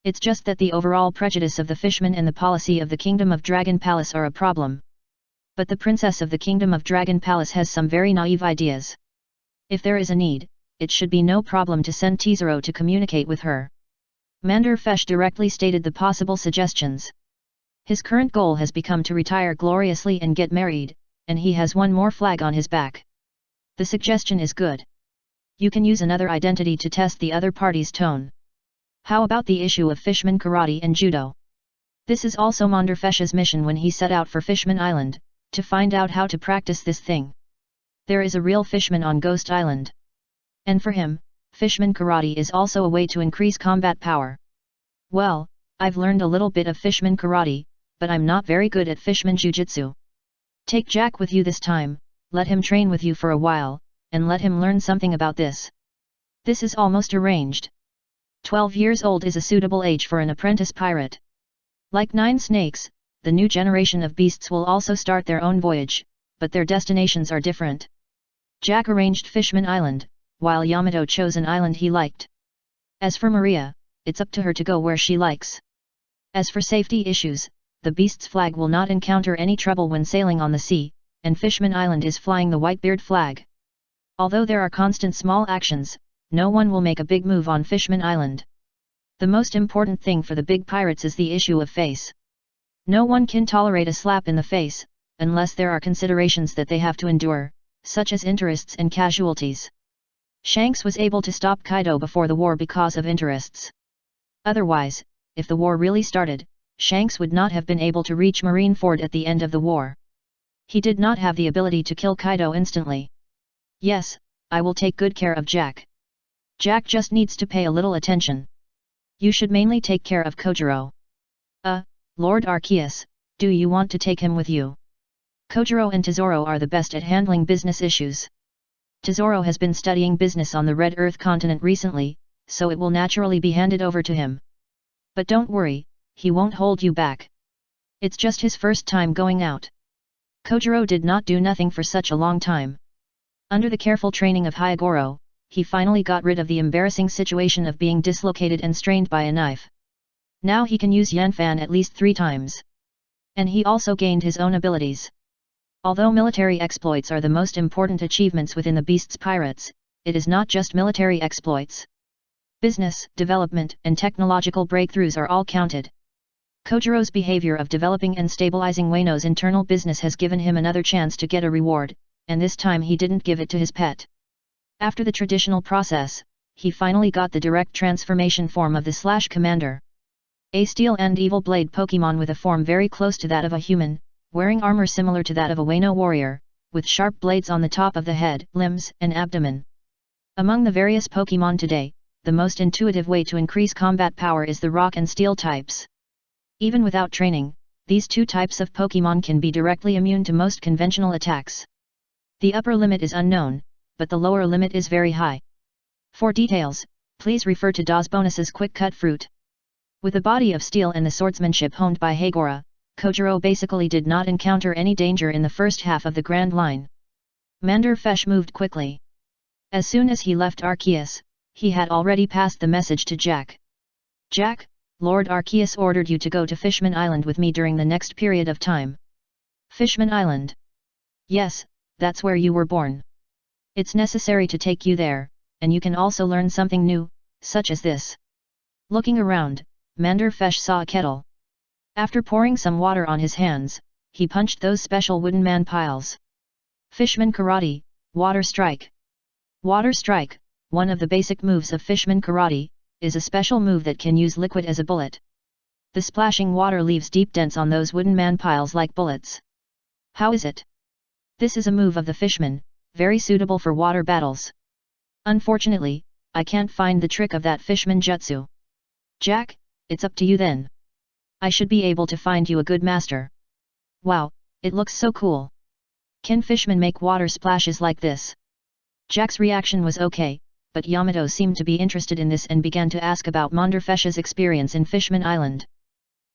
It's just that the overall prejudice of the fishmen and the policy of the Kingdom of Dragon Palace are a problem. But the princess of the Kingdom of Dragon Palace has some very naive ideas. If there is a need, it should be no problem to send Teezero to communicate with her. Manderfesh directly stated the possible suggestions. His current goal has become to retire gloriously and get married, and he has one more flag on his back. The suggestion is good. You can use another identity to test the other party's tone. How about the issue of Fishman Karate and Judo? This is also Manderfesh's mission when he set out for Fishman Island, to find out how to practice this thing. There is a real fishman on Ghost Island. And for him, Fishman Karate is also a way to increase combat power. Well, I've learned a little bit of Fishman Karate, but I'm not very good at Fishman Jiu-Jitsu. Take Jack with you this time, let him train with you for a while, and let him learn something about this. This is almost arranged. 12 years old is a suitable age for an apprentice pirate. Like Nine Snakes, the new generation of beasts will also start their own voyage, but their destinations are different. Jack arranged Fishman Island, while Yamato chose an island he liked. As for Maria, it's up to her to go where she likes. As for safety issues, the beast's flag will not encounter any trouble when sailing on the sea, and Fishman Island is flying the Whitebeard flag. Although there are constant small actions, no one will make a big move on Fishman Island. The most important thing for the big pirates is the issue of face. No one can tolerate a slap in the face, unless there are considerations that they have to endure, such as interests and casualties. Shanks was able to stop Kaido before the war because of interests. Otherwise, if the war really started, Shanks would not have been able to reach Marineford at the end of the war. He did not have the ability to kill Kaido instantly. Yes, I will take good care of Jack. Jack just needs to pay a little attention. You should mainly take care of Kojiro. Lord Arceus, do you want to take him with you? Kojiro and Teezero are the best at handling business issues. Teezero has been studying business on the Red Earth continent recently, so it will naturally be handed over to him. But don't worry, he won't hold you back. It's just his first time going out. Kojiro did not do nothing for such a long time. Under the careful training of Hyogoro, he finally got rid of the embarrassing situation of being dislocated and strained by a knife. Now he can use Yanfan at least 3 times. And he also gained his own abilities. Although military exploits are the most important achievements within the Beast's Pirates, it is not just military exploits. Business, development, and technological breakthroughs are all counted. Kojiro's behavior of developing and stabilizing Wano's internal business has given him another chance to get a reward, and this time he didn't give it to his pet. After the traditional process, he finally got the direct transformation form of the Commander. A steel and evil blade Pokemon with a form very close to that of a human, wearing armor similar to that of a Wano warrior, with sharp blades on the top of the head, limbs, and abdomen. Among the various Pokemon today, the most intuitive way to increase combat power is the rock and steel types. Even without training, these 2 types of Pokemon can be directly immune to most conventional attacks. The upper limit is unknown, but the lower limit is very high. For details, please refer to Das Bonus's Quick Cut Fruit. With a body of steel and the swordsmanship honed by Hagora, Kojiro basically did not encounter any danger in the first half of the Grand Line. Manderfesh moved quickly. As soon as he left Arceus, he had already passed the message to Jack. Jack, Lord Arceus ordered you to go to Fishman Island with me during the next period of time. Fishman Island? Yes, that's where you were born. It's necessary to take you there, and you can also learn something new, such as this. Looking around, Manderfesh saw a kettle. After pouring some water on his hands, he punched those special wooden man piles. Fishman Karate, Water Strike. Water Strike, one of the basic moves of Fishman Karate, is a special move that can use liquid as a bullet. The splashing water leaves deep dents on those wooden man piles like bullets. How is it? This is a move of the Fishman, very suitable for water battles. Unfortunately, I can't find the trick of that Fishman jutsu. Jack, it's up to you then. I should be able to find you a good master. Wow, it looks so cool. Can Fishman make water splashes like this? Jack's reaction was okay, but Yamato seemed to be interested in this and began to ask about Manderfesh's experience in Fishman Island.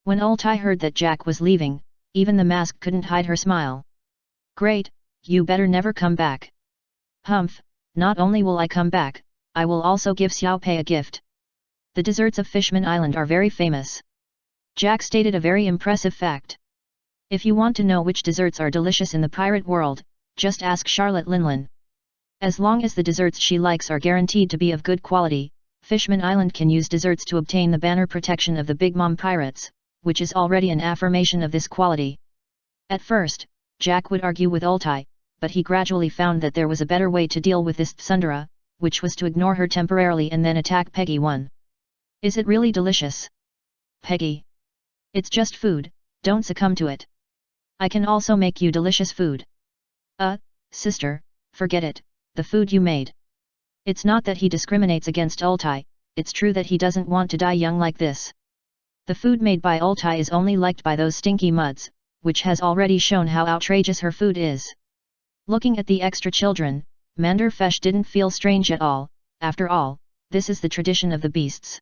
When Ultai heard that Jack was leaving, even the mask couldn't hide her smile. Great, you better never come back. Humph, not only will I come back, I will also give Xiaopei a gift. The desserts of Fishman Island are very famous. Jack stated a very impressive fact. If you want to know which desserts are delicious in the pirate world, just ask Charlotte Linlin. As long as the desserts she likes are guaranteed to be of good quality, Fishman Island can use desserts to obtain the banner protection of the Big Mom Pirates, which is already an affirmation of this quality. At first, Jack would argue with Ultai, but he gradually found that there was a better way to deal with this tsundere, which was to ignore her temporarily and then attack Peggy 1. Is it really delicious? Peggy. It's just food, don't succumb to it. I can also make you delicious food. Sister, forget it, the food you made. It's not that he discriminates against Ultai, it's true that he doesn't want to die young like this. The food made by Ultai is only liked by those stinky muds, which has already shown how outrageous her food is. Looking at the extra children, Manderfesh didn't feel strange at all, after all, this is the tradition of the beasts.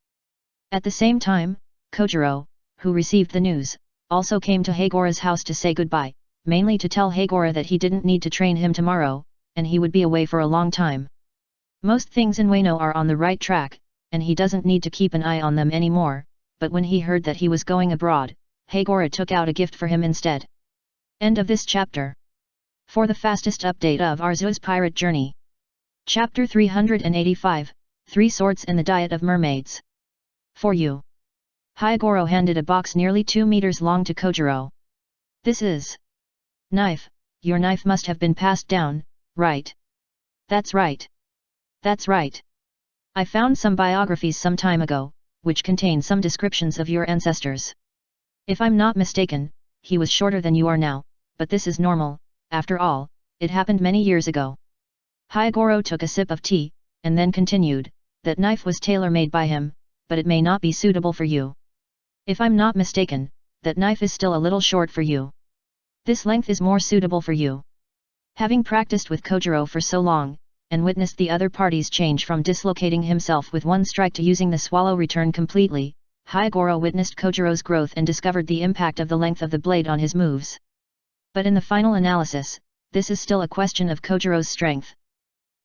At the same time, Kojiro, who received the news, also came to Hagora's house to say goodbye, mainly to tell Hagora that he didn't need to train him tomorrow, and he would be away for a long time. Most things in Wano are on the right track, and he doesn't need to keep an eye on them anymore, but when he heard that he was going abroad, Hagora took out a gift for him instead. End of this chapter. For the fastest update of Arceus Pirate Journey. Chapter 385, 3 Swords and the Diet of Mermaids. For you. Hagoro handed a box nearly 2 meters long to Kojiro. This is knife. Your knife must have been passed down, right? That's right. That's right. I found some biographies some time ago, which contain some descriptions of your ancestors. If I'm not mistaken, he was shorter than you are now, but this is normal, after all, it happened many years ago. Hagoro took a sip of tea, and then continued, that knife was tailor-made by him, but it may not be suitable for you. If I'm not mistaken, that knife is still a little short for you. This length is more suitable for you. Having practiced with Kojiro for so long, and witnessed the other party's change from dislocating himself with one strike to using the swallow return completely, Hagoro witnessed Kojiro's growth and discovered the impact of the length of the blade on his moves. But in the final analysis, this is still a question of Kojiro's strength.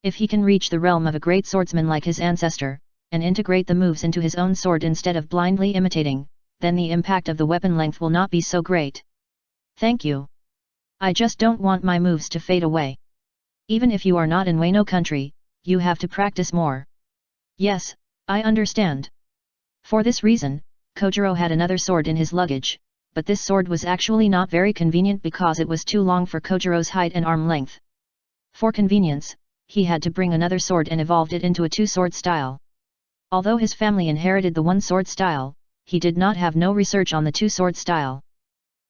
If he can reach the realm of a great swordsman like his ancestor, and integrate the moves into his own sword instead of blindly imitating, then the impact of the weapon length will not be so great. Thank you. I just don't want my moves to fade away. Even if you are not in Wano country, you have to practice more. Yes, I understand. For this reason, Kojiro had another sword in his luggage, but this sword was actually not very convenient because it was too long for Kojiro's height and arm length. For convenience, he had to bring another sword and evolved it into a two-sword style. Although his family inherited the one-sword style, he did not have no research on the two-sword style.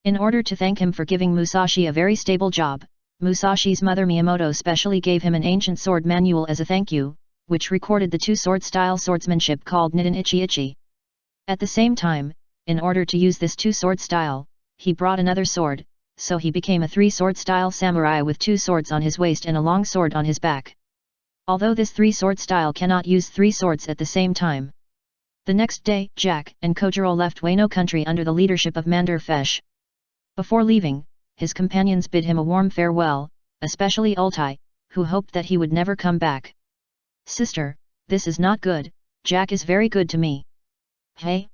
In order to thank him for giving Musashi a very stable job, Musashi's mother Miyamoto specially gave him an ancient sword manual as a thank you, which recorded the two-sword style swordsmanship called Nidan Ichi Ichi. At the same time, in order to use this two-sword style, he brought another sword, so he became a three-sword style samurai with two swords on his waist and a long sword on his back. Although this three-sword style cannot use three swords at the same time. The next day, Jack and Kojiro left Wano country under the leadership of Manderfesh. Before leaving, his companions bid him a warm farewell, especially Ultai, who hoped that he would never come back. Sister, this is not good, Jack is very good to me. Hey?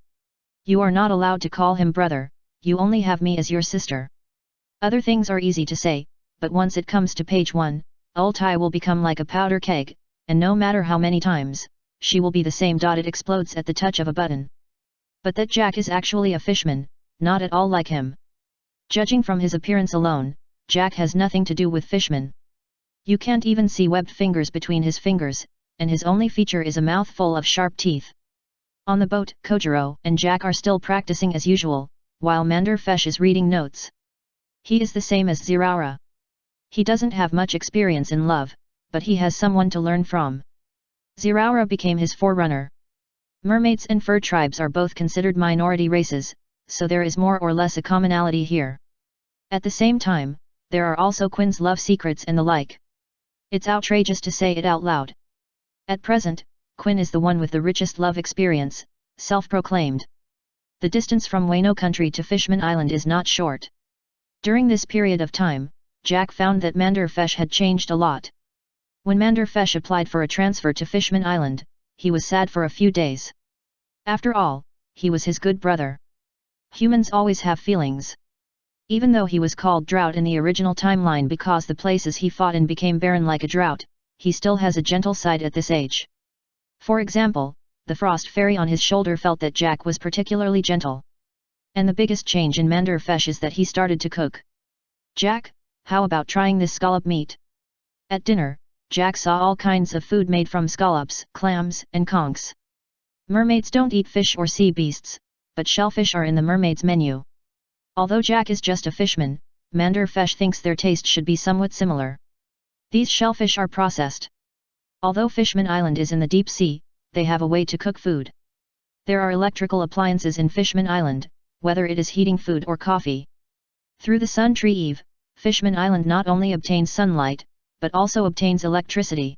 You are not allowed to call him brother, you only have me as your sister. Other things are easy to say, but once it comes to page 1, Ultai will become like a powder keg, and no matter how many times, she will be the same. It explodes at the touch of a button. But that Jack is actually a fishman, not at all like him. Judging from his appearance alone, Jack has nothing to do with fishmen. You can't even see webbed fingers between his fingers, and his only feature is a mouth full of sharp teeth. On the boat, Kojiro and Jack are still practicing as usual, while Manderfesh is reading notes. He is the same as Ziraura. He doesn't have much experience in love, but he has someone to learn from. Ziraura became his forerunner. Mermaids and fur tribes are both considered minority races, so there is more or less a commonality here. At the same time, there are also Quinn's love secrets and the like. It's outrageous to say it out loud. At present, Quinn is the one with the richest love experience, self-proclaimed. The distance from Wano country to Fishman Island is not short. During this period of time, Jack found that Manderfesh had changed a lot. When Manderfesh applied for a transfer to Fishman Island, he was sad for a few days. After all, he was his good brother. Humans always have feelings. Even though he was called Drought in the original timeline because the places he fought in became barren like a drought, he still has a gentle side at this age. For example, the Frost Fairy on his shoulder felt that Jack was particularly gentle. And the biggest change in Manderfesh is that he started to cook. Jack, how about trying this scallop meat? At dinner, Jack saw all kinds of food made from scallops, clams, and conchs. Mermaids don't eat fish or sea beasts, but shellfish are in the mermaid's menu. Although Jack is just a fishman, Manderfesh thinks their taste should be somewhat similar. These shellfish are processed. Although Fishman Island is in the deep sea, they have a way to cook food. There are electrical appliances in Fishman Island, whether it is heating food or coffee. Through the Sun Tree Eve, Fishman Island not only obtains sunlight, but also obtains electricity.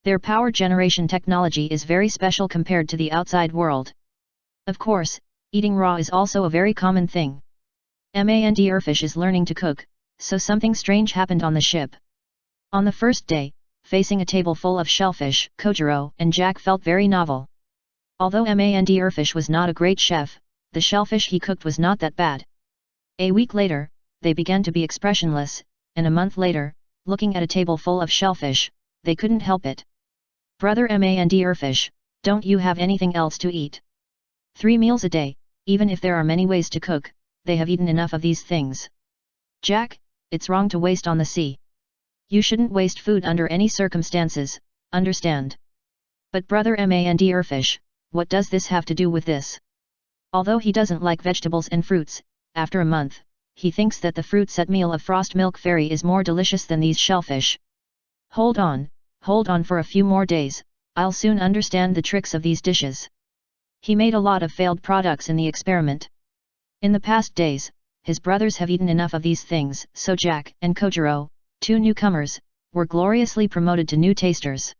Their power generation technology is very special compared to the outside world. Of course, eating raw is also a very common thing. Manderfesh is learning to cook, so something strange happened on the ship. On the first day, facing a table full of shellfish, Kojiro and Jack felt very novel. Although Manderfesh was not a great chef, the shellfish he cooked was not that bad. A week later, they began to be expressionless, and a month later, looking at a table full of shellfish, they couldn't help it. Brother Manderfesh, don't you have anything else to eat? 3 meals a day, even if there are many ways to cook, they have eaten enough of these things. Jack, it's wrong to waste on the sea. You shouldn't waste food under any circumstances, understand? But brother Manderfesh, what does this have to do with this? Although he doesn't like vegetables and fruits, after a month, he thinks that the fruit set meal of Frost Milk Fairy is more delicious than these shellfish. Hold on for a few more days, I'll soon understand the tricks of these dishes. He made a lot of failed products in the experiment. In the past days, his brothers have eaten enough of these things, so Jack and Kojiro, 2 newcomers, were gloriously promoted to new tasters.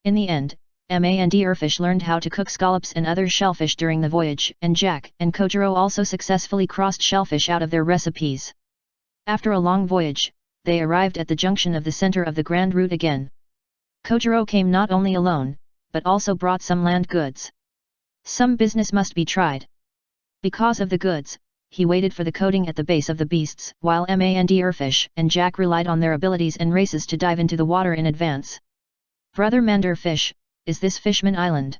In the end, Manderfesh learned how to cook scallops and other shellfish during the voyage, and Jack and Kojiro also successfully crossed shellfish out of their recipes. After a long voyage, they arrived at the junction of the center of the Grand Route again. Kojiro came not only alone, but also brought some land goods. Some business must be tried. Because of the goods, he waited for the coating at the base of the beasts, while Manderfesh and Jack relied on their abilities and races to dive into the water in advance. Brother Manderfesh, is this Fishman Island?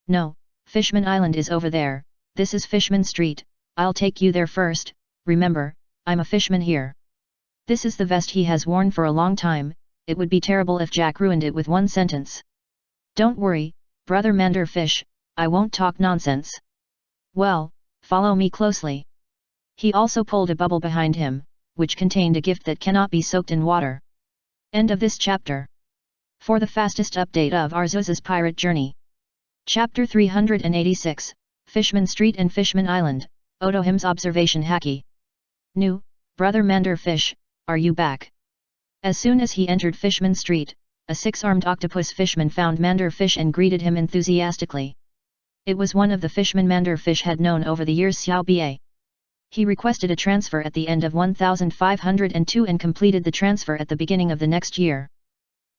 No, Fishman Island is over there, this is Fishman Street, I'll take you there first, remember, I'm a fishman here. This is the vest he has worn for a long time, it would be terrible if Jack ruined it with one sentence. Don't worry, brother Manderfesh, I won't talk nonsense. Well, follow me closely. He also pulled a bubble behind him, which contained a gift that cannot be soaked in water. End of this chapter. For the fastest update of Arceus's pirate journey. Chapter 386, Fishman Street and Fishman Island, Otohim's observation Haki. New, brother Manderfesh, are you back? As soon as he entered Fishman Street, a 6-armed octopus fishman found Manderfesh and greeted him enthusiastically. It was one of the fishmen Manderfesh had known over the years, Xiao Bie. He requested a transfer at the end of 1502 and completed the transfer at the beginning of the next year.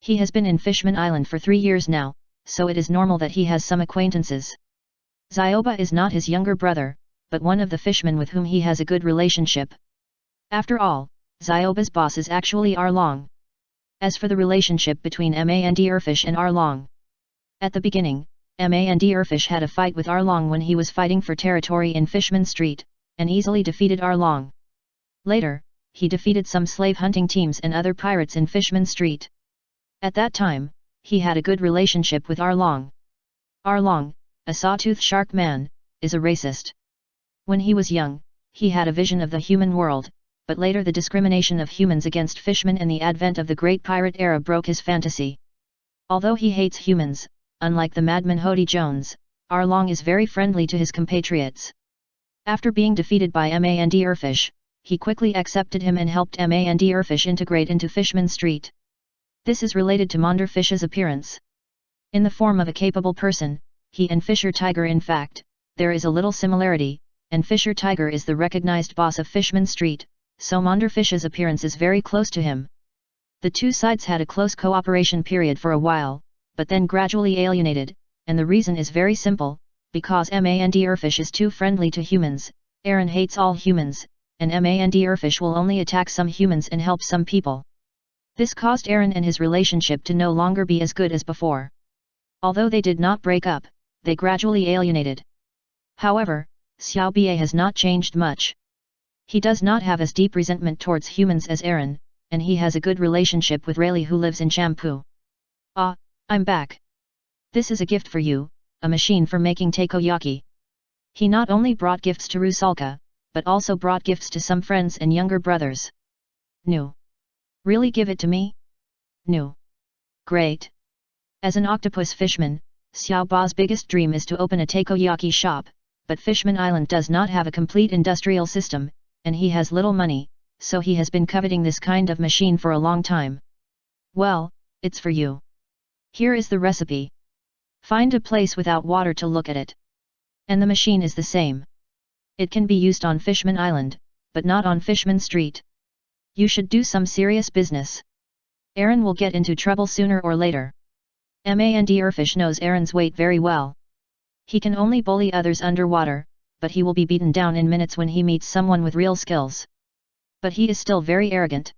He has been in Fishman Island for 3 years now, so it is normal that he has some acquaintances. Zioba is not his younger brother, but one of the fishmen with whom he has a good relationship. After all, Zioba's boss is actually Arlong. As for the relationship between Mand Erfish and Arlong. At the beginning, Mand Erfish had a fight with Arlong when he was fighting for territory in Fishman Street, and easily defeated Arlong. Later, he defeated some slave hunting teams and other pirates in Fishman Street. At that time, he had a good relationship with Arlong. Arlong, a sawtooth shark man, is a racist. When he was young, he had a vision of the human world, but later the discrimination of humans against fishmen and the advent of the Great Pirate Era broke his fantasy. Although he hates humans, unlike the madman Hody Jones, Arlong is very friendly to his compatriots. After being defeated by Mand Erfish, he quickly accepted him and helped Mand Erfish integrate into Fishman Street. This is related to Monder Fish's appearance. In the form of a capable person, he and Fisher Tiger in fact, there is a little similarity, and Fisher Tiger is the recognized boss of Fishman Street, so Monder Fish's appearance is very close to him. The two sides had a close cooperation period for a while, but then gradually alienated, and the reason is very simple, because Mand Erfish is too friendly to humans, Aaron hates all humans, and Mand Erfish will only attack some humans and help some people. This caused Aaron and his relationship to no longer be as good as before. Although they did not break up, they gradually alienated. However, Xiao Bie has not changed much. He does not have as deep resentment towards humans as Aaron, and he has a good relationship with Rayleigh who lives in Champu. Ah, I'm back. This is a gift for you, a machine for making takoyaki. He not only brought gifts to Rusalka, but also brought gifts to some friends and younger brothers. No. Really give it to me? No. Great. As an octopus fishman, Xiao Ba's biggest dream is to open a takoyaki shop, but Fishman Island does not have a complete industrial system, and he has little money, so he has been coveting this kind of machine for a long time. Well, it's for you. Here is the recipe. Find a place without water to look at it. And the machine is the same. It can be used on Fishman Island, but not on Fishman Street. You should do some serious business. Aaron will get into trouble sooner or later. Mand Erfish knows Aaron's weight very well. He can only bully others underwater, but he will be beaten down in minutes when he meets someone with real skills. But he is still very arrogant.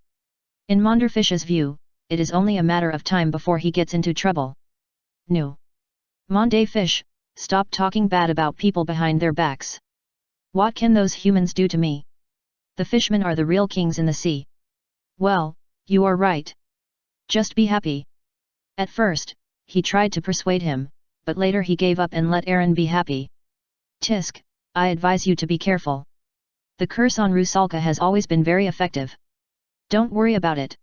In Monderfish's view, it is only a matter of time before he gets into trouble. No. Monday Fish, stop talking bad about people behind their backs. What can those humans do to me? The fishmen are the real kings in the sea. Well, you are right. Just be happy. At first, he tried to persuade him, but later he gave up and let Aaron be happy. Tisk, I advise you to be careful. The curse on Rusalka has always been very effective. Don't worry about it.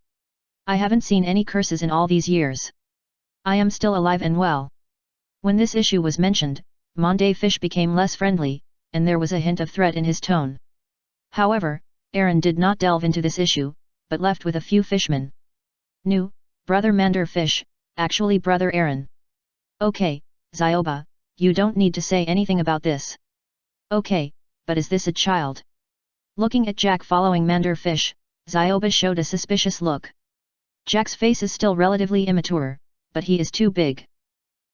I haven't seen any curses in all these years. I am still alive and well. When this issue was mentioned, Monday Fish became less friendly, and there was a hint of threat in his tone. However, Aaron did not delve into this issue, but left with a few fishmen. Nu, brother Mander Fish, actually brother Aaron. Okay, Zioba, you don't need to say anything about this. Okay, but is this a child? Looking at Jack following Mander Fish, Zioba showed a suspicious look. Jack's face is still relatively immature, but he is too big.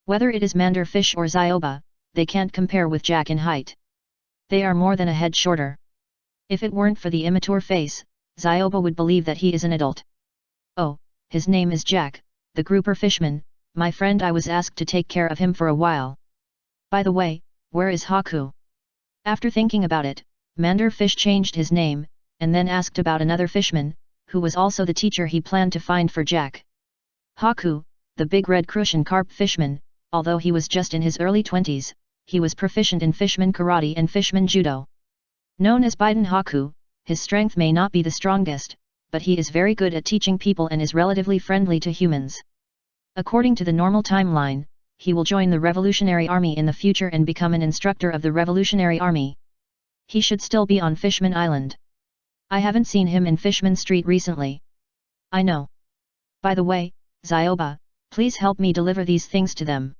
Whether it is Mander Fish or Zioba, they can't compare with Jack in height. They are more than a head shorter. If it weren't for the immature face, Zioba would believe that he is an adult. Oh, his name is Jack, the grouper fishman, my friend. I was asked to take care of him for a while. By the way, where is Haku? After thinking about it, Mander Fish changed his name, and then asked about another fishman, who was also the teacher he planned to find for Jack. Haku, the big red crucian carp fishman, although he was just in his early 20s, he was proficient in fishman karate and fishman judo. Known as Biden Haku, his strength may not be the strongest, but he is very good at teaching people and is relatively friendly to humans. According to the normal timeline, he will join the Revolutionary Army in the future and become an instructor of the Revolutionary Army. He should still be on Fishman Island. I haven't seen him in Fishman Street recently. I know. By the way, Zioba, please help me deliver these things to them.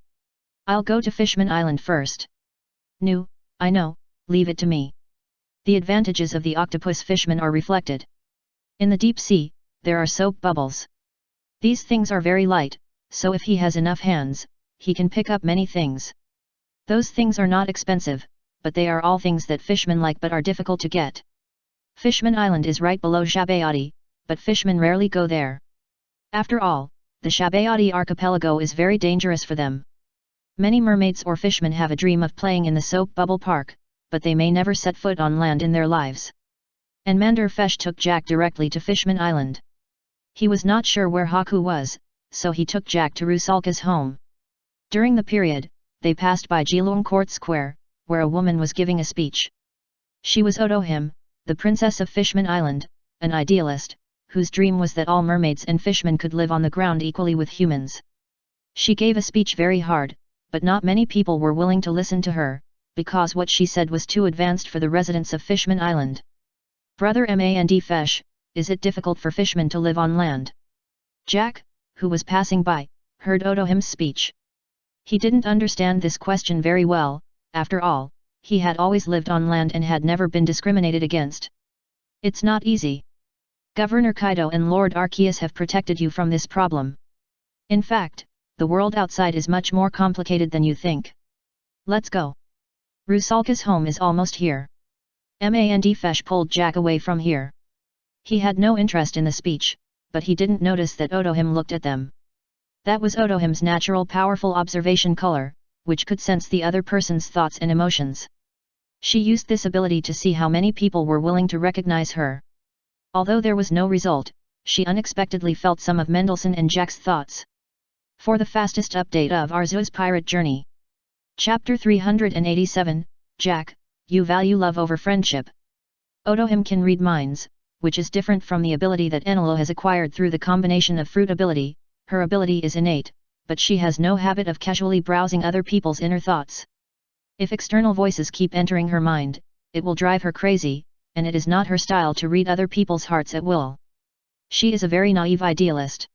I'll go to Fishman Island first. Nu, I know, leave it to me. The advantages of the octopus fishman are reflected. In the deep sea, there are soap bubbles. These things are very light, so if he has enough hands, he can pick up many things. Those things are not expensive, but they are all things that fishmen like but are difficult to get. Fishman Island is right below Shabayati, but fishmen rarely go there. After all, the Shabayati archipelago is very dangerous for them. Many mermaids or fishmen have a dream of playing in the soap bubble park, but they may never set foot on land in their lives. And Mander Fesh took Jack directly to Fishman Island. He was not sure where Haku was, so he took Jack to Rusalka's home. During the period, they passed by Jilong Court Square, where a woman was giving a speech. She was Odohim, the princess of Fishman Island, an idealist, whose dream was that all mermaids and fishmen could live on the ground equally with humans. She gave a speech very hard, but not many people were willing to listen to her, because what she said was too advanced for the residents of Fishman Island. Brother Mand Fesh, is it difficult for fishmen to live on land? Jack, who was passing by, heard Odohim's speech. He didn't understand this question very well. After all, he had always lived on land and had never been discriminated against. It's not easy. Governor Kaido and Lord Arceus have protected you from this problem. In fact, the world outside is much more complicated than you think. Let's go. Rusalka's home is almost here. Mand Fesh pulled Jack away from here. He had no interest in the speech, but he didn't notice that Odohim looked at them. That was Odohim's natural powerful observation color, which could sense the other person's thoughts and emotions. She used this ability to see how many people were willing to recognize her. Although there was no result, she unexpectedly felt some of Mendelssohn and Jack's thoughts. For the fastest update of Arceus' pirate journey. Chapter 387, Jack, you value love over friendship. Odohim can read minds, which is different from the ability that Enelo has acquired through the combination of fruit ability. Her ability is innate, but she has no habit of casually browsing other people's inner thoughts. If external voices keep entering her mind, it will drive her crazy, and it is not her style to read other people's hearts at will. She is a very naive idealist.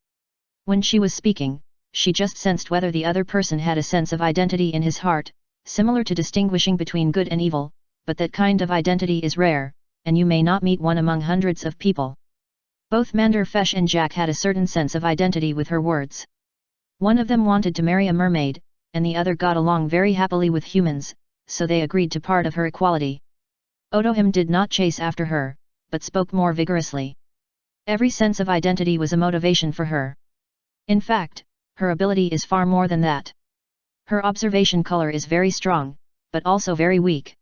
When she was speaking, she just sensed whether the other person had a sense of identity in his heart, similar to distinguishing between good and evil, but that kind of identity is rare, and you may not meet one among hundreds of people. Both Mander Fesh and Jack had a certain sense of identity with her words. One of them wanted to marry a mermaid, and the other got along very happily with humans, so they agreed to part of her equality. Odohim did not chase after her, but spoke more vigorously. Every sense of identity was a motivation for her. In fact, her ability is far more than that. Her observation color is very strong, but also very weak.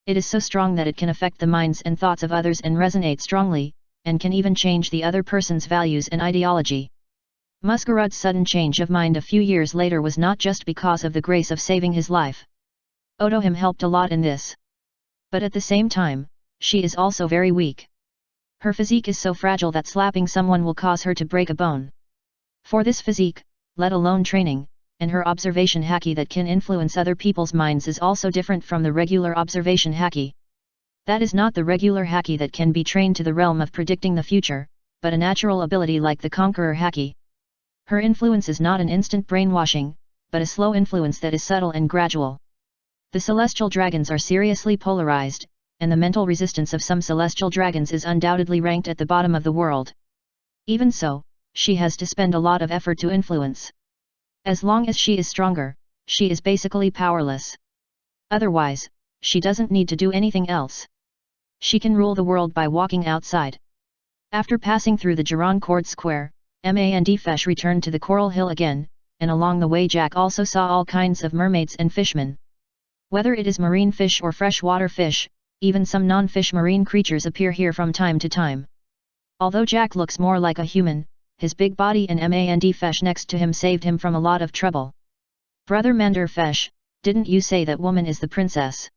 It is so strong that it can affect the minds and thoughts of others and resonate strongly, and can even change the other person's values and ideology. Muscarad's sudden change of mind a few years later was not just because of the grace of saving his life. Odohim helped a lot in this. But at the same time, she is also very weak. Her physique is so fragile that slapping someone will cause her to break a bone. For this physique, let alone training, and her observation haki that can influence other people's minds is also different from the regular observation haki. That is not the regular haki that can be trained to the realm of predicting the future, but a natural ability like the Conqueror haki. Her influence is not an instant brainwashing, but a slow influence that is subtle and gradual. The celestial dragons are seriously polarized, and the mental resistance of some celestial dragons is undoubtedly ranked at the bottom of the world. Even so, she has to spend a lot of effort to influence. As long as she is stronger, she is basically powerless. Otherwise, she doesn't need to do anything else. She can rule the world by walking outside. After passing through the Jiran Court Square, Mand Fesh returned to the Coral Hill again, and along the way Jack also saw all kinds of mermaids and fishmen. Whether it is marine fish or freshwater fish, even some non-fish marine creatures appear here from time to time. Although Jack looks more like a human, his big body and Mand Fesh next to him saved him from a lot of trouble. Brother Mander Fesh, didn't you say that woman is the princess?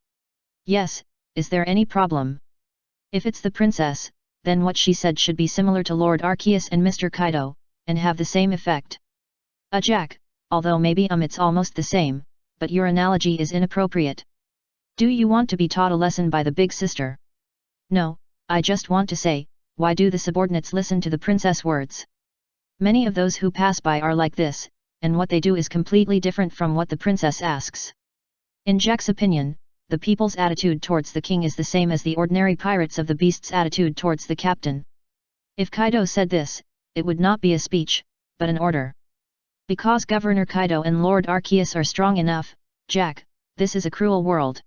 Yes, is there any problem? If it's the princess, then what she said should be similar to Lord Arceus and Mr. Kaido, and have the same effect. Jack, although maybe it's almost the same, but your analogy is inappropriate. Do you want to be taught a lesson by the big sister? No, I just want to say, why do the subordinates listen to the princess words? Many of those who pass by are like this, and what they do is completely different from what the princess asks. In Jack's opinion, the people's attitude towards the king is the same as the ordinary pirates of the beast's attitude towards the captain. If Kaido said this, it would not be a speech, but an order. Because Governor Kaido and Lord Arceus are strong enough, Jack, this is a cruel world.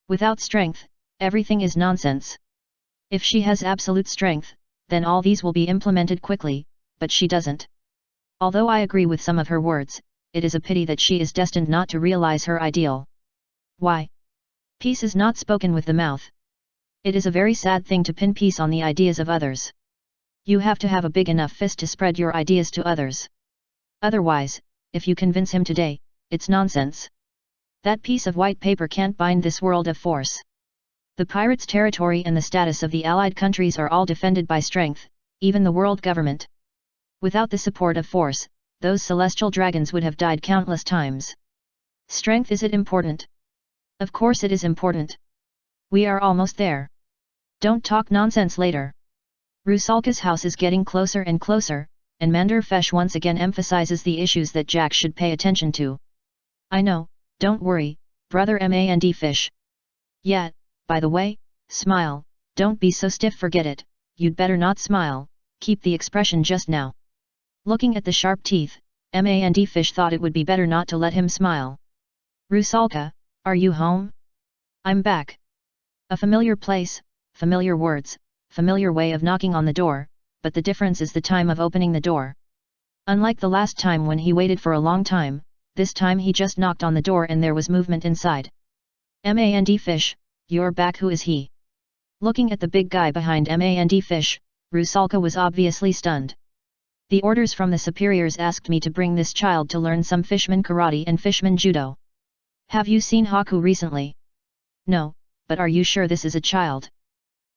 Without strength, everything is nonsense. If she has absolute strength, then all these will be implemented quickly, but she doesn't. Although I agree with some of her words, it is a pity that she is destined not to realize her ideal. Why? Peace is not spoken with the mouth. It is a very sad thing to pin peace on the ideas of others. You have to have a big enough fist to spread your ideas to others. Otherwise, if you convince him today, it's nonsense. That piece of white paper can't bind this world of force. The pirates' territory and the status of the allied countries are all defended by strength, even the world government. Without the support of force, those celestial dragons would have died countless times. Strength, is it important? Of course it is important. We are almost there. Don't talk nonsense later. Rusalka's house is getting closer and closer, and Manderfesh once again emphasizes the issues that Jack should pay attention to. I know, don't worry, brother Mandfish. Yeah, by the way, smile, don't be so stiff, forget it, you'd better not smile, keep the expression just now. Looking at the sharp teeth, Mandfish thought it would be better not to let him smile. Rusalka, are you home? I'm back. A familiar place, familiar words, familiar way of knocking on the door, but the difference is the time of opening the door. Unlike the last time when he waited for a long time, this time he just knocked on the door and there was movement inside. Mandfish, you're back, who is he? Looking at the big guy behind Mandfish, Rusalka was obviously stunned. The orders from the superiors asked me to bring this child to learn some fishman karate and fishman judo. Have you seen Haku recently? No, but are you sure this is a child?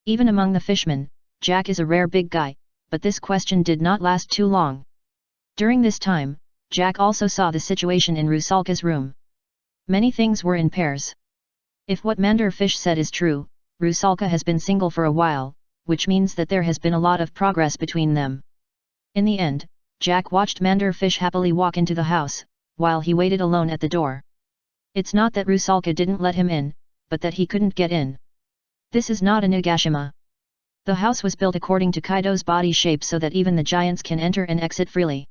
Even among the fishmen, Jack is a rare big guy, but this question did not last too long. During this time, Jack also saw the situation in Rusalka's room. Many things were in pairs. If what Manderfish said is true, Rusalka has been single for a while, which means that there has been a lot of progress between them. In the end, Jack watched Manderfish happily walk into the house, while he waited alone at the door. It's not that Rusalka didn't let him in, but that he couldn't get in. This is not a Nagashima. The house was built according to Kaido's body shape so that even the giants can enter and exit freely.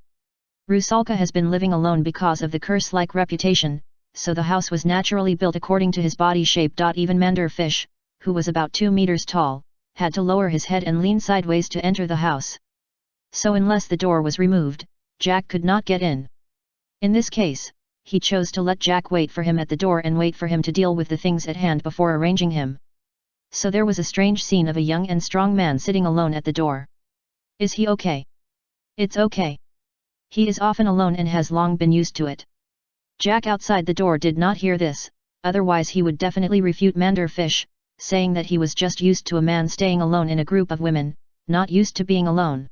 Rusalka has been living alone because of the curse-like reputation, so the house was naturally built according to his body shape. Even Manderfish, who was about 2 meters tall, had to lower his head and lean sideways to enter the house. So unless the door was removed, Jack could not get in. In this case, he chose to let Jack wait for him at the door and wait for him to deal with the things at hand before arranging him. So there was a strange scene of a young and strong man sitting alone at the door. Is he okay? It's okay. He is often alone and has long been used to it. Jack outside the door did not hear this, otherwise he would definitely refute Manderfish, saying that he was just used to a man staying alone in a group of women, not used to being alone.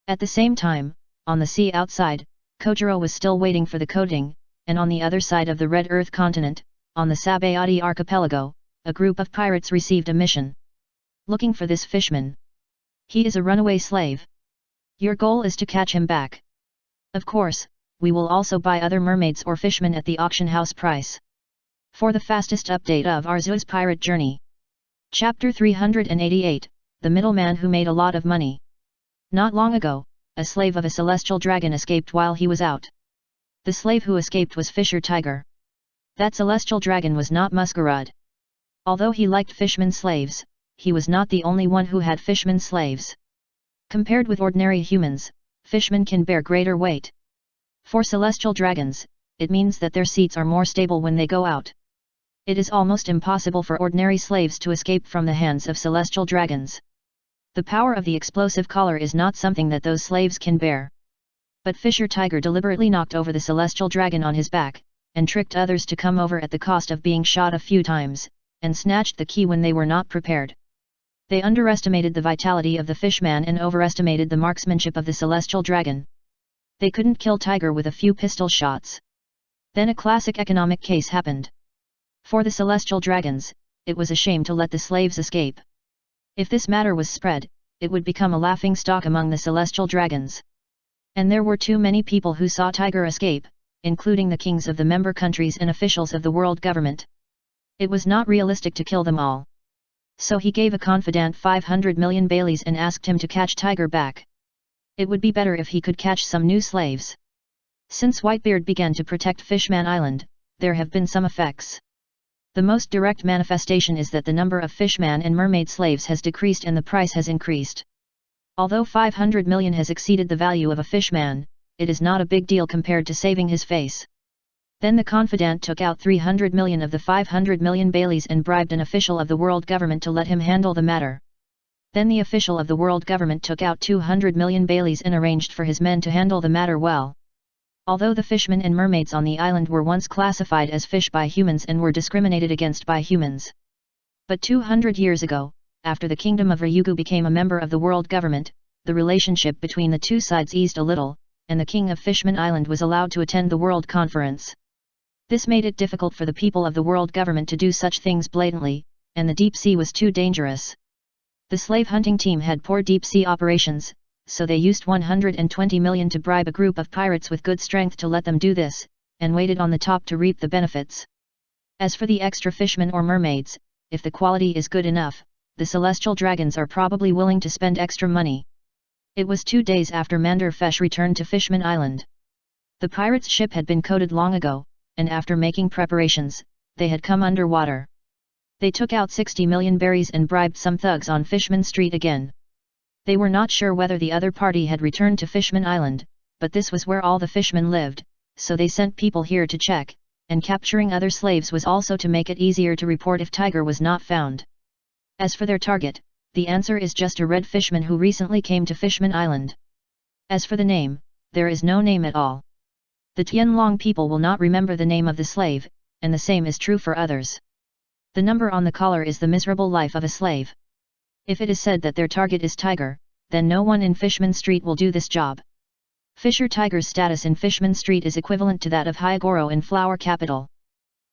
At the same time, on the sea outside, Kojiro was still waiting for the coating, and on the other side of the Red Earth continent, on the Sabayati archipelago, a group of pirates received a mission. Looking for this fishman. He is a runaway slave. Your goal is to catch him back. Of course, we will also buy other mermaids or fishmen at the auction house price. For the fastest update of Arceus' pirate journey. Chapter 388, The Middleman Who Made a Lot of Money. Not long ago, a slave of a celestial dragon escaped while he was out. The slave who escaped was Fisher Tiger. That celestial dragon was not Muscarad. Although he liked fishmen slaves, he was not the only one who had fishmen slaves. Compared with ordinary humans, fishmen can bear greater weight. For celestial dragons, it means that their seats are more stable when they go out. It is almost impossible for ordinary slaves to escape from the hands of celestial dragons. The power of the explosive collar is not something that those slaves can bear. But Fisher Tiger deliberately knocked over the celestial dragon on his back, and tricked others to come over at the cost of being shot a few times, and snatched the key when they were not prepared. They underestimated the vitality of the fishman and overestimated the marksmanship of the celestial dragon. They couldn't kill Tiger with a few pistol shots. Then a classic economic case happened. For the celestial dragons, it was a shame to let the slaves escape. If this matter was spread, it would become a laughing stock among the celestial dragons. And there were too many people who saw Tiger escape, including the kings of the member countries and officials of the world government. It was not realistic to kill them all. So he gave a confidant 500 million baileys and asked him to catch Tiger back. It would be better if he could catch some new slaves. Since Whitebeard began to protect Fishman Island, there have been some effects. The most direct manifestation is that the number of fishman and mermaid slaves has decreased and the price has increased. Although 500 million has exceeded the value of a fishman, it is not a big deal compared to saving his face. Then the confidant took out 300 million of the 500 million baileys and bribed an official of the world government to let him handle the matter. Then the official of the world government took out 200 million baileys and arranged for his men to handle the matter well. Although the fishmen and mermaids on the island were once classified as fish by humans and were discriminated against by humans. But 200 years ago, after the kingdom of Ryugu became a member of the world government, the relationship between the two sides eased a little, and the king of Fishman Island was allowed to attend the world conference. This made it difficult for the people of the world government to do such things blatantly, and the deep sea was too dangerous. The slave hunting team had poor deep sea operations, so they used 120 million to bribe a group of pirates with good strength to let them do this, and waited on the top to reap the benefits. As for the extra fishmen or mermaids, if the quality is good enough, the celestial dragons are probably willing to spend extra money. It was 2 days after Manderfish returned to Fishman Island. The pirates' ship had been coated long ago, and after making preparations, they had come underwater. They took out 60 million berries and bribed some thugs on Fishman Street again. They were not sure whether the other party had returned to Fishman Island, but this was where all the fishmen lived, so they sent people here to check, and capturing other slaves was also to make it easier to report if Tiger was not found. As for their target, the answer is just a red fishman who recently came to Fishman Island. As for the name, there is no name at all. The Tianlong people will not remember the name of the slave, and the same is true for others. The number on the collar is the miserable life of a slave. If it is said that their target is Tiger, then no one in Fishman Street will do this job. Fisher Tiger's status in Fishman Street is equivalent to that of Hyogoro in Flower Capital.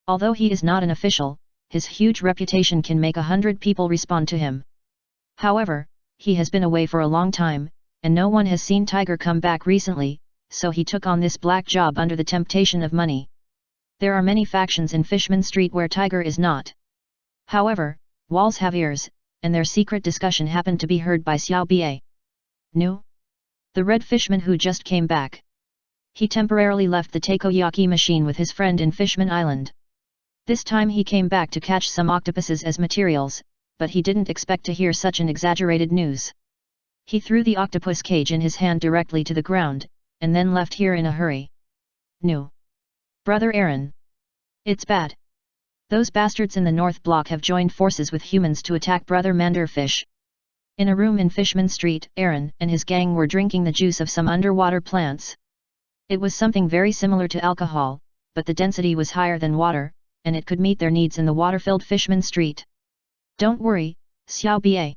Although he is not an official, his huge reputation can make 100 people respond to him. However, he has been away for a long time, and no one has seen Tiger come back recently, so he took on this black job under the temptation of money. There are many factions in Fishman Street where Tiger is not. However, walls have ears, and their secret discussion happened to be heard by Xiao Bie. Nu? The red fishman who just came back. He temporarily left the takoyaki machine with his friend in Fishman Island. This time he came back to catch some octopuses as materials, but he didn't expect to hear such an exaggerated news. He threw the octopus cage in his hand directly to the ground, and then left here in a hurry. Nu? Brother Aaron. It's bad. Those bastards in the North Block have joined forces with humans to attack Brother Manderfish. In a room in Fishman Street, Aaron and his gang were drinking the juice of some underwater plants. It was something very similar to alcohol, but the density was higher than water, and it could meet their needs in the water-filled Fishman Street. Don't worry, Xiao Bie.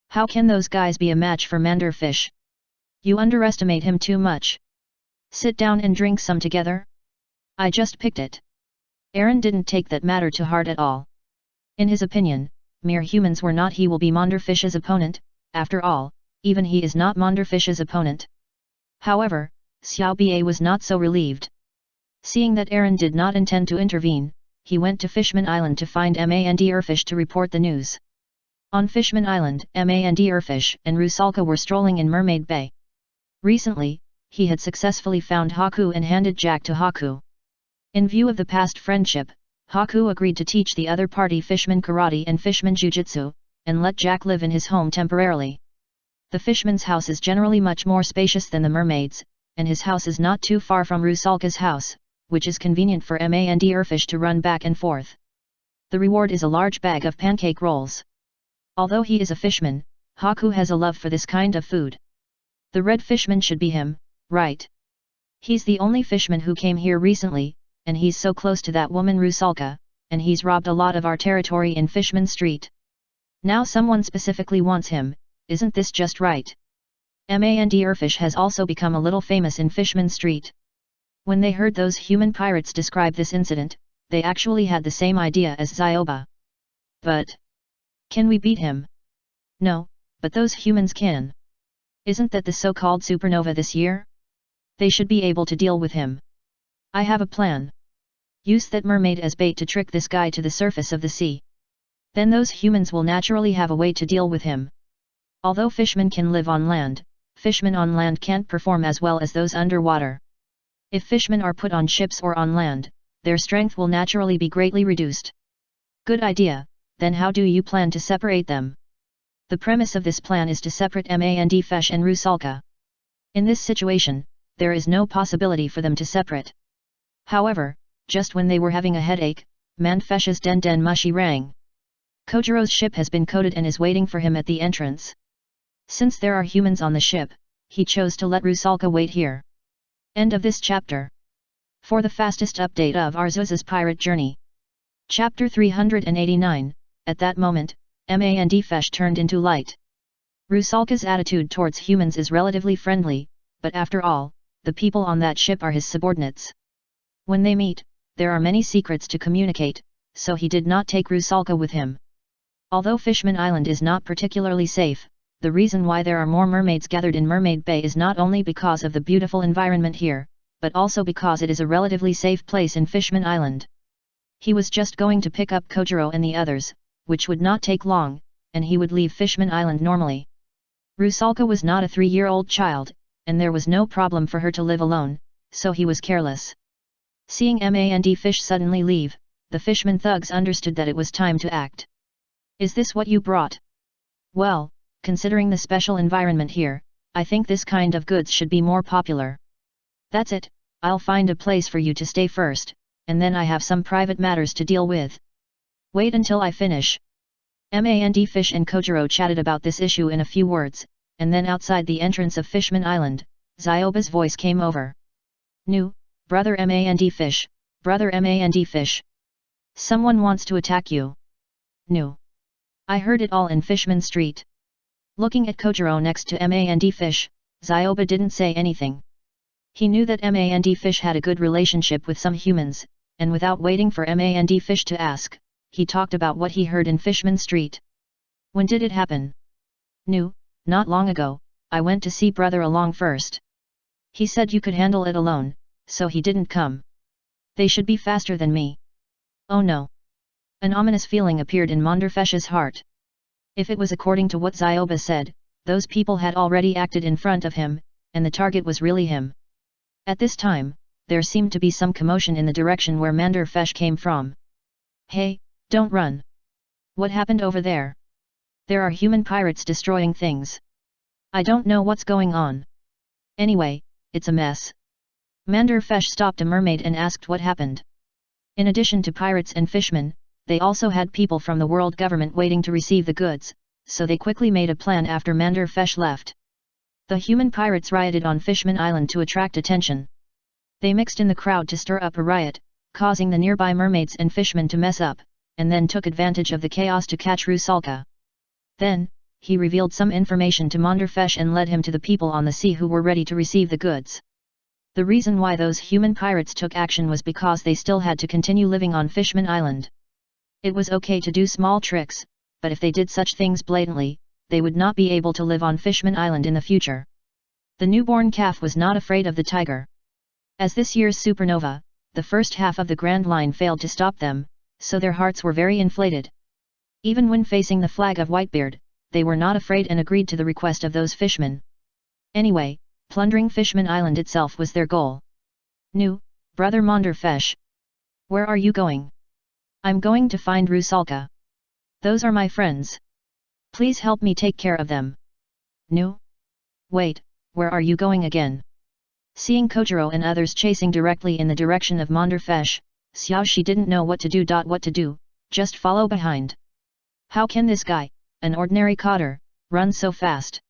How can those guys be a match for Manderfish? You underestimate him too much. Sit down and drink some together? I just picked it. Aaron didn't take that matter to heart at all. In his opinion, mere humans were not he will be Manderfish's opponent, after all, even he is not Manderfish's opponent. However, Xiao Bie was not so relieved. Seeing that Aaron did not intend to intervene, he went to Fishman Island to find Manderfish to report the news. On Fishman Island, Manderfish and Rusalka were strolling in Mermaid Bay. Recently, he had successfully found Haku and handed Jack to Haku. In view of the past friendship, Haku agreed to teach the other party Fishman Karate and Fishman Jiu-Jitsu, and let Jack live in his home temporarily. The Fishman's house is generally much more spacious than the mermaid's, and his house is not too far from Rusalka's house, which is convenient for Manderfish to run back and forth. The reward is a large bag of pancake rolls. Although he is a fishman, Haku has a love for this kind of food. The red fishman should be him, right? He's the only fishman who came here recently, and he's so close to that woman Rusalka, and he's robbed a lot of our territory in Fishman Street. Now someone specifically wants him, isn't this just right? Manderfish has also become a little famous in Fishman Street. When they heard those human pirates describe this incident, they actually had the same idea as Zioba. But can we beat him? No, but those humans can. Isn't that the so-called supernova this year? They should be able to deal with him. I have a plan. Use that mermaid as bait to trick this guy to the surface of the sea. Then those humans will naturally have a way to deal with him. Although fishmen can live on land, fishmen on land can't perform as well as those underwater. If fishmen are put on ships or on land, their strength will naturally be greatly reduced. Good idea. Then how do you plan to separate them? The premise of this plan is to separate Mandfesh and Rusalka. In this situation, there is no possibility for them to separate. However, just when they were having a headache, Mandfesh's den mushi rang. Kojiro's ship has been coded and is waiting for him at the entrance. Since there are humans on the ship, he chose to let Rusalka wait here. End of this chapter. For the fastest update of Arceus's pirate journey. Chapter 389, at that moment, Mandfesh turned into light. Rusalka's attitude towards humans is relatively friendly, but after all, the people on that ship are his subordinates. When they meet, there are many secrets to communicate, so he did not take Rusalka with him. Although Fishman Island is not particularly safe, the reason why there are more mermaids gathered in Mermaid Bay is not only because of the beautiful environment here, but also because it is a relatively safe place in Fishman Island. He was just going to pick up Kojiro and the others, which would not take long, and he would leave Fishman Island normally. Rusalka was not a 3-year-old child, and there was no problem for her to live alone, so he was careless. Seeing Mandfish suddenly leave, the Fishman thugs understood that it was time to act. Is this what you brought? Well, considering the special environment here, I think this kind of goods should be more popular. That's it, I'll find a place for you to stay first, and then I have some private matters to deal with. Wait until I finish. Mandfish and Kojiro chatted about this issue in a few words, and then outside the entrance of Fishman Island, Zyoba's voice came over. Nu, brother Mandfish, brother Mandfish. Someone wants to attack you. Nu. I heard it all in Fishman Street. Looking at Kojiro next to Mandfish, Zyoba didn't say anything. He knew that Mandfish had a good relationship with some humans, and without waiting for Mandfish to ask, he talked about what he heard in Fishman Street. When did it happen? Nu, not long ago, I went to see brother along first. He said you could handle it alone, so he didn't come. They should be faster than me. Oh no. An ominous feeling appeared in Mandfesh's heart. If it was according to what Zyoba said, those people had already acted in front of him, and the target was really him. At this time, there seemed to be some commotion in the direction where Mandfesh came from. Hey, don't run. What happened over there? There are human pirates destroying things. I don't know what's going on. Anyway, it's a mess. Mandfesh stopped a mermaid and asked what happened. In addition to pirates and fishmen, they also had people from the world government waiting to receive the goods, so they quickly made a plan after Mandfesh left. The human pirates rioted on Fishman Island to attract attention. They mixed in the crowd to stir up a riot, causing the nearby mermaids and fishmen to mess up, and then took advantage of the chaos to catch Rusalka. Then, he revealed some information to Mandfesh and led him to the people on the sea who were ready to receive the goods. The reason why those human pirates took action was because they still had to continue living on Fishman Island. It was okay to do small tricks, but if they did such things blatantly, they would not be able to live on Fishman Island in the future. The newborn calf was not afraid of the tiger. As this year's supernova, the first half of the Grand Line failed to stop them, so their hearts were very inflated. Even when facing the flag of Whitebeard, they were not afraid and agreed to the request of those fishmen. Anyway, plundering Fishman Island itself was their goal. Nu, brother Mandfesh. Where are you going? I'm going to find Rusalka. Those are my friends. Please help me take care of them. Nu? Wait, where are you going again? Seeing Kojiro and others chasing directly in the direction of Mandfesh, Xiaoshi didn't know what to do, just follow behind. How can this guy, an ordinary cotter, run so fast?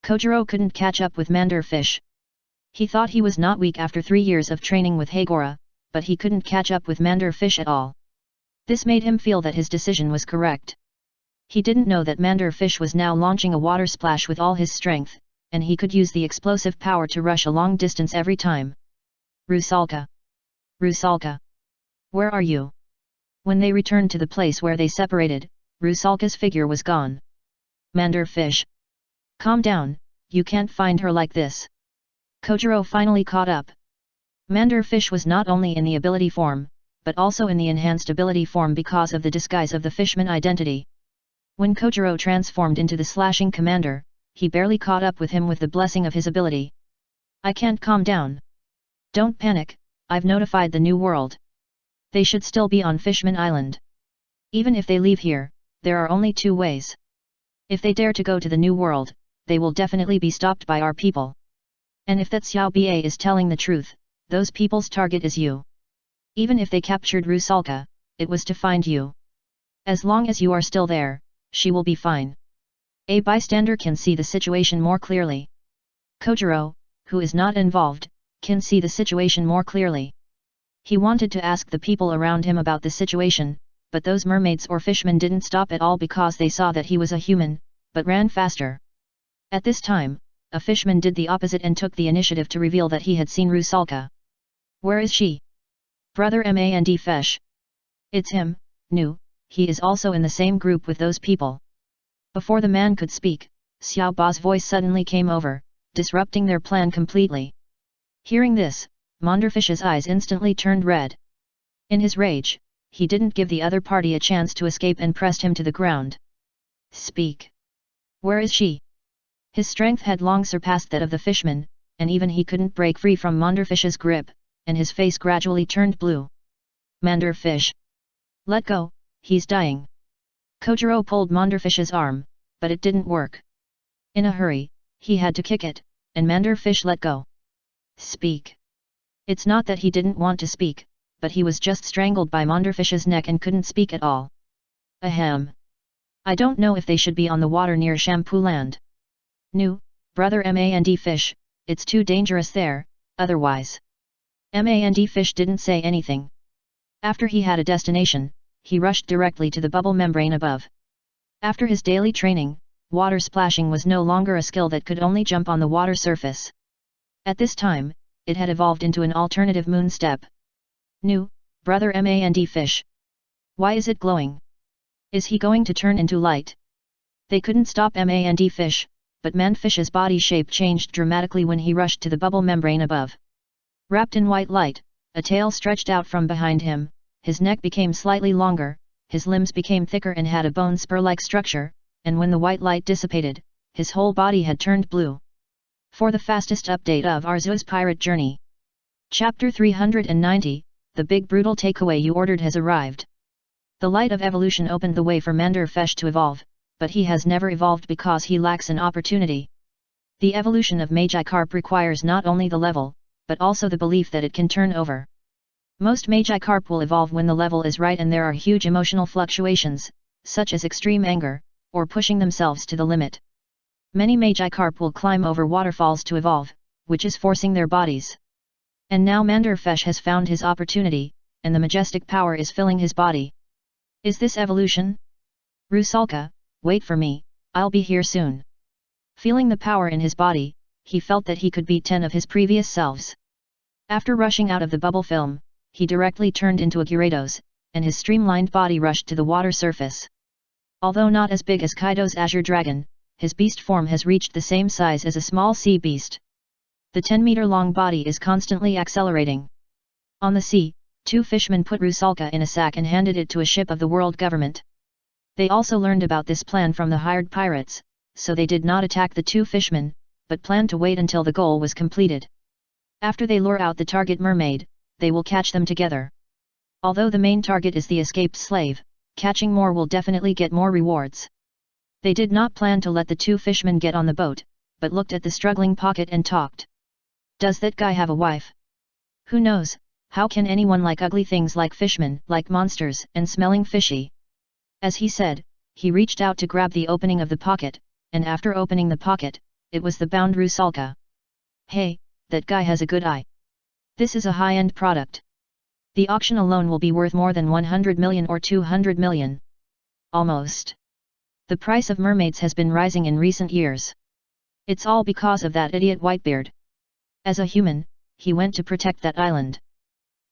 Kojiro couldn't catch up with Mandfesh. He thought he was not weak after 3 years of training with Hagora, but he couldn't catch up with Mandfesh at all. This made him feel that his decision was correct. He didn't know that Mandfesh was now launching a water splash with all his strength, and he could use the explosive power to rush a long distance every time. Rusalka! Rusalka! Where are you? When they returned to the place where they separated, Rusalka's figure was gone. Mandfesh! Calm down, you can't find her like this. Kojiro finally caught up. Mandfesh was not only in the ability form, but also in the enhanced ability form because of the disguise of the fishman identity. When Kojiro transformed into the slashing commander, he barely caught up with him with the blessing of his ability. I can't calm down. Don't panic, I've notified the New World. They should still be on Fishman Island. Even if they leave here, there are only two ways. If they dare to go to the New World, they will definitely be stopped by our people. And if that Xiao Ba is telling the truth, those people's target is you. Even if they captured Rusalka, it was to find you. As long as you are still there, she will be fine. A bystander can see the situation more clearly. Kojiro, who is not involved, can see the situation more clearly. He wanted to ask the people around him about the situation, but those mermaids or fishmen didn't stop at all because they saw that he was a human, but ran faster. At this time, a fishman did the opposite and took the initiative to reveal that he had seen Rusalka. Where is she? Brother Mand Fesh. It's him, Nu, he is also in the same group with those people. Before the man could speak, Xiao Ba's voice suddenly came over, disrupting their plan completely. Hearing this, Monderfish's eyes instantly turned red. In his rage, he didn't give the other party a chance to escape and pressed him to the ground. Speak. Where is she? His strength had long surpassed that of the fishman, and even he couldn't break free from Monderfish's grip, and his face gradually turned blue. Monderfish. Let go, he's dying. Kojiro pulled Monderfish's arm, but it didn't work. In a hurry, he had to kick it, and Monderfish let go. Speak. It's not that he didn't want to speak, but he was just strangled by Monderfish's neck and couldn't speak at all. Ahem. I don't know if they should be on the water near Shampoo Land. Nu, brother Mand Fish, it's too dangerous there, otherwise. Mand Fish didn't say anything. After he had a destination, he rushed directly to the bubble membrane above. After his daily training, water splashing was no longer a skill that could only jump on the water surface. At this time, it had evolved into an alternative moon step. Nu, brother Mand Fish. Why is it glowing? Is he going to turn into light? They couldn't stop Mand Fish, but Manfish's body shape changed dramatically when he rushed to the bubble membrane above. Wrapped in white light, a tail stretched out from behind him, his neck became slightly longer, his limbs became thicker and had a bone spur-like structure, and when the white light dissipated, his whole body had turned blue. For the fastest update of Arceus Pirate Journey. Chapter 390, The Big Brutal Takeaway You Ordered has arrived. The light of evolution opened the way for Manderfesh to evolve, but he has never evolved because he lacks an opportunity. The evolution of Magikarp requires not only the level, but also the belief that it can turn over. Most Magikarp will evolve when the level is right and there are huge emotional fluctuations, such as extreme anger, or pushing themselves to the limit. Many Magikarp will climb over waterfalls to evolve, which is forcing their bodies. And now Manderfesh has found his opportunity, and the majestic power is filling his body. Is this evolution? Rusalka, wait for me, I'll be here soon. Feeling the power in his body, he felt that he could beat 10 of his previous selves. After rushing out of the bubble film, he directly turned into a Gyarados, and his streamlined body rushed to the water surface. Although not as big as Kaido's Azure Dragon, his beast form has reached the same size as a small sea beast. The 10-meter-long body is constantly accelerating. On the sea, two fishermen put Rusalka in a sack and handed it to a ship of the world government. They also learned about this plan from the hired pirates, so they did not attack the two fishermen, but planned to wait until the goal was completed. After they lure out the target mermaid, they will catch them together. Although the main target is the escaped slave, catching more will definitely get more rewards. They did not plan to let the two fishermen get on the boat, but looked at the struggling pocket and talked. Does that guy have a wife? Who knows, how can anyone like ugly things like fishmen, like monsters, and smelling fishy? As he said, he reached out to grab the opening of the pocket, and after opening the pocket, it was the bound Rusalka. Hey, that guy has a good eye. This is a high-end product. The auction alone will be worth more than 100 million or 200 million. Almost. The price of mermaids has been rising in recent years. It's all because of that idiot Whitebeard. As a human, he went to protect that island.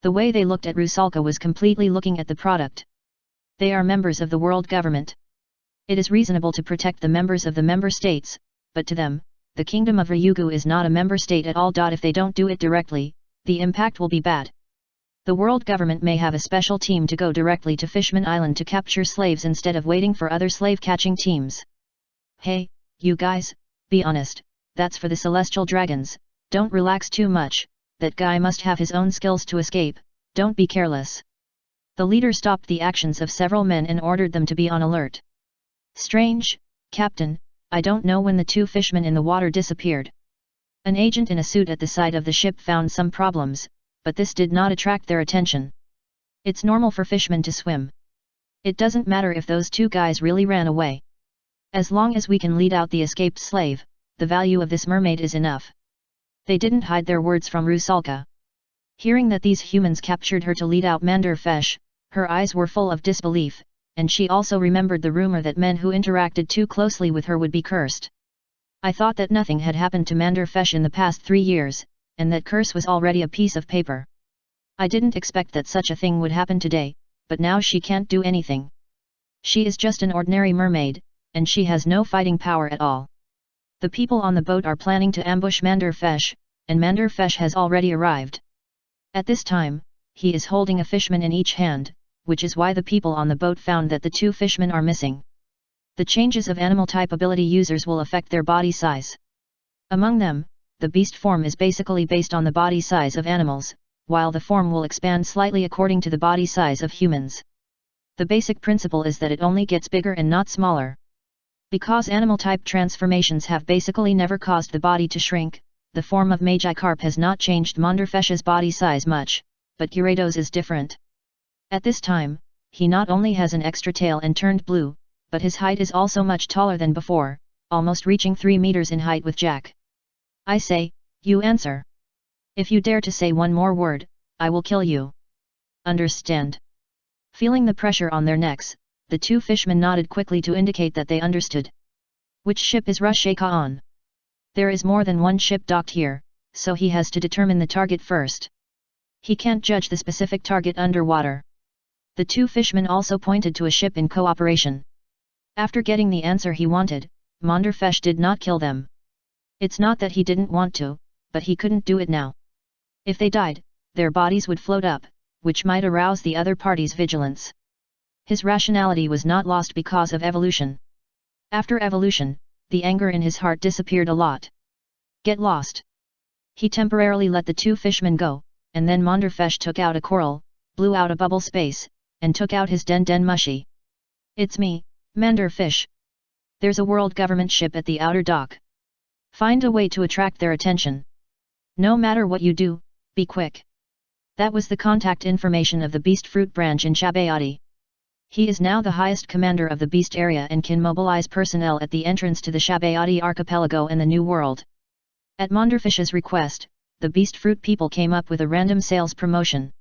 The way they looked at Rusalka was completely looking at the product. They are members of the world government. It is reasonable to protect the members of the member states, but to them, the kingdom of Ryugu is not a member state at all. If they don't do it directly, the impact will be bad. The world government may have a special team to go directly to Fishman Island to capture slaves instead of waiting for other slave-catching teams. Hey, you guys, be honest, that's for the celestial dragons, don't relax too much, that guy must have his own skills to escape, don't be careless. The leader stopped the actions of several men and ordered them to be on alert. Strange, Captain, I don't know when the two fishmen in the water disappeared. An agent in a suit at the side of the ship found some problems, but this did not attract their attention. It's normal for fishmen to swim. It doesn't matter if those two guys really ran away. As long as we can lead out the escaped slave, the value of this mermaid is enough. They didn't hide their words from Rusalka. Hearing that these humans captured her to lead out Manderfesh, her eyes were full of disbelief, and she also remembered the rumor that men who interacted too closely with her would be cursed. I thought that nothing had happened to Manderfesh in the past 3 years, and that curse was already a piece of paper. I didn't expect that such a thing would happen today, but now she can't do anything. She is just an ordinary mermaid, and she has no fighting power at all. The people on the boat are planning to ambush Manderfesh, and Manderfesh has already arrived. At this time, he is holding a fishman in each hand, which is why the people on the boat found that the two fishmen are missing. The changes of animal type ability users will affect their body size. Among them, the beast form is basically based on the body size of animals, while the form will expand slightly according to the body size of humans. The basic principle is that it only gets bigger and not smaller. Because animal type transformations have basically never caused the body to shrink, the form of Magikarp has not changed Manderfesh's body size much, but Gyarados is different. At this time, he not only has an extra tail and turned blue, but his height is also much taller than before, almost reaching 3 meters in height with Jack. I say, you answer. If you dare to say one more word, I will kill you. Understand? Feeling the pressure on their necks, the two fishmen nodded quickly to indicate that they understood. Which ship is Rushaka on? There is more than one ship docked here, so he has to determine the target first. He can't judge the specific target underwater. The two fishmen also pointed to a ship in cooperation. After getting the answer he wanted, Manderfesh did not kill them. It's not that he didn't want to, but he couldn't do it now. If they died, their bodies would float up, which might arouse the other party's vigilance. His rationality was not lost because of evolution. After evolution, the anger in his heart disappeared a lot. Get lost. He temporarily let the two fishmen go, and then Manderfesh took out a coral, blew out a bubble space, and took out his den mushi. It's me, Manderfish. There's a world government ship at the outer dock. Find a way to attract their attention. No matter what you do, be quick. That was the contact information of the Beast Fruit branch in Shabayati. He is now the highest commander of the Beast area and can mobilize personnel at the entrance to the Shabayati archipelago and the New World. At Manderfish's request, the Beast Fruit people came up with a random sales promotion.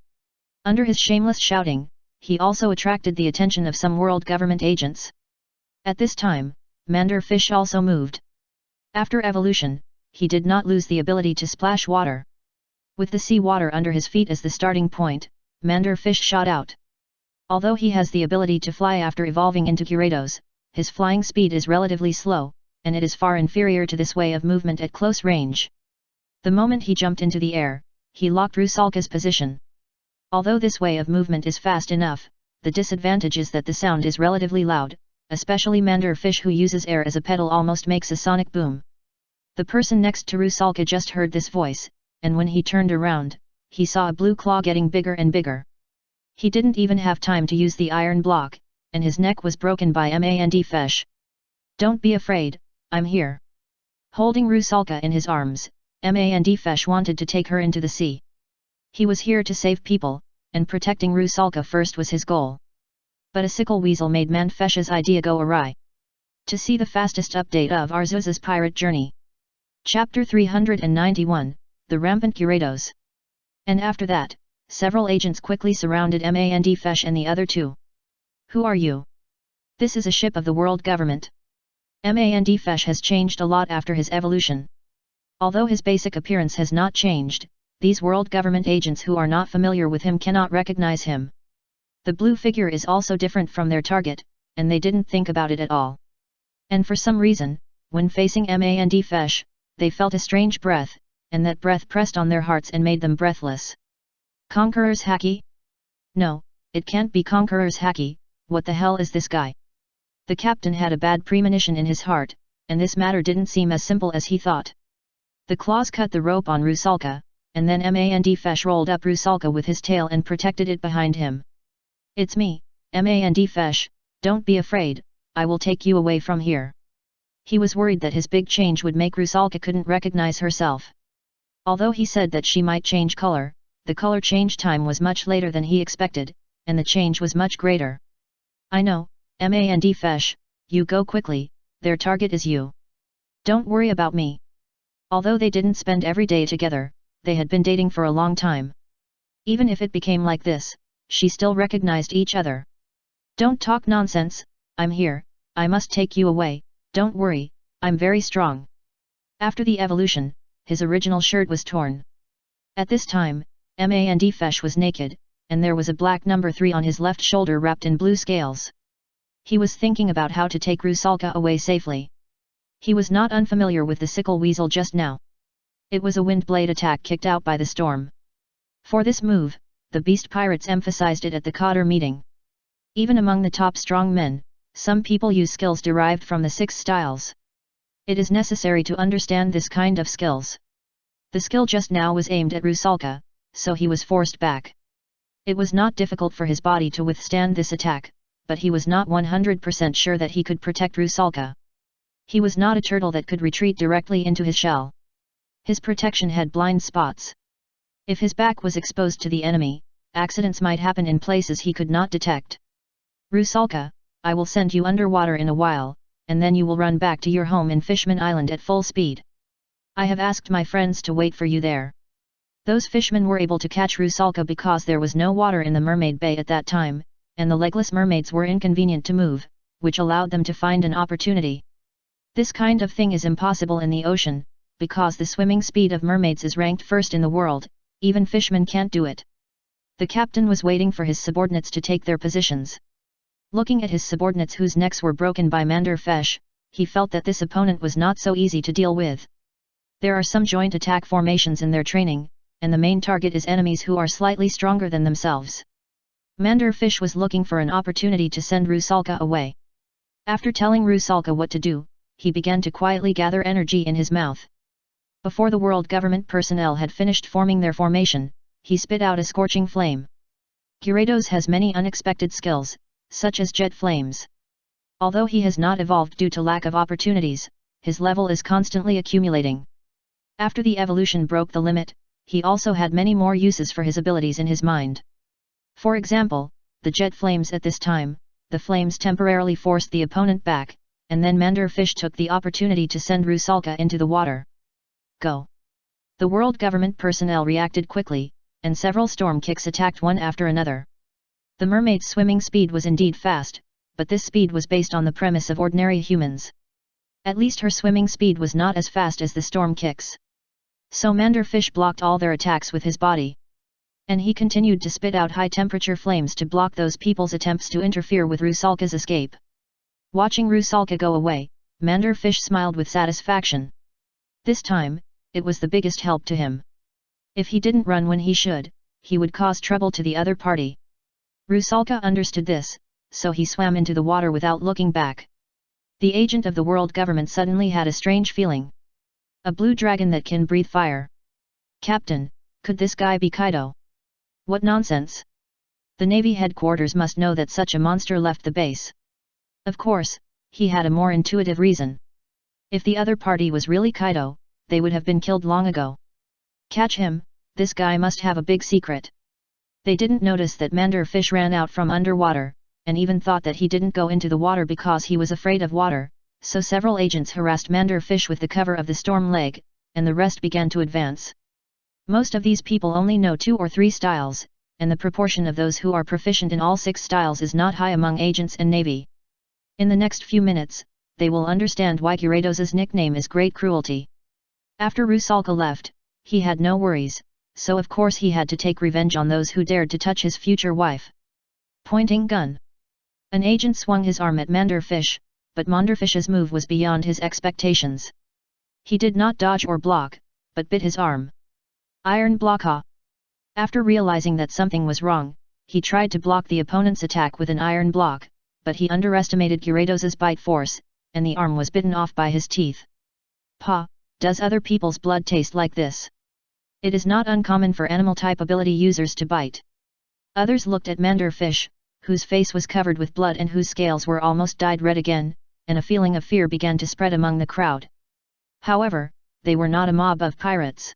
Under his shameless shouting, he also attracted the attention of some world government agents. At this time, Manderfish also moved. After evolution, he did not lose the ability to splash water. With the sea water under his feet as the starting point, Manderfish shot out. Although he has the ability to fly after evolving into Gyarados, his flying speed is relatively slow, and it is far inferior to this way of movement at close range. The moment he jumped into the air, he locked Rusalka's position. Although this way of movement is fast enough, the disadvantage is that the sound is relatively loud, especially Manderfish who uses air as a pedal almost makes a sonic boom. The person next to Rusalka just heard this voice, and when he turned around, he saw a blue claw getting bigger and bigger. He didn't even have time to use the iron block, and his neck was broken by Manderfish. Don't be afraid, I'm here. Holding Rusalka in his arms, Manderfish wanted to take her into the sea. He was here to save people, and protecting Rusalka first was his goal. But a sickle weasel made Manderfish's idea go awry. To see the fastest update of Arceus's pirate journey. Chapter 391, The Rampant Gyarados. And after that, several agents quickly surrounded Manderfish and the other two. Who are you? This is a ship of the world government. Manderfish has changed a lot after his evolution. Although his basic appearance has not changed, these world government agents who are not familiar with him cannot recognize him. The blue figure is also different from their target, and they didn't think about it at all. And for some reason, when facing Manderfish, they felt a strange breath, and that breath pressed on their hearts and made them breathless. Conqueror's Haki? No, it can't be Conqueror's Haki. What the hell is this guy? The captain had a bad premonition in his heart, and this matter didn't seem as simple as he thought. The claws cut the rope on Rusalka, and then Mandfesh rolled up Rusalka with his tail and protected it behind him. It's me, Mandfesh, don't be afraid, I will take you away from here. He was worried that his big change would make Rusalka couldn't recognize herself. Although he said that she might change color, the color change time was much later than he expected, and the change was much greater. I know, Mandfesh, you go quickly, their target is you. Don't worry about me. Although they didn't spend every day together, they had been dating for a long time. Even if it became like this, she still recognized each other. Don't talk nonsense, I'm here, I must take you away, don't worry, I'm very strong. After the evolution, his original shirt was torn. At this time, Mandfesh was naked, and there was a black number 3 on his left shoulder wrapped in blue scales. He was thinking about how to take Rusalka away safely. He was not unfamiliar with the sickle weasel just now. It was a wind blade attack kicked out by the storm. For this move, the beast pirates emphasized it at the Cotter meeting. Even among the top strong men, some people use skills derived from the 6 styles. It is necessary to understand this kind of skills. The skill just now was aimed at Rusalka, so he was forced back. It was not difficult for his body to withstand this attack, but he was not 100% sure that he could protect Rusalka. He was not a turtle that could retreat directly into his shell. His protection had blind spots. If his back was exposed to the enemy, accidents might happen in places he could not detect. Rusalka, I will send you underwater in a while, and then you will run back to your home in Fishman Island at full speed. I have asked my friends to wait for you there. Those fishmen were able to catch Rusalka because there was no water in the Mermaid Bay at that time, and the legless mermaids were inconvenient to move, which allowed them to find an opportunity. This kind of thing is impossible in the ocean, because the swimming speed of mermaids is ranked first in the world, even fishmen can't do it. The captain was waiting for his subordinates to take their positions. Looking at his subordinates whose necks were broken by Mandfesh, he felt that this opponent was not so easy to deal with. There are some joint attack formations in their training, and the main target is enemies who are slightly stronger than themselves. Mandfesh was looking for an opportunity to send Rusalka away. After telling Rusalka what to do, he began to quietly gather energy in his mouth. Before the world government personnel had finished forming their formation, he spit out a scorching flame. Gyarados has many unexpected skills, such as jet flames. Although he has not evolved due to lack of opportunities, his level is constantly accumulating. After the evolution broke the limit, he also had many more uses for his abilities in his mind. For example, the jet flames at this time, the flames temporarily forced the opponent back, and then Mandfesh took the opportunity to send Rusalka into the water. Go! The world government personnel reacted quickly, and several storm kicks attacked one after another. The mermaid's swimming speed was indeed fast, but this speed was based on the premise of ordinary humans. At least her swimming speed was not as fast as the storm kicks. So Mandfesh blocked all their attacks with his body. And he continued to spit out high-temperature flames to block those people's attempts to interfere with Rusalka's escape. Watching Rusalka go away, Mandfesh smiled with satisfaction. This time, it was the biggest help to him. If he didn't run when he should, he would cause trouble to the other party. Rusalka understood this, so he swam into the water without looking back. The agent of the world government suddenly had a strange feeling. A blue dragon that can breathe fire. Captain, could this guy be Kaido? What nonsense! The Navy headquarters must know that such a monster left the base. Of course, he had a more intuitive reason. If the other party was really Kaido, they would have been killed long ago. Catch him, this guy must have a big secret. They didn't notice that Mandfesh ran out from underwater, and even thought that he didn't go into the water because he was afraid of water, so several agents harassed Mandfesh with the cover of the storm leg, and the rest began to advance. Most of these people only know 2 or 3 styles, and the proportion of those who are proficient in all 6 styles is not high among agents and Navy. In the next few minutes, they will understand why Gyarados' nickname is Great Cruelty. After Rusalka left, he had no worries, so of course he had to take revenge on those who dared to touch his future wife. Pointing gun. An agent swung his arm at Mandfesh, but Mandfesh's move was beyond his expectations. He did not dodge or block, but bit his arm. Iron block ha! After realizing that something was wrong, he tried to block the opponent's attack with an iron block, but he underestimated Gyarados' bite force, and the arm was bitten off by his teeth. "Pa, does other people's blood taste like this?" It is not uncommon for animal-type ability users to bite. Others looked at Manderfish, whose face was covered with blood and whose scales were almost dyed red again, and a feeling of fear began to spread among the crowd. However, they were not a mob of pirates.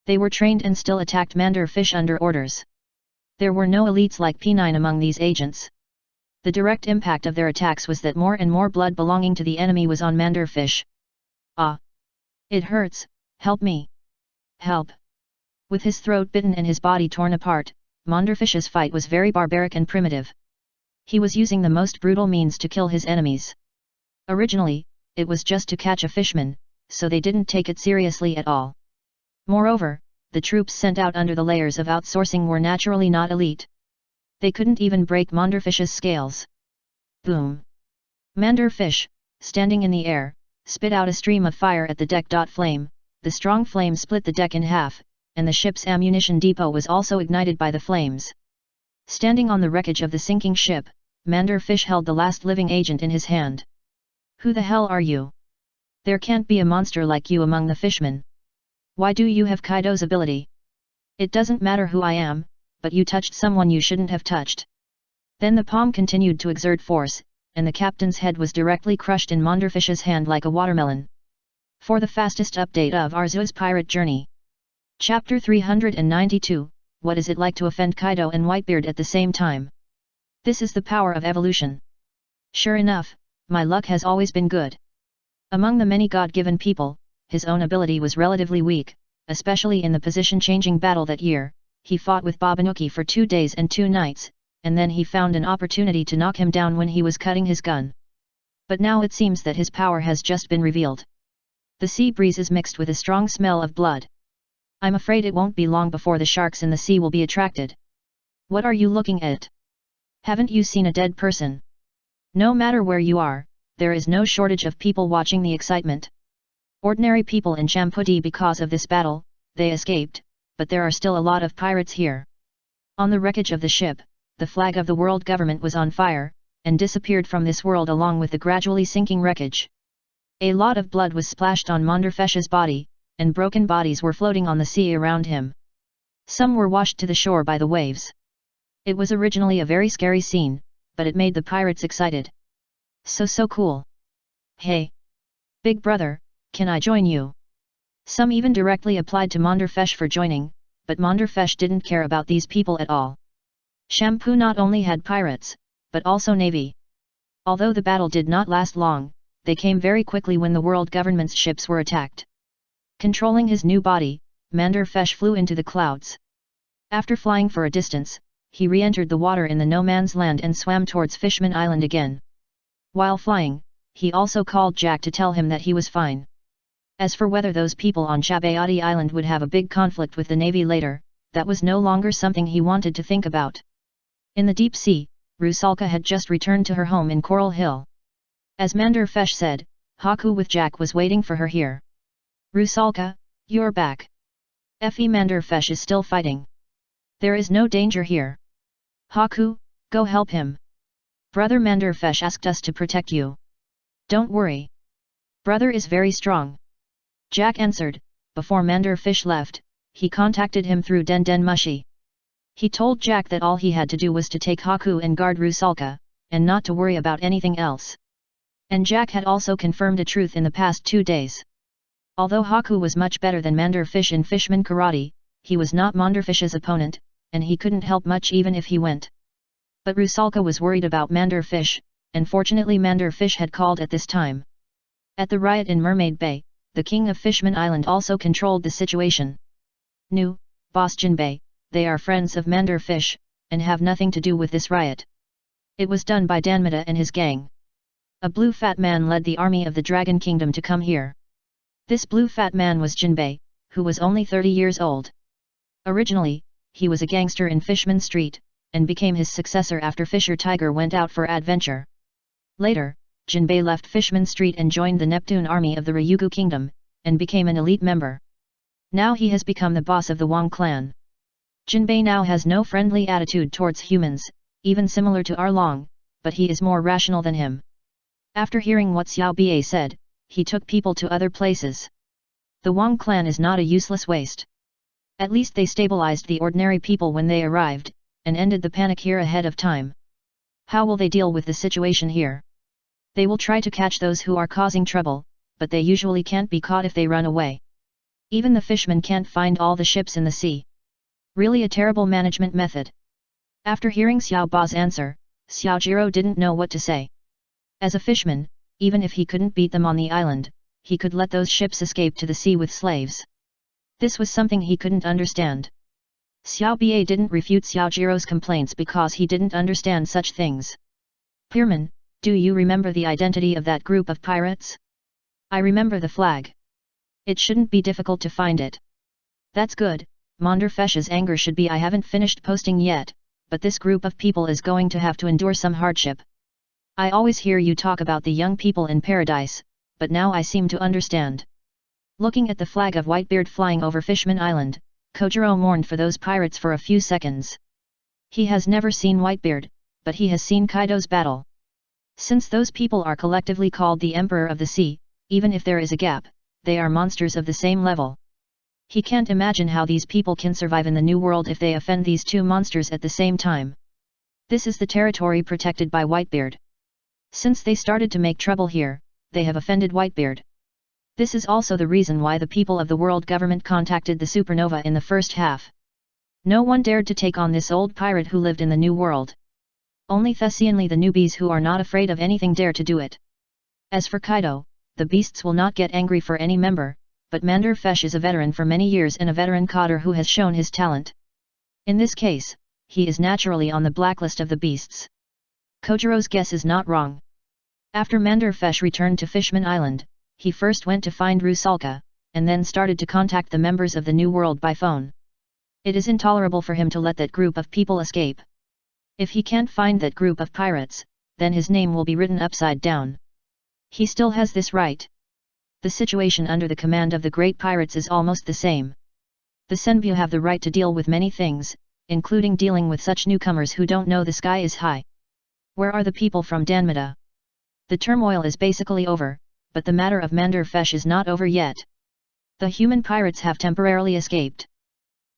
They were trained and still attacked Manderfish under orders. There were no elites like P9 among these agents. The direct impact of their attacks was that more and more blood belonging to the enemy was on Manderfish. "Ah! It hurts, help me! Help!" With his throat bitten and his body torn apart, Manderfish's fight was very barbaric and primitive. He was using the most brutal means to kill his enemies. Originally, it was just to catch a fishman, so they didn't take it seriously at all. Moreover, the troops sent out under the layers of outsourcing were naturally not elite. They couldn't even break Manderfish's scales. Boom! Manderfish, standing in the air, spit out a stream of fire at the deck. Flame, the strong flame split the deck in half, and the ship's ammunition depot was also ignited by the flames. Standing on the wreckage of the sinking ship, Manderfish held the last living agent in his hand. "Who the hell are you? There can't be a monster like you among the fishmen. Why do you have Kaido's ability? It doesn't matter who I am, but you touched someone you shouldn't have touched." Then the palm continued to exert force, and the captain's head was directly crushed in Manderfish's hand like a watermelon. For the fastest update of Arceus' pirate journey. Chapter 392, What is it like to offend Kaido and Whitebeard at the same time? This is the power of evolution. Sure enough, my luck has always been good. Among the many God-given people, his own ability was relatively weak, especially in the position-changing battle that year. He fought with Babanuki for 2 days and 2 nights, and then he found an opportunity to knock him down when he was cutting his gun. But now it seems that his power has just been revealed. The sea breeze is mixed with a strong smell of blood. I'm afraid it won't be long before the sharks in the sea will be attracted. What are you looking at? Haven't you seen a dead person? No matter where you are, there is no shortage of people watching the excitement. Ordinary people in Champudi because of this battle, they escaped, but there are still a lot of pirates here. On the wreckage of the ship, the flag of the world government was on fire, and disappeared from this world along with the gradually sinking wreckage. A lot of blood was splashed on Manderfish's body, and broken bodies were floating on the sea around him. Some were washed to the shore by the waves. It was originally a very scary scene, but it made the pirates excited. So cool. Hey! Big brother, can I join you? Some even directly applied to Manderfish for joining, but Manderfish didn't care about these people at all. Shampoo not only had pirates, but also navy. Although the battle did not last long, they came very quickly when the world government's ships were attacked. Controlling his new body, Manderfish flew into the clouds. After flying for a distance, he re-entered the water in the no man's land and swam towards Fishman Island again. While flying, he also called Jack to tell him that he was fine. As for whether those people on Chabayati Island would have a big conflict with the navy later, that was no longer something he wanted to think about. In the deep sea, Rusalka had just returned to her home in Coral Hill. As Manderfish said, Haku with Jack was waiting for her here. "Rusalka, you're back. Effie Manderfish is still fighting. There is no danger here. Haku, go help him. Brother Manderfish asked us to protect you. Don't worry. Brother is very strong." Jack answered. Before Manderfish left, he contacted him through Den Den Mushi. He told Jack that all he had to do was to take Haku and guard Rusalka, and not to worry about anything else. And Jack had also confirmed a truth in the past 2 days. Although Haku was much better than Manderfish in Fishman Karate, he was not Manderfish's opponent, and he couldn't help much even if he went. But Rusalka was worried about Manderfish, and fortunately Manderfish had called at this time. At the riot in Mermaid Bay, the king of Fishman Island also controlled the situation. "Nu, Boss Jinbei, they are friends of Manderfish, and have nothing to do with this riot. It was done by Danmata and his gang. A blue fat man led the army of the Dragon Kingdom to come here. This blue fat man was Jinbei, who was only 30 years old. Originally, he was a gangster in Fishman Street, and became his successor after Fisher Tiger went out for adventure. Later, Jinbei left Fishman Street and joined the Neptune army of the Ryugu Kingdom, and became an elite member. Now he has become the boss of the Wang clan. Jinbei now has no friendly attitude towards humans, even similar to Arlong, but he is more rational than him. After hearing what Xiao Bie said, he took people to other places. The Wang clan is not a useless waste. At least they stabilized the ordinary people when they arrived, and ended the panic here ahead of time. How will they deal with the situation here? They will try to catch those who are causing trouble, but they usually can't be caught if they run away. Even the fishermen can't find all the ships in the sea. Really a terrible management method. After hearing Xiao Ba's answer, Xiao Jiro didn't know what to say. As a fisherman, even if he couldn't beat them on the island, he could let those ships escape to the sea with slaves. This was something he couldn't understand. Xiao Bie didn't refute Xiao Jiro's complaints because he didn't understand such things. Pierman, do you remember the identity of that group of pirates? I remember the flag. It shouldn't be difficult to find it. That's good. Monderfesh's anger should be I haven't finished posting yet, but this group of people is going to have to endure some hardship. I always hear you talk about the young people in paradise, but now I seem to understand. Looking at the flag of Whitebeard flying over Fishman Island, Kojiro mourned for those pirates for a few seconds. He has never seen Whitebeard, but he has seen Kaido's battle. Since those people are collectively called the Emperor of the Sea, even if there is a gap, they are monsters of the same level. He can't imagine how these people can survive in the New World if they offend these two monsters at the same time. This is the territory protected by Whitebeard. Since they started to make trouble here, they have offended Whitebeard. This is also the reason why the people of the world government contacted the supernova in the first half. No one dared to take on this old pirate who lived in the New World. Only Thessianly the newbies who are not afraid of anything dare to do it. As for Kaido, the beasts will not get angry for any member, but Manderfesh is a veteran for many years and a veteran coder who has shown his talent. In this case, he is naturally on the blacklist of the beasts. Kojiro's guess is not wrong. After Manderfesh returned to Fishman Island, he first went to find Rusalka, and then started to contact the members of the New World by phone. It is intolerable for him to let that group of people escape. If he can't find that group of pirates, then his name will be written upside down. He still has this right. The situation under the command of the great pirates is almost the same. The Senbyu have the right to deal with many things, including dealing with such newcomers who don't know the sky is high. Where are the people from Danmata? The turmoil is basically over, but the matter of Manderfesh is not over yet. The human pirates have temporarily escaped.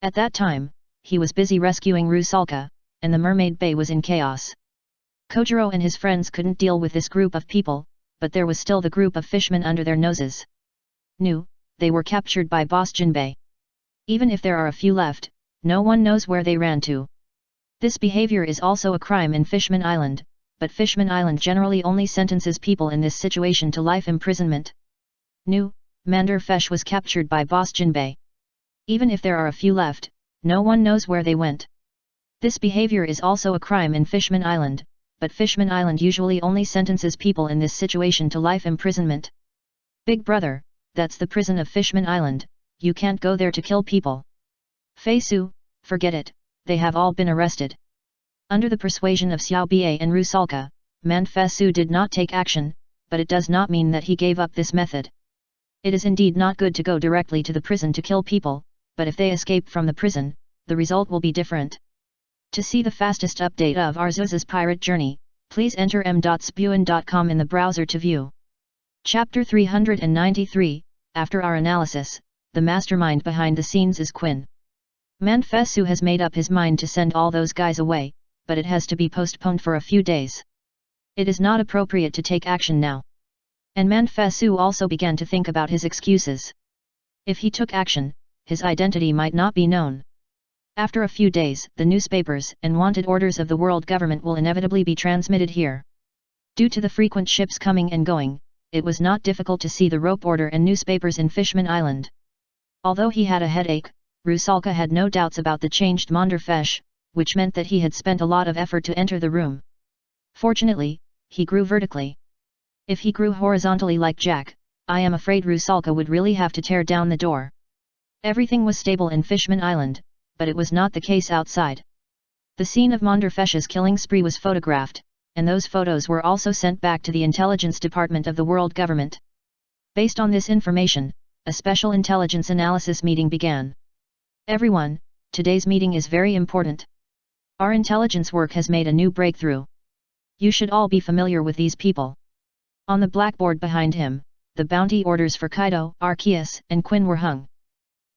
At that time, he was busy rescuing Rusalka, and the Mermaid Bay was in chaos. Kojiro and his friends couldn't deal with this group of people, but there was still the group of fishmen under their noses. They were captured by Boss Jinbei. Even if there are a few left, no one knows where they ran to. This behavior is also a crime in Fishman Island, but Fishman Island generally only sentences people in this situation to life imprisonment. Manderfesh was captured by Boss Jinbei. Even if there are a few left, no one knows where they went. This behavior is also a crime in Fishman Island, but Fishman Island usually only sentences people in this situation to life imprisonment. Big brother, that's the prison of Fishman Island, you can't go there to kill people. Fei Su, forget it, they have all been arrested. Under the persuasion of Xiao Bie and Rusalka, Manfesu did not take action, but it does not mean that he gave up this method. It is indeed not good to go directly to the prison to kill people, but if they escape from the prison, the result will be different. To see the fastest update of Arceus's pirate journey, please enter m.spuin.com in the browser to view. Chapter 393, After our analysis, the mastermind behind the scenes is Quinn. Manfesu has made up his mind to send all those guys away, but it has to be postponed for a few days. It is not appropriate to take action now. And Manfesu also began to think about his excuses. If he took action, his identity might not be known. After a few days, the newspapers and wanted orders of the world government will inevitably be transmitted here. Due to the frequent ships coming and going, it was not difficult to see the rope order and newspapers in Fishman Island. Although he had a headache, Rusalka had no doubts about the changed Manderfesh, which meant that he had spent a lot of effort to enter the room. Fortunately, he grew vertically. If he grew horizontally like Jack, I am afraid Rusalka would really have to tear down the door. Everything was stable in Fishman Island, but it was not the case outside. The scene of Manderfesh's killing spree was photographed, and those photos were also sent back to the intelligence department of the world government. Based on this information, a special intelligence analysis meeting began. Everyone, today's meeting is very important. Our intelligence work has made a new breakthrough. You should all be familiar with these people. On the blackboard behind him, the bounty orders for Kaido, Arceus, and Quinn were hung.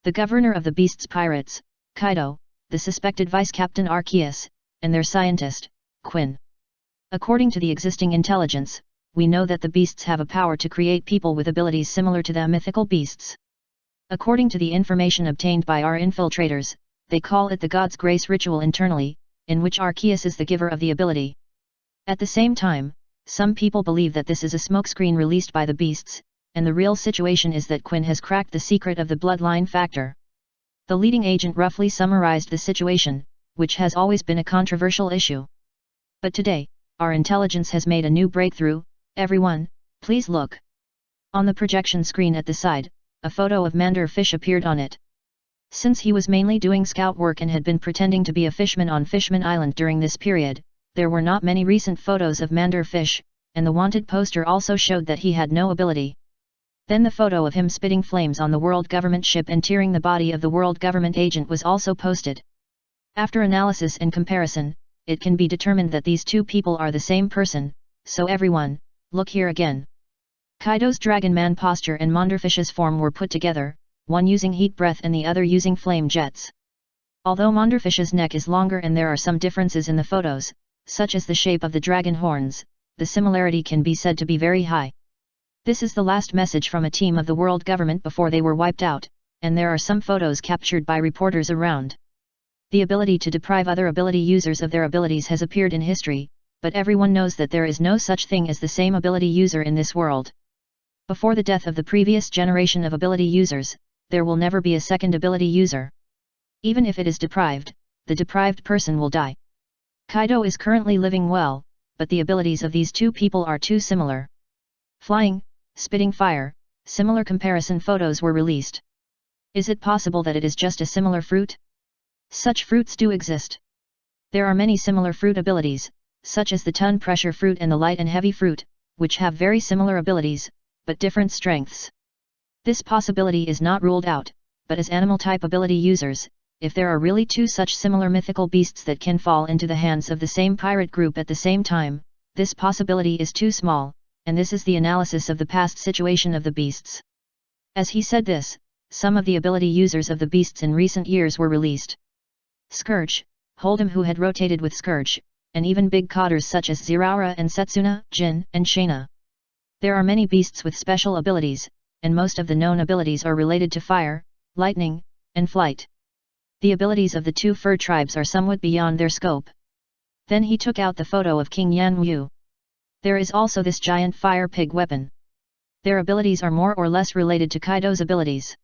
The governor of the Beasts Pirates, Kaido, the suspected vice-captain Arceus, and their scientist, Quinn. According to the existing intelligence, we know that the beasts have a power to create people with abilities similar to the mythical beasts. According to the information obtained by our infiltrators, they call it the God's Grace ritual internally, in which Arceus is the giver of the ability. At the same time, some people believe that this is a smokescreen released by the beasts, and the real situation is that Quinn has cracked the secret of the bloodline factor. The leading agent roughly summarized the situation, which has always been a controversial issue. But today, our intelligence has made a new breakthrough. Everyone, please look. On the projection screen at the side, a photo of Mander Fish appeared on it. Since he was mainly doing scout work and had been pretending to be a fishman on Fishman Island during this period, there were not many recent photos of Mander Fish, and the wanted poster also showed that he had no ability. Then the photo of him spitting flames on the world government ship and tearing the body of the world government agent was also posted. After analysis and comparison, it can be determined that these two people are the same person, so everyone, look here again. Kaido's Dragon Man posture and Monderfish's form were put together, one using heat breath and the other using flame jets. Although Monderfish's neck is longer and there are some differences in the photos, such as the shape of the dragon horns, the similarity can be said to be very high. This is the last message from a team of the world government before they were wiped out, and there are some photos captured by reporters around. The ability to deprive other ability users of their abilities has appeared in history, but everyone knows that there is no such thing as the same ability user in this world. Before the death of the previous generation of ability users, there will never be a second ability user. Even if it is deprived, the deprived person will die. Kaido is currently living well, but the abilities of these two people are too similar. Flying, spitting fire, similar comparison photos were released. Is it possible that it is just a similar fruit? Such fruits do exist. There are many similar fruit abilities, such as the ton pressure fruit and the light and heavy fruit, which have very similar abilities, but different strengths. This possibility is not ruled out, but as animal type ability users, if there are really two such similar mythical beasts that can fall into the hands of the same pirate group at the same time, this possibility is too small, and this is the analysis of the past situation of the beasts. As he said this, some of the ability users of the beasts in recent years were released. Scourge, Hold'em who had rotated with Scourge, and even big cotters such as Zeraora and Setsuna, Jin, and Shayna. There are many beasts with special abilities, and most of the known abilities are related to fire, lightning, and flight. The abilities of the two fur tribes are somewhat beyond their scope. Then he took out the photo of King Yan Yu. There is also this giant fire pig weapon. Their abilities are more or less related to Kaido's abilities.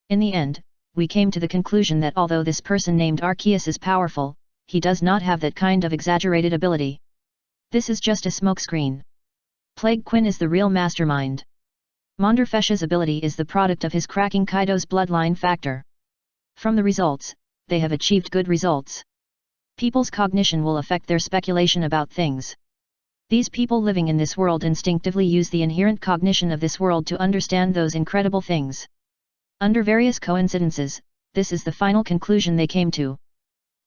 In the end, we came to the conclusion that although this person named Arceus is powerful, he does not have that kind of exaggerated ability. This is just a smokescreen. Plague Quinn is the real mastermind. Monderfesh's ability is the product of his cracking Kaido's bloodline factor. From the results, they have achieved good results. People's cognition will affect their speculation about things. These people living in this world instinctively use the inherent cognition of this world to understand those incredible things. Under various coincidences, this is the final conclusion they came to.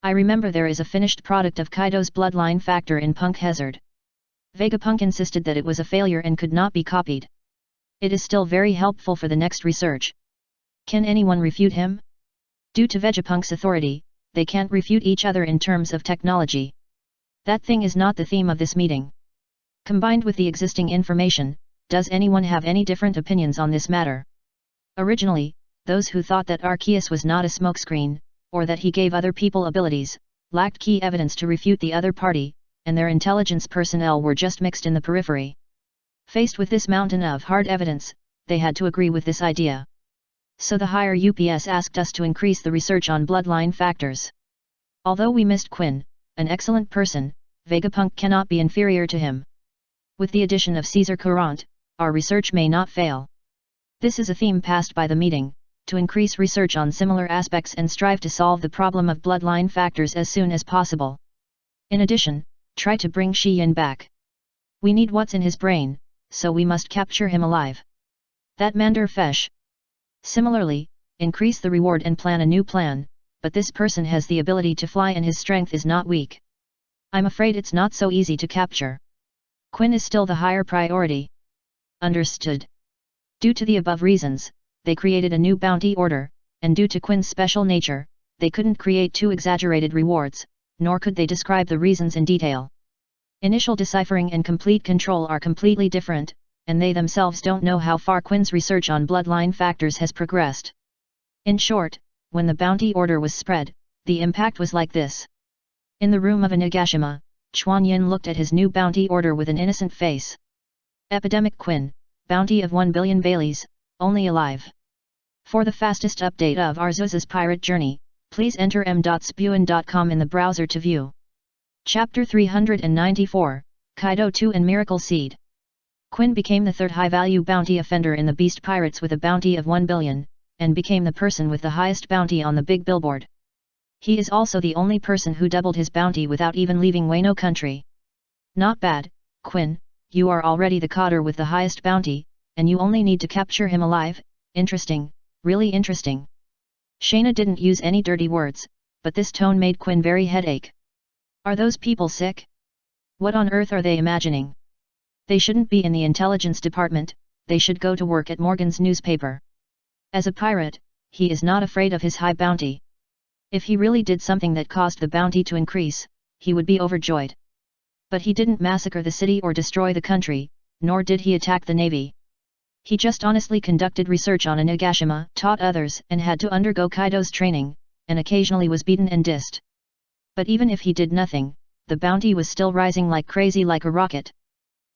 I remember there is a finished product of Kaido's bloodline factor in Punk Hazard. Vegapunk insisted that it was a failure and could not be copied. It is still very helpful for the next research. Can anyone refute him? Due to Vegapunk's authority, they can't refute each other in terms of technology. That thing is not the theme of this meeting. Combined with the existing information, does anyone have any different opinions on this matter? Originally, those who thought that Arceus was not a smokescreen, or that he gave other people abilities, lacked key evidence to refute the other party, and their intelligence personnel were just mixed in the periphery. Faced with this mountain of hard evidence, they had to agree with this idea. So the higher UPS asked us to increase the research on bloodline factors. Although we missed Quinn, an excellent person, Vegapunk cannot be inferior to him. With the addition of Caesar Courant, our research may not fail. This is a theme passed by the meeting, to increase research on similar aspects and strive to solve the problem of bloodline factors as soon as possible. In addition, try to bring Shi Yin back. We need what's in his brain, so we must capture him alive. That Mander Fesh. Similarly, increase the reward and plan a new plan, but this person has the ability to fly and his strength is not weak. I'm afraid it's not so easy to capture. Quinn is still the higher priority. Understood. Due to the above reasons, they created a new bounty order, and due to Quinn's special nature, they couldn't create too exaggerated rewards, nor could they describe the reasons in detail. Initial deciphering and complete control are completely different, and they themselves don't know how far Quinn's research on bloodline factors has progressed. In short, when the bounty order was spread, the impact was like this. In the room of a Nagashima, Chuan Yin looked at his new bounty order with an innocent face. Epidemic Quinn, bounty of 1 billion Baileys, only alive. For the fastest update of Arceus's pirate journey, please enter m.spewin.com in the browser to view. Chapter 394, Kaido 2 and Miracle Seed. Quinn became the third high-value bounty offender in the Beast Pirates with a bounty of 1 billion, and became the person with the highest bounty on the big billboard. He is also the only person who doubled his bounty without even leaving Wano country. Not bad, Quinn, you are already the coder with the highest bounty, and you only need to capture him alive. Interesting, really interesting. Shayna didn't use any dirty words, but this tone made Quinn very headache. Are those people sick? What on earth are they imagining? They shouldn't be in the intelligence department, they should go to work at Morgan's newspaper. As a pirate, he is not afraid of his high bounty. If he really did something that caused the bounty to increase, he would be overjoyed. But he didn't massacre the city or destroy the country, nor did he attack the navy. He just honestly conducted research on a Nagashima, taught others and had to undergo Kaido's training, and occasionally was beaten and dissed. But even if he did nothing, the bounty was still rising like crazy like a rocket.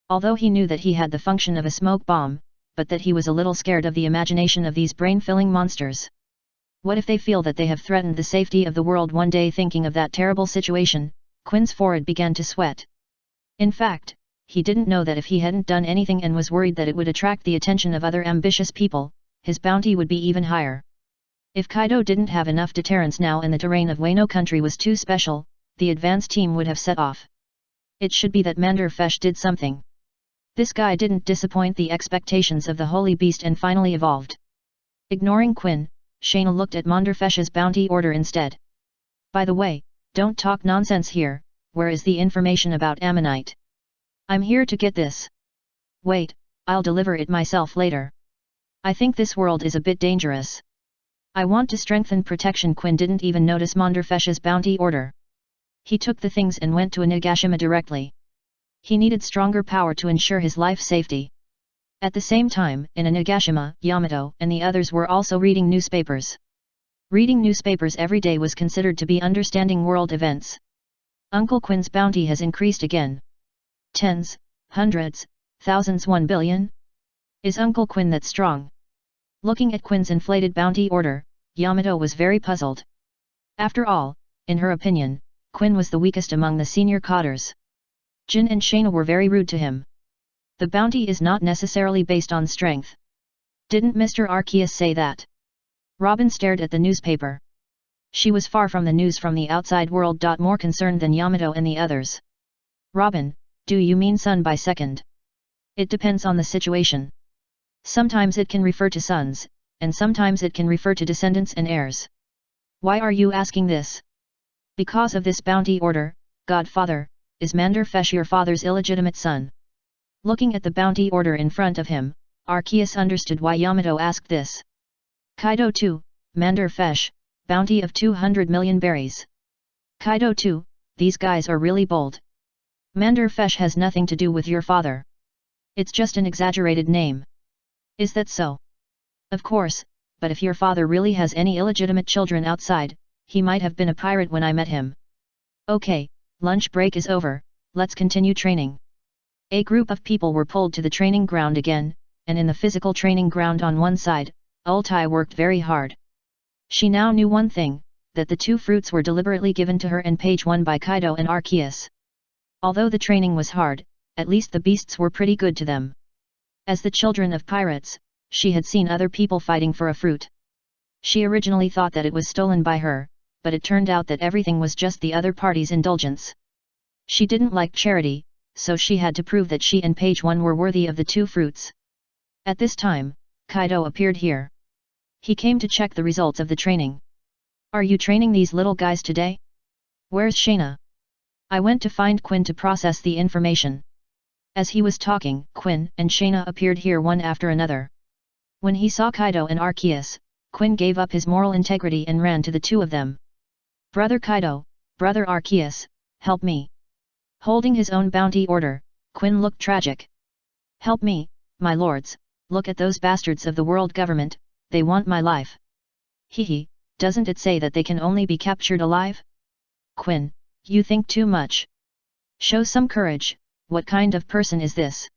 Although he knew that he had the function of a smoke bomb, but that he was a little scared of the imagination of these brain-filling monsters. What if they feel that they have threatened the safety of the world one day? Thinking of that terrible situation, Quinn's forehead began to sweat. In fact, he didn't know that if he hadn't done anything and was worried that it would attract the attention of other ambitious people, his bounty would be even higher. If Kaido didn't have enough deterrence now and the terrain of Wano country was too special, the advance team would have set off. It should be that Manderfesh did something. This guy didn't disappoint the expectations of the holy beast and finally evolved. Ignoring Quinn, Shayna looked at Manderfesh's bounty order instead. By the way, don't talk nonsense here, where is the information about Ammonite? I'm here to get this. Wait, I'll deliver it myself later. I think this world is a bit dangerous. I want to strengthen protection. Quinn didn't even notice Manderfesh's bounty order. He took the things and went to a Nagashima directly. He needed stronger power to ensure his life safety. At the same time, in a Nagashima, Yamato and the others were also reading newspapers. Reading newspapers every day was considered to be understanding world events. Uncle Quinn's bounty has increased again. Tens, hundreds, thousands, 1 billion? Is Uncle Quinn that strong? Looking at Quinn's inflated bounty order, Yamato was very puzzled. After all, in her opinion, Quinn was the weakest among the senior coders. Jin and Shayna were very rude to him. The bounty is not necessarily based on strength. Didn't Mr. Arceus say that? Robin stared at the newspaper. She was far from the news from the outside world. More concerned than Yamato and the others. Robin, do you mean son by second? It depends on the situation. Sometimes it can refer to sons, and sometimes it can refer to descendants and heirs. Why are you asking this? Because of this bounty order, Godfather, is Manderfesh your father's illegitimate son? Looking at the bounty order in front of him, Arceus understood why Yamato asked this. Kaido 2, Manderfesh, bounty of 200 million berries. Kaido 2, these guys are really bold. Manderfesh has nothing to do with your father. It's just an exaggerated name. Is that so? Of course, but if your father really has any illegitimate children outside, he might have been a pirate when I met him. Okay, lunch break is over, let's continue training. A group of people were pulled to the training ground again, and in the physical training ground on one side, Ultai worked very hard. She now knew one thing, that the two fruits were deliberately given to her and page 1 by Kaido and Arceus. Although the training was hard, at least the beasts were pretty good to them. As the children of pirates, she had seen other people fighting for a fruit. She originally thought that it was stolen by her, but it turned out that everything was just the other party's indulgence. She didn't like charity, so she had to prove that she and page 1 were worthy of the two fruits. At this time, Kaido appeared here. He came to check the results of the training. Are you training these little guys today? Where's Shayna? I went to find Quinn to process the information. As he was talking, Quinn and Shayna appeared here one after another. When he saw Kaido and Arceus, Quinn gave up his moral integrity and ran to the two of them. Brother Kaido, Brother Arceus, help me. Holding his own bounty order, Quinn looked tragic. Help me, my lords, look at those bastards of the world government, they want my life. Hehe, doesn't it say that they can only be captured alive? Quinn, you think too much. Show some courage, what kind of person is this?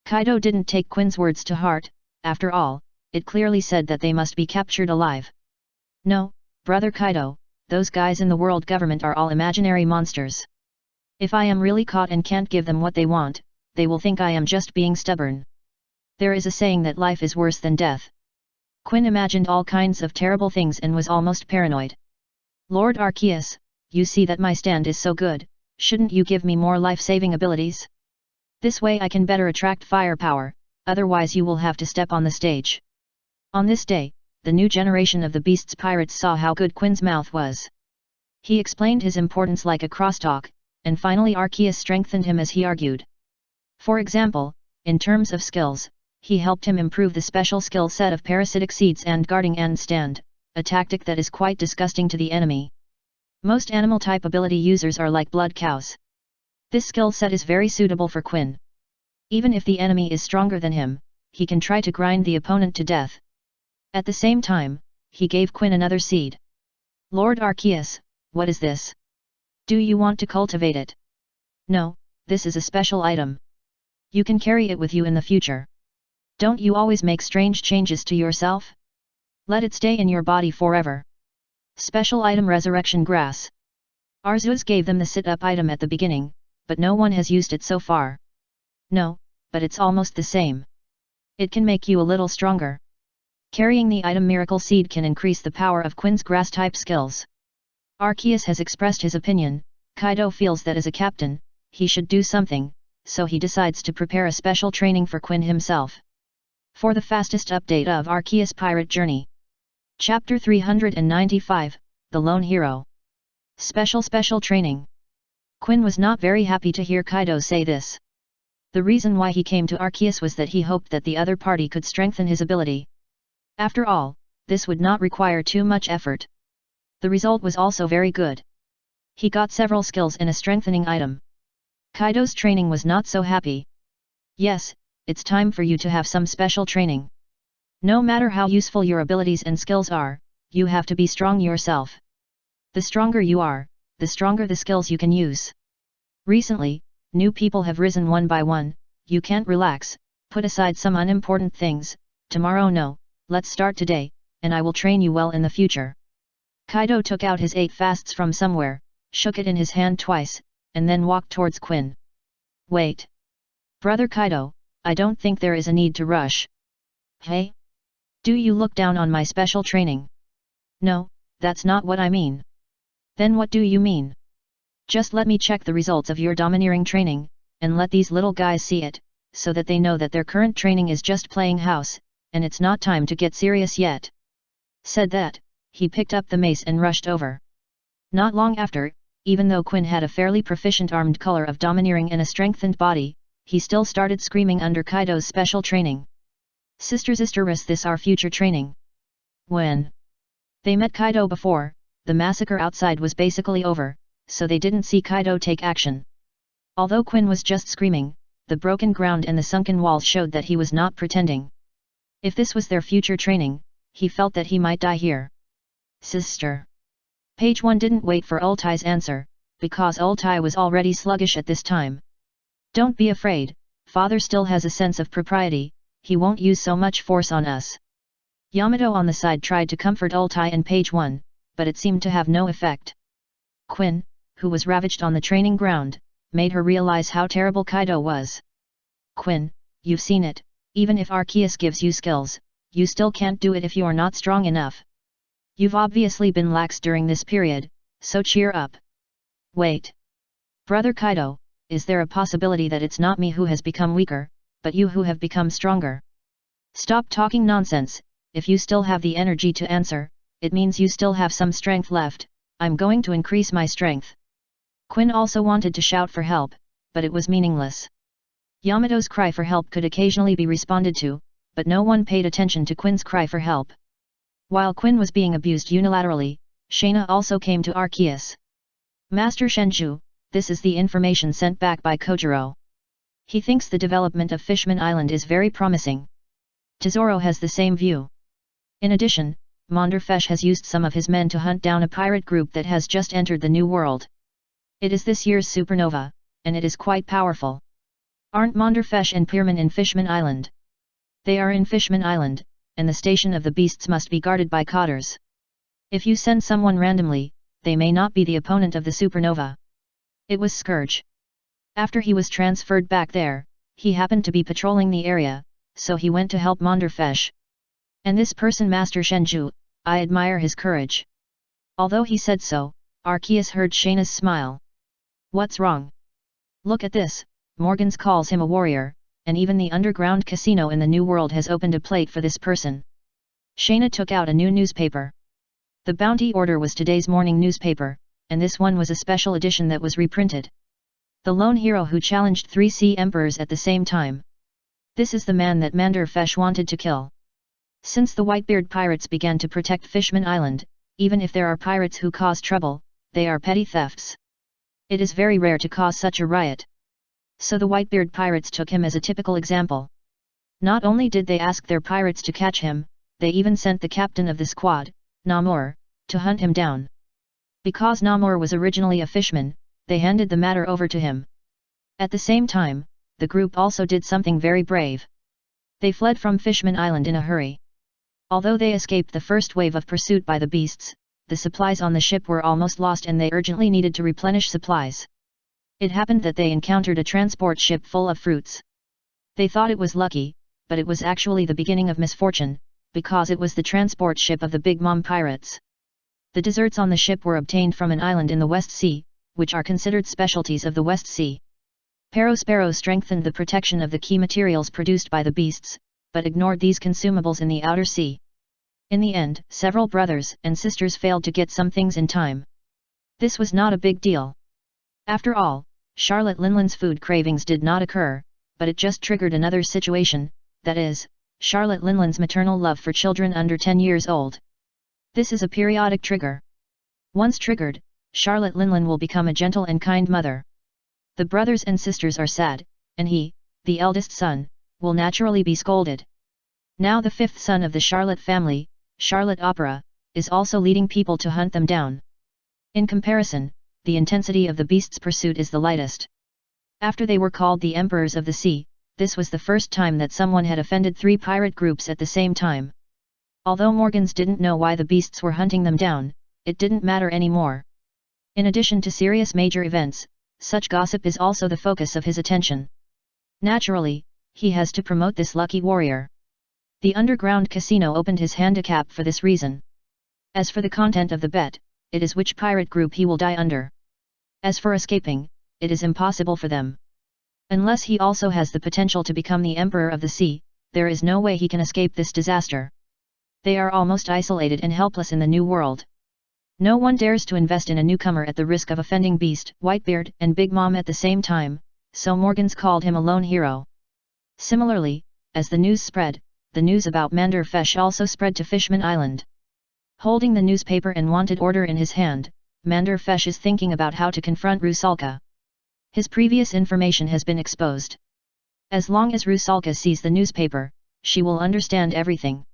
Kaido didn't take Quinn's words to heart, after all, it clearly said that they must be captured alive. No, Brother Kaido, those guys in the world government are all imaginary monsters. If I am really caught and can't give them what they want, they will think I am just being stubborn. There is a saying that life is worse than death. Quinn imagined all kinds of terrible things and was almost paranoid. Lord Arceus, you see that my stand is so good, shouldn't you give me more life-saving abilities? This way I can better attract firepower, otherwise you will have to step on the stage. On this day, the new generation of the Beast's pirates saw how good Quinn's mouth was. He explained his importance like a crosstalk, and finally Arceus strengthened him as he argued. For example, in terms of skills, he helped him improve the special skill set of parasitic seeds and guarding and stand, a tactic that is quite disgusting to the enemy. Most animal type ability users are like blood cows. This skill set is very suitable for Quinn. Even if the enemy is stronger than him, he can try to grind the opponent to death. At the same time, he gave Quinn another seed. Lord Arceus, what is this? Do you want to cultivate it? No, this is a special item. You can carry it with you in the future. Don't you always make strange changes to yourself? Let it stay in your body forever. Special item Resurrection Grass. Arceus gave them the sit-up item at the beginning, but no one has used it so far. No, but it's almost the same. It can make you a little stronger. Carrying the item Miracle Seed can increase the power of Quinn's grass-type skills. Arceus has expressed his opinion. Kaido feels that as a captain, he should do something, so he decides to prepare a special training for Quinn himself. For the fastest update of Arceus Pirate Journey. Chapter 395, The Lone Hero. Special training. Quinn was not very happy to hear Kaido say this. The reason why he came to Arceus was that he hoped that the other party could strengthen his ability. After all, this would not require too much effort. The result was also very good. He got several skills and a strengthening item. Kaido's training was not so happy. Yes, it's time for you to have some special training. No matter how useful your abilities and skills are, you have to be strong yourself. The stronger you are, the stronger the skills you can use. Recently, new people have risen one by one, you can't relax, put aside some unimportant things, tomorrow no, let's start today, and I will train you well in the future. Kaido took out his 8 fasts from somewhere, shook it in his hand twice, and then walked towards Quinn. Wait. Brother Kaido, I don't think there is a need to rush. Hey? Do you look down on my special training? No, that's not what I mean. Then what do you mean? Just let me check the results of your domineering training, and let these little guys see it, so that they know that their current training is just playing house, and it's not time to get serious yet. Said that, he picked up the mace and rushed over. Not long after, even though Quinn had a fairly proficient armed color of domineering and a strengthened body, he still started screaming under Kaido's special training. Sister, this our future training. When they met Kaido before, the massacre outside was basically over, so they didn't see Kaido take action. Although Quinn was just screaming, the broken ground and the sunken walls showed that he was not pretending. If this was their future training, he felt that he might die here. Sister. Page 1 didn't wait for Ultai's answer, because Ultai was already sluggish at this time. Don't be afraid, father still has a sense of propriety, he won't use so much force on us. Yamato on the side tried to comfort Ultai and Page 1, but it seemed to have no effect. Quinn, who was ravaged on the training ground, made her realize how terrible Kaido was. Quinn, you've seen it, even if Arceus gives you skills, you still can't do it if you're not strong enough. You've obviously been lax during this period, so cheer up. Wait. Brother Kaido, is there a possibility that it's not me who has become weaker, but you who have become stronger? Stop talking nonsense, if you still have the energy to answer, it means you still have some strength left. I'm going to increase my strength. Quinn also wanted to shout for help, but it was meaningless. Yamato's cry for help could occasionally be responded to, but no one paid attention to Quinn's cry for help. While Quinn was being abused unilaterally, Shayna also came to Arceus. Master Shenju, this is the information sent back by Kojiro. He thinks the development of Fishman Island is very promising. Tesoro has the same view. In addition, Monderfesh has used some of his men to hunt down a pirate group that has just entered the New World. It is this year's supernova, and it is quite powerful. Aren't Monderfesh and Pierman in Fishman Island? They are in Fishman Island, and the station of the beasts must be guarded by cotters. If you send someone randomly, they may not be the opponent of the supernova. It was Scourge. After he was transferred back there, he happened to be patrolling the area, so he went to help Monderfesh. And this person Master Shenju, I admire his courage. Although he said so, Arceus heard Shayna's smile. What's wrong? Look at this, Morgans calls him a warrior, and even the underground casino in the New World has opened a plate for this person. Shayna took out a new newspaper. The Bounty Order was today's morning newspaper, and this one was a special edition that was reprinted. The lone hero who challenged 3 sea emperors at the same time. This is the man that Monderfesh wanted to kill. Since the Whitebeard pirates began to protect Fishman Island, even if there are pirates who cause trouble, they are petty thefts. It is very rare to cause such a riot. So the Whitebeard pirates took him as a typical example. Not only did they ask their pirates to catch him, they even sent the captain of the squad, Namor, to hunt him down. Because Namor was originally a fishman, they handed the matter over to him. At the same time, the group also did something very brave. They fled from Fishman Island in a hurry. Although they escaped the first wave of pursuit by the beasts, the supplies on the ship were almost lost and they urgently needed to replenish supplies. It happened that they encountered a transport ship full of fruits. They thought it was lucky, but it was actually the beginning of misfortune, because it was the transport ship of the Big Mom pirates. The desserts on the ship were obtained from an island in the West Sea, which are considered specialties of the West Sea. Perospero strengthened the protection of the key materials produced by the beasts, but ignored these consumables in the outer sea. In the end, several brothers and sisters failed to get some things in time. This was not a big deal. After all, Charlotte Linland's food cravings did not occur, but it just triggered another situation, that is, Charlotte Linland's maternal love for children under 10 years old. This is a periodic trigger. Once triggered, Charlotte Linland will become a gentle and kind mother. The brothers and sisters are sad, and he, the eldest son, will naturally be scolded. Now the 5th son of the Charlotte family, Charlotte Opera, is also leading people to hunt them down. In comparison, the intensity of the beast's pursuit is the lightest. After they were called the Emperors of the Sea, this was the first time that someone had offended 3 pirate groups at the same time. Although Morgans didn't know why the beasts were hunting them down, it didn't matter anymore. In addition to serious major events, such gossip is also the focus of his attention. Naturally, he has to promote this lucky warrior. The underground casino opened his handicap for this reason. As for the content of the bet, it is which pirate group he will die under. As for escaping, it is impossible for them. Unless he also has the potential to become the Emperor of the Sea, there is no way he can escape this disaster. They are almost isolated and helpless in the New World. No one dares to invest in a newcomer at the risk of offending Beast, Whitebeard and Big Mom at the same time, so Morgans called him a lone hero. Similarly, as the news spread, the news about Monderfesh also spread to Fishman Island. Holding the newspaper and wanted order in his hand, Monderfesh is thinking about how to confront Rusalka. His previous information has been exposed. As long as Rusalka sees the newspaper, she will understand everything.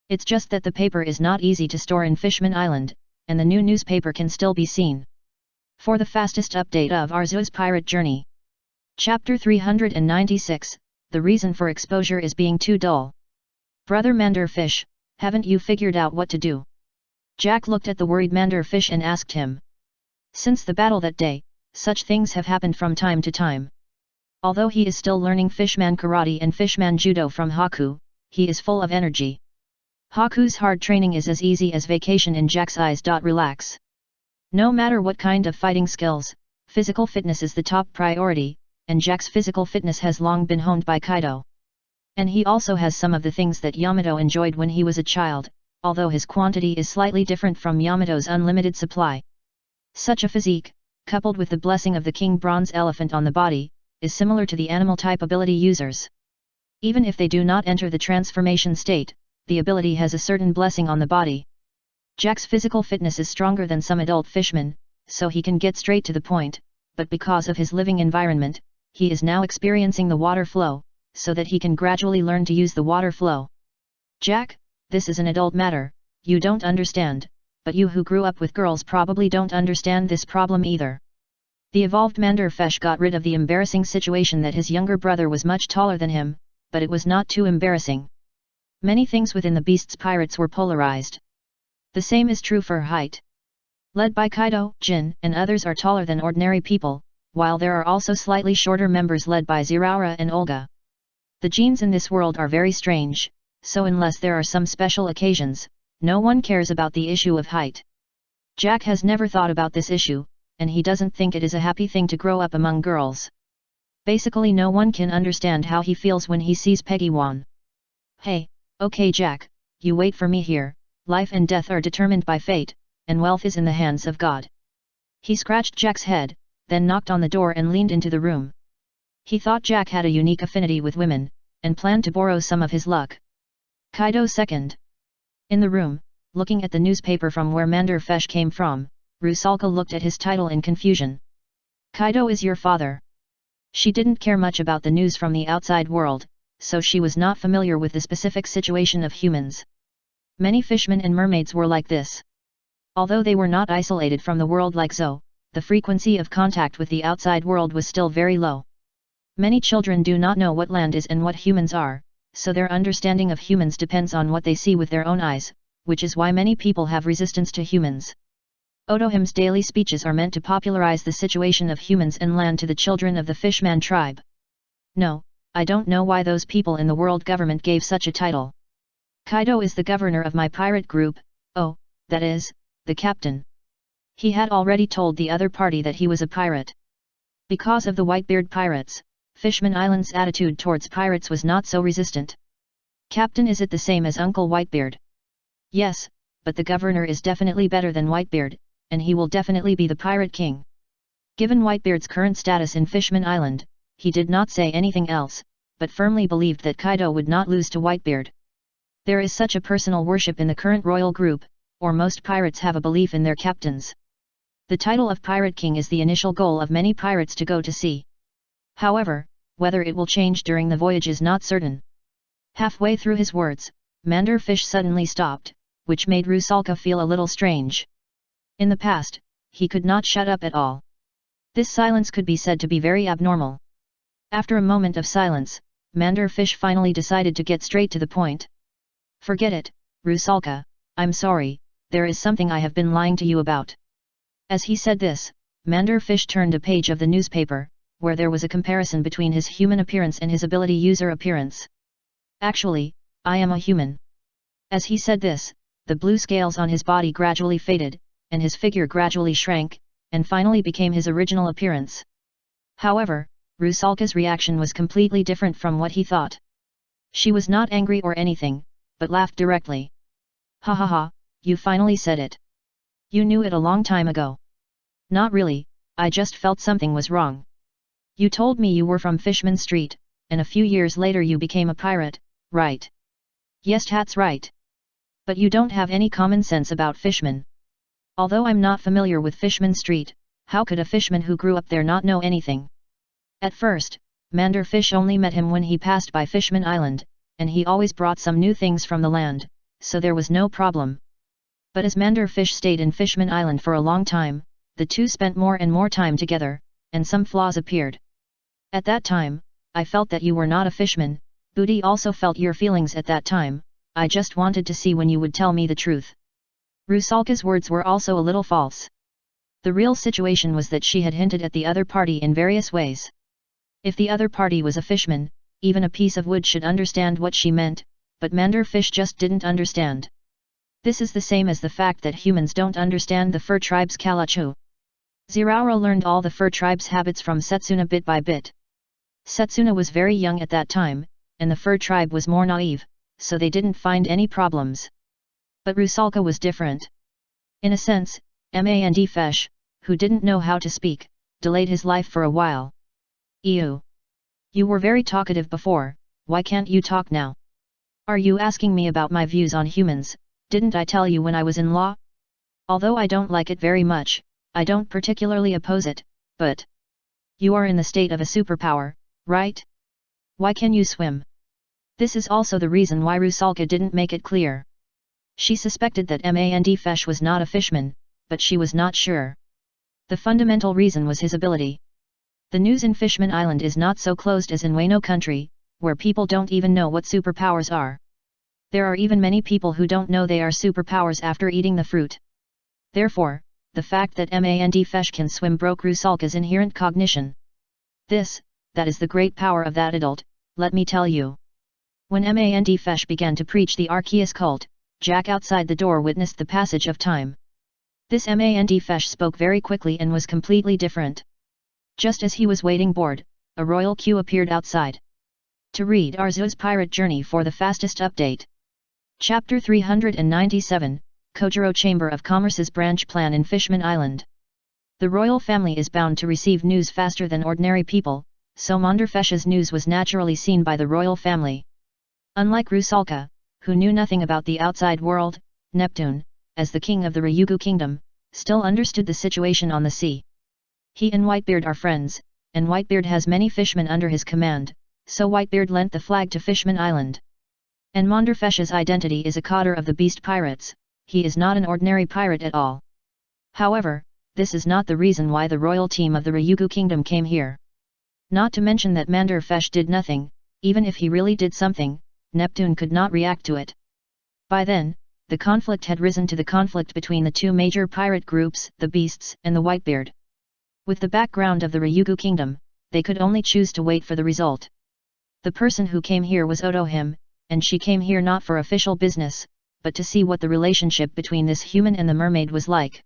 It's just that the paper is not easy to store in Fishman Island, and the new newspaper can still be seen. For the fastest update of Arceus' pirate journey. Chapter 396, The reason for exposure is being too dull. Brother Monderfesh, haven't you figured out what to do? Jack looked at the worried Monderfesh and asked him. Since the battle that day, such things have happened from time to time. Although he is still learning Fishman Karate and Fishman Judo from Haku, he is full of energy. Haku's hard training is as easy as vacation in Jack's eyes. Relax. No matter what kind of fighting skills, physical fitness is the top priority, and Jack's physical fitness has long been honed by Kaido. And he also has some of the things that Yamato enjoyed when he was a child, although his quantity is slightly different from Yamato's unlimited supply. Such a physique, coupled with the blessing of the king bronze elephant on the body, is similar to the animal type ability users. Even if they do not enter the transformation state, the ability has a certain blessing on the body. Jack's physical fitness is stronger than some adult fishmen, so he can get straight to the point, but because of his living environment, he is now experiencing the water flow, so that he can gradually learn to use the water flow. Jack, this is an adult matter, you don't understand, but you who grew up with girls probably don't understand this problem either. The evolved Manderfesh got rid of the embarrassing situation that his younger brother was much taller than him, but it was not too embarrassing. Many things within the beast's pirates were polarized. The same is true for height. Led by Kaido, Jin, and others are taller than ordinary people, while there are also slightly shorter members led by Ziraura and Olga. The genes in this world are very strange, so unless there are some special occasions, no one cares about the issue of height. Jack has never thought about this issue, and he doesn't think it is a happy thing to grow up among girls. Basically no one can understand how he feels when he sees Peggy Wan. Hey, okay Jack, you wait for me here, life and death are determined by fate, and wealth is in the hands of God. He scratched Jack's head, then knocked on the door and leaned into the room. He thought Jack had a unique affinity with women, and planned to borrow some of his luck. Kaido second. In the room, looking at the newspaper from where Manderfesh came from, Rusalka looked at his title in confusion. Kaido is your father. She didn't care much about the news from the outside world, so she was not familiar with the specific situation of humans. Many fishmen and mermaids were like this. Although they were not isolated from the world like Zoe, the frequency of contact with the outside world was still very low. Many children do not know what land is and what humans are, so their understanding of humans depends on what they see with their own eyes, which is why many people have resistance to humans. Odohim's daily speeches are meant to popularize the situation of humans and land to the children of the Fishman tribe. No, I don't know why those people in the world government gave such a title. Kaido is the governor of my pirate group, oh, that is, the captain. He had already told the other party that he was a pirate. Because of the Whitebeard pirates, Fishman Island's attitude towards pirates was not so resistant. Captain, is it the same as Uncle Whitebeard? Yes, but the governor is definitely better than Whitebeard, and he will definitely be the pirate king. Given Whitebeard's current status in Fishman Island, he did not say anything else, but firmly believed that Kaido would not lose to Whitebeard. There is such a personal worship in the current royal group, or most pirates have a belief in their captains. The title of Pirate King is the initial goal of many pirates to go to sea. However, whether it will change during the voyage is not certain. Halfway through his words, Manderfish suddenly stopped, which made Rusalka feel a little strange. In the past, he could not shut up at all. This silence could be said to be very abnormal. After a moment of silence, Manderfish finally decided to get straight to the point. Forget it, Rusalka, I'm sorry, there is something I have been lying to you about. As he said this, Manderfish turned a page of the newspaper, where there was a comparison between his human appearance and his ability user appearance. Actually, I am a human. As he said this, the blue scales on his body gradually faded, and his figure gradually shrank, and finally became his original appearance. However, Rusalka's reaction was completely different from what he thought. She was not angry or anything, but laughed directly. Ha ha ha, you finally said it. You knew it a long time ago. Not really, I just felt something was wrong. You told me you were from Fishman Street, and a few years later you became a pirate, right? Yes, that's right. But you don't have any common sense about fishmen. Although I'm not familiar with Fishman Street, how could a fishman who grew up there not know anything? At first, Manderfish only met him when he passed by Fishman Island, and he always brought some new things from the land, so there was no problem. But as Manderfish stayed in Fishman Island for a long time, the two spent more and more time together, and some flaws appeared. At that time, I felt that you were not a fishman. Booty also felt your feelings at that time, I just wanted to see when you would tell me the truth. Rusalka's words were also a little false. The real situation was that she had hinted at the other party in various ways. If the other party was a fishman, even a piece of wood should understand what she meant, but Manderfish just didn't understand. This is the same as the fact that humans don't understand the fur tribe's Kalachu. Ziraura learned all the fur tribe's habits from Setsuna bit by bit. Setsuna was very young at that time, and the fur tribe was more naive, so they didn't find any problems. But Rusalka was different. In a sense, Fanfic, who didn't know how to speak, delayed his life for a while. Ew. You were very talkative before, why can't you talk now? Are you asking me about my views on humans? Didn't I tell you when I was in law? Although I don't like it very much, I don't particularly oppose it, but... You are in the state of a superpower, right? Why can you swim? This is also the reason why Rusalka didn't make it clear. She suspected that Fanfic was not a fishman, but she was not sure. The fundamental reason was his ability. The news in Fishman Island is not so closed as in Wano country, where people don't even know what superpowers are. There are even many people who don't know they are superpowers after eating the fruit. Therefore, the fact that Fanfic can swim broke Rusalka's inherent cognition. That is the great power of that adult, let me tell you. When Fanfic began to preach the Arceus cult, Jack outside the door witnessed the passage of time. This Fanfic spoke very quickly and was completely different. Just as he was waiting bored, a royal queue appeared outside. To read Arceus' pirate journey for the fastest update. Chapter 397, Kojiro Chamber of Commerce's branch plan in Fishman Island. The royal family is bound to receive news faster than ordinary people, so Manderfesh's news was naturally seen by the royal family. Unlike Rusalka, who knew nothing about the outside world, Neptune, as the king of the Ryugu kingdom, still understood the situation on the sea. He and Whitebeard are friends, and Whitebeard has many fishmen under his command, so Whitebeard lent the flag to Fishman Island. And Manderfesh's identity is a cadre of the beast pirates, he is not an ordinary pirate at all. However, this is not the reason why the royal team of the Ryugu kingdom came here. Not to mention that Manderfesh did nothing, even if he really did something, Neptune could not react to it. By then, the conflict had risen to the conflict between the two major pirate groups, the Beasts and the Whitebeard. With the background of the Ryugu kingdom, they could only choose to wait for the result. The person who came here was Otohime, and she came here not for official business, but to see what the relationship between this human and the mermaid was like.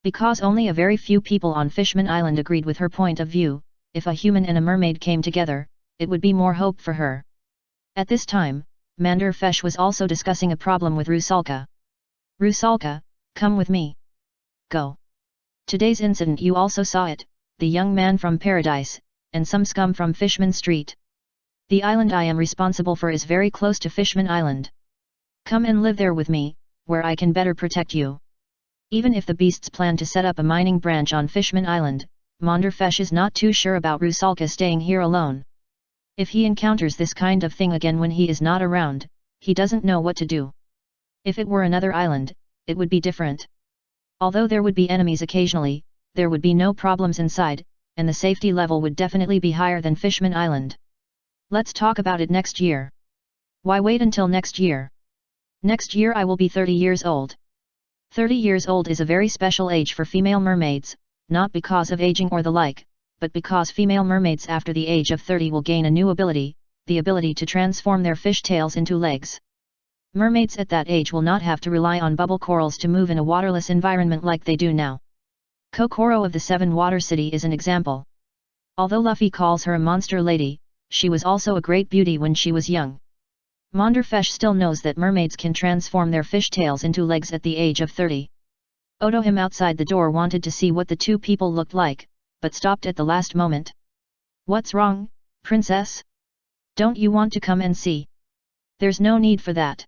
Because only a very few people on Fishman Island agreed with her point of view, if a human and a mermaid came together, it would be more hope for her. At this time, Manderfesh was also discussing a problem with Rusalka. Rusalka, come with me. Go. Today's incident you also saw it, the young man from Paradise, and some scum from Fishman Street. The island I am responsible for is very close to Fishman Island. Come and live there with me, where I can better protect you. Even if the beasts plan to set up a mining branch on Fishman Island, Manderfesh is not too sure about Rusalka staying here alone. If he encounters this kind of thing again when he is not around, he doesn't know what to do. If it were another island, it would be different. Although there would be enemies occasionally, there would be no problems inside, and the safety level would definitely be higher than Fishman Island. Let's talk about it next year. Why wait until next year? Next year I will be 30 years old. 30 years old is a very special age for female mermaids, not because of aging or the like, but because female mermaids after the age of 30 will gain a new ability, the ability to transform their fishtails into legs. Mermaids at that age will not have to rely on bubble corals to move in a waterless environment like they do now. Kokoro of the Seven Water City is an example. Although Luffy calls her a monster lady, she was also a great beauty when she was young. Manderfesh still knows that mermaids can transform their fishtails into legs at the age of 30. Otohime outside the door wanted to see what the two people looked like, but stopped at the last moment. What's wrong, princess? Don't you want to come and see? There's no need for that.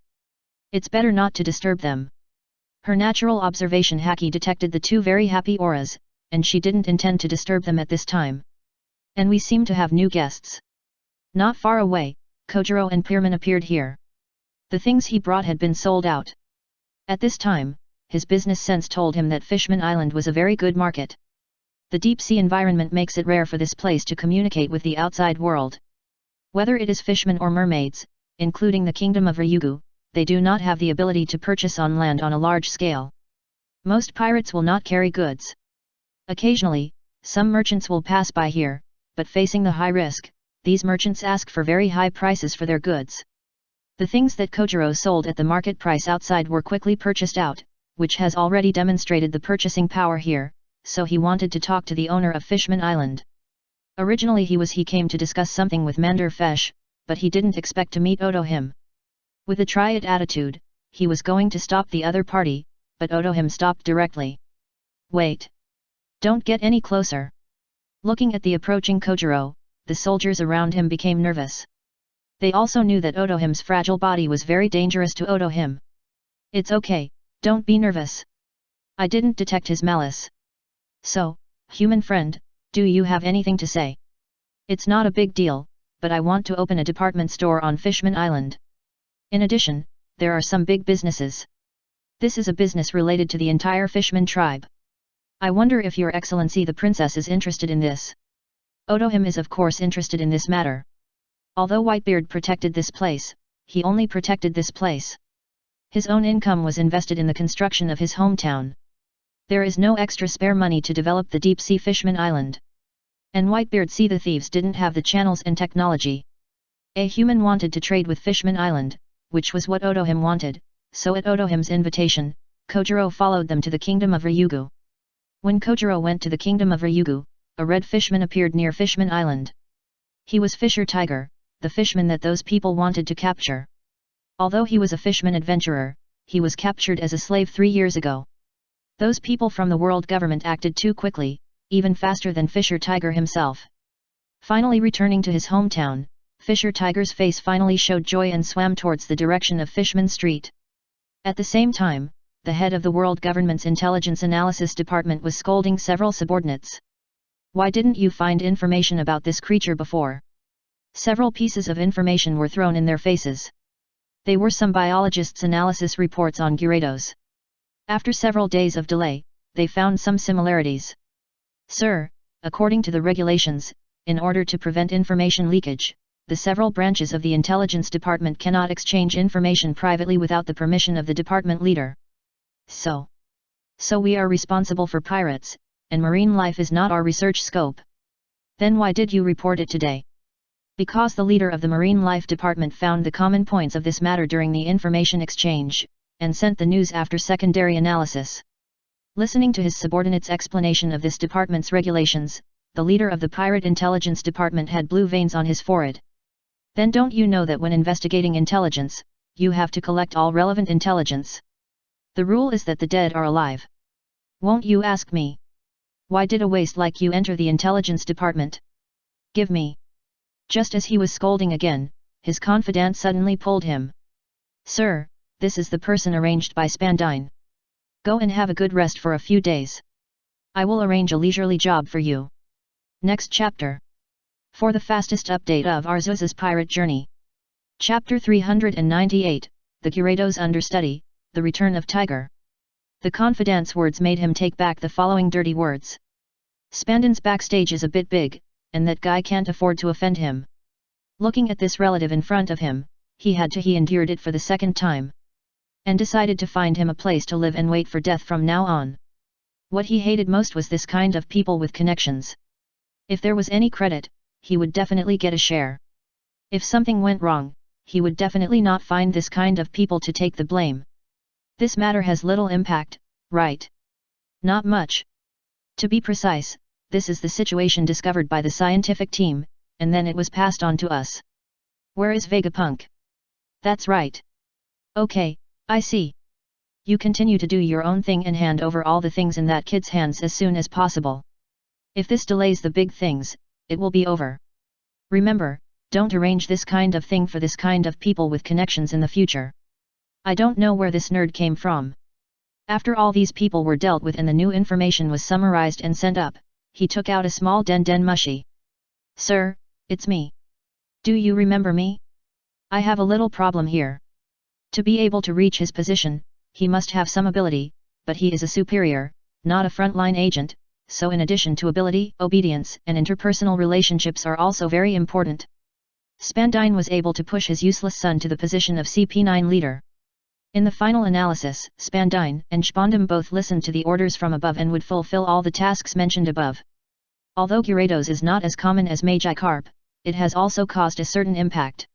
It's better not to disturb them. Her natural observation haki detected the two very happy auras, and she didn't intend to disturb them at this time. And we seem to have new guests. Not far away, Kojiro and Pierman appeared here. The things he brought had been sold out. At this time, his business sense told him that Fishman Island was a very good market. The deep-sea environment makes it rare for this place to communicate with the outside world. Whether it is fishmen or mermaids, including the kingdom of Ryugu, they do not have the ability to purchase on land on a large scale. Most pirates will not carry goods. Occasionally, some merchants will pass by here, but facing the high risk, these merchants ask for very high prices for their goods. The things that Kojiro sold at the market price outside were quickly purchased out, which has already demonstrated the purchasing power here, so he wanted to talk to the owner of Fishman Island. Originally he came to discuss something with Manderfesh, but he didn't expect to meet Otohime. With a try-it attitude, he was going to stop the other party, but Otohim stopped directly. Wait! Don't get any closer! Looking at the approaching Kojiro, the soldiers around him became nervous. They also knew that Otohim's fragile body was very dangerous to Otohim. It's okay, don't be nervous. I didn't detect his malice. So, human friend, do you have anything to say? It's not a big deal, but I want to open a department store on Fishman Island. In addition, there are some big businesses. This is a business related to the entire Fishman tribe. I wonder if Your Excellency the Princess is interested in this. Otohim is of course interested in this matter. Although Whitebeard protected this place, he only protected this place. His own income was invested in the construction of his hometown. There is no extra spare money to develop the deep-sea Fishman Island. And Whitebeard see the thieves didn't have the channels and technology. A human wanted to trade with Fishman Island, which was what Otohim wanted, so at Otohim's invitation, Kojiro followed them to the kingdom of Ryugu. When Kojiro went to the kingdom of Ryugu, a red fishman appeared near Fishman Island. He was Fisher Tiger, the fishman that those people wanted to capture. Although he was a fishman adventurer, he was captured as a slave 3 years ago. Those people from the world government acted too quickly, even faster than Fisher Tiger himself. Finally returning to his hometown, Fisher Tiger's face finally showed joy and swam towards the direction of Fishman Street. At the same time, the head of the world government's intelligence analysis department was scolding several subordinates. Why didn't you find information about this creature before? Several pieces of information were thrown in their faces. They were some biologists' analysis reports on Gyarados. After several days of delay, they found some similarities. Sir, according to the regulations, in order to prevent information leakage, the several branches of the intelligence department cannot exchange information privately without the permission of the department leader. So we are responsible for pirates, and marine life is not our research scope. Then why did you report it today? Because the leader of the marine life department found the common points of this matter during the information exchange, and sent the news after secondary analysis. Listening to his subordinate's explanation of this department's regulations, the leader of the pirate intelligence department had blue veins on his forehead. Then don't you know that when investigating intelligence, you have to collect all relevant intelligence? The rule is that the dead are alive. Won't you ask me? Why did a waste like you enter the intelligence department? Give me. Just as he was scolding again, his confidant suddenly pulled him. Sir, this is the person arranged by Spandine. Go and have a good rest for a few days. I will arrange a leisurely job for you. Next chapter. For the fastest update of Arceus's pirate journey. Chapter 398, The Gyarados Understudy, The Return of Tiger. The confidant's words made him take back the following dirty words. Spandine's backstage is a bit big, and that guy can't afford to offend him. Looking at this relative in front of him, he endured it for the second time. And decided to find him a place to live and wait for death from now on. What he hated most was this kind of people with connections. If there was any credit, he would definitely get a share. If something went wrong, he would definitely not find this kind of people to take the blame. This matter has little impact, right? Not much. To be precise, this is the situation discovered by the scientific team, and then it was passed on to us. Where is Vegapunk? That's right. Okay, I see. You continue to do your own thing and hand over all the things in that kid's hands as soon as possible. If this delays the big things, it will be over. Remember, don't arrange this kind of thing for this kind of people with connections in the future. I don't know where this nerd came from. After all these people were dealt with and the new information was summarized and sent up, he took out a small den mushi. Sir, it's me. Do you remember me? I have a little problem here. To be able to reach his position, he must have some ability, but he is a superior, not a frontline agent, so in addition to ability, obedience and interpersonal relationships are also very important. Spandine was able to push his useless son to the position of CP9 leader. In the final analysis, Spandine and Spondum both listened to the orders from above and would fulfill all the tasks mentioned above. Although Gyarados is not as common as Magikarp, it has also caused a certain impact.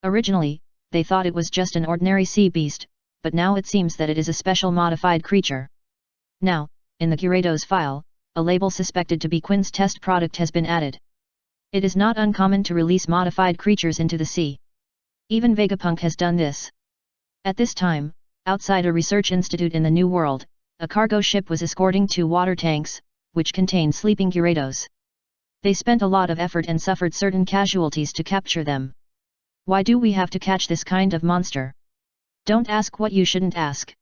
Originally, they thought it was just an ordinary sea beast, but now it seems that it is a special modified creature. Now, in the Gyarados file, a label suspected to be Quinn's test product has been added. It is not uncommon to release modified creatures into the sea. Even Vegapunk has done this. At this time, Outside a research institute in the New World, a cargo ship was escorting 2 water tanks, which contained sleeping Gyarados. They spent a lot of effort and suffered certain casualties to capture them. Why do we have to catch this kind of monster? Don't ask what you shouldn't ask.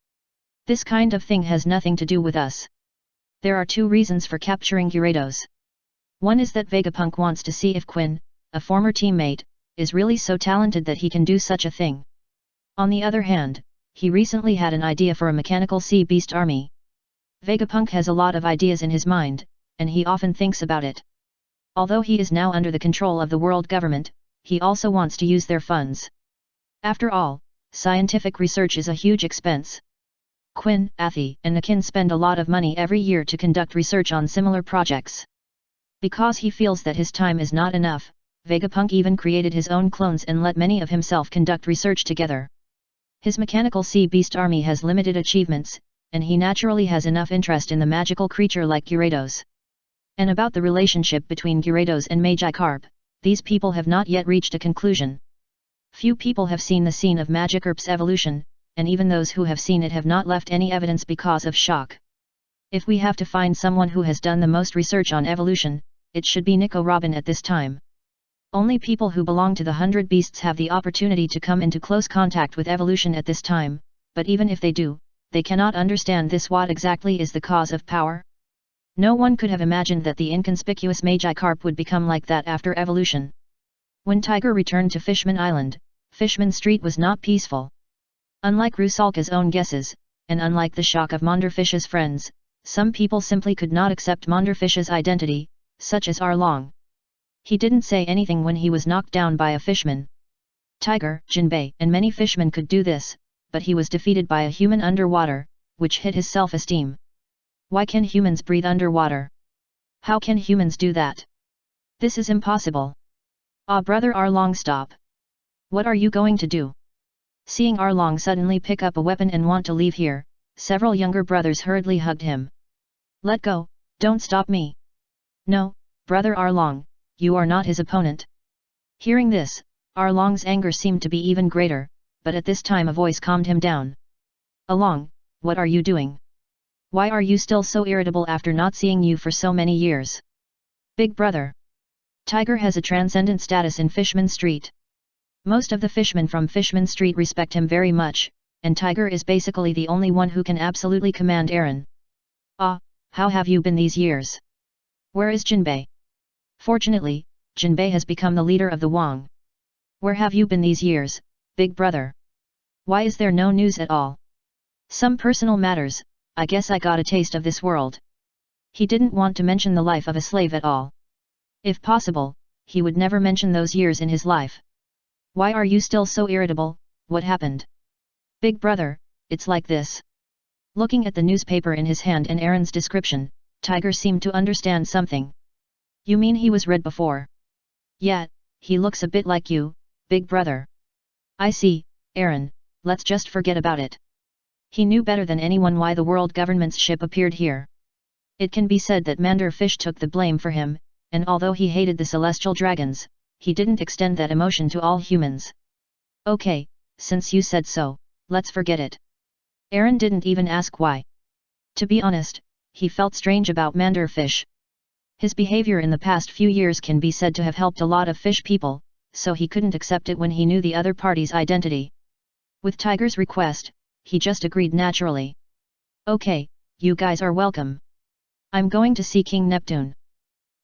This kind of thing has nothing to do with us. There are 2 reasons for capturing Gyarados. One is that Vegapunk wants to see if Quinn, a former teammate, is really so talented that he can do such a thing. On the other hand, he recently had an idea for a mechanical sea beast army. Vegapunk has a lot of ideas in his mind, and he often thinks about it. Although he is now under the control of the world government, he also wants to use their funds. After all, scientific research is a huge expense. Quinn, Athi, and Nakin spend a lot of money every year to conduct research on similar projects. Because he feels that his time is not enough, Vegapunk even created his own clones and let many of himself conduct research together. His mechanical sea beast army has limited achievements, and he naturally has enough interest in the magical creature like Gyarados. And about the relationship between Gyarados and Magikarp, these people have not yet reached a conclusion. Few people have seen the scene of Magikarp's evolution, and even those who have seen it have not left any evidence because of shock. If we have to find someone who has done the most research on evolution, it should be Nico Robin at this time. Only people who belong to the 100 Beasts have the opportunity to come into close contact with evolution at this time, but even if they do, they cannot understand this. What exactly is the cause of power? No one could have imagined that the inconspicuous Magikarp would become like that after evolution. When Tiger returned to Fishman Island, Fishman Street was not peaceful. Unlike Rusalka's own guesses, and unlike the shock of Monderfish's friends, some people simply could not accept Monderfish's identity, such as Arlong. He didn't say anything when he was knocked down by a fishman. Tiger, Jinbei, and many fishmen could do this, but he was defeated by a human underwater, which hit his self-esteem. Why can humans breathe underwater? How can humans do that? This is impossible. Ah, brother Arlong, stop. What are you going to do? Seeing Arlong suddenly pick up a weapon and want to leave here, several younger brothers hurriedly hugged him. Let go, don't stop me. No, brother Arlong, you are not his opponent. Hearing this, Arlong's anger seemed to be even greater, but at this time a voice calmed him down. Arlong, what are you doing? Why are you still so irritable after not seeing you for so many years? Big brother. Tiger has a transcendent status in Fishman Street. Most of the fishmen from Fishman Street respect him very much, and Tiger is basically the only one who can absolutely command Aaron. Ah, how have you been these years? Where is Jinbei? Fortunately, Jinbei has become the leader of the Wang. Where have you been these years, big brother? Why is there no news at all? Some personal matters, I guess I got a taste of this world. He didn't want to mention the life of a slave at all. If possible, he would never mention those years in his life. Why are you still so irritable? What happened? Big brother, it's like this. Looking at the newspaper in his hand and Aaron's description, Tiger seemed to understand something. You mean he was red before? Yeah, he looks a bit like you, big brother. I see, Aaron, let's just forget about it. He knew better than anyone why the world government's ship appeared here. It can be said that Manderfish took the blame for him, and although he hated the celestial dragons, he didn't extend that emotion to all humans. Okay, since you said so, let's forget it. Aaron didn't even ask why. To be honest, he felt strange about Manderfish. His behavior in the past few years can be said to have helped a lot of fish people, so he couldn't accept it when he knew the other party's identity. With Tiger's request, he just agreed naturally. Okay, you guys are welcome. I'm going to see King Neptune.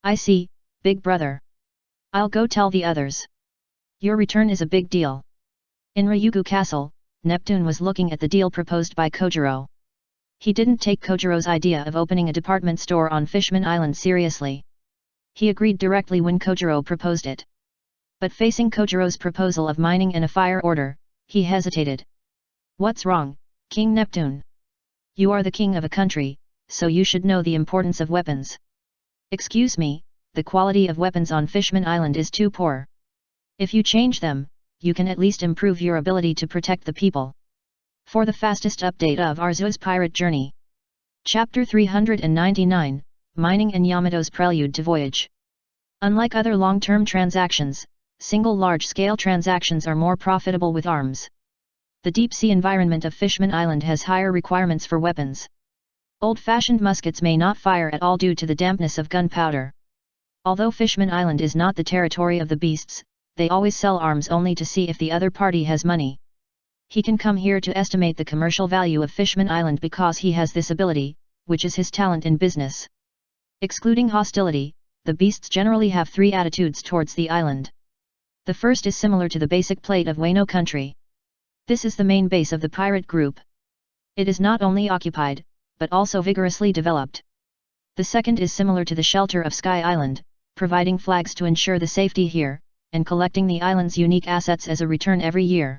I see, big brother. I'll go tell the others. Your return is a big deal. In Ryugu Castle, Neptune was looking at the deal proposed by Kojiro. He didn't take Kojiro's idea of opening a department store on Fishman Island seriously. He agreed directly when Kojiro proposed it. But facing Kojiro's proposal of mining and a fire order, he hesitated. What's wrong, King Neptune? You are the king of a country, so you should know the importance of weapons. Excuse me, the quality of weapons on Fishman Island is too poor. If you change them, you can at least improve your ability to protect the people. For the fastest update of Arceus Pirate Journey. Chapter 399, Mining and Yamato's Prelude to Voyage. Unlike other long-term transactions, single large-scale transactions are more profitable with arms. The deep-sea environment of Fishman Island has higher requirements for weapons. Old-fashioned muskets may not fire at all due to the dampness of gunpowder. Although Fishman Island is not the territory of the beasts, they always sell arms only to see if the other party has money. He can come here to estimate the commercial value of Fishman Island because he has this ability, which is his talent in business. Excluding hostility, the beasts generally have three attitudes towards the island. The first is similar to the basic plate of Wano country. This is the main base of the pirate group. It is not only occupied, but also vigorously developed. The second is similar to the shelter of Sky Island, providing flags to ensure the safety here, and collecting the island's unique assets as a return every year.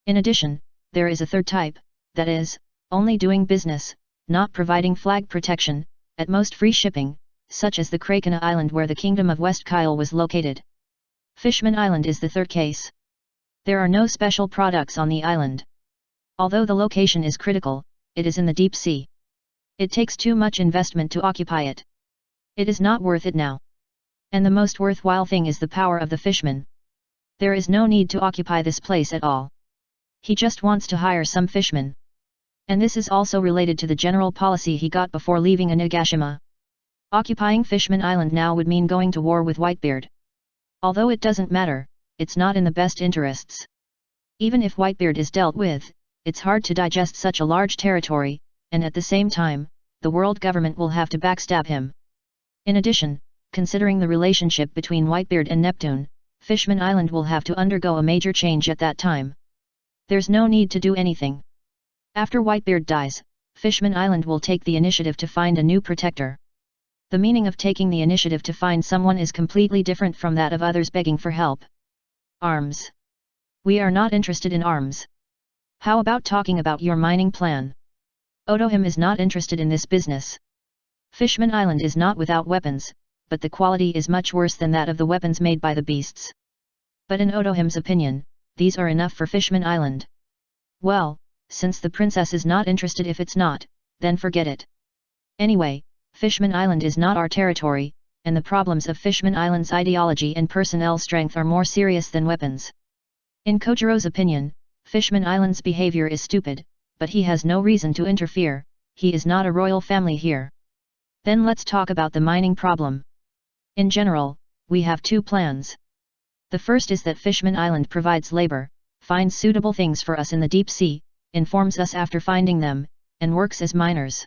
In addition, there is a third type, that is, only doing business, not providing flag protection, at most free shipping, such as the Krakena Island where the Kingdom of West Kyle was located. Fishman Island is the third case. There are no special products on the island. Although the location is critical, it is in the deep sea. It takes too much investment to occupy it. It is not worth it now. And the most worthwhile thing is the power of the fishman. There is no need to occupy this place at all. He just wants to hire some fishmen. And this is also related to the general policy he got before leaving Onigashima. Occupying Fishman Island now would mean going to war with Whitebeard. Although it doesn't matter, it's not in the best interests. Even if Whitebeard is dealt with, it's hard to digest such a large territory, and at the same time, the world government will have to backstab him. In addition, considering the relationship between Whitebeard and Neptune, Fishman Island will have to undergo a major change at that time. There's no need to do anything. After Whitebeard dies, Fishman Island will take the initiative to find a new protector. The meaning of taking the initiative to find someone is completely different from that of others begging for help. Arms. We are not interested in arms. How about talking about your mining plan? Otohim is not interested in this business. Fishman Island is not without weapons, but the quality is much worse than that of the weapons made by the beasts. But in Otohim's opinion, these are enough for Fishman Island. Well, since the princess is not interested, if it's not, then forget it. Anyway, Fishman Island is not our territory, and the problems of Fishman Island's ideology and personnel strength are more serious than weapons. In Kojiro's opinion, Fishman Island's behavior is stupid, but he has no reason to interfere, he is not a royal family here. Then let's talk about the mining problem. In general, we have two plans. The first is that Fishman Island provides labor, finds suitable things for us in the deep sea, informs us after finding them, and works as miners.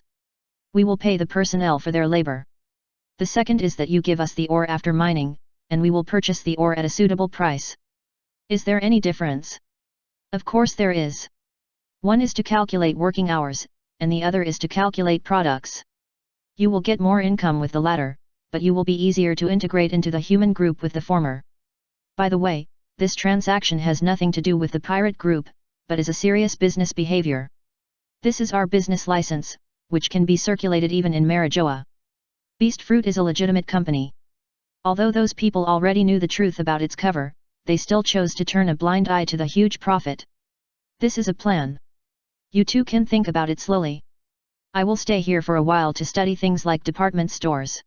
We will pay the personnel for their labor. The second is that you give us the ore after mining, and we will purchase the ore at a suitable price. Is there any difference? Of course there is. One is to calculate working hours, and the other is to calculate products. You will get more income with the latter, but you will be easier to integrate into the human group with the former. By the way, this transaction has nothing to do with the pirate group, but is a serious business behavior. This is our business license, which can be circulated even in Marijoa. Beast Fruit is a legitimate company. Although those people already knew the truth about its cover, they still chose to turn a blind eye to the huge profit. This is a plan. You two can think about it slowly. I will stay here for a while to study things like department stores.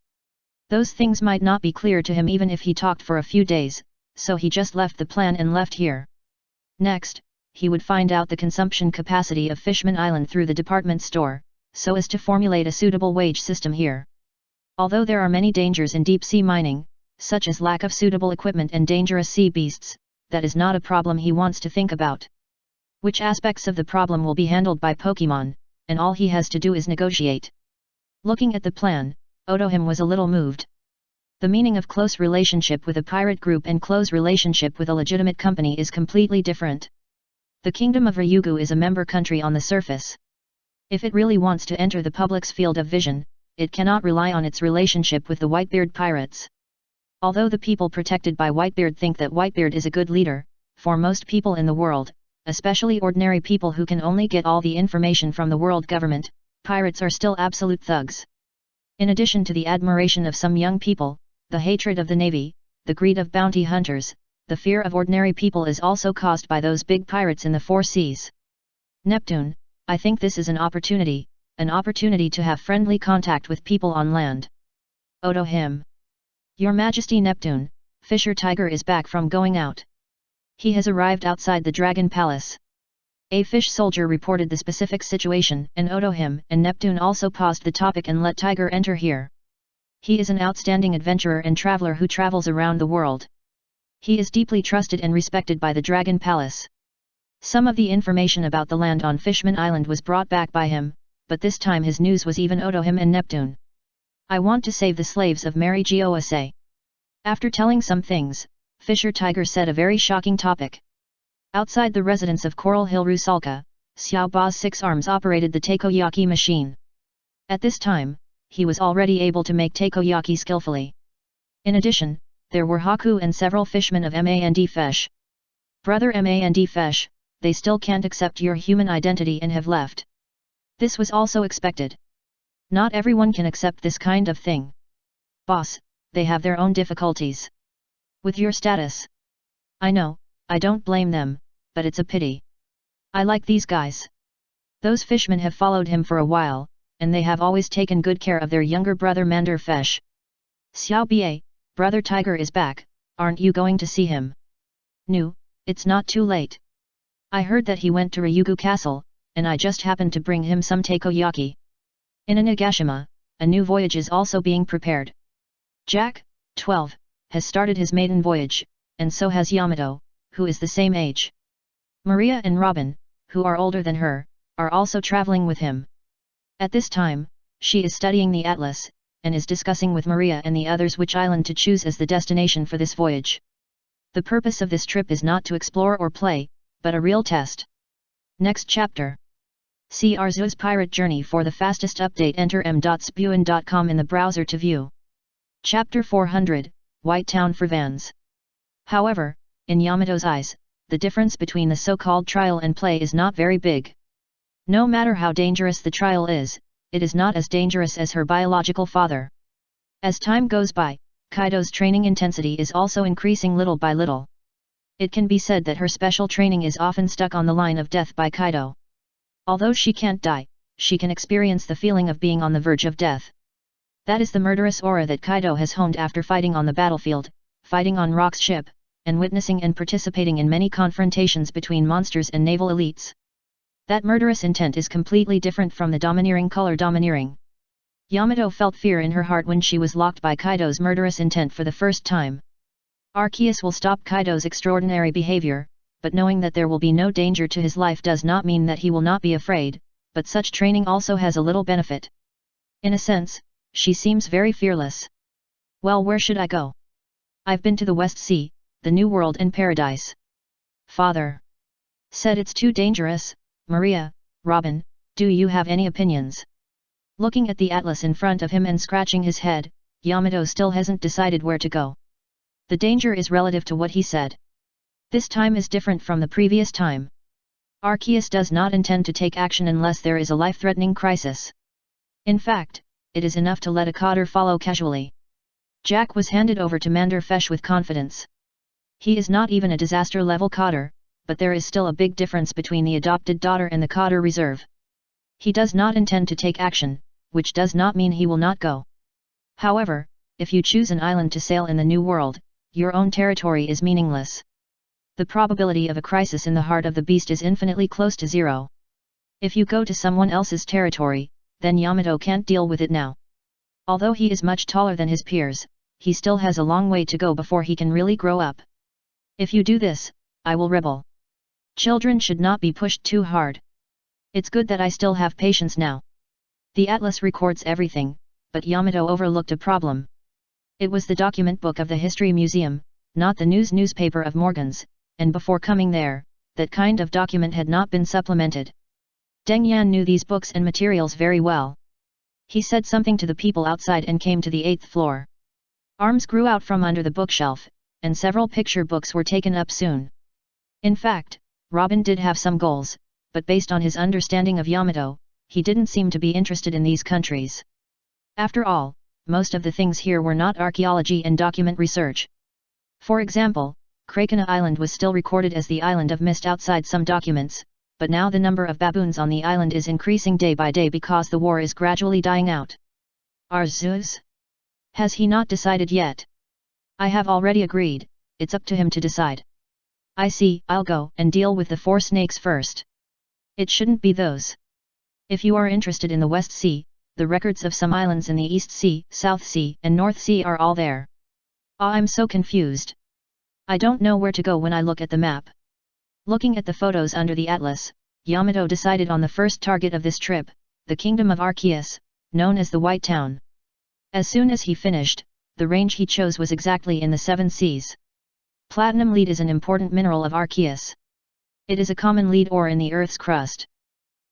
Those things might not be clear to him even if he talked for a few days, so he just left the plan and left here. Next, he would find out the consumption capacity of Fishman Island through the department store, so as to formulate a suitable wage system here. Although there are many dangers in deep-sea mining, such as lack of suitable equipment and dangerous sea beasts, that is not a problem he wants to think about. Which aspects of the problem will be handled by Pokemon, and all he has to do is negotiate. Looking at the plan, Otohim was a little moved. The meaning of close relationship with a pirate group and close relationship with a legitimate company is completely different. The Kingdom of Ryugu is a member country on the surface. If it really wants to enter the public's field of vision, it cannot rely on its relationship with the Whitebeard pirates. Although the people protected by Whitebeard think that Whitebeard is a good leader, for most people in the world, especially ordinary people who can only get all the information from the world government, pirates are still absolute thugs. In addition to the admiration of some young people, the hatred of the navy, the greed of bounty hunters, the fear of ordinary people is also caused by those big pirates in the four seas. Neptune, I think this is an opportunity to have friendly contact with people on land. Otohim. Your Majesty Neptune, Fisher Tiger is back from going out. He has arrived outside the Dragon Palace. A fish soldier reported the specific situation, and Otohim and Neptune also paused the topic and let Tiger enter here. He is an outstanding adventurer and traveler who travels around the world. He is deeply trusted and respected by the Dragon Palace. Some of the information about the land on Fishman Island was brought back by him, but this time his news was even Otohim and Neptune. I want to save the slaves of Mary Gosa. After telling some things, Fisher Tiger said a very shocking topic. Outside the residence of Coral Hill Rusalka, Xiao Ba's 6 arms operated the takoyaki machine. At this time, he was already able to make takoyaki skillfully. In addition, there were Haku and several fishmen of Mand Fesh. Brother Mand Fesh, they still can't accept your human identity and have left. This was also expected. Not everyone can accept this kind of thing. Boss, they have their own difficulties. With your status. I know, I don't blame them, but it's a pity. I like these guys. Those fishmen have followed him for a while, and they have always taken good care of their younger brother Mander Fesh. Xiao Ba, brother Tiger is back, aren't you going to see him? No, it's not too late. I heard that he went to Ryugu Castle, and I just happened to bring him some takoyaki. In Nagashima, a new voyage is also being prepared. Jack, 12, has started his maiden voyage, and so has Yamato, who is the same age. Maria and Robin, who are older than her, are also traveling with him. At this time, she is studying the atlas, and is discussing with Maria and the others which island to choose as the destination for this voyage. The purpose of this trip is not to explore or play, but a real test. Next chapter. See Arceus Pirate Journey for the fastest update. Enter m.spuin.com in the browser to view. Chapter 400, White Town for Vans. However, in Yamato's eyes, the difference between the so-called trial and play is not very big. No matter how dangerous the trial is, it is not as dangerous as her biological father. As time goes by, Kaido's training intensity is also increasing little by little. It can be said that her special training is often stuck on the line of death by Kaido. Although she can't die, she can experience the feeling of being on the verge of death. That is the murderous aura that Kaido has honed after fighting on the battlefield, fighting on Rock's ship, and witnessing and participating in many confrontations between monsters and naval elites. That murderous intent is completely different from the domineering color domineering. Yamato felt fear in her heart when she was locked by Kaido's murderous intent for the first time. Arceus will stop Kaido's extraordinary behavior, but knowing that there will be no danger to his life does not mean that he will not be afraid, but such training also has a little benefit. In a sense, she seems very fearless. Well, where should I go? I've been to the West Sea, the New World and Paradise. Father said it's too dangerous. Maria, Robin, do you have any opinions? Looking at the atlas in front of him and scratching his head, Yamato still hasn't decided where to go. The danger is relative to what he said. This time is different from the previous time. Arceus does not intend to take action unless there is a life-threatening crisis. In fact, it is enough to let a cotter follow casually. Jack was handed over to Mander Fesh with confidence. He is not even a disaster-level cotter, but there is still a big difference between the adopted daughter and the cotter reserve. He does not intend to take action, which does not mean he will not go. However, if you choose an island to sail in the New World, your own territory is meaningless. The probability of a crisis in the heart of the beast is infinitely close to zero. If you go to someone else's territory, then Yamato can't deal with it now. Although he is much taller than his peers, he still has a long way to go before he can really grow up. If you do this, I will rebel. Children should not be pushed too hard. It's good that I still have patience now. The atlas records everything, but Yamato overlooked a problem. It was the document book of the History Museum, not the newspaper of Morgan's, and before coming there, that kind of document had not been supplemented. Deng Yan knew these books and materials very well. He said something to the people outside and came to the 8th floor. Arms grew out from under the bookshelf, and several picture books were taken up soon. In fact, Robin did have some goals, but based on his understanding of Yamato, he didn't seem to be interested in these countries. After all, most of the things here were not archaeology and document research. For example, Krakena Island was still recorded as the Island of Mist outside some documents, but now the number of baboons on the island is increasing day by day because the war is gradually dying out. Arceus? Has he not decided yet? I have already agreed, it's up to him to decide. I see, I'll go and deal with the 4 snakes first. It shouldn't be those. If you are interested in the West Sea, the records of some islands in the East Sea, South Sea, and North Sea are all there. Ah, I'm so confused. I don't know where to go when I look at the map. Looking at the photos under the atlas, Yamato decided on the first target of this trip, the kingdom of Arceus, known as the White Town. As soon as he finished, the range he chose was exactly in the 7 seas. Platinum lead is an important mineral of Arceus. It is a common lead ore in the Earth's crust.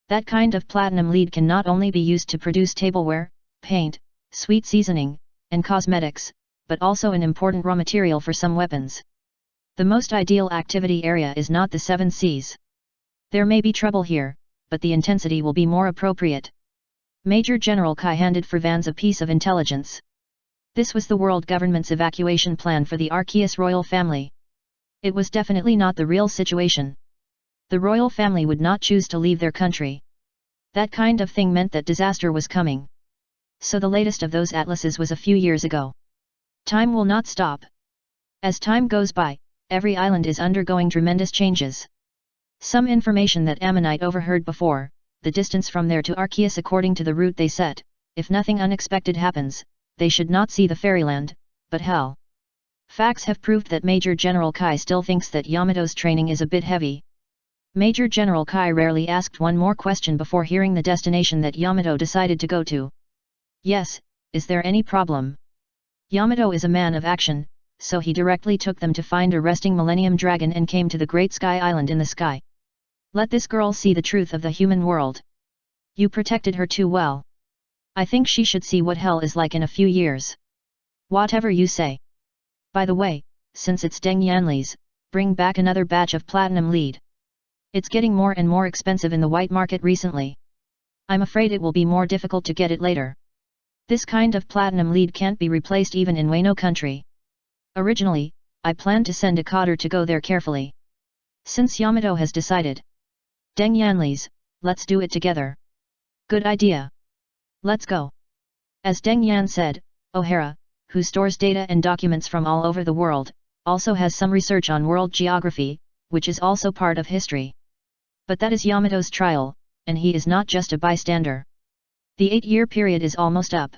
That kind of platinum lead can not only be used to produce tableware, paint, sweet seasoning, and cosmetics, but also an important raw material for some weapons. The most ideal activity area is not the 7 seas. There may be trouble here, but the intensity will be more appropriate. Major General Kai handed for Vans a piece of intelligence. This was the world government's evacuation plan for the Arceus royal family. It was definitely not the real situation. The royal family would not choose to leave their country. That kind of thing meant that disaster was coming. So the latest of those atlases was a few years ago. Time will not stop. As time goes by, every island is undergoing tremendous changes. Some information that Ammonite overheard before, the distance from there to Arceus according to the route they set, if nothing unexpected happens, they should not see the fairyland, but hell. Facts have proved that Major General Kai still thinks that Yamato's training is a bit heavy. Major General Kai rarely asked one more question before hearing the destination that Yamato decided to go to. Yes, is there any problem? Yamato is a man of action, so he directly took them to find a resting Millennium Dragon and came to the Great Sky Island in the sky. Let this girl see the truth of the human world. You protected her too well. I think she should see what hell is like in a few years. Whatever you say. By the way, since it's Deng Yanli's, bring back another batch of platinum lead. It's getting more and more expensive in the white market recently. I'm afraid it will be more difficult to get it later. This kind of platinum lead can't be replaced even in Wano country. Originally, I planned to send a coder to go there carefully. Since Yamato has decided. Deng Yanli's, let's do it together. Good idea. Let's go. As Deng Yan said, O'Hara, who stores data and documents from all over the world, also has some research on world geography, which is also part of history. But that is Yamato's trial, and he is not just a bystander. The 8-year period is almost up.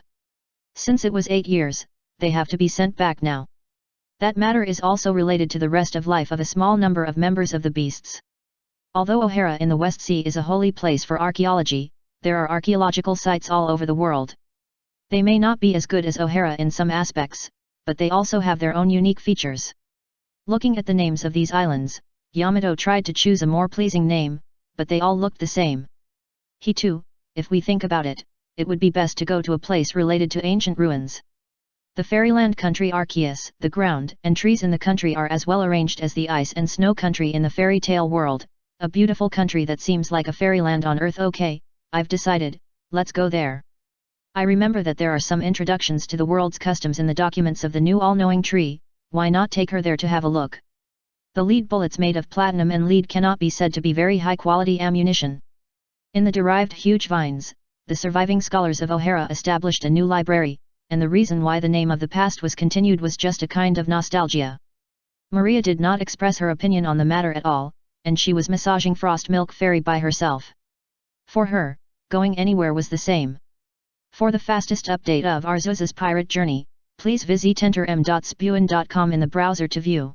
Since it was 8 years, they have to be sent back now. That matter is also related to the rest of life of a small number of members of the beasts. Although O'Hara in the West Sea is a holy place for archaeology, there are archaeological sites all over the world. They may not be as good as O'Hara in some aspects, but they also have their own unique features. Looking at the names of these islands, Yamato tried to choose a more pleasing name, but they all looked the same. He too, if we think about it, it would be best to go to a place related to ancient ruins. The fairyland country Arceus, the ground and trees in the country are as well arranged as the ice and snow country in the fairy tale world, a beautiful country that seems like a fairyland on Earth. Okay, I've decided, let's go there. I remember that there are some introductions to the world's customs in the documents of the new all-knowing tree, why not take her there to have a look? The lead bullets made of platinum and lead cannot be said to be very high-quality ammunition. In the derived huge vines, the surviving scholars of O'Hara established a new library, and the reason why the name of the past was continued was just a kind of nostalgia. Maria did not express her opinion on the matter at all, and she was massaging Frost Milk Fairy by herself. For her, going anywhere was the same. For the fastest update of Arceus's pirate journey, please visit enterm.spewin.com in the browser to view.